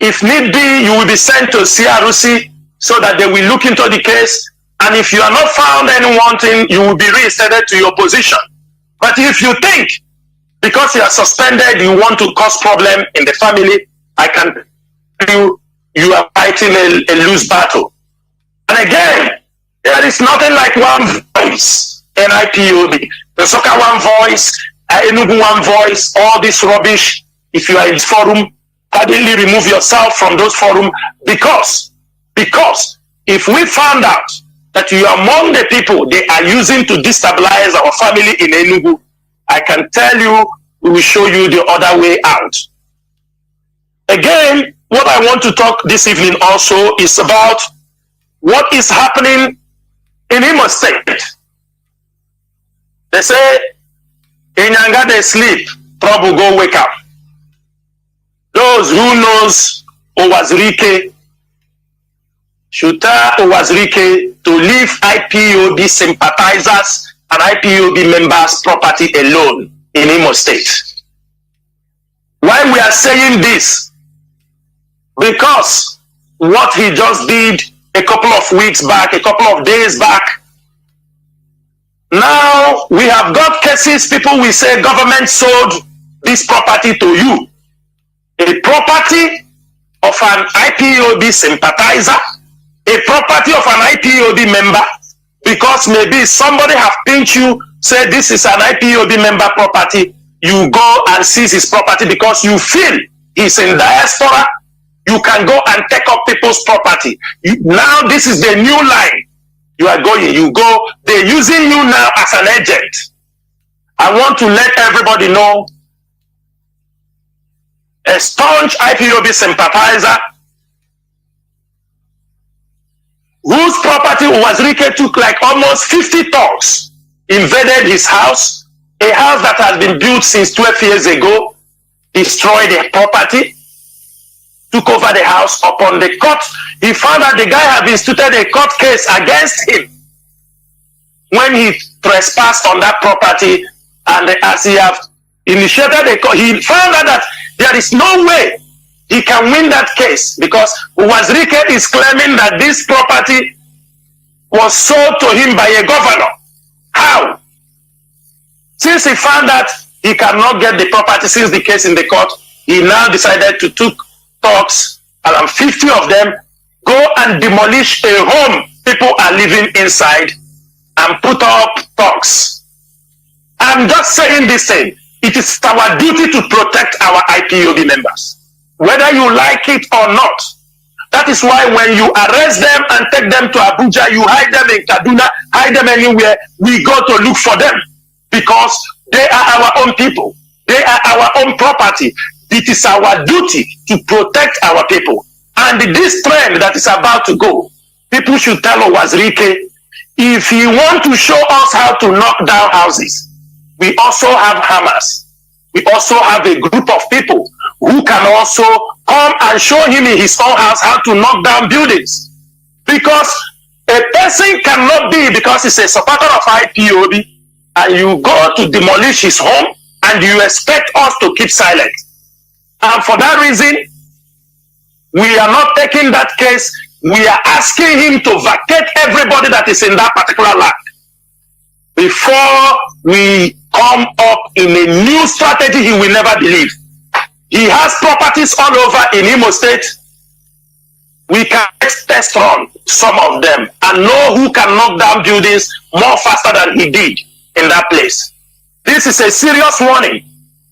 If need be, you will be sent to CRC so that they will look into the case. And if you are not found any wanting, you will be reinstated to your position. But if you think because you are suspended, you want to cause problem in the family, I can tell you are fighting a loose battle. And again, there is nothing like one voice, NIPOB. The Nsukka one voice, Enugu one voice, all this rubbish. If you are in this forum, suddenly remove yourself from those forums because if we found out that you are among the people they are using to destabilize our family in Enugu, I can tell you we will show you the other way out. Again, what I want to talk this evening also is about what is happening in Imo State. They say, in Yanga they sleep, trouble go wake up. Those who knows Owazirike should tell Owazirike to leave IPOB sympathizers and IPOB members' property alone in Imo State. Why we are saying this? Because what he just did a couple of weeks back, a couple of days back, now we have got cases, people will say government sold this property to you. A property of an IPOB sympathizer, a property of an IPOB member, because maybe somebody have pinched you, say this is an IPOB member property, you go and seize his property because you feel he's in diaspora, you can go and take up people's property. Now this is the new line. You are going, you go, they're using you now as an agent. I want to let everybody know a staunch IPOB sympathizer whose property Owazirike took like almost 50 thugs, invaded his house, a house that has been built since 12 years ago, destroyed the property, took over the house. Upon the court, he found that the guy had instituted a court case against him when he trespassed on that property, and as he have initiated a court, he found out that there is no way he can win that case because Owazirike is claiming that this property was sold to him by a governor. How? Since he found that He cannot get the property since the case in the court. He now decided to took thugs, around 50 of them, go and demolish a home people are living inside and put up thugs. I'm just saying this thing. It is our duty to protect our IPOB members, whether you like it or not. That is why when you arrest them and take them to Abuja, you hide them in Kaduna, hide them anywhere, we go to look for them because they are our own people. They are our own property. It is our duty to protect our people. And this trend that is about to go, people should tell Owazirike, if he want to show us how to knock down houses, we also have hammers. We also have a group of people who can also come and show him in his own house how to knock down buildings. Because a person cannot be, because he's a supporter of IPOB, and you go to demolish his home, and you expect us to keep silent. And for that reason, we are not taking that case. We are asking him to vacate everybody that is in that particular land before we come up in a new strategy he will never believe. He has properties all over in Imo State. We can test run some of them and know who can knock down buildings more faster than he did in that place. This is a serious warning.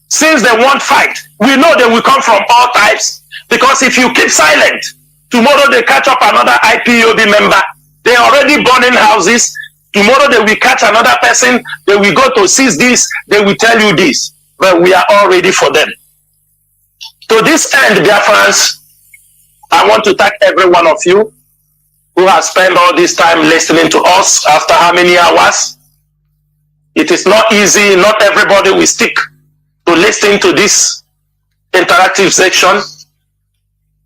Since they won't fight, we know they will come from all types, because if you keep silent, tomorrow they catch up another IPOB member. They are already burning houses. Tomorrow they will catch another person. They will go to seize this. They will tell you this. But we are all ready for them. To this end, Biafrans, I want to thank every one of you who has spent all this time listening to us after how many hours. It is not easy. Not everybody will stick to listen to this interactive section.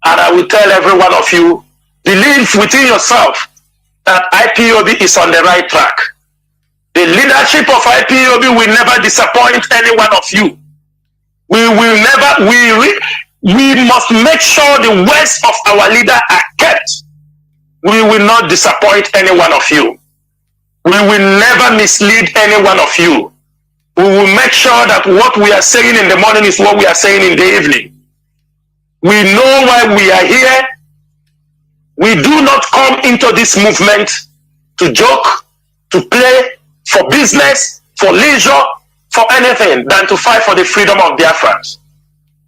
And I will tell every one of you, believe within yourself that IPOB is on the right track. The leadership of IPOB will never disappoint any one of you. We will never, we must make sure the words of our leader are kept. We will not disappoint any one of you. We will never mislead any one of you. We will make sure that what we are saying in the morning is what we are saying in the evening. We know why we are here. We do not come into this movement to joke, to play, for business, for leisure, for anything than to fight for the freedom of Biafrans.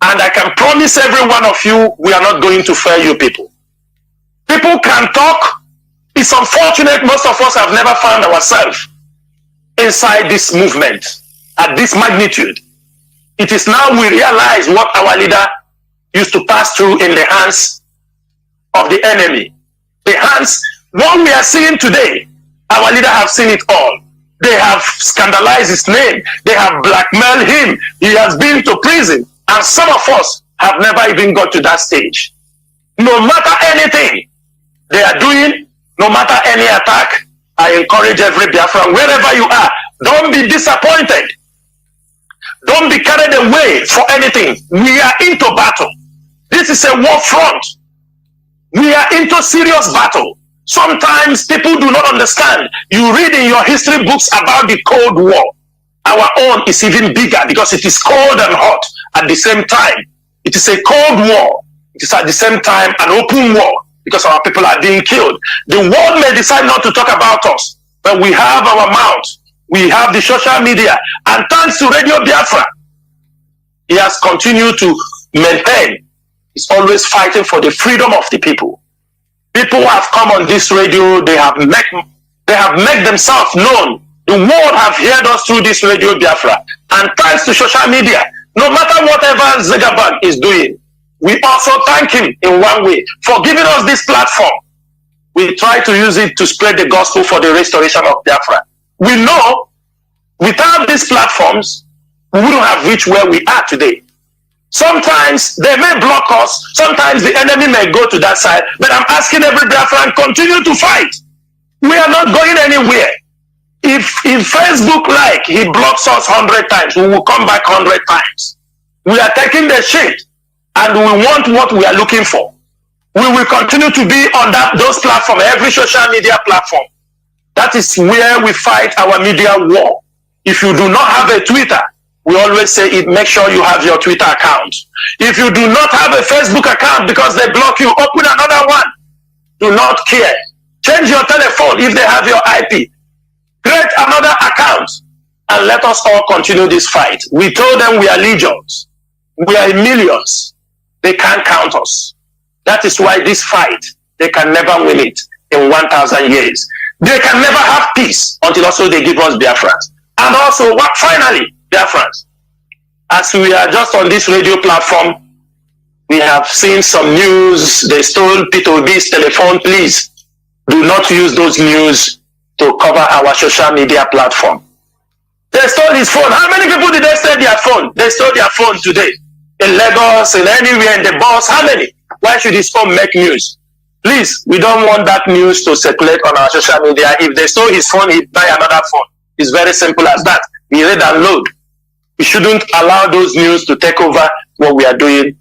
And I can promise every one of you, we are not going to fail you people. People can talk. It's unfortunate most of us have never found ourselves inside this movement at this magnitude. It is now we realize what our leader used to pass through in the hands of the enemy. The hands, what we are seeing today, our leader have seen it all. They have scandalized his name. They have blackmailed him. He has been to prison. And some of us have never even got to that stage. No matter anything they are doing, no matter any attack, I encourage every Biafran, wherever you are, don't be disappointed. Don't be carried away for anything. We are into battle. This is a war front. We are into serious battle. Sometimes people do not understand. You read in your history books about the Cold War. Our own is even bigger because it is cold and hot at the same time. It is a cold war. It is at the same time an open war because our people are being killed. The world may decide not to talk about us, but we have our mouth. We have the social media. And thanks to Radio Biafra, he has continued to maintain. He's always fighting for the freedom of the people. People have come on this radio. They have made themselves known. The world have heard us through this Radio Biafra. And thanks to social media, no matter whatever Zegabag is doing, we also thank him in one way for giving us this platform. We try to use it to spread the gospel for the restoration of Biafra. We know without these platforms, we wouldn't have reached where we are today. Sometimes they may block us. Sometimes the enemy may go to that side. But I'm asking every Biafran, continue to fight. We are not going anywhere. If Facebook he blocks us 100 times, we will come back 100 times. We are taking the shit and we want what we are looking for. We will continue to be on those platforms, every social media platform. That is where we fight our media war. If you do not have a Twitter, we always say it, make sure you have your Twitter account. If you do not have a Facebook account because they block you, open another one. Do not care. Change your telephone if they have your IP. Create another account and let us all continue this fight. We told them we are legions. We are millions. They can't count us. That is why this fight, they can never win it in 1,000 years. They can never have peace until also they give us Biafrans. And also, what finally, Biafrans, as we are just on this radio platform, we have seen some news. They stole Peter Obi's telephone. Please do not use those news to cover our social media platform. They stole his phone. How many people did they steal their phone? They stole their phone today. In Lagos, in anywhere, in the bus. How many? Why should his phone make news? Please, we don't want that news to circulate on our social media. If they stole his phone, he'd buy another phone. It's very simple as that. We read and load. We shouldn't allow those news to take over what we are doing.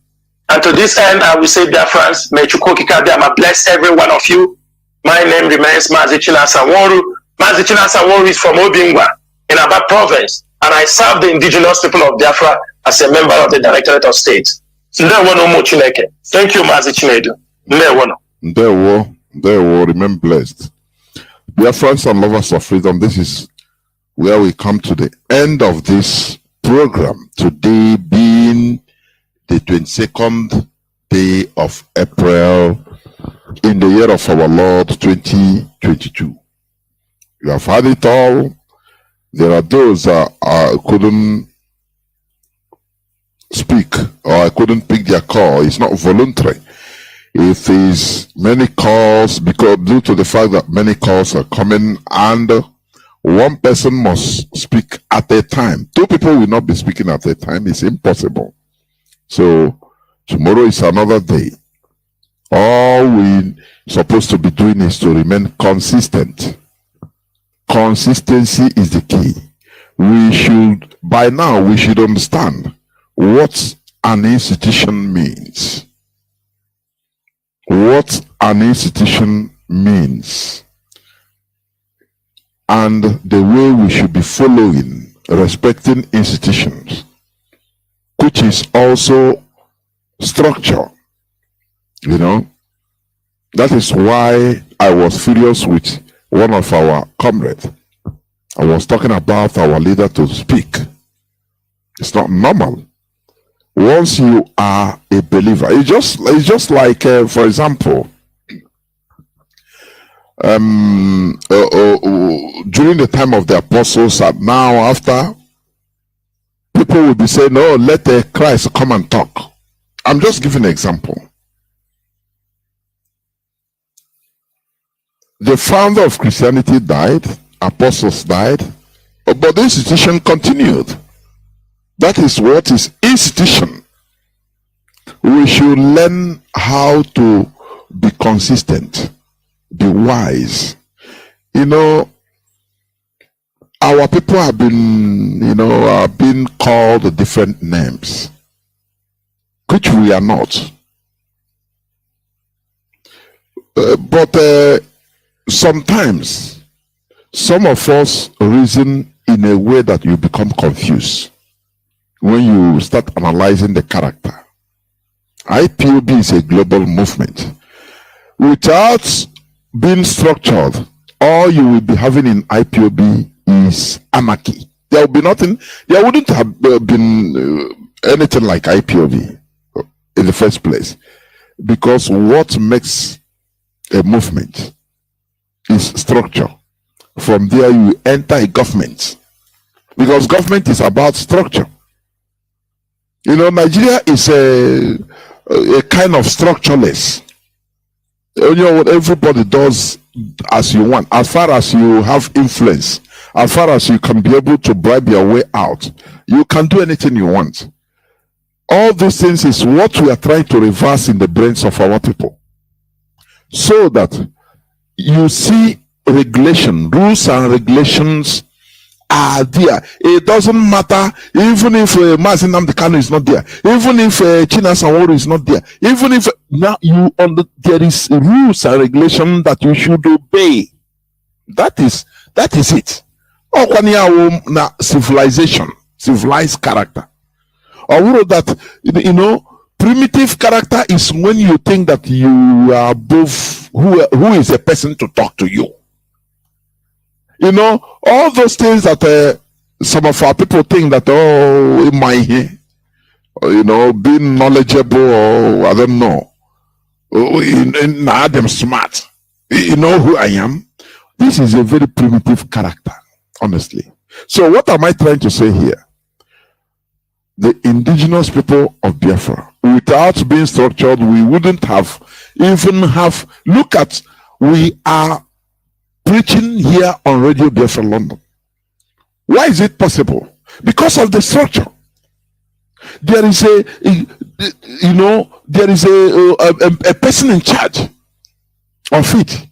And to this end, I will say, dear friends, may Chukwokika bless every one of you. My name remains MAZI CHINASA NWORU. MAZI CHINASA NWORU is from Obingwa in Aba province, and I serve the indigenous people of Biafra as a member of the Directorate of State. Thank you, MAZI Chinedu. There will remain blessed. Biafrans and lovers of freedom, this is where we come to the end of this program. Today being the 22nd day of April in the year of our Lord 2022. You have had it all. There are those I couldn't speak or I couldn't pick their call. It's not voluntary. It is many calls because due to the fact that many calls are coming and one person must speak at a time. Two people will not be speaking at a time. It's impossible. So tomorrow is another day. All we supposed to be doing is to remain consistent. Consistency is the key. By now we should understand what an institution means. What an institution means. And the way we should be following, respecting institutions, which is also structure. You know, that is why I was furious with one of our comrades. I was talking about our leader to speak. It's not normal. Once you are a believer, it's just like, for example, during the time of the apostles, and now after, people will be saying, "Oh, let Christ come and talk." I'm just giving an example. The founder of Christianity died, apostles died, but the institution continued. That is what is institution. We should learn how to be consistent, be wise. You know, our people have been called different names, which we are not. But sometimes some of us reason in a way that you become confused when you start analyzing the character. IPOB is a global movement. Without being structured, all you will be having in IPOB is anarchy. There will be nothing, there wouldn't have been anything like IPOB in the first place. Because what makes a movement is structure. From there you enter a government. Because government is about structure. You know, Nigeria is a kind of structureless. You know what, everybody does as you want, as far as you have influence, as far as you can be able to bribe your way out, you can do anything you want. All these things is what we are trying to reverse in the brains of our people, so that you see regulation, rules and regulations are there. It doesn't matter even if MAZI Nnamdi Kanu is not there, even if CHINASA NWORU is not there, even if now there is rules and regulation that you should obey. That is it. Na civilization civilized character. Or that, primitive character is when you think that you are above who is a person to talk to you. All those things that some of our people think that, in my here, being knowledgeable, or I don't know, I'm smart. You know who I am? This is a very primitive character, honestly. So what am I trying to say here? The indigenous people of Biafra, without being structured, we wouldn't look at, we are preaching here on Radio Biafra London. Why is it possible? Because of the structure. There is a person in charge of it.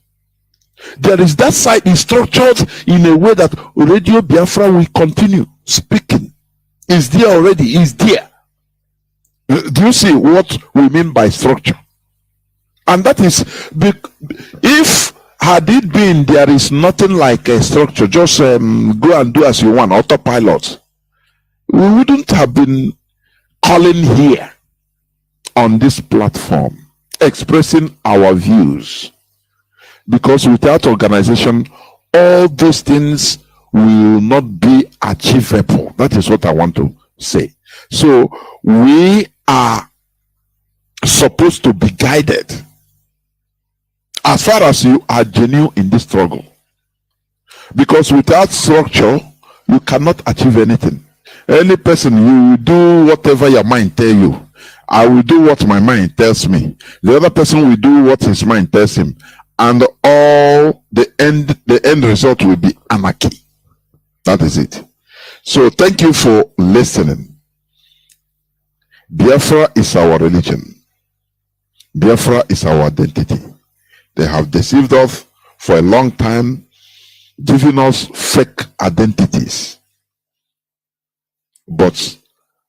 There is that side is structured in a way that Radio Biafra will continue speaking. Is there already? Is there? Do you see what we mean by structure? And that is, if had it been there is nothing like a structure, just go and do as you want, autopilot, we wouldn't have been calling here on this platform, expressing our views. Because without organization, all those things will not be achievable. That is what I want to say. So we are supposed to be guided as far as you are genuine in this struggle. Because without structure, you cannot achieve anything. Any person, you will do whatever your mind tells you. I will do what my mind tells me. The other person will do what his mind tells him. And all the end result will be anarchy. That is it. So thank you for listening. Biafra is our religion. Biafra is our identity. They have deceived us for a long time, giving us fake identities. But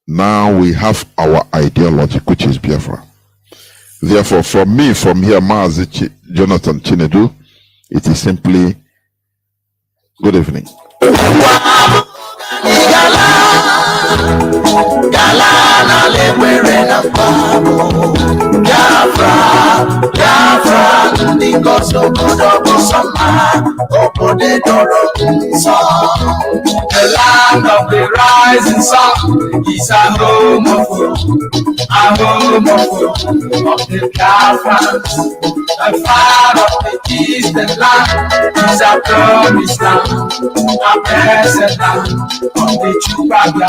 now we have our ideology, which is Biafra. Therefore, from here, MAZI Jonathan Chinedu, it is simply good evening. The land of the rising sun is a home of the Biafrans. The fire of the eastern land is a promised land, a blessed land of the true Biafra.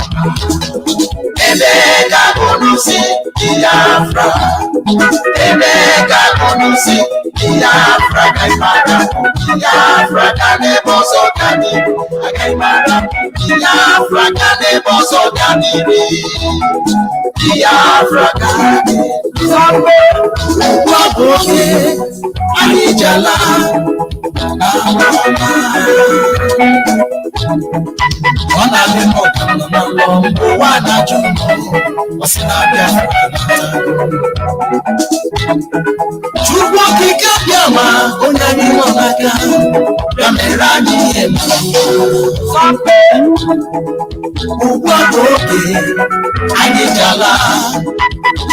Emeka Bonusi Biafra, Emeka Bonusi Biafra, Gaimara Biafra, Kanebo Sokani, Gaimara Biafra, Kanebo Sokani, Biafra, Sambo, Waboke, Anijala, One of them one at you, was in our Chukwaki Kabyama, Onye Wamaka, Yamerani, Sampe, Uwaboke, Anijala,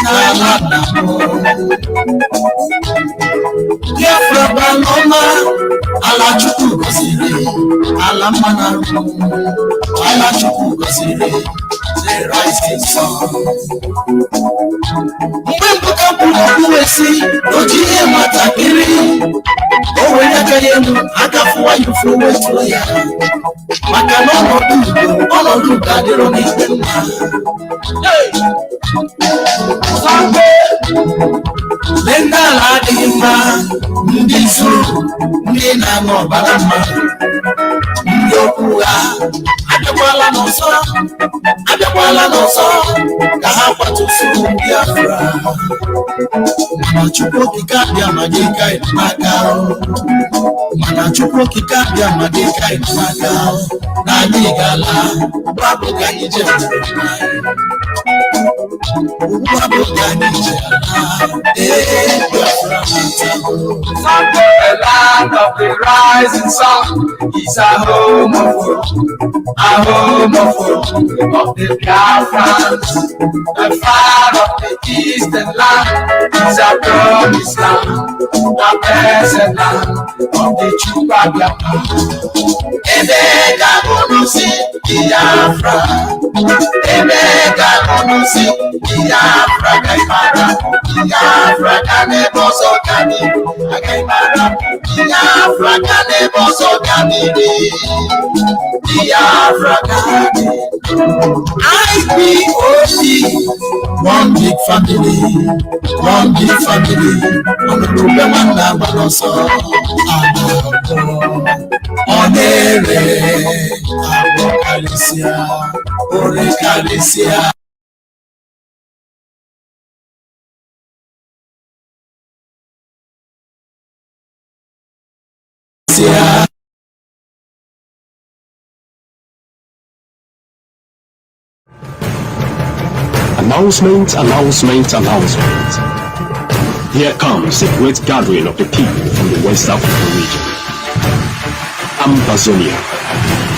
Nalana, Biafra Banoma, Alachuku Gosiri, Alamana, Alachuku Gosiri, the rising sun. Mbuka Puwesi, Ojiye Matakiri, Owena Kayemu, Akafuwa Yufuwe Tuya, Makanono Dudu, Gadironi. Hey! Sambe! Lenda Ladima, Ndisu, Ndina no Balama, Ndokua, Adewala no so, Kahapa to Suru Biafra, Manachuko Kikabia Madika in Macao, Manachuko Kikabia Madika in Macao, Nanigala, Babu Ganije. The land of the rising sun is a home of the Biafrans. The far of the eastern land is a promised land, a blessed land of the true Biafrans. Emeka Munusi Biafra, Emeka Munusi Biafra, Gaimara, Biafra, Kanebo Sokani, Gaimara, Biafra, Kanebo Sokani, Biafra, Kanebo. IPOC, one big family, one big family. On the program and Baloso, Onye, Abokalesia, Orekalesia. Announcement. Here comes a great gathering of the people from the West African region. Ambazonia,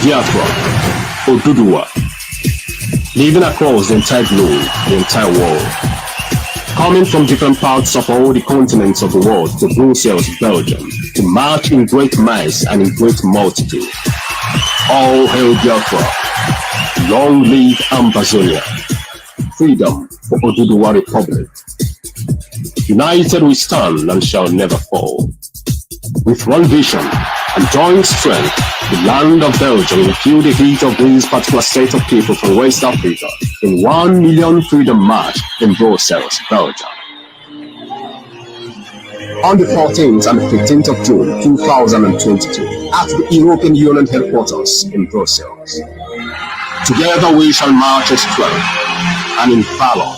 Biafra, Oduduwa, living across the entire globe, the entire world. Coming from different parts of all the continents of the world to Brussels, Belgium, to march in great mass and in great multitude. All hail Biafra, long live Ambazonia. Freedom for Oduduwa Republic. United we stand and shall never fall. With one vision and joint strength, the land of Belgium will feel the heat of this particular set of people from West Africa in 1 million freedom march in Brussels, Belgium. On the 14th and 15th of June 2022 at the European Union headquarters in Brussels. Together we shall march in strength and in valor,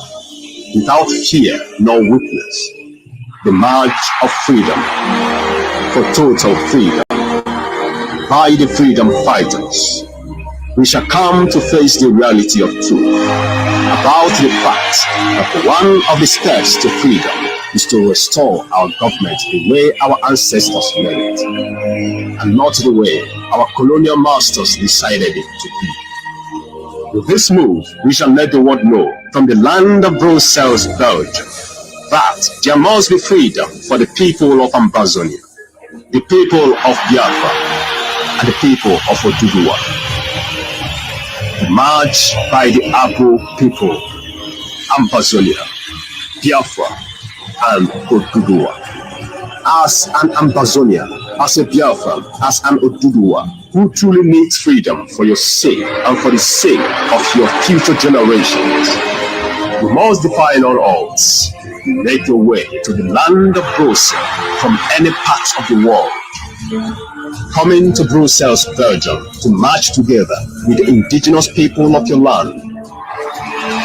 without fear nor weakness. The march of freedom, for total freedom, by the freedom fighters. We shall come to face the reality of truth about the fact that one of the steps to freedom is to restore our government the way our ancestors made it, and not the way our colonial masters decided it to be. With this move, we shall let the world know from the land of Brussels, Belgium, that there must be freedom for the people of Ambazonia, the people of Biafra, and the people of Oduduwa. The march by the Abo people, Ambazonia, Biafra, and Oduduwa. As an Ambazonia, as a Biafran, as an Oduduwa, who truly needs freedom for your sake and for the sake of your future generations, you must defy all odds. Make your way to the land of Brussels from any part of the world. Coming to Brussels, Belgium, to march together with the indigenous people of your land,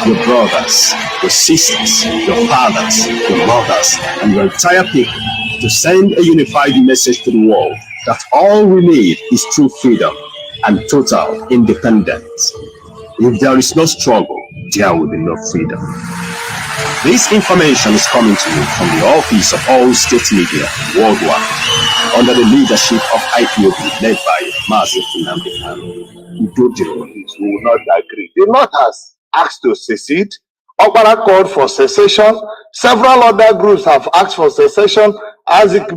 your brothers, your sisters, your fathers, your mothers, and your entire people, to send a unified message to the world that all we need is true freedom and total independence. If there is no struggle, there will be no freedom. This information is coming to you from the Office of All State Media worldwide, under the leadership of IPOB, led by MAZI. We will not agree. The North has asked to secede. Okpara called for secession. Several other groups have asked for secession. Azik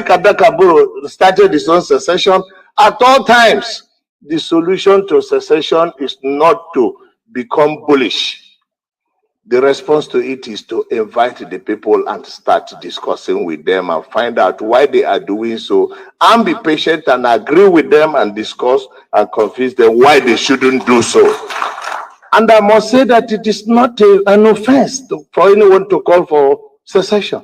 Adakaburu started his own secession. At all times, the solution to secession is not to become bullish. The response to it is to invite the people and start discussing with them and find out why they are doing so, and be patient and agree with them and discuss and convince them why they shouldn't do so. And I must say that it is not an offense for anyone to call for secession.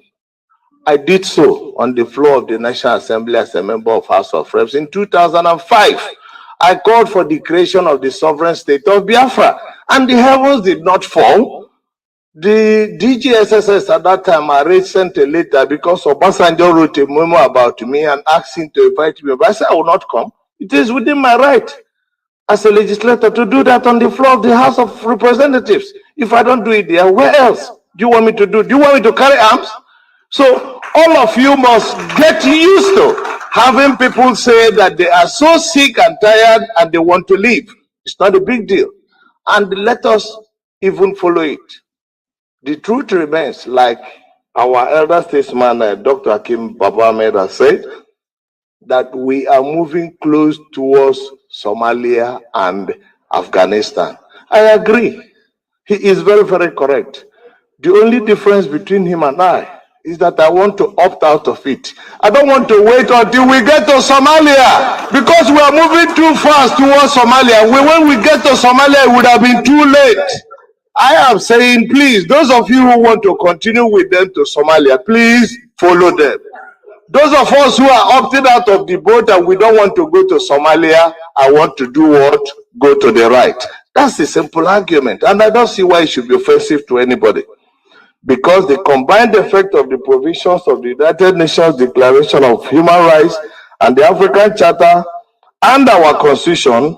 I did so on the floor of the National Assembly as a member of House of Reps in 2005. I called for the creation of the sovereign state of Biafra, and the heavens did not fall. The DGSSS at that time, I sent a letter because Obasanjo wrote a memo about me and asked him to invite me. But I said, I will not come. It is within my right. as a legislator to do that on the floor of the House of Representatives. If I don't do it there, where else do you want me to do? Do you want me to carry arms? So all of you must get used to having people say that they are so sick and tired and they want to leave. It's not a big deal. And let us even follow it. The truth remains, like our elder statesman, Dr. Hakim Baba Ahmed has said, that we are moving close towards Somalia and Afghanistan. I agree. He is very, very correct. The only difference between him and I is that I want to opt out of it. I don't want to wait until we get to Somalia, because we are moving too fast towards Somalia. When we get to Somalia, it would have been too late. I am saying, please, those of you who want to continue with them to Somalia, please follow them. Those of us who are opted out of the boat and we don't want to go to Somalia, I want to do what? Go to the right. That's the simple argument. And I don't see why it should be offensive to anybody. Because the combined effect of the provisions of the United Nations Declaration of Human Rights and the African Charter and our Constitution